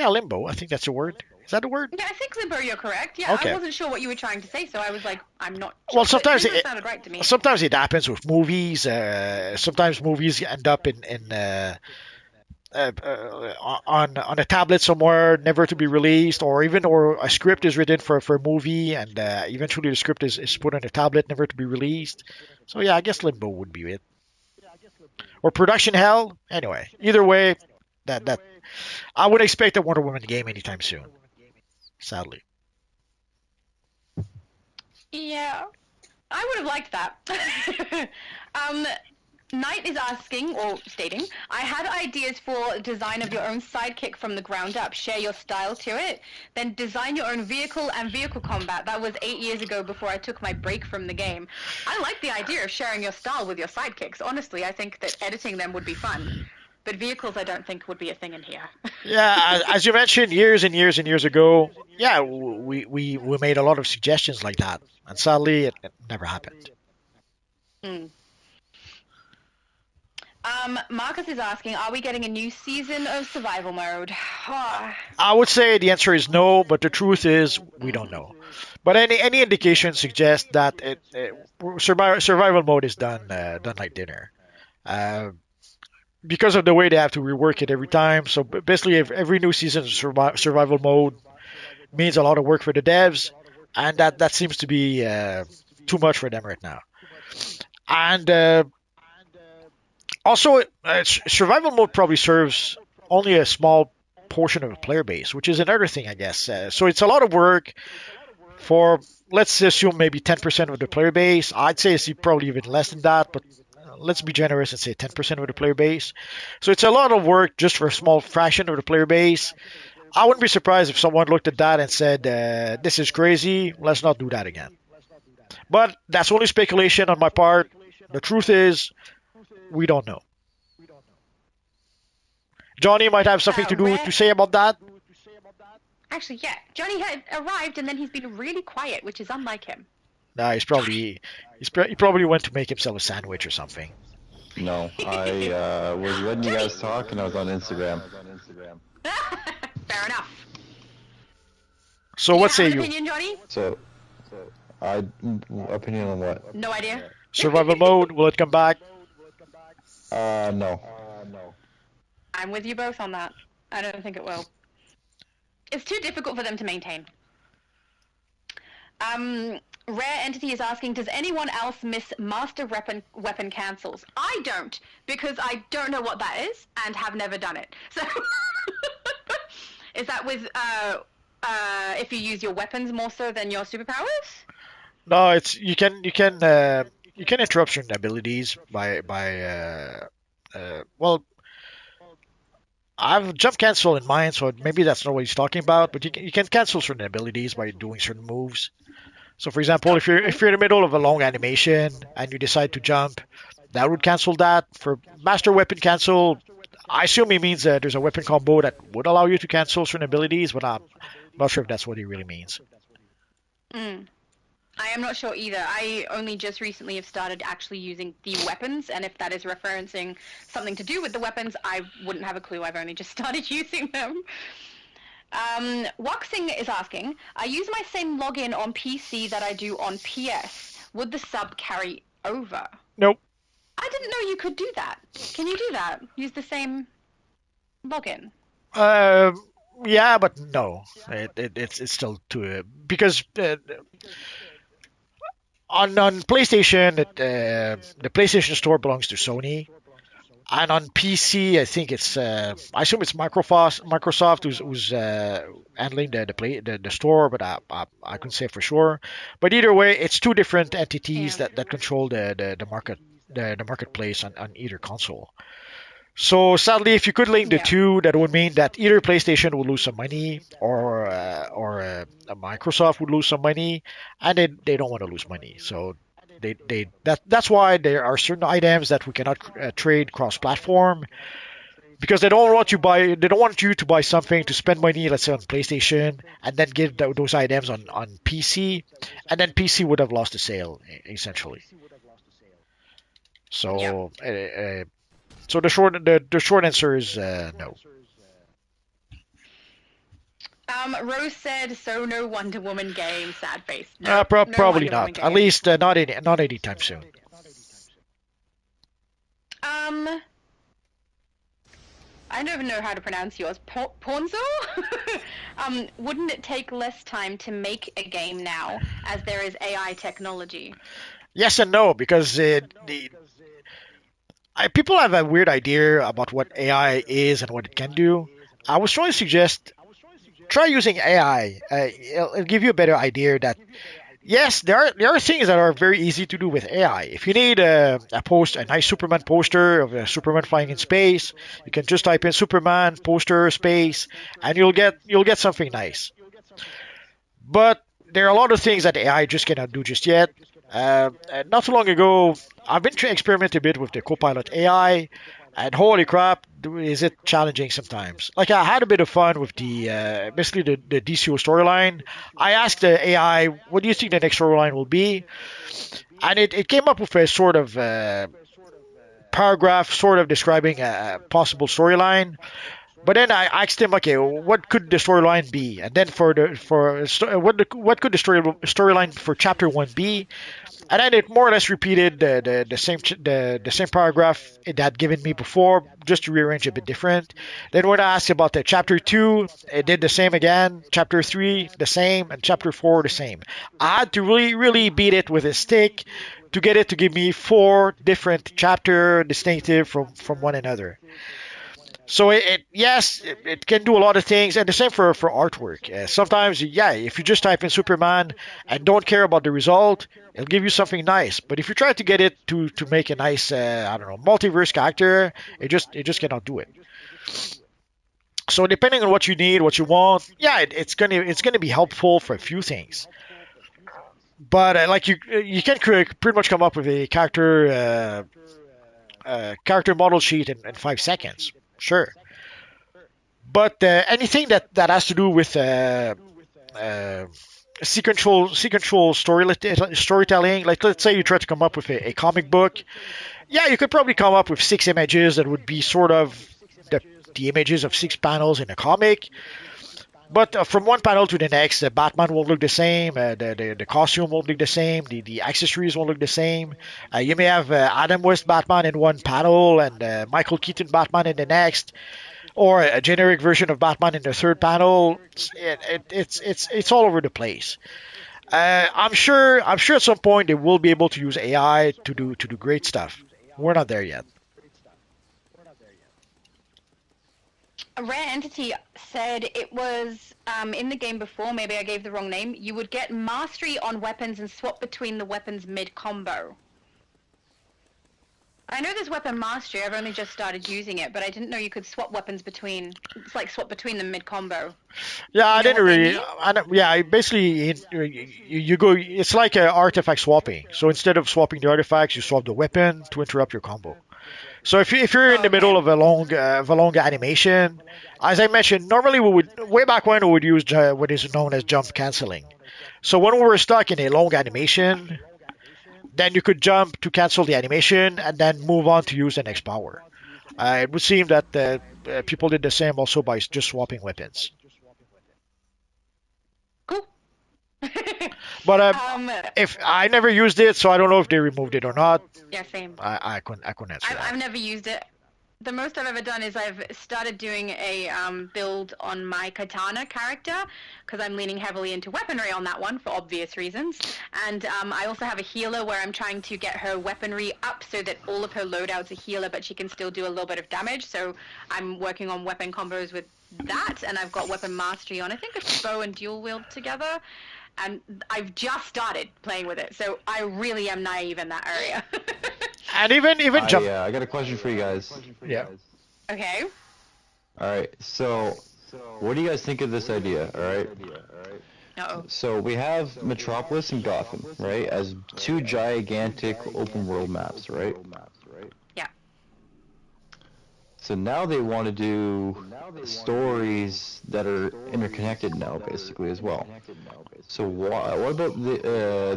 limbo. I think that's a word. Is that a word? Yeah, I think Limbo, you're correct. Yeah, I Okay. wasn't sure what you were trying to say, so I was like, I'm not Well, sure. But Limbo sounded right to me. sometimes it happens with movies. Sometimes movies end up on a tablet somewhere, never to be released, or a script is written for a movie, and eventually the script is put on a tablet, never to be released. So yeah, I guess Limbo would be it, or production hell. Anyway, either way, that I would expect a Wonder Woman game anytime soon. Sadly. Yeah, I would have liked that. um, Knight is asking, or stating, I had ideas for design of your own sidekick from the ground up. Share your style to it. Then design your own vehicle and vehicle combat. That was 8 years ago before I took my break from the game. I like the idea of sharing your style with your sidekicks. Honestly, I think that editing them would be fun. But vehicles, I don't think would be a thing in here. Yeah, as you mentioned, years and years and years ago, yeah, we made a lot of suggestions like that, and sadly, it never happened. Mm. Marcus is asking, are we getting a new season of survival mode? I would say the answer is no, but the truth is we don't know. But any indication suggests that survival mode is done like dinner. Uh, because of the way they have to rework it every time. So basically, if every new season of survival mode means a lot of work for the devs, and that seems to be too much for them right now. And also, survival mode probably serves only a small portion of the player base, which is another thing, I guess. So it's a lot of work for, let's assume, maybe 10% of the player base. I'd say it's probably even less than that, but let's be generous and say 10% of the player base. So it's a lot of work just for a small fraction of the player base. I wouldn't be surprised if someone looked at that and said, this is crazy, let's not do that again. But that's only speculation on my part. The truth is, we don't know. Johnny might have something to say about that. Actually, yeah. Johnny had arrived and then he's been really quiet, which is unlike him. Nah, he probably went to make himself a sandwich or something. No, I was letting you guys talk and I was on Instagram. Fair enough. So You what have say an you? opinion, Johnny? So, I opinion on what? No idea. Survival mode, will it come back? No. I'm with you both on that. I don't think it will. It's too difficult for them to maintain. Rare Entity is asking, does anyone else miss master weapon cancels? I don't, because I don't know what that is and have never done it. So, is that with if you use your weapons more so than your superpowers? No, it's you can interrupt certain abilities well, I've jump cancel in mine, so maybe that's not what he's talking about. But you can cancel certain abilities by doing certain moves. So, for example, Oh, if cool. you're in the middle of a long animation and you decide to jump, that would cancel that. For master weapon cancel, I assume he means that there's a weapon combo that would allow you to cancel certain abilities, but I'm not sure if that's what he really means. Mm. I am not sure either. I only just recently have started actually using the weapons, and if that is referencing something to do with the weapons, I wouldn't have a clue. I've only just started using them. Waxing is asking, I use my same login on PC that I do on PS. Would the sub carry over? Nope. I didn't know you could do that. Can you do that? Use the same login? Uh, yeah, but no. It's still too because on PlayStation, the PlayStation Store belongs to Sony. And on PC, I think it's I assume it's Microsoft who's handling the store, but I couldn't say for sure. But either way, it's two different entities Yeah. that control the market the marketplace on either console. So sadly, if you could link the Yeah. two, that would mean that either PlayStation would lose some money, or Microsoft would lose some money, and they don't want to lose money. So that's why there are certain items that we cannot trade cross-platform because they don't want you to buy something to spend money, let's say on PlayStation, and then give those items on PC, and then PC would have lost the sale essentially. Yep. So so the short answer is no. Rose said, so no Wonder Woman game, sad face. No, no Probably Wonder Woman not. At game. least not anytime soon. I don't even know how to pronounce yours. Ponzo? Wouldn't it take less time to make a game now, as there is AI technology? Yes and no, because people have a weird idea about what AI is and what it can do. I was trying to suggest try using AI. It'll give you a better idea that yes, there are things that are very easy to do with AI. If you need a nice Superman poster of a Superman flying in space, you can just type in Superman poster space, and you'll get something nice. But there are a lot of things that AI just cannot do just yet. And not too long ago, I've been experimenting a bit with the Copilot AI, and holy crap, is it challenging sometimes. Like I had a bit of fun with basically the DCUO storyline. I asked the AI, "What do you think the next storyline will be?" And it came up with a sort of paragraph, sort of describing a possible storyline. But then I asked him, okay, what could the storyline be? And then what could the storyline for chapter one be? And then it more or less repeated the same paragraph it had given me before, just to rearrange a bit different. Then when I asked about the chapter two, it did the same again. Chapter three, the same, and chapter four, the same. I had to really beat it with a stick to get it to give me four different chapter distinctive from one another. So yes, it can do a lot of things, and the same for artwork. Sometimes, yeah, if you just type in Superman and don't care about the result, it'll give you something nice. But if you try to get it to make a nice, I don't know, multiverse character, it just cannot do it. So depending on what you need, what you want, yeah, it's gonna be helpful for a few things. But like you can pretty much come up with a character model sheet in 5 seconds. Sure. But anything that has to do with uh, sequential storytelling, like let's say you try to come up with a comic book, yeah, you could probably come up with 6 images that would be sort of the images of 6 panels in a comic. But from one panel to the next, the Batman won't look the same. The costume won't look the same. The accessories won't look the same. You may have Adam West Batman in one panel and Michael Keaton Batman in the next, or a generic version of Batman in the third panel. It's all over the place. I'm sure at some point they will be able to use AI to do great stuff. We're not there yet. A rare entity said it was in the game before, maybe I gave the wrong name, you would get mastery on weapons and swap between the weapons mid-combo. I know there's weapon mastery, I've only just started using it, but I didn't know you could swap weapons between, it's like swap between them mid-combo. Yeah, I You know didn't what they really. mean? Basically, you go. It's like artifact swapping. So instead of swapping the artifacts, you swap the weapon to interrupt your combo. So if you're in the Okay. middle of a long animation, as I mentioned, normally we would way back when we would use what is known as jump canceling. So when we were stuck in a long animation, then you could jump to cancel the animation and then move on to use the next power. It would seem that people did the same also by just swapping weapons. Cool. But um, if I never used it, so I don't know if they removed it or not. yeah, same. I couldn't answer I've that. never used it. The most I've ever done is I've started doing a build on my katana character because I'm leaning heavily into weaponry on that one for obvious reasons. And I also have a healer where I'm trying to get her weaponry up so that all of her loadouts are healer, but she can still do a little bit of damage. So I'm working on weapon combos with that, and I've got weapon mastery on. I think it's bow and dual wield together. And I've just started playing with it, so I really am naive in that area. And even jump. I got a question for you guys. Yeah. Okay. All right, so what do you guys think of this idea? All right. Uh-oh. So we have Metropolis and Gotham, right, as two gigantic open world maps, right? Yeah. So now they want to do stories that are interconnected now, basically, as well. So what about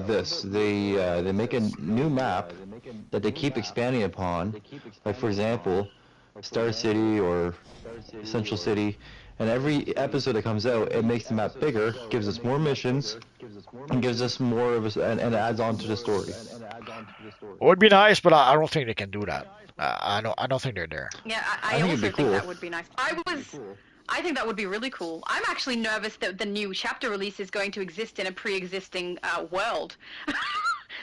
this? They make a new map that they keep expanding upon, like for example, Star City or Central City, and every episode that comes out, it makes the map bigger, gives us more missions, and gives us more of a, and adds on to the story. It would be nice, but I don't think they can do that. I don't think they're there. Yeah, I I think also it'd be think cool. that would be nice. I think that would be really cool. I'm actually nervous that the new chapter release is going to exist in a pre-existing world.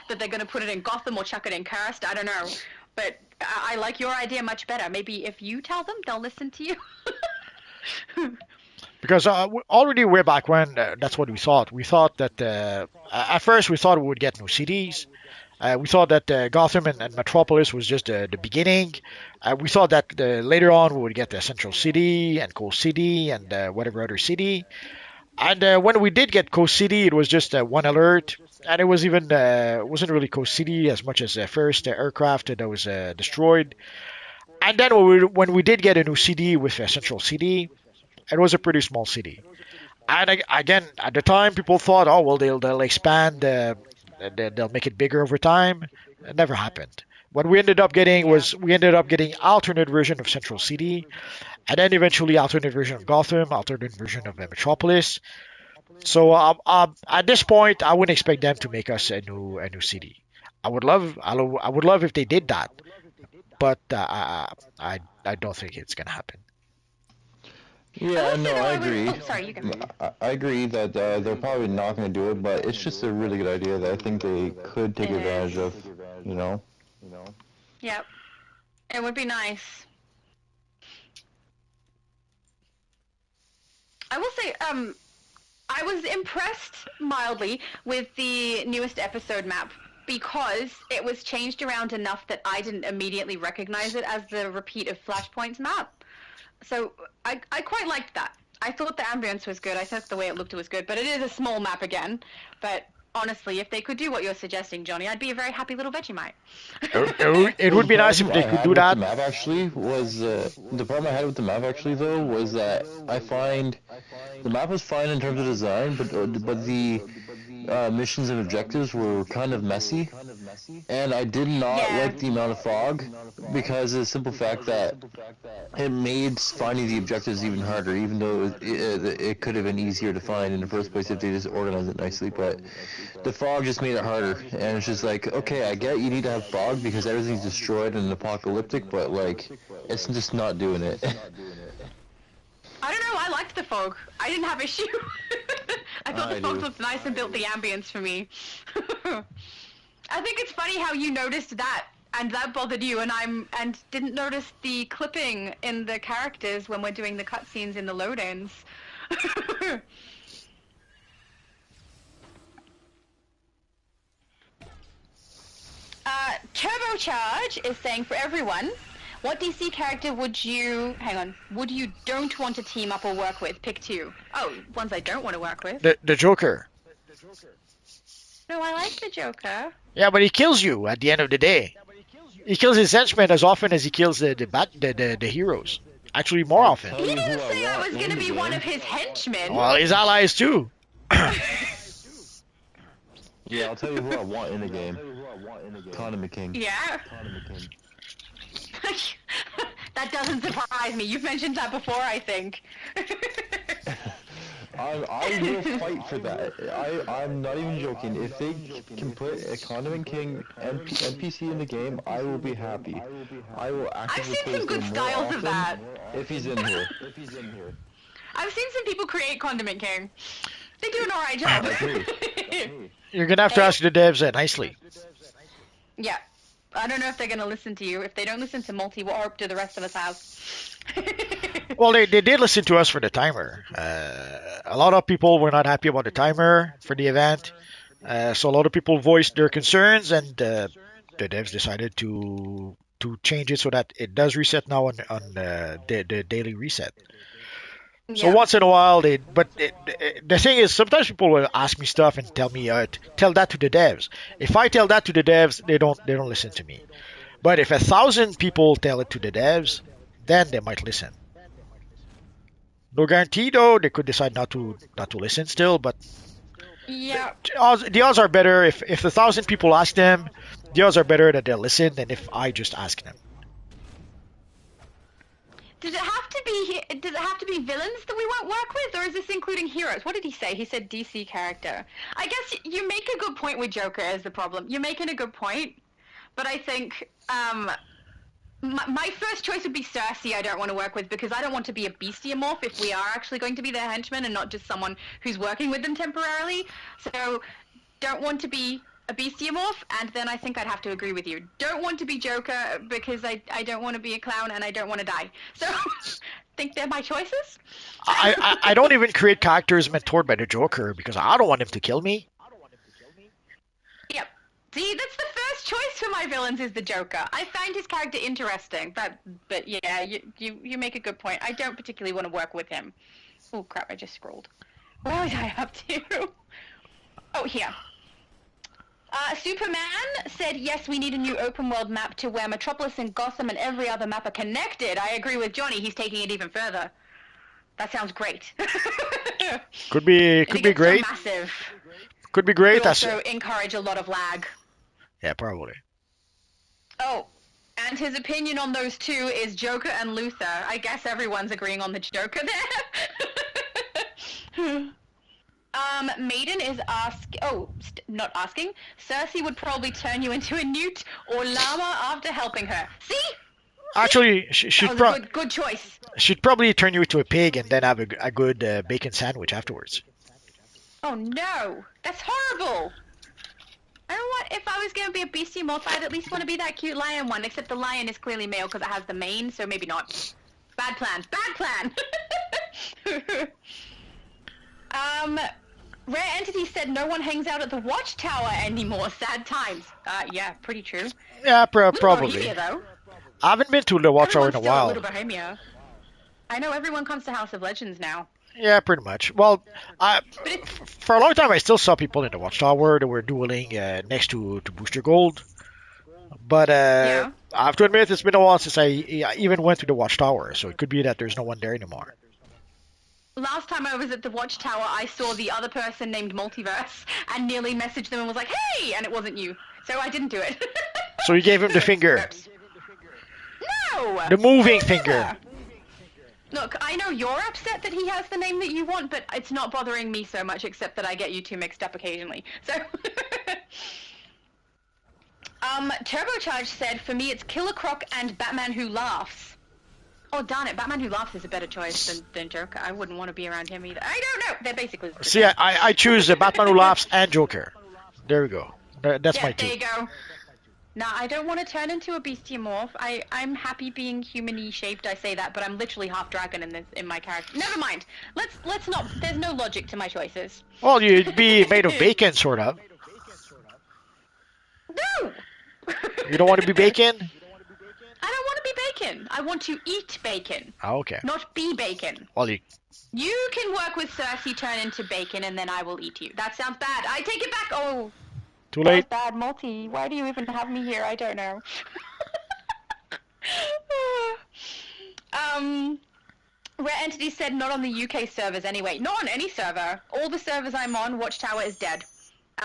That they're going to put it in Gotham or chuck it in Karst. I don't know. But I like your idea much better. Maybe if you tell them, they'll listen to you. Because already way back when, that's what we thought. We thought that at first we thought we would get new cities. We thought that Gotham and Metropolis was just the beginning. We thought that later on we would get the Central City and Coast City and whatever other city. And when we did get Coast City, it was just one alert, and it was even wasn't really Coast City as much as first aircraft that was destroyed. And then when we did get a new city with Central City, it was a pretty small city. And again, at the time, people thought, oh well, they'll expand, they'll make it bigger over time. It never happened. What we ended up getting Yeah. was we ended up getting alternate version of Central City, and then eventually alternate version of Gotham, alternate version of Metropolis. So at this point, I wouldn't expect them to make us a new city. I would love if they did that, but I don't think it's gonna happen. I Yeah, will say no, though, I I was. agree. Oh, sorry, you go. I agree that they're probably not going to do it, but it's just a really good idea that I think they could take It advantage is. of, you know? Yep. It would be nice. I will say, I was impressed mildly with the newest episode map because it was changed around enough that I didn't immediately recognize it as the repeat of Flashpoint's map. So I quite liked that. I thought the ambience was good. I thought the way it looked was good, but it is a small map again. But honestly, if they could do what you're suggesting, Johnny, I'd be a very happy little Vegemite. It Well, would the be nice if problem they I could had do with the that. map actually was the problem I had with the map actually though was that I find the map was fine in terms of design, but the missions and objectives were kind of messy. and I did not Yeah. like the amount of fog because of the simple fact that it made finding the objectives even harder, even though it could have been easier to find in the first place if they just organized it nicely. But the fog just made it harder, and it's just like, okay, I get you need to have fog because everything's destroyed and apocalyptic, but like, it's just not doing it. I don't know, I liked the fog. I didn't have issue. I thought the I fog do. looked nice and built the ambience for me. I think it's funny how you noticed that and that bothered you, and didn't notice the clipping in the characters when we're doing the cutscenes in the load-ins. Turbocharge is saying for everyone, what DC character would you, would you don't want to team up or work with? Pick two. Oh, ones I don't want to work with. The Joker. No, I like the Joker. Yeah, but he kills you at the end of the day. He kills his henchmen as often as he kills the heroes. Actually, more often. He didn't say I was going to be one of his henchmen. Well, his allies too. Yeah, I'll tell you who I want in the game. Condiment King. Yeah. That doesn't surprise me. You've mentioned that before, I think. I will fight for that. I'm not even joking. If they can put a Condiment King NPC in the game, I will be happy. I will I've actively seen play some this good game more styles of often that. if he's in here. I've seen some people create Condiment King. They do an alright job. You're gonna have to ask the devs nicely. Yeah. I don't know if they're going to listen to you. If they don't listen to Multi, what hope do the rest of us have? Well, they did listen to us for the timer. A lot of people were not happy about the timer for the event. So a lot of people voiced their concerns, and the devs decided to change it so that it does reset now on the daily reset. So Yeah. once in a while, the thing is, sometimes people will ask me stuff and tell me, tell that to the devs. If I tell that to the devs, they don't listen to me. But if 1,000 people tell it to the devs, then they might listen. No guarantee though; they could decide not to listen still. But Yeah. the odds are better if 1,000 people ask them. The odds are better that they'll listen than if I just ask them. Does it have to be villains that we won't work with, or is this including heroes? What did he say? He said DC character. I guess you make a good point with Joker as the problem. You're making a good point, but I think my first choice would be Cersei. I don't want to work with because I don't want to be a bestiamorph if we are actually going to be their henchman and not just someone who's working with them temporarily. So don't want to be a bestiamorph, and then I think I'd have to agree with you. Don't want to be Joker because I don't want to be a clown and I don't want to die. So think they're my choices. I don't even create characters mentored by the Joker because I don't want him to kill me. Yep. See, that's the first choice for my villains is the Joker. I find his character interesting, but yeah, you make a good point. I don't particularly want to work with him. Oh crap! I just scrolled. What was I up to? Oh, here. Superman said, yes, we need a new open world map to where Metropolis and Gotham and every other map are connected. I agree with Johnny. He's taking it even further. That sounds great. Could be great. Massive. Could be great. Could also encourage a lot of lag. Yeah, probably. Oh, and his opinion on those two is Joker and Luther. I guess everyone's agreeing on the Joker there. Maiden is not asking. Cersei would probably turn you into a newt or llama after helping her. See? Actually, she'd good choice. She'd probably turn you into a pig and then have a good bacon sandwich afterwards. Oh no, that's horrible. I don't want. If I was going to be a bestiamorph, I'd at least want to be that cute lion one. Except the lion is clearly male because it has the mane, so maybe not. Bad plan. Bad plan. Rare Entity said no one hangs out at the Watchtower anymore. Sad times. Yeah, pretty true. Yeah, probably. Bohemia, though. I haven't been to the Watchtower in a while. Little Bohemia. I know everyone comes to House of Legends now. Yeah, pretty much. Well, for a long time I still saw people in the Watchtower that were dueling next to Booster Gold. But I have to admit, it's been a while since I even went to the Watchtower, so it could be that there's no one there anymore. Last time I was at the Watchtower, I saw the other person named Multiverse and nearly messaged them and was like, hey! And it wasn't you. So I didn't do it. So you gave him the finger. Oops. No! The moving Never. finger. Look, I know you're upset that he has the name that you want, but it's not bothering me so much, except that I get you two mixed up occasionally. So, Turbocharge said, for me, it's Killer Croc and Batman Who Laughs. Oh, darn it, Batman Who Laughs is a better choice than Joker. I wouldn't want to be around him either. I don't know. They're basically the See, same. I choose the Batman Who Laughs and Joker. There we go. That's my two. There you go. Nah, I don't want to turn into a bestiamorph. I'm happy being human-y shaped. I say that, but I'm literally half dragon in my character. Never mind. Let's not. There's no logic to my choices. Well, you'd be made of bacon, sort of. No. You don't want to be bacon? I don't want to be bacon. I want to eat bacon. Oh, okay. Not be bacon. Well, You can work with Cersei, turn into bacon, and then I will eat you. That sounds bad. I take it back. Oh. too late. That was bad, Multi. Why do you even have me here? I don't know. Rare Entity said not on the UK servers anyway. Not on any server. All the servers I'm on, Watchtower is dead.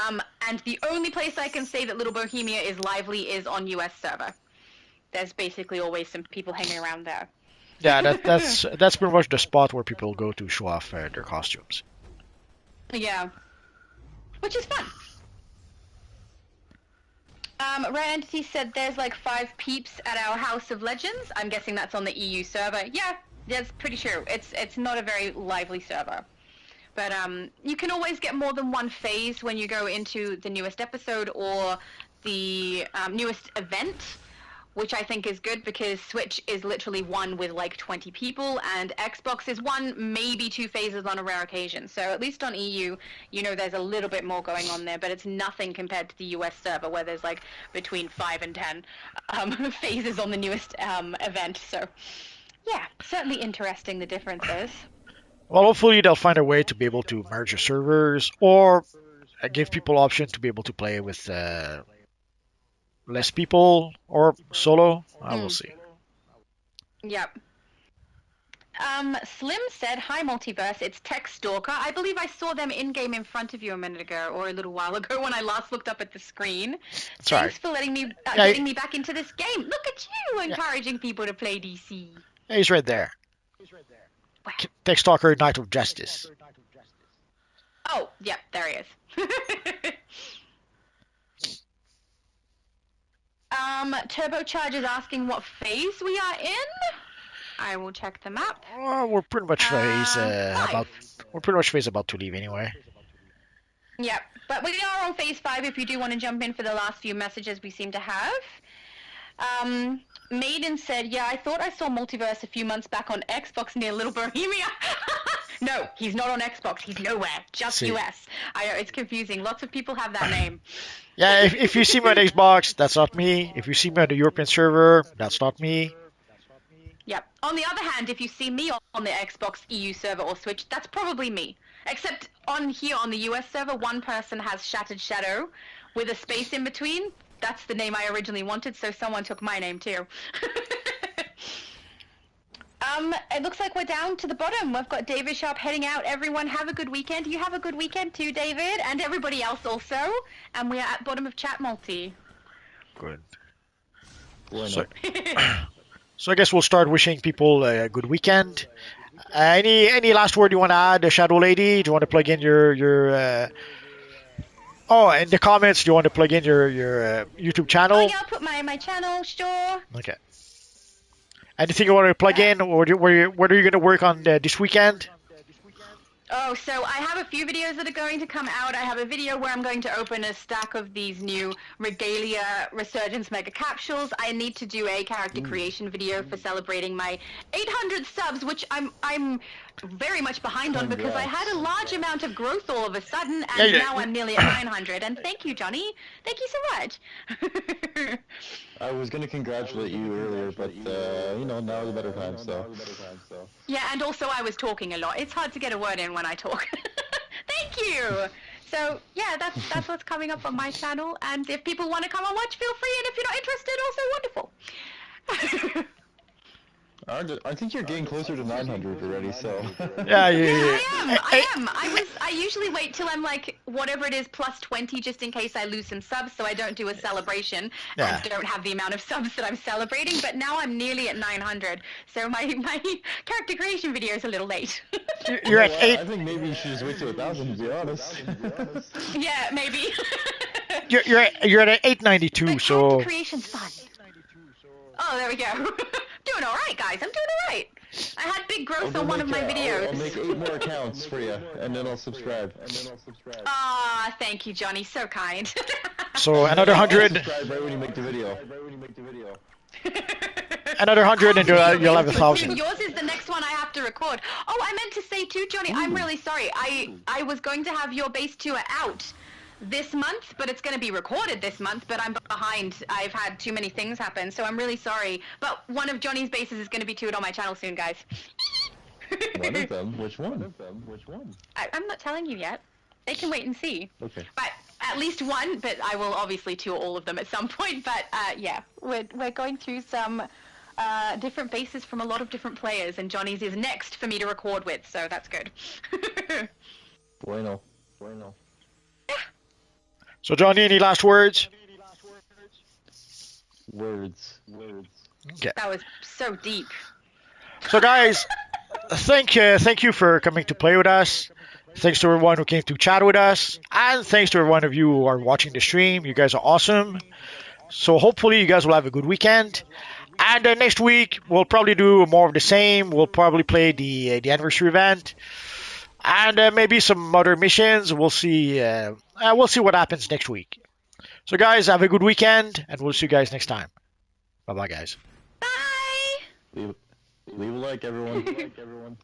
And the only place I can say that Little Bohemia is lively is on US server. There's basically always some people hanging around there. Yeah, that's pretty much the spot where people go to show off their costumes. Yeah. Which is fun. Rare Entity said there's like 5 peeps at our House of Legends. I'm guessing that's on the EU server. Yeah, that's pretty true. It's not a very lively server. But you can always get more than one phase when you go into the newest episode or the newest event, which I think is good because Switch is literally one with like 20 people and Xbox is one, maybe 2 phases on a rare occasion. So at least on EU, you know, there's a little bit more going on there, but it's nothing compared to the US server where there's like between 5 and 10 phases on the newest event. So yeah, certainly interesting, the differences. Well, hopefully they'll find a way to be able to merge the servers or give people option to be able to play with less people or solo. We'll see. Yep. Slim said, hi Multiverse, it's Tech Stalker. I believe I saw them in-game in front of you a minute ago or a little while ago when I last looked up at the screen. Sorry. Thanks for letting me getting me back into this game. Look at you encouraging people to play DC. He's right there. Wow. Tech Stalker, Knight of Justice. Oh, yep, there he is. Turbocharge is asking what phase we are in. I will check the map. Oh, we're pretty much about to leave anyway. Yep, but we are on phase 5 if you do want to jump in for the last few messages we seem to have. Maiden said, yeah, I thought I saw Multiverse a few months back on Xbox near Little Bohemia. No, he's not on Xbox. He's nowhere. Just US. I know, it's confusing. Lots of people have that name. Yeah, if you see me on Xbox, that's not me. If you see me on the European server, that's not me. Yep. On the other hand, if you see me on the Xbox EU server or Switch, that's probably me. Except on here on the US server, one person has Shattered Shadow with a space in between. That's the name I originally wanted, so someone took my name too. It looks like we're down to the bottom. We've got David Sharp heading out. Everyone have a good weekend. You have a good weekend too, David, and everybody else also. And we are at bottom of chat multi. Good. So I guess we'll start wishing people a good weekend. Any last word you want to add, Shadow Lady? Do you want to plug in your Oh, in the comments, do you want to plug in your YouTube channel? Oh yeah, I'll put my channel, sure. Okay. Anything you want to plug in, or what are you going to work on this weekend? Oh, so I have a few videos that are going to come out. I have a video where I'm going to open a stack of these new Regalia Resurgence Mega Capsules. I need to do a character creation video for celebrating my 800 subs, which I'm very much behind on because I had a large amount of growth all of a sudden, and now I'm nearly at 900. And thank you, Johnny. Thank you so much. I was going to congratulate you earlier, but, now is a better time, so. Yeah, and also I was talking a lot. It's hard to get a word in when I talk. Thank you! So, yeah, that's what's coming up on my channel, and if people want to come and watch, feel free, and if you're not interested, also wonderful. I think you're getting closer to 900 already, so. Yeah, Yeah, yeah, I am. yeah. I am. I usually wait till I'm like whatever it is plus 20 just in case I lose some subs so I don't do a celebration and Yeah. don't have the amount of subs that I'm celebrating, but now I'm nearly at 900. So my character creation video is a little late. You You're know at what? eight. I think maybe you should just wait to 1,000, to be honest. Yeah, maybe. You're at 892. But character So creation's fun. Oh, there we go. Doing all right, guys. I'm doing all right. I had big growth on one of my videos. I'll make 8 more accounts for you, and then I'll subscribe. Ah, thank you, Johnny. So kind. so another I'll 100, subscribe right when you make the video. another 100, and you'll have 1,000. Yours is the next one I have to record. Oh, I meant to say too, Johnny. I'm really sorry. I was going to have your base tour out this month, but it's going to be recorded this month, but I'm behind. I've had too many things happen, so I'm really sorry. But one of Johnny's bases is going to be toured on my channel soon, guys. One of them? Which one? I'm not telling you yet. They can wait and see. Okay. But at least one, but I will obviously tour all of them at some point. But yeah, we're going through some different bases from a lot of different players, and Johnny's is next for me to record with, so that's good. Bueno. So Johnny, any last words? Words. Okay. That was so deep. So guys, thank you for coming to play with us. Thanks to everyone who came to chat with us, and thanks to every one of you who are watching the stream. You guys are awesome. So hopefully you guys will have a good weekend. And next week we'll probably do more of the same. We'll probably play the anniversary event, and maybe some other missions. We'll see. We'll see what happens next week. So guys, have a good weekend, and we'll see you guys next time. Bye bye, guys. Bye! Leave a like, everyone.